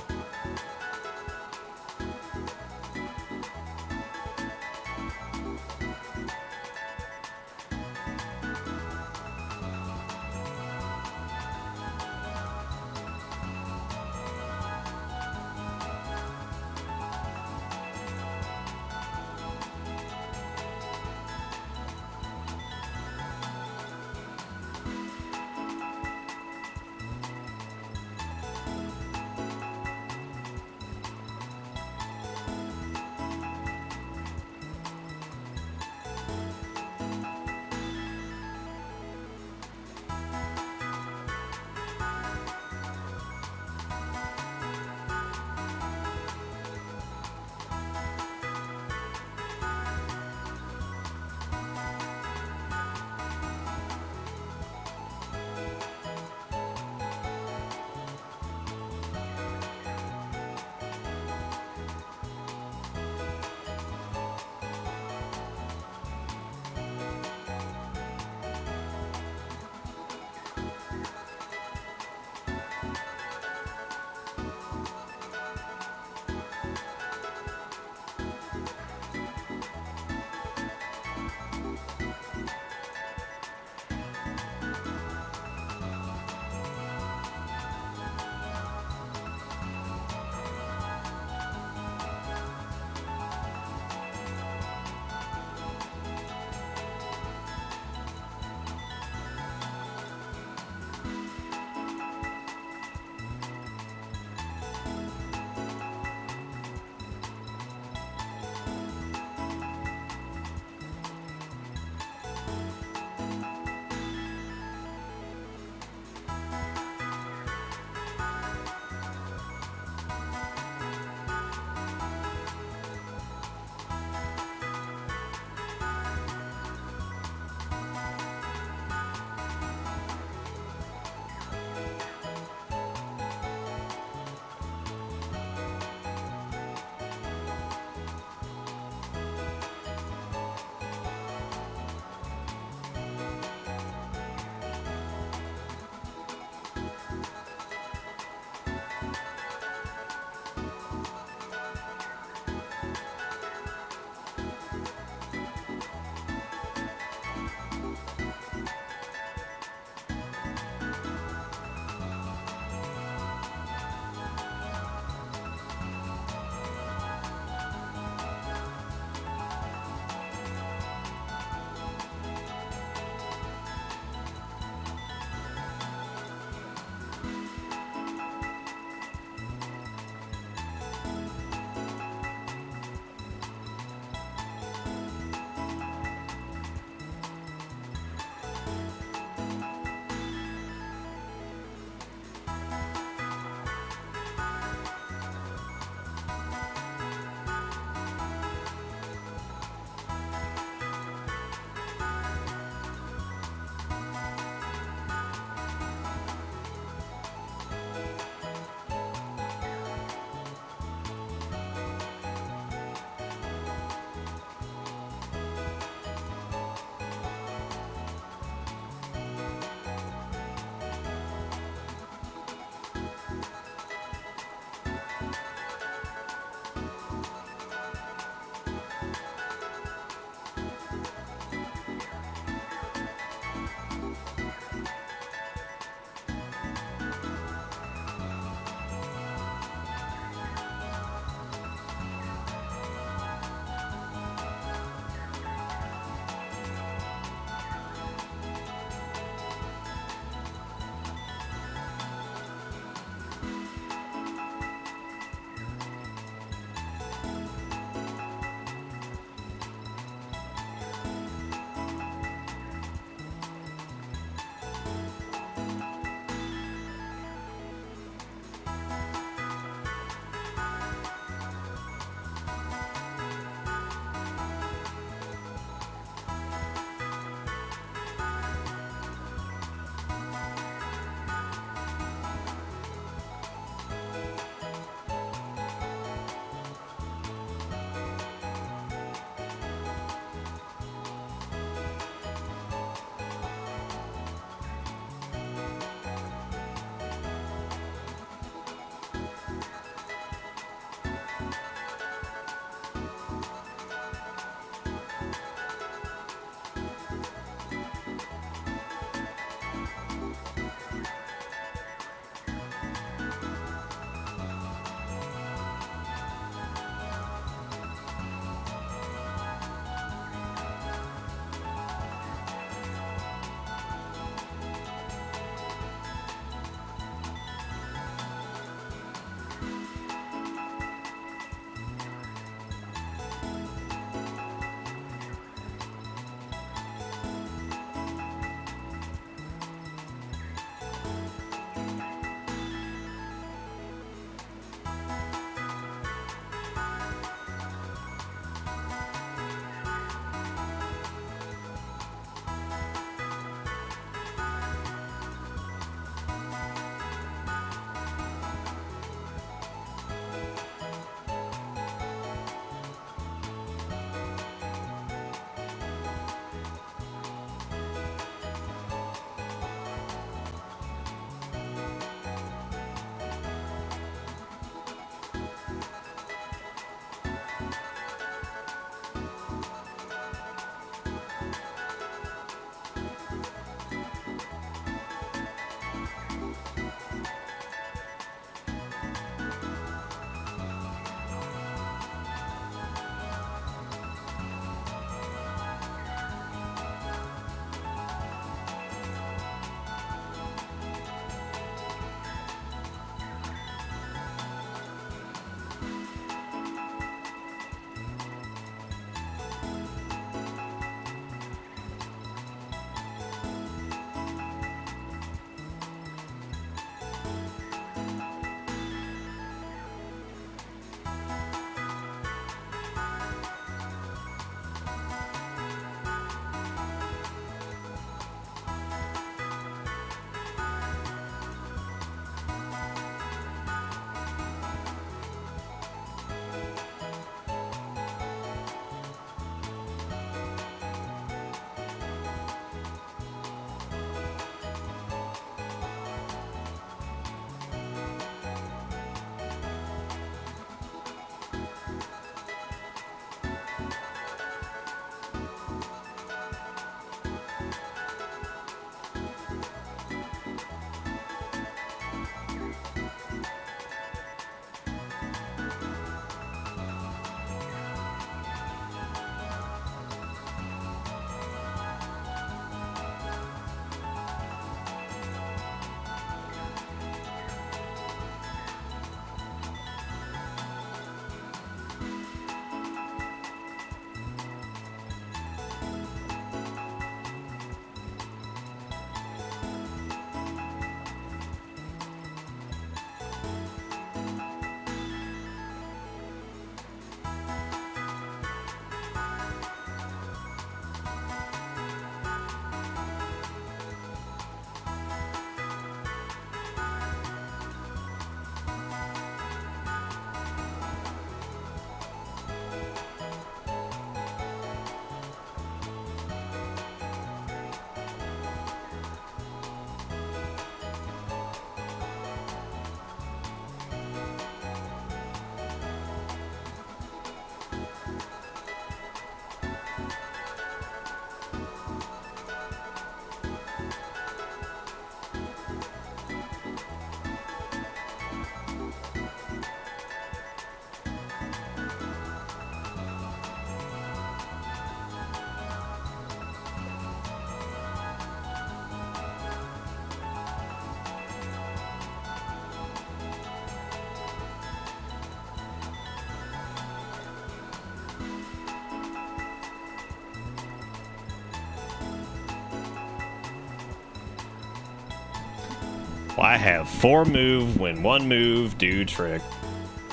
Well, I have 4 move when 1 move do trick.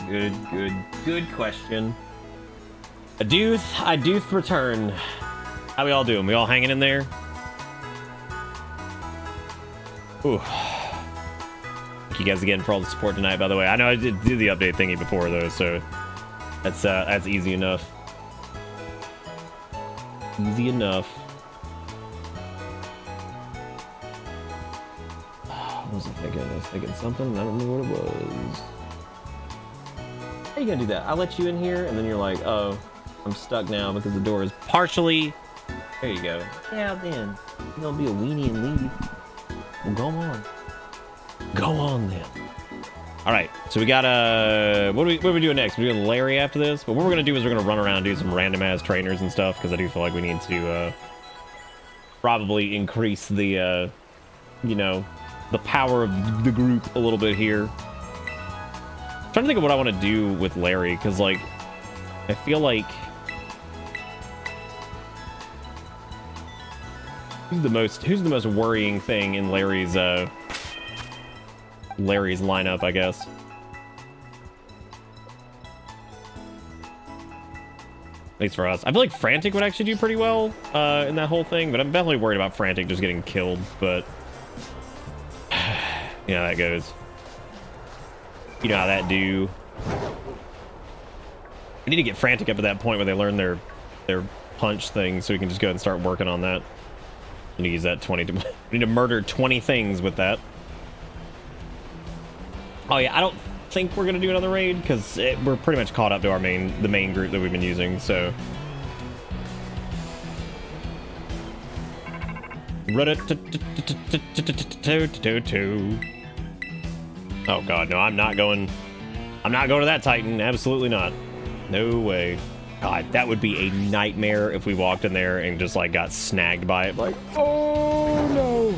Good question. I do return. How we all doing? We all hanging in there? Ooh. Thank you guys again for all the support tonight, by the way. I know I did do the update thingy before though, so that's easy enough. Easy enough. What was I thinking? I was thinking something. I don't know what it was. How you gonna do that? I'll let you in here, and then you're like, oh, I'm stuck now because the door is partially. There you go. Yeah, then you're gonna be a weenie and leave. Well, go on. Go on then. All right, so we got what are we doing next? We're doing Larry after this, but what we're gonna do is we're gonna run around and do some random ass trainers and stuff because I do feel like we need to probably increase the you know, the power of the group a little bit here. I'm trying to think of what I want to do with Larry because like I feel like who's the most worrying thing in Larry's lineup, I guess. At least for us. I feel like Frantic would actually do pretty well in that whole thing, but I'm definitely worried about Frantic just getting killed, but you know how that goes. You know how that do. We need to get Frantic up at that point where they learn their punch thing so we can just go ahead and start working on that. We need to use that 20 to, we need to murder 20 things with that. Oh yeah, I don't think we're gonna do another raid because we're pretty much caught up to the main group that we've been using, so. Oh god, no, I'm not going to that Titan. Absolutely not. No way. God, that would be a nightmare if we walked in there and just like got snagged by it. Like, oh no.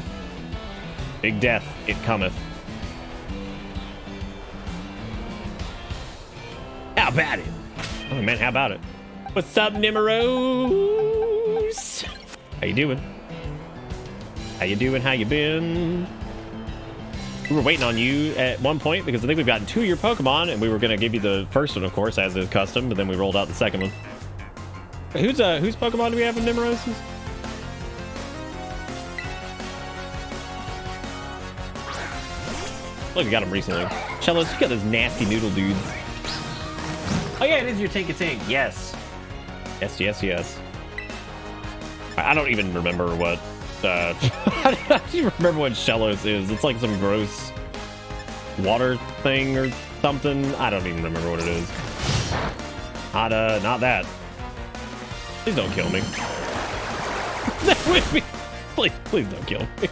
Big death, it cometh. How about it? Oh man, how about it? What's up, Nimeros? How you doing? How you doing? How you been? We were waiting on you at one point because I think we've gotten 2 of your Pokemon, and we were gonna give you the first one, of course, as is custom, but then we rolled out the second one. Whose Pokemon do we have in Nimeros's? Look, we got him recently. Shellos, you got those nasty noodle dudes. Oh yeah, it is your Tank-a-Tank. Yes. Yes. I don't even remember what. I don't even remember what Shellos is. It's like some gross water thing or something. I don't even remember what it is. Not that. Please don't kill me. That would be. Please don't kill me.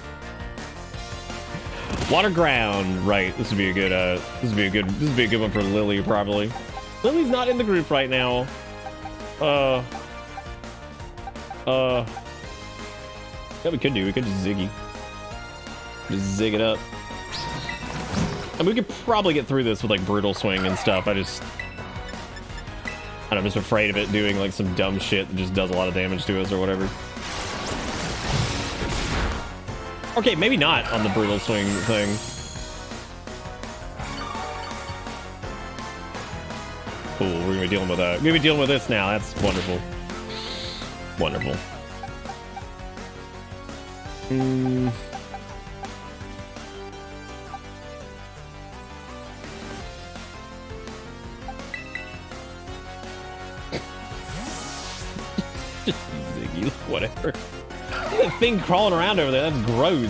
Water ground. Right. This would be a good. This would be a good one for Lily probably. Lily's not in the group right now. Yeah, we could just Ziggy. Just zig it up. And we could probably get through this with like Brutal Swing and stuff. I'm just afraid of it doing like some dumb shit that just does a lot of damage to us or whatever. Okay, maybe not on the Brutal Swing thing. Cool, we're gonna be dealing with that. We're gonna be dealing with this now. That's wonderful. Wonderful. Ziggy, whatever. That thing crawling around over there, that's gross.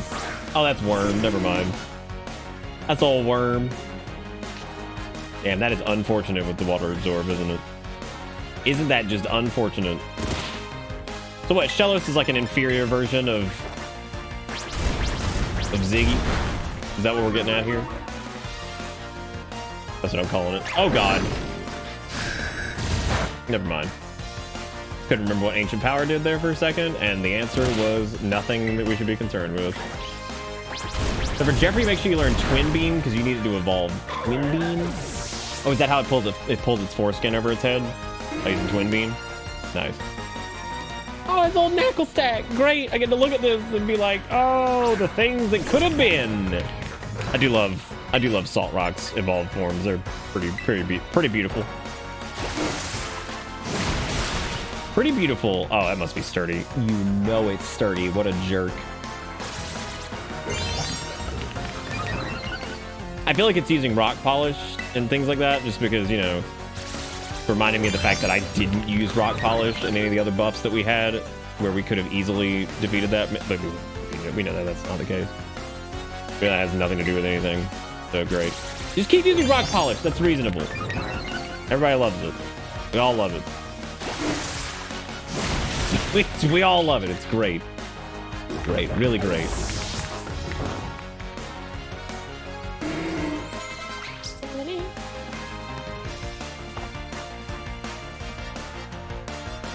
Oh, that's Worm, never mind. That's all Worm. Damn, that is unfortunate with the Water Absorb, isn't it? Isn't that just unfortunate? So what, Shellos is like an inferior version of Ziggy? Is that what we're getting at here? That's what I'm calling it. Oh god. Never mind. Couldn't remember what Ancient Power did there for a second, and the answer was nothing that we should be concerned with. So for Jeffrey, make sure you learn Twin Beam, because you need it to evolve. Twin Beam? Oh, is that how it pulls its foreskin over its head? By using Twin Beam? Nice. Oh, it's old Knuckle Stack. Great. I get to look at this and be like, oh, the things that could have been. I do love Salt Rock's evolved forms. They're pretty beautiful. Pretty beautiful. Oh, that must be sturdy. You know it's sturdy. What a jerk. I feel like it's using rock polish and things like that just because, you know, reminding me of the fact that I didn't use rock polish in any of the other buffs that we had where we could have easily defeated that. But we know that that's not the case. That has nothing to do with anything. So great. Just keep using rock polish. That's reasonable. Everybody loves it. We all love it. We all love it. It's great. Great. Really great.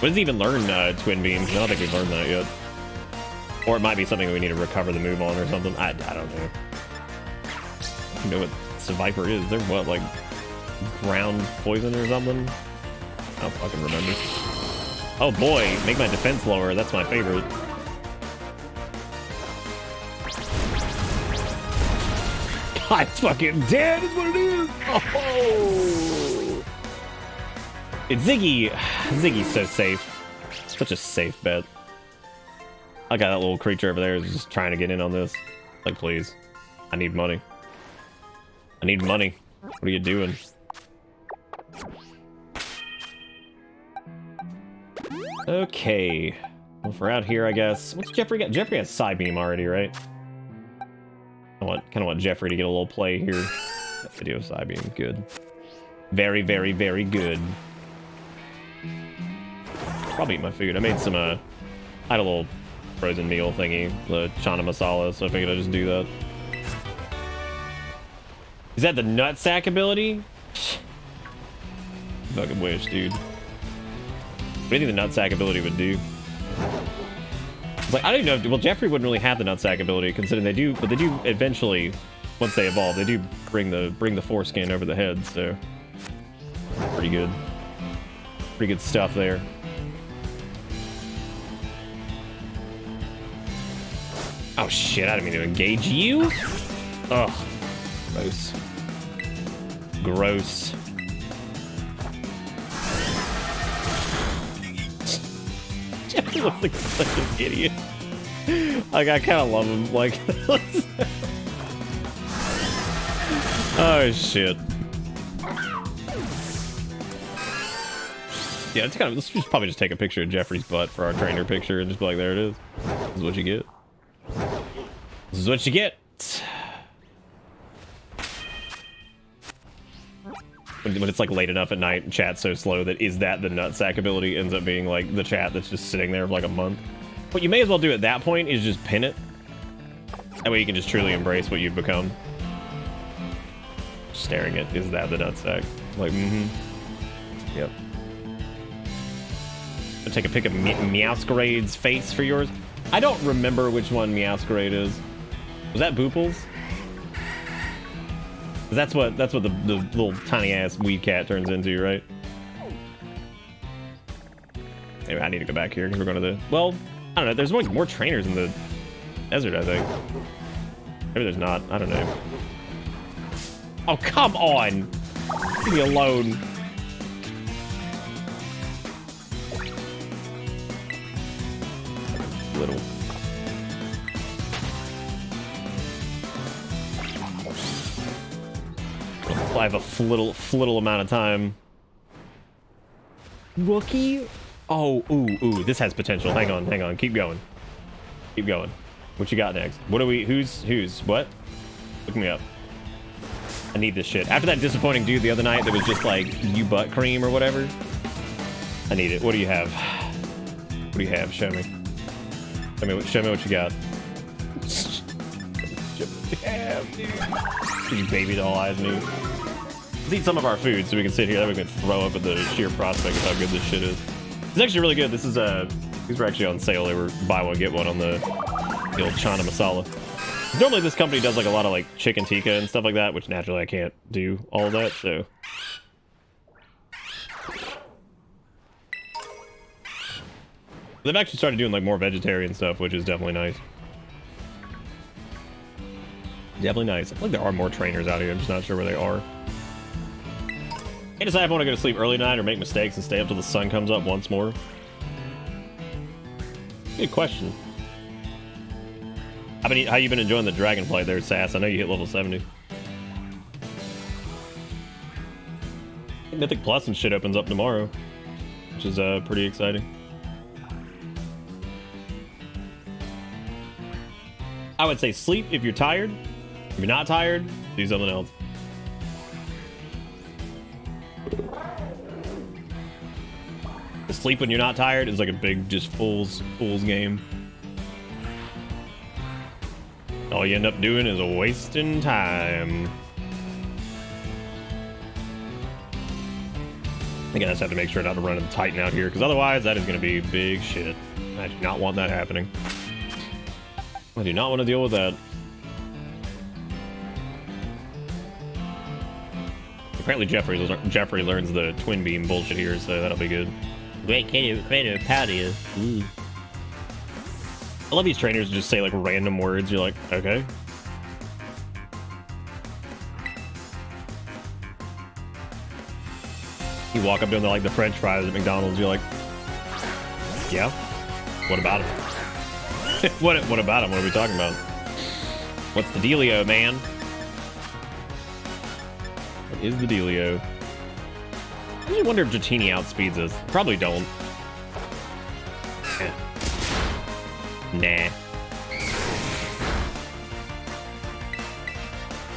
What does he even learn Twin Beams? I don't think we've learned that yet. Or it might be something we need to recover the move on or something. I don't know. You know what Viper is? They're what, like ground poison or something? I don't fucking remember. Oh boy, make my defense lower. That's my favorite. God, it's fucking dead is what it is. Oh. It's Ziggy. Ziggy's so safe. Such a safe bet. I got that little creature over there who's just trying to get in on this. Like, please. I need money. I need money. What are you doing? Okay. Well, if we're out here, I guess. What's Jeffrey got? Jeffrey has Psybeam already, right? I kind of want Jeffrey to get a little play here. I do have Psybeam. Good. Very, very, very good. Probably eat my food. I made some, I had a little frozen meal thingy, the chana masala, so I figured I'd just do that. Is that the nutsack ability? Fucking wish, dude. What do you think the nutsack ability would do? It's like, I don't even know. Well, Jeffrey wouldn't really have the nutsack ability, considering they do, but they do eventually, once they evolve, they do bring the foreskin over the head, so pretty good. Pretty good stuff there. Oh shit, I didn't mean to engage you. Ugh. Gross. Gross. Jeffrey looks like such an idiot. Like, I kind of love him. Like, oh shit. Yeah, it's kind of. Let's just probably just take a picture of Jeffrey's butt for our trainer picture and just be like, there it is. This is what you get. This is what you get. When it's like late enough at night and chat's so slow that is that the nutsack ability ends up being like the chat that's just sitting there for like a month. What you may as well do at that point is just pin it. That way you can just truly embrace what you've become. Staring at, is that the nutsack? Like, Yep. I'll take a pic of Meowscarade's face for yours. I don't remember which one Meowscarade is. Was that Booples? That's what the little tiny ass weed cat turns into, right? Anyway, I need to go back here because we're going to the. Well, I don't know. There's like more trainers in the desert, I think. Maybe there's not. I don't know. Oh, come on! Leave me alone. Little. I have a flittle amount of time. Wookie? Oh, ooh, this has potential. Hang on. Keep going. What you got next? What are we, who's, what? Look me up. I need this shit. After that disappointing dude the other night that was just like, you butt cream or whatever. I need it. What do you have? What do you have? Show me. Show me what you got. Damn, dude. You baby doll eyes me. Let's eat some of our food so we can sit here. That we can throw up at the sheer prospect of how good this shit is. It's actually really good. This is these were actually on sale. They were buy one get one on the old chana masala. Normally this company does like a lot of like chicken tikka and stuff like that, which naturally I can't do all of that. So they've actually started doing like more vegetarian stuff, which is definitely nice. Definitely nice. I feel like there are more trainers out here. I'm just not sure where they are. I decide if I want to go to sleep early tonight or make mistakes and stay up till the sun comes up once more. Good question. How you been enjoying the Dragonflight there, Sass? I know you hit level 70. Mythic Plus and shit opens up tomorrow, which is pretty exciting. I would say sleep if you're tired. If you're not tired, do something else. Sleep when you're not tired is like a big just fool's game. All you end up doing is wasting time. I think I just have to make sure not to run into Titan out here, because otherwise that is going to be big shit. I do not want that happening. I do not want to deal with that. Apparently Jeffrey learns the twin beam bullshit here, so that'll be good. Wait, creative patio. Ooh. I love these trainers just say like random words. You're like, okay. You walk up to them, they're like the French fries at McDonald's. You're like, yeah. What about them? what about them? What are we talking about? What's the dealio, man? What is the dealio? I really wonder if Dratini outspeeds us. Probably don't. Nah.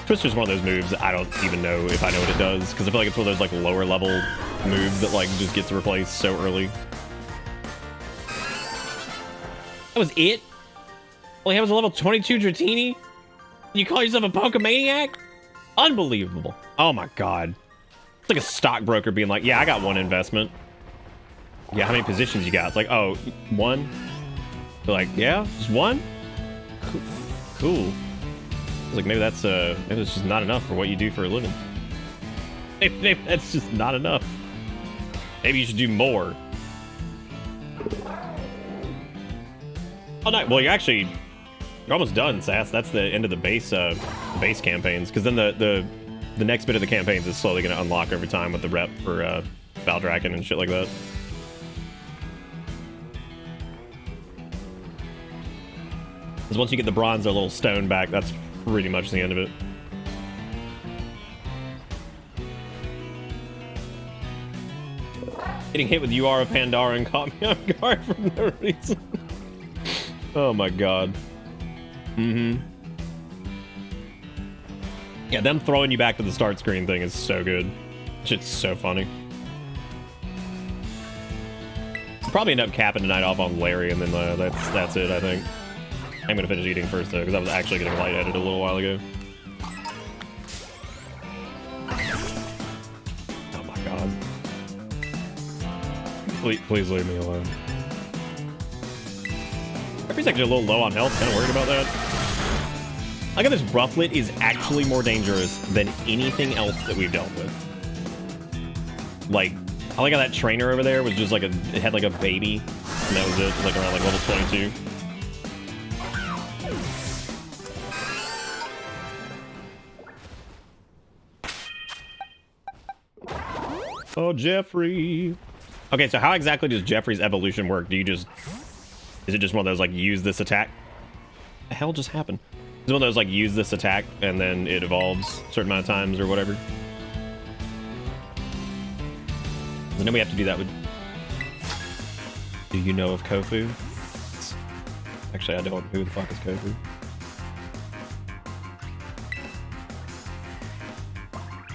Twister's one of those moves that I don't even know if I know what it does, because I feel like it's one of those like lower level moves that like just gets replaced so early. That was it? Only was a level 22 Dratini? You call yourself a Pokemaniac? Unbelievable. Oh my god. It's like a stockbroker being like, yeah, I got one investment. Yeah, how many positions you got? It's like, oh, one? They're like, yeah, just one? Cool. I was like, maybe that's just not enough for what you do for a living. Maybe that's just not enough. Maybe you should do more. Oh, no. Well, you're almost done, Sass. That's the end of the base campaigns, because then the next bit of the campaigns is slowly going to unlock over time with the rep for Valdraken and shit like that. Because once you get the bronze or little stone back, that's pretty much the end of it. Getting hit with UR of Pandara and caught me off guard for no reason. Oh my god. Yeah, them throwing you back to the start screen thing is so good. Shit's so funny. I'll probably end up capping tonight off on Larry, and then that's it, I think. I'm gonna finish eating first, though, because I was actually getting lightheaded a little while ago. Oh my god. Please leave me alone. Jeffrey's actually a little low on health, kind of worried about that. I like how this Rufflet is actually more dangerous than anything else that we've dealt with. Like, I like how that trainer over there was just like it had like a baby, and that was it, like around like level 22. Oh, Jeffrey. Okay, so how exactly does Jeffrey's evolution work? Is it just one of those like use this attack? What the hell just happened? Is it one of those like use this attack and then it evolves a certain amount of times or whatever? I know we have to do that with... Do you know of Kofu? Actually, I don't. Who the fuck is Kofu?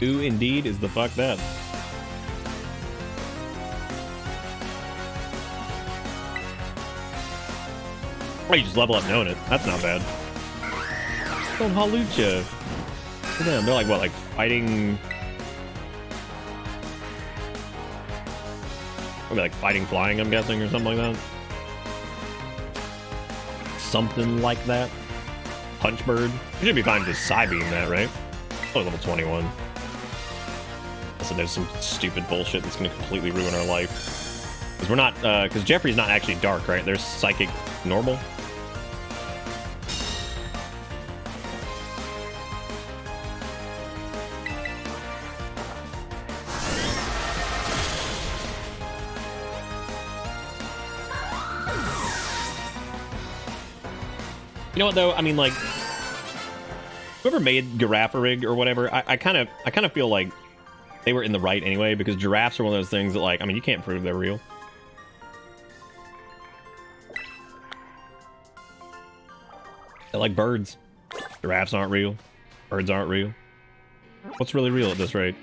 Who indeed is the fuck that? Oh, you just level up knowing it. That's not bad. Oh, Halucha. Look at them. They're like, what, like fighting... Probably like fighting flying, I'm guessing, or something like that. Something like that. Punch Bird. You should be fine to just side beam that, right? Oh, level 21. So there's some stupid bullshit that's going to completely ruin our life. Because we're not, because Jeffrey's not actually dark, right? There's psychic normal. You know what though? I mean, like, whoever made Giraffarig or whatever, I kind of feel like they were in the right anyway, because giraffes are one of those things that, like, I mean, you can't prove they're real. They're like birds. Giraffes aren't real. Birds aren't real. What's really real at this rate?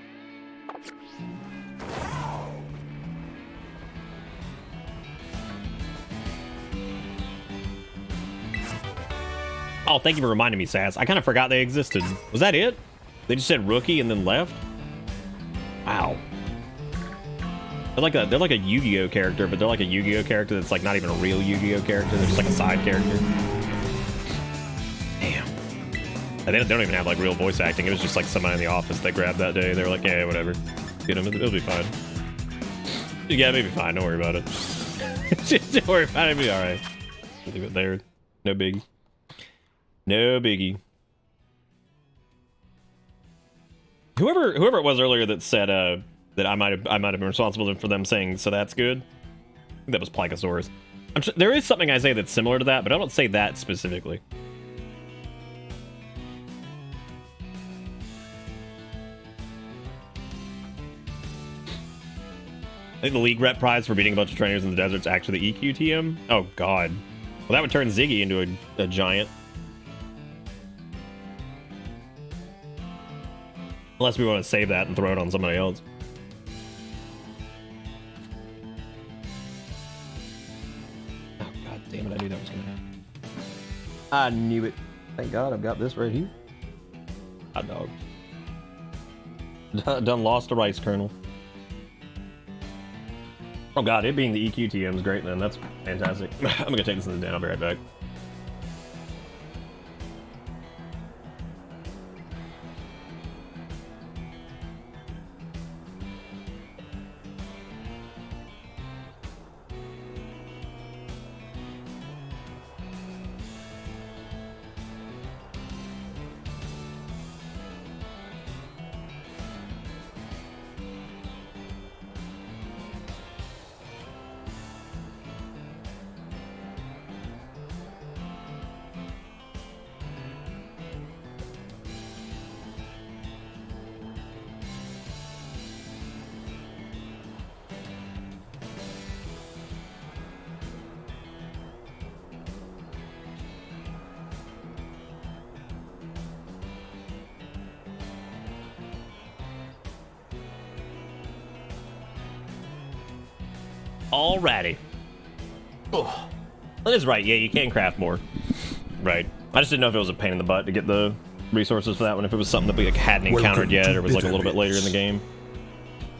Oh, thank you for reminding me, Sass. I kind of forgot they existed. Was that it? They just said rookie and then left? Wow. They're like a Yu-Gi-Oh character, but they're like a Yu-Gi-Oh character that's like not even a real Yu-Gi-Oh character. They're just like a side character. Damn. And they don't even have like real voice acting. It was just like somebody in the office they grabbed that day. They were like, yeah, whatever. Get them. It'll be fine. Yeah, it'll be fine. Don't worry about it. Don't worry about it. It'll be all right. Leave it there. No biggie. No biggie. Whoever it was earlier that said that I might have been responsible for them saying so that's good. I think that was Plecosaurus. There is something I say that's similar to that, but I don't say that specifically. I think the league rep prize for beating a bunch of trainers in the desert's actually the EQTM. Oh god. Well, that would turn Ziggy into a giant. Unless we want to save that and throw it on somebody else. Oh, god damn it, I knew that was going to happen. I knew it. Thank god I've got this right here. Hot dog. Done lost a rice kernel. Oh god, it being the EQTM is great then. That's fantastic. I'm going to take this in the den. I'll be right back. Alrighty. Oh, that is right. Yeah, you can craft more. Right. I just didn't know if it was a pain in the butt to get the resources for that one. If it was something that we like, hadn't encountered yet, or was like a little bit later in the game.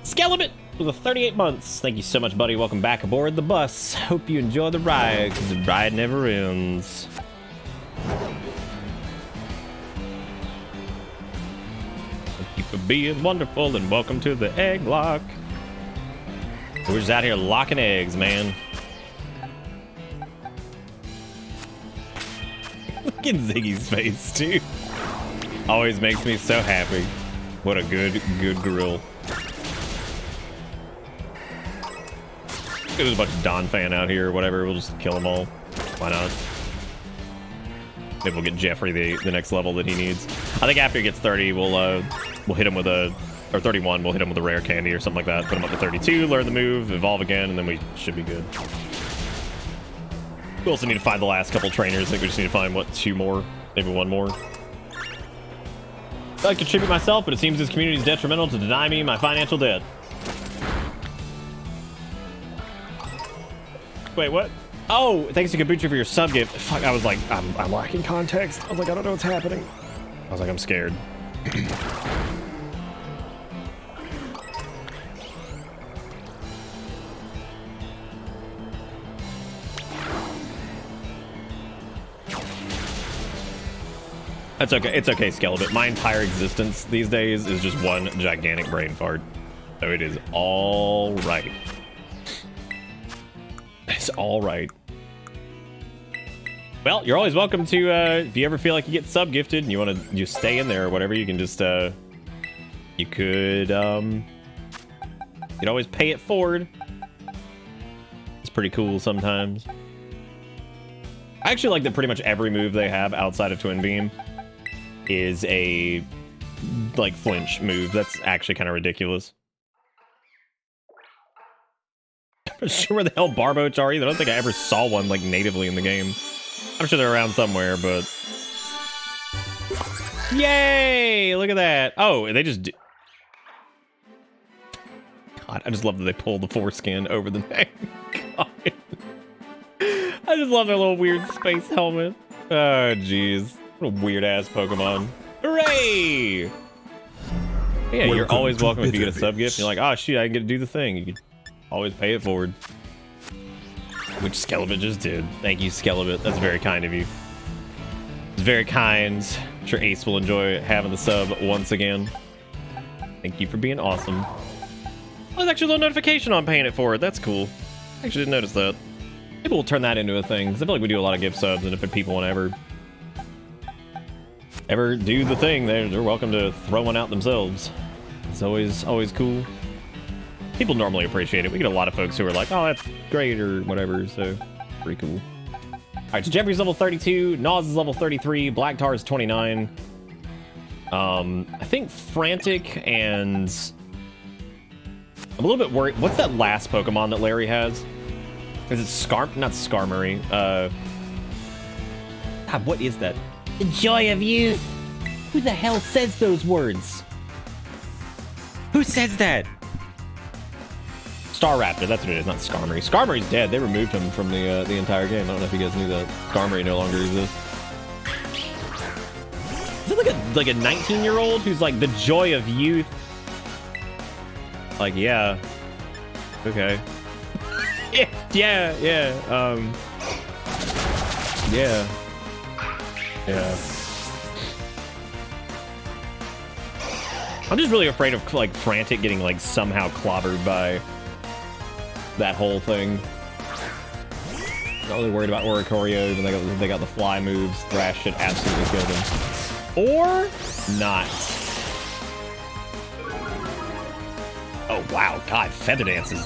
Skelebit with the 38 months. Thank you so much, buddy. Welcome back aboard the bus. Hope you enjoy the ride, because the ride never ends. Thank you for being wonderful, and welcome to the Egglocke. We're just out here locking eggs, man. Look at Ziggy's face, too. Always makes me so happy. What a good grill. There's a bunch of Don fan out here or whatever. We'll just kill them all. Why not? Maybe we'll get Jeffrey the next level that he needs. I think after he gets 30, we'll hit him with a... Or 31, we'll hit him with a rare candy or something like that. Put him up to 32, learn the move, evolve again, and then we should be good. We also need to find the last couple trainers. I think we just need to find, what, 2 more? Maybe 1 more. I contribute myself, but it seems this community is detrimental to deny me my financial debt. Wait, what? Oh, thanks to Kabucha for your sub gift. Fuck, I was like, I'm lacking context. I was like, I don't know what's happening. I was like, I'm scared. That's okay. It's okay, Skelebit. My entire existence these days is just one gigantic brain fart. So it is all right. It's all right. Well, you're always welcome to, if you ever feel like you get sub-gifted and you want to just stay in there or whatever, you can just, you could, you'd always pay it forward. It's pretty cool sometimes. I actually like that pretty much every move they have outside of Twin Beam is a like flinch move. That's actually kind of ridiculous. I'm not sure where the hell Barboach are either. I don't think I ever saw one like natively in the game. I'm sure they're around somewhere, but yay! Look at that. Oh, they just God, I just love that they pull the foreskin over the neck. God. I just love their little weird space helmet. Oh, jeez. What a weird-ass Pokemon. Hooray! Yeah, you're always welcome if you get a sub-gift. You're like, oh, shoot, I get to do the thing. You can always pay it forward. Which Skelebit just did. Thank you, Skelebit. That's very kind of you. It's very kind. I'm sure Ace will enjoy having the sub once again. Thank you for being awesome. Oh, there's actually a little notification on paying it forward. That's cool. I actually didn't notice that. Maybe we'll turn that into a thing, because I feel like we do a lot of gift subs, and if people want to ever do the thing, they're welcome to throw one out themselves. It's always cool. People normally appreciate it. We get a lot of folks who are like, oh, that's great, or whatever, so pretty cool. Alright, so Jeffrey's level 32, Nas is level 33, Black Tar is 29. I think Frantic and... I'm a little bit worried. What's that last Pokemon that Larry has? Is it not Skarmory? God, what is that? The joy of youth. Who the hell says those words? Who says that? Staraptor, that's what it is, not Skarmory. Skarmory's dead. They removed him from the entire game. I don't know if you guys knew that. Skarmory no longer exists. Is it like a 19-year-old who's like the joy of youth? Like, yeah. Okay. Yeah. I'm just really afraid of like Frantic getting like somehow clobbered by that whole thing. Not really worried about Oricorio, even though they got the fly moves. Thrash should absolutely kill them. Or not. Oh wow, God, Feather Dance is...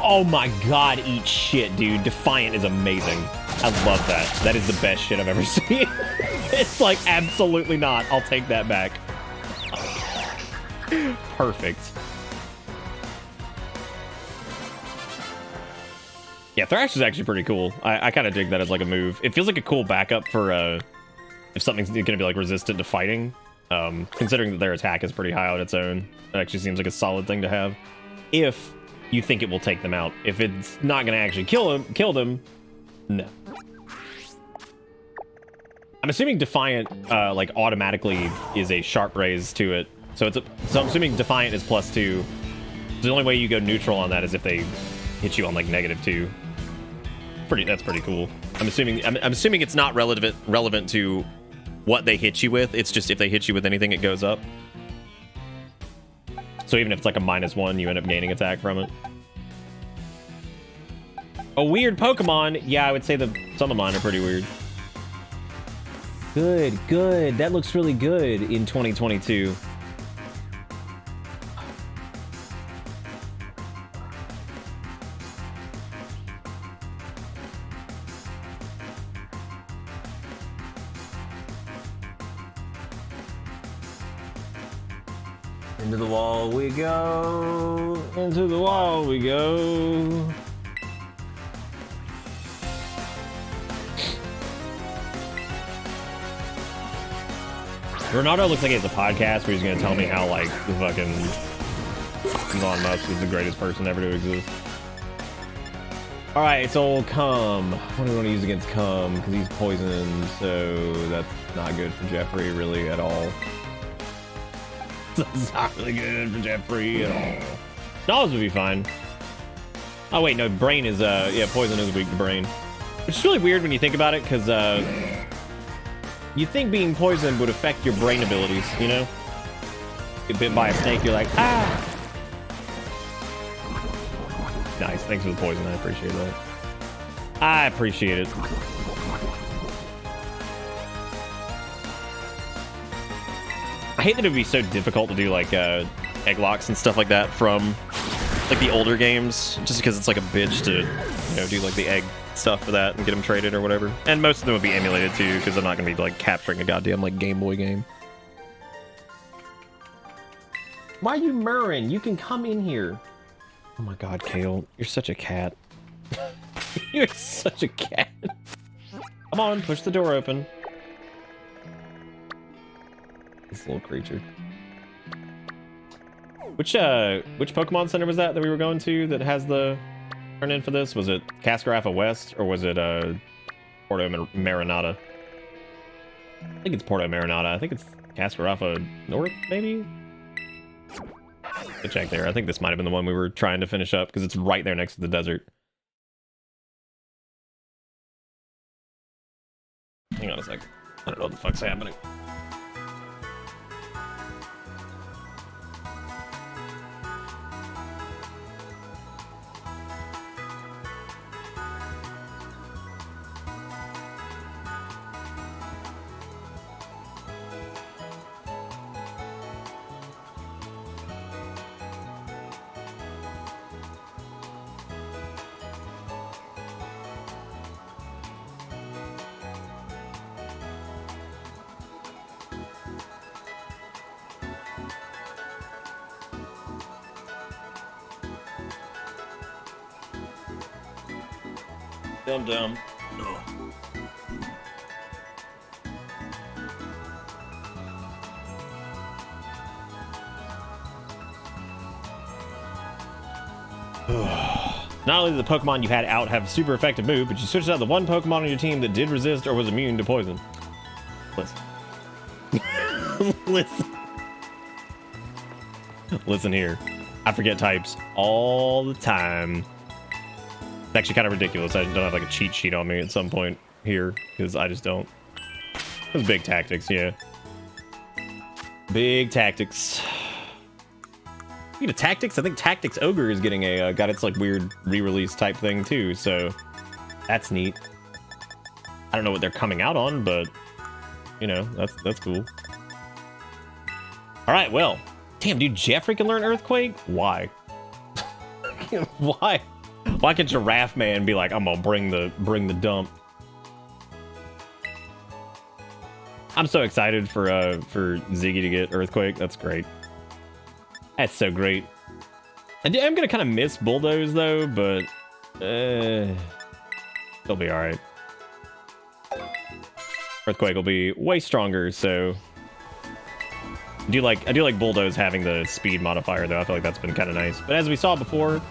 Oh my God, eat shit, dude. Defiant is amazing. I love that. That is the best shit I've ever seen. It's like, absolutely not. I'll take that back. Perfect. Yeah, Thrash is actually pretty cool. I kind of dig that as like a move. It feels like a cool backup for if something's going to be like resistant to fighting. Considering that their attack is pretty high on its own, it actually seems like a solid thing to have. If you think it will take them out. If it's not going to actually kill them, no. I'm assuming Defiant like automatically is a sharp raise to it. So I'm assuming Defiant is +2. The only way you go neutral on that is if they hit you on like -2. That's pretty cool. I'm assuming it's not relevant to what they hit you with. It's just if they hit you with anything, it goes up. So even if it's like a -1, you end up gaining attack from it. A weird Pokemon. Yeah, I would say that some of mine are pretty weird. Good. That looks really good in 2022. Into the wall we go. Into the wall we go. Ronaldo looks like he has a podcast where he's going to tell me how, like, the fucking Elon Musk is the greatest person ever to exist. Alright, so Cum. What do we want to use against Cum? Because he's poisoned, so that's not good for Jeffrey, really, at all. That's not really good for Jeffrey at all. Knowledge would be fine. Oh, wait, no, Brain is, yeah, Poison is weak to Brain. Which is really weird when you think about it, because, you think being poisoned would affect your brain abilities, you know? Get bit by a snake, you're like, ah! Nice, thanks for the poison, I appreciate that. I appreciate it. I hate that it would be so difficult to do, like, Egglocks and stuff like that from, like, the older games, just because it's like a bitch to, you know, do, like, the egg stuff for that and get them traded or whatever. And most of them would be emulated too, because I'm not gonna be like capturing a goddamn like Game Boy game. Why are you murring? You can come in here. Oh my god, Kale, you're such a cat. You're such a cat. Come on, push the door open. This little creature. Which Pokemon Center was that we were going to that has the turn in for this? Was it Cascarafa West or was it Porto Marinata? I think it's Porto Marinata. I think it's Cascarafa North, maybe? Good check there. I think this might have been the one we were trying to finish up because it's right there next to the desert. Hang on a sec. I don't know what the fuck's happening. Dumb. No. Not only did the Pokemon you had out have a super effective move, but you switched out the one Pokemon on your team that did resist or was immune to poison. Listen. Listen here. I forget types all the time. It's actually kind of ridiculous. I don't have like a cheat sheet on me at some point here because I just don't. It was big tactics, yeah. Big tactics. Speaking of tactics, I think Tactics Ogre is getting a got its like weird re-release type thing too, so that's neat. I don't know what they're coming out on, but you know, that's cool. All right, well, damn, dude, Jeffrey can learn Earthquake. Why? Why? Why can't Giraffe Man be like, I'm gonna bring the dump? I'm so excited for Ziggy to get Earthquake. That's great. That's so great. I'm gonna kind of miss Bulldoze though, but they'll be all right. Earthquake will be way stronger, so I do like Bulldoze having the speed modifier though. I feel like that's been kind of nice. But as we saw before,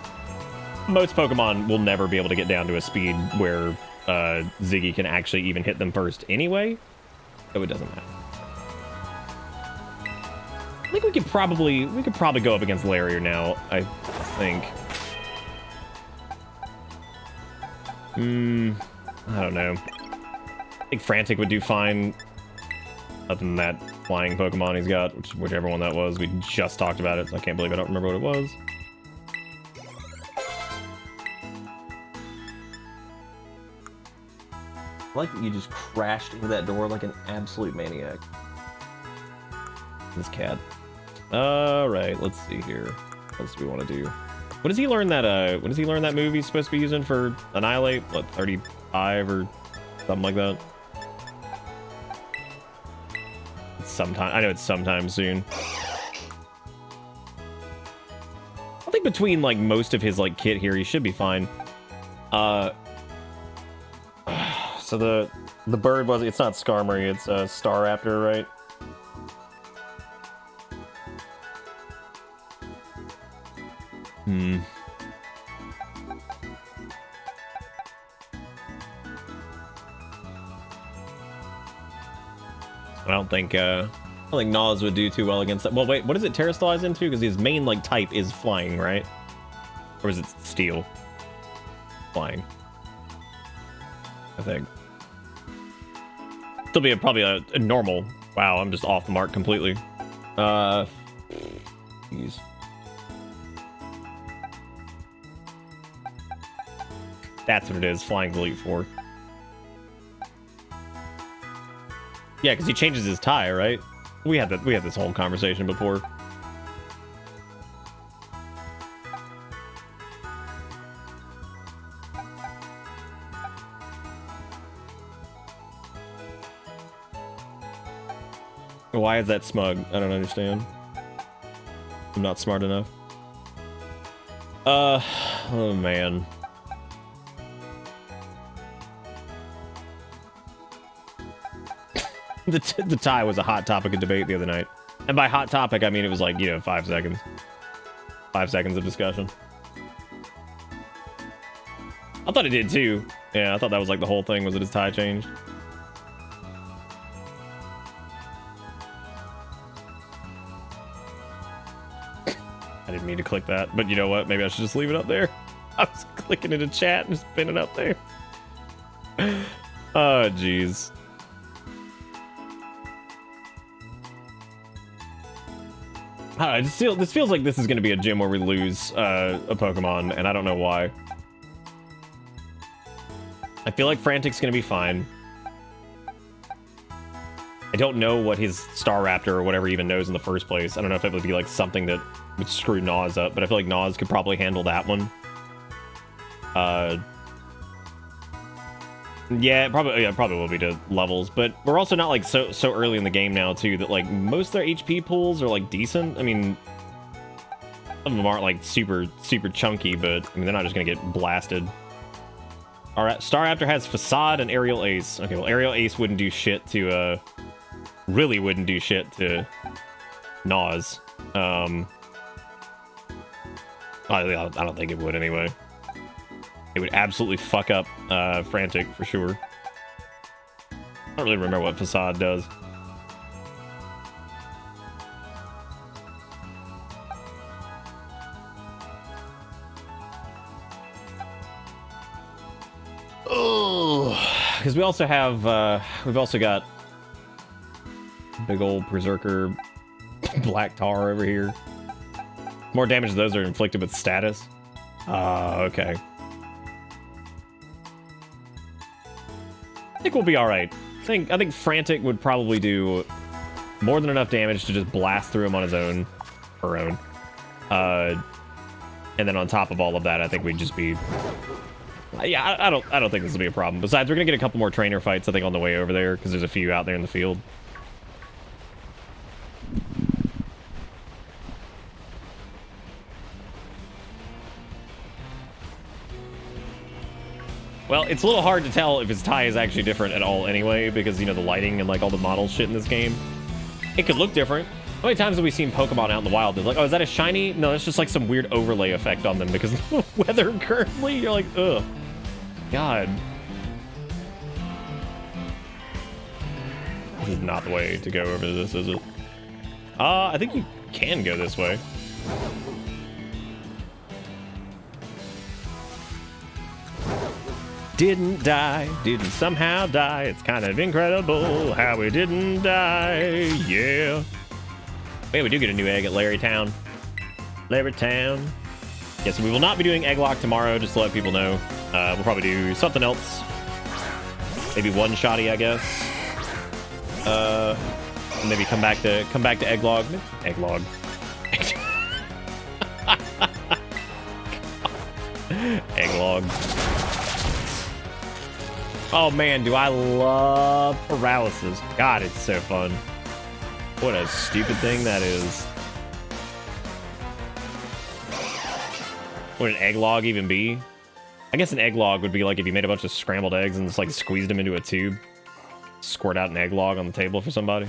most Pokemon will never be able to get down to a speed where Ziggy can actually even hit them first anyway, so it doesn't matter. I think we could probably go up against Larier now, I think. I don't know. I think Frantic would do fine. Other than that flying Pokemon he's got, whichever one that was. We just talked about it, so I can't believe I don't remember what it was. I like that you just crashed into that door like an absolute maniac. This cat. Alright, let's see here. What else do we want to do? When does he learn that move he's supposed to be using for Annihilate? What, 35 or something like that? It's sometime. I know it's sometime soon. I think between like most of his like kit here, he should be fine. So the bird it's not Skarmory, it's Staraptor, right? I don't think Nas would do too well against that. Well, wait, what does it Terrastallize into? Because his main like type is flying, right? Or is it Steel? Flying, I think. Still be probably a normal. Wow, I'm just off the mark completely. Jeez. That's what it is. Flying Elite Four. Yeah, because he changes his tie, right? We had this whole conversation before. Why is that smug? I don't understand. I'm not smart enough. Oh man. The tie was a hot topic of debate the other night. And by hot topic, I mean it was like, 5 seconds. 5 seconds of discussion. I thought it did too. Yeah, I thought that was like the whole thing was that his tie changed. I didn't mean to click that, but you know what? Maybe I should just leave it up there. I was clicking into chat and just pinning it up there. Oh, jeez. I just feel this feels like this is going to be a gym where we lose a Pokemon, and I don't know why. I feel like Frantic's going to be fine. I don't know what his Staraptor or whatever even knows in the first place. I don't know if it would be like something that would screw Nas up, but I feel like Nas could probably handle that one. Yeah, probably will be to levels, but we're also not like so early in the game now too that like most of their HP pools are like decent. I mean, some of them aren't like super chunky, but I mean they're not just gonna get blasted. All right, Staraptor has Facade and Aerial Ace. Okay, well Aerial Ace wouldn't do shit to really wouldn't do shit to Nas. I don't think it would anyway. It would absolutely fuck up Frantic for sure. I don't really remember what Facade does. Oh, because we also have we've also got big old Berserker Black Tar over here. More damage those are inflicted with status. Okay. I think we'll be all right. I think Frantic would probably do more than enough damage to just blast through him on his own, her own. And then on top of all of that, I think we'd just be. Yeah, I don't think this will be a problem. Besides, we're gonna get a couple more trainer fights, I think, on the way over there because there's a few out there in the field. Well, it's a little hard to tell if his tie is actually different at all anyway, because, the lighting and, like, all the model shit in this game. It could look different. How many times have we seen Pokemon out in the wild? They're like, oh, is that a shiny? No, it's just, like, some weird overlay effect on them because of the weather currently. You're like, ugh. God. This is not the way to go over this, is it? I think you can go this way. Didn't die, didn't somehow die. It's kind of incredible how we didn't die. Yeah. Wait, we do get a new egg at Larry Town. Larry Town. Yeah, so we will not be doing Egglocke tomorrow, just to let people know. We'll probably do something else. Maybe one-shotty, I guess. Maybe come back to Egglocke. Egglocke. Egglocke. Oh man, do I love paralysis. God, it's so fun. What a stupid thing that is. Would an Egglocke even be? I guess an Egglocke would be like if you made a bunch of scrambled eggs and just like squeezed them into a tube. Squirt out an Egglocke on the table for somebody.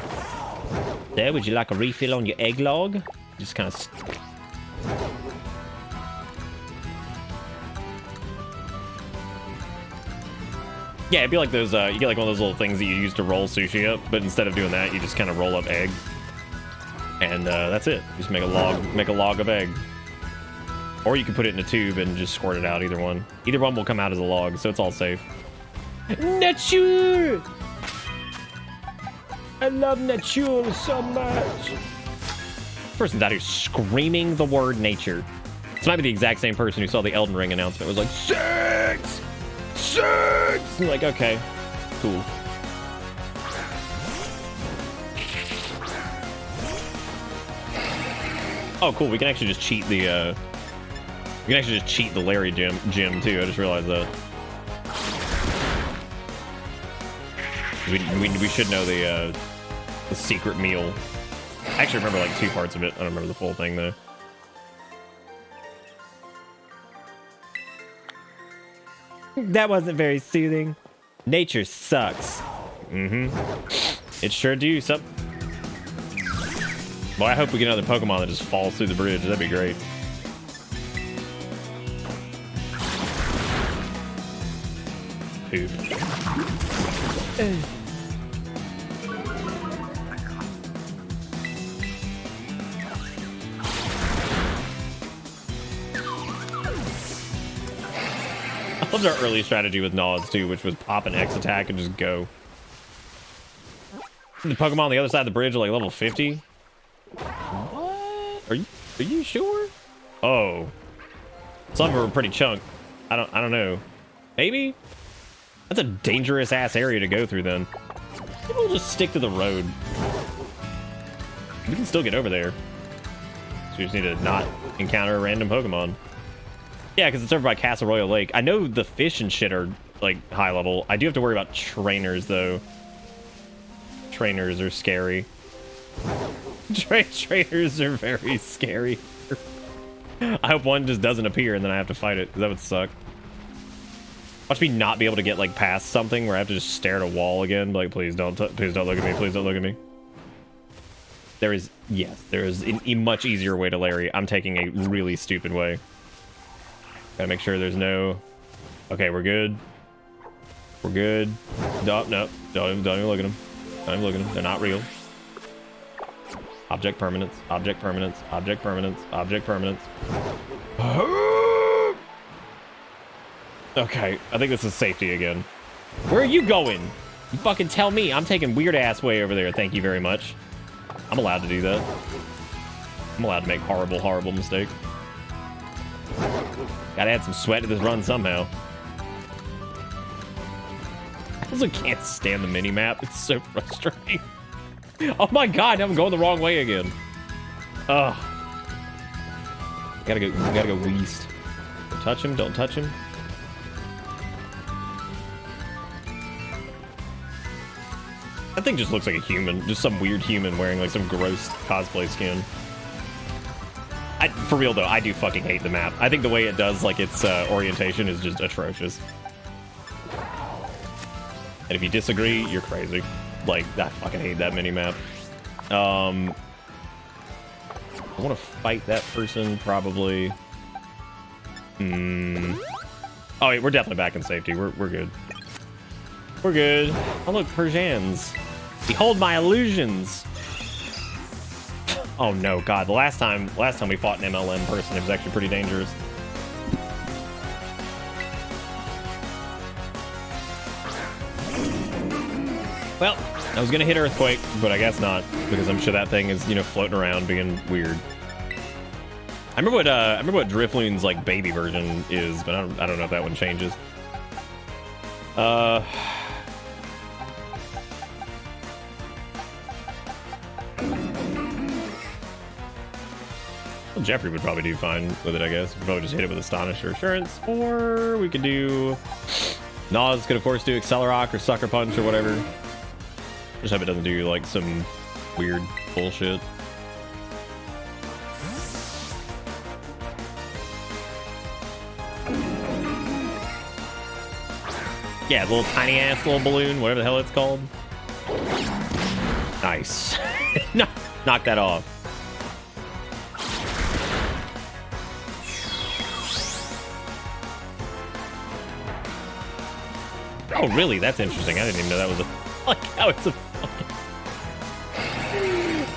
There, would you like a refill on your Egglocke? Just kind of... Yeah, it'd be like those, you get like one of those little things that you use to roll sushi up, but instead of doing that, you just kind of roll up egg. And that's it. Just make a log of egg. Or you can put it in a tube and just squirt it out, either one. Either one will come out as a log, so it's all safe. Nature! I love nature so much. Person's out here screaming the word nature. This might be the exact same person who saw the Elden Ring announcement. It was like, 6! 6! I'm like, okay, cool. Oh, cool. We can actually just cheat the Larry gym too. I just realized that. We should know the The secret meal. I actually remember like 2 parts of it. I don't remember the full thing though. That wasn't very soothing. Nature sucks. It sure do. Boy, I hope we get another Pokemon that just falls through the bridge. That'd be great. Poop. I loved our early strategy with Nods too, which was pop an X attack and just go. The Pokemon on the other side of the bridge are like level 50. What? Are you sure? Oh, some of them are pretty chunk. I don't know. Maybe that's a dangerous ass area to go through. Then maybe we'll just stick to the road. We can still get over there. So we just need to not encounter a random Pokemon. Yeah, because it's over by Castle Royal Lake. I know the fish and shit are like high level. I do have to worry about trainers though. Trainers are scary. Trainers are very scary. I hope one just doesn't appear and then I have to fight it, because that would suck. Watch me not be able to get like past something where I have to just stare at a wall again. Like, please don't look at me. Please don't look at me. There is a much easier way to Larry. I'm taking a really stupid way. Gotta make sure there's no. Okay, we're good. We're good. No, don't even look at them. Don't even look at them. They're not real. Object permanence. Object permanence. Object permanence. Object permanence. Okay, I think this is safety again. Where are you going? You fucking tell me. I'm taking weird ass way over there. Thank you very much. I'm allowed to do that. I'm allowed to make horrible mistakes. Gotta add some sweat to this run somehow. I also can't stand the mini-map. It's so frustrating. Oh my god, I'm going the wrong way again. Ugh. Gotta go west. Don't touch him, don't touch him. That thing just looks like a human. Just some weird human wearing like some gross cosplay skin. For real though, I do fucking hate the map. I think the way it does like its orientation is just atrocious. And if you disagree, you're crazy. Like, I fucking hate that mini-map. I want to fight that person, probably. Oh, wait, we're definitely back in safety. We're good. We're good. Oh, look, Persians. Behold my illusions. Oh, no, God. The last time we fought an MLM person, it was actually pretty dangerous. Well, I was gonna hit Earthquake, but I guess not, because I'm sure that thing is, you know, floating around being weird. I remember what Drifloon's like baby version is, but I don't know if that one changes. Well, Jeffrey would probably do fine with it, I guess. We'd probably just hit it with Astonish or Assurance, or we could do Nas could of course do Accelerock or Sucker Punch or whatever. Just hope it doesn't do like some weird bullshit. Yeah, little tiny ass little balloon, whatever the hell it's called. Nice. Knock that off. Oh, really? That's interesting. I didn't even know that was a. Like how it's a.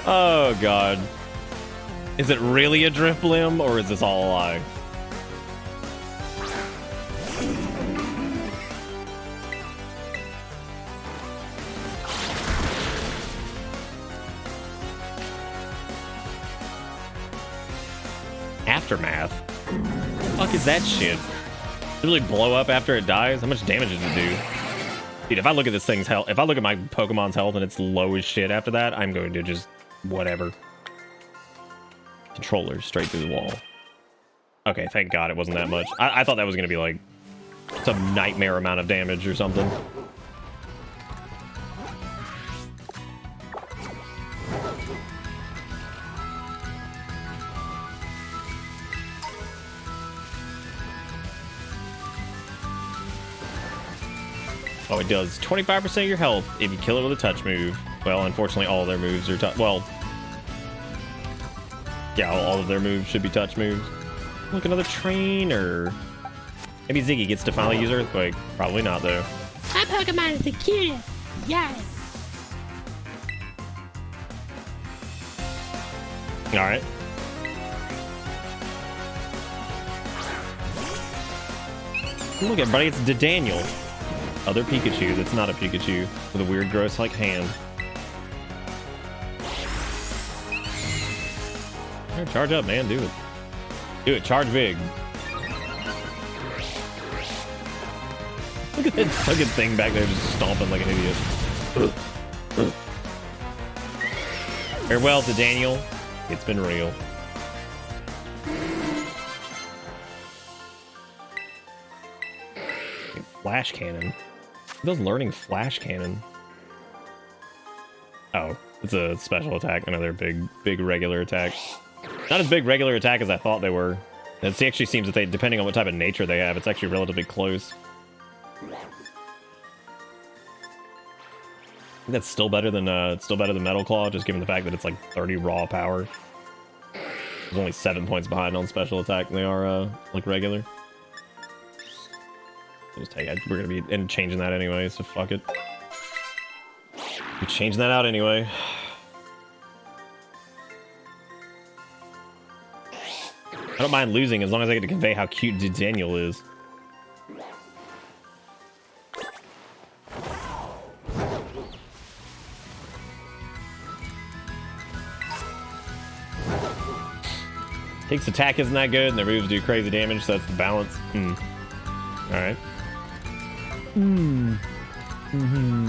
Oh god. Is it really a Drifblim or is this all a lie? Aftermath? What the fuck is that shit? Does it really blow up after it dies? How much damage does it do? Dude, if I look at this thing's health, if I look at my Pokemon's health and it's low as shit after that, I'm going to just whatever. Controller straight through the wall. Okay, thank God it wasn't that much. I thought that was going to be like some nightmare amount of damage or something. it does 25% of your health if you kill it with a touch move. Well, unfortunately, all their moves are touch. Well, yeah, all of their moves should be touch moves. Look, another trainer. Maybe Ziggy gets to finally use Earthquake. Probably not, though. My Pokemon is the cutest. Yes. All right. Look, everybody, it's Daniel. Other Pikachu that's not a Pikachu with a weird, gross-like hand. Right, charge up, man. Do it. Do it. Charge big. Look at that fucking thing back there just stomping like an idiot. Farewell to Daniel. It's been real. Flash cannon. Those learning flash cannon. Oh, it's a special attack. Another big regular attack. Not as big regular attack as I thought they were. It actually seems that they, depending on what type of nature they have, it's actually relatively close. I think that's still better than Metal Claw, just given the fact that it's like 30 raw power. There's only 7 points behind on special attack than they are like regular. Just take it. We're gonna be changing that anyway, so fuck it. We're changing that out anyway. I don't mind losing as long as I get to convey how cute Daniel is. Take's attack isn't that good, and their moves do crazy damage, so that's the balance. Alright.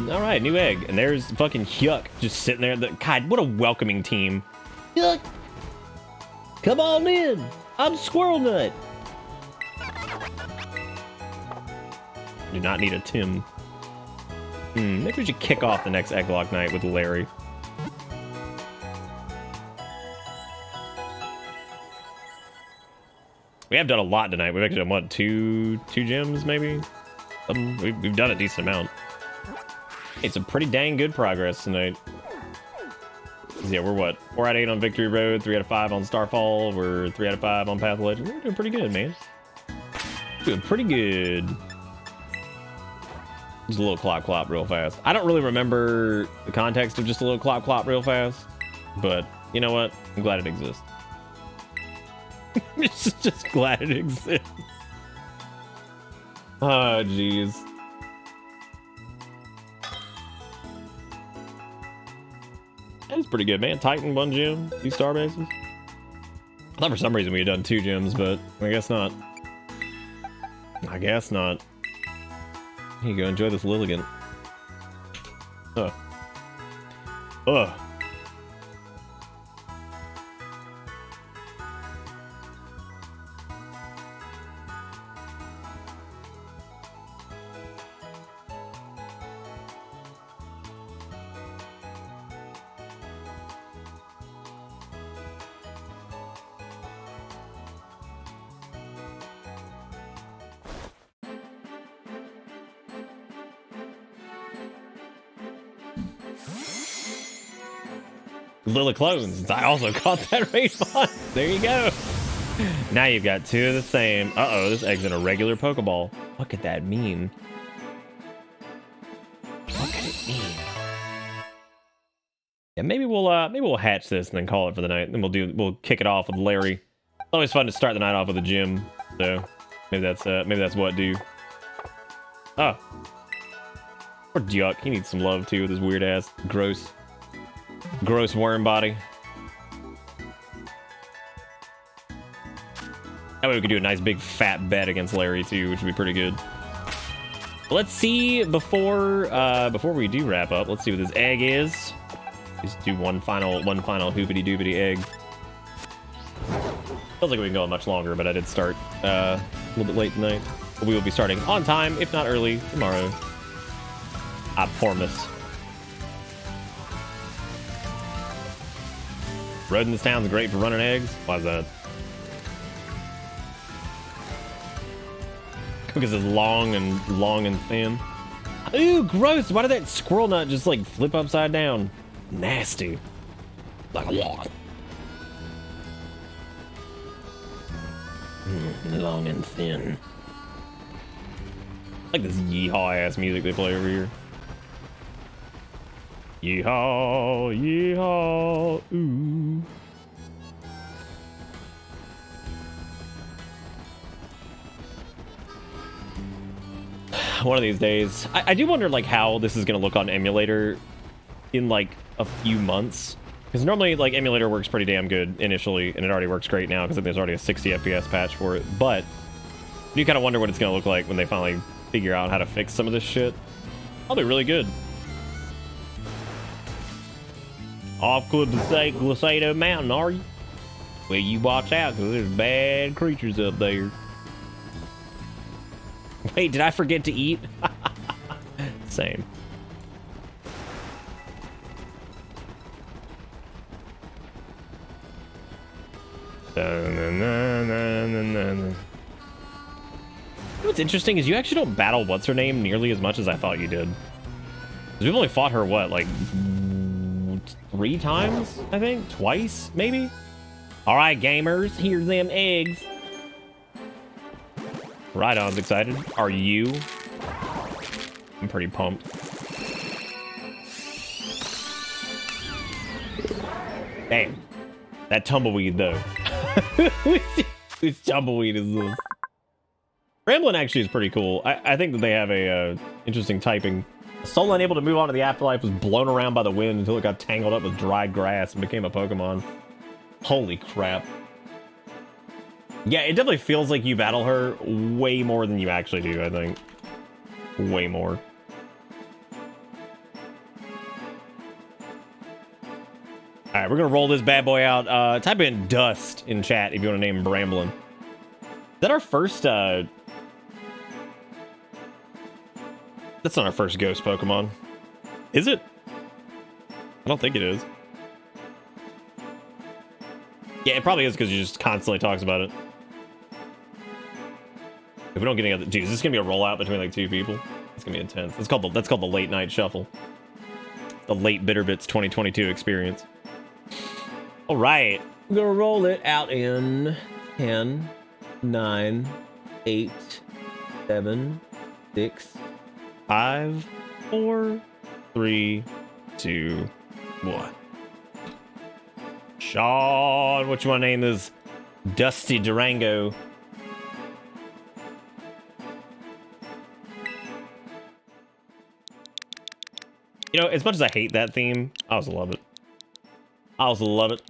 Alright, new egg. And there's fucking Hyuk just sitting there. God, what a welcoming team. Hyuk! Come on in! I'm Squirrel Nut! Do not need a Tim. Maybe we should kick off the next Egglocke night with Larry. We have done a lot tonight. We've actually done, what, two gyms, maybe? We've done a decent amount. It's a pretty dang good progress tonight. Yeah, we're what? 4 out of 8 on Victory Road, 3 out of 5 on Starfall. We're 3 out of 5 on Path of Legend. We're doing pretty good, man. Doing pretty good. Just a little clop clop real fast. I don't really remember the context of just a little clop clop real fast, but you know what? I'm glad it exists. just glad it exists. Oh, jeez. That's pretty good, man. Titan, 1 gym, 2 star bases. I thought for some reason we had done 2 gyms, but I guess not. I guess not. Here you go, enjoy this Lilligant. Ugh. Ugh. Lilla clones. I also caught that Raidmon. There you go. Now you've got 2 of the same. Uh-oh, this egg's in a regular Pokeball. What could that mean? What could it mean? Yeah, maybe we'll hatch this and then call it for the night. Then we'll kick it off with Larry. It's always fun to start the night off with a gym. So maybe that's what do. Oh. Poor Duck. He needs some love too with his weird ass gross worm body. That way we could do a nice big fat bet against Larry too, which would be pretty good. Let's see before we do wrap up. Let's see what this egg is. Just do one final hoopity doopity egg. Feels like we can go much longer, but I did start a little bit late tonight. But we will be starting on time, if not early, tomorrow. I promise. Road in this town's great for running eggs. Why is that? Because it's long and thin. Ooh, gross. Why did that squirrel nut just like flip upside down? Nasty. Like a lot. Long and thin. I like this yeehaw ass music they play over here. Yeehaw, yeehaw, ooh. One of these days. I do wonder like how this is gonna look on emulator in like a few months. Because normally like emulator works pretty damn good initially, and it already works great now because there's already a 60 FPS patch for it. But I do kind of wonder what it's gonna look like when they finally figure out how to fix some of this shit. Probably really good. Off to the Glacado Mountain, are you? Well, you watch out because there's bad creatures up there. Wait, did I forget to eat? Same. What's interesting is you actually don't battle what's-her-name nearly as much as I thought you did. 'Cause we've only fought her, what, like 3 times, I think? Twice, maybe? Alright, gamers, here's them eggs. Rhydon's excited. Are you? I'm pretty pumped. Damn. That tumbleweed, though. Whose tumbleweed is this? Ramblin' actually is pretty cool. I think that they have a interesting typing. A soul unable to move on to the afterlife was blown around by the wind until it got tangled up with dried grass and became a Pokemon. Holy crap. Yeah, it definitely feels like you battle her way more than you actually do, I think. Way more. Alright, we're gonna roll this bad boy out. Type in Dust in chat if you want to name Bramblin'. Is that our first, That's not our first ghost Pokemon. Is it? I don't think it is. Yeah, it probably is because you just constantly talks about it. If we don't get any other... Dude, is this gonna be a rollout between like 2 people? It's gonna be intense. That's called the late night shuffle. The late BitterBits 2022 experience. Alright. We're gonna roll it out in 10, 9, 8, 7, 6, 5, 4, 3, 2, 1. Sean, what you want to name this? Dusty Durango. You know, as much as I hate that theme, I also love it. I also love it.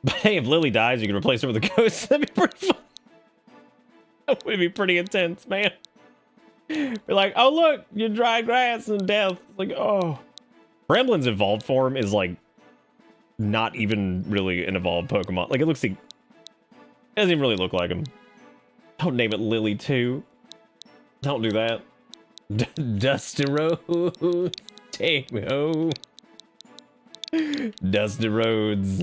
But hey, if Lily dies, you can replace her with a ghost. That'd be pretty fun. That would be pretty intense, man. Be like, oh look, you dry grass and death. Like, oh. Bramblin's evolved form is like not even really an evolved Pokemon. Like, it looks like... It doesn't even really look like him. Don't name it Lily 2. Don't do that. Dusty Roads. Take me home. Dusty Roads.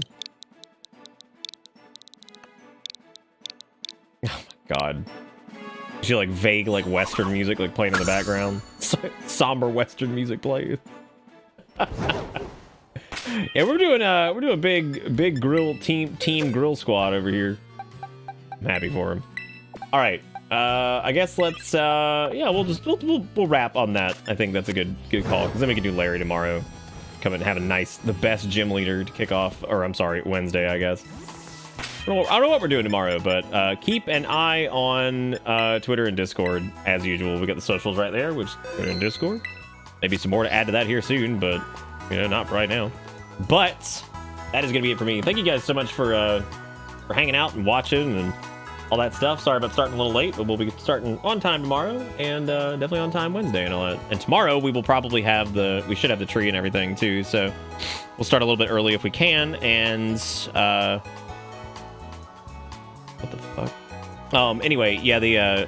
Oh my god. You see like vague like Western music like playing in the background. Somber Western music plays. Yeah, we're doing big grill team grill squad over here. I'm happy for him. All right, I guess let's yeah, we'll wrap on that. I think that's a good call because then we can do Larry tomorrow. Come and have the best gym leader to kick off, or I'm sorry, Wednesday, I guess. I don't know what we're doing tomorrow, but keep an eye on Twitter and Discord as usual. We got the socials right there, which are in Discord. Maybe some more to add to that here soon, but you know, not right now. But that is gonna be it for me. Thank you guys so much for hanging out and watching and all that stuff. Sorry about starting a little late, but we'll be starting on time tomorrow and definitely on time Wednesday and all that. And tomorrow we will probably have we should have the tree and everything too. So we'll start a little bit early if we can. And what the fuck? Anyway, yeah,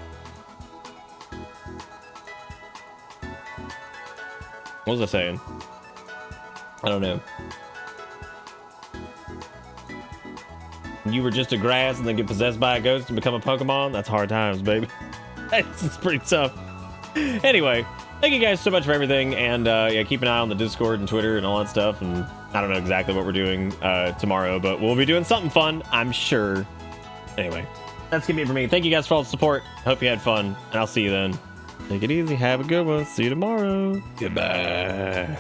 what was I saying? I don't know. You were just a grass and then get possessed by a ghost and become a Pokemon? That's hard times, baby. It's pretty tough. Anyway, thank thank you guys so much for everything, and yeah, keep an eye on the Discord and Twitter and all that stuff. And I don't know exactly what we're doing tomorrow, but we'll be doing something fun, I'm sure. Anyway, that's gonna be it for me. Thank you guys for all the support. Hope you had fun, and I'll see you then. Take it easy. Have a good one. See you tomorrow. Goodbye.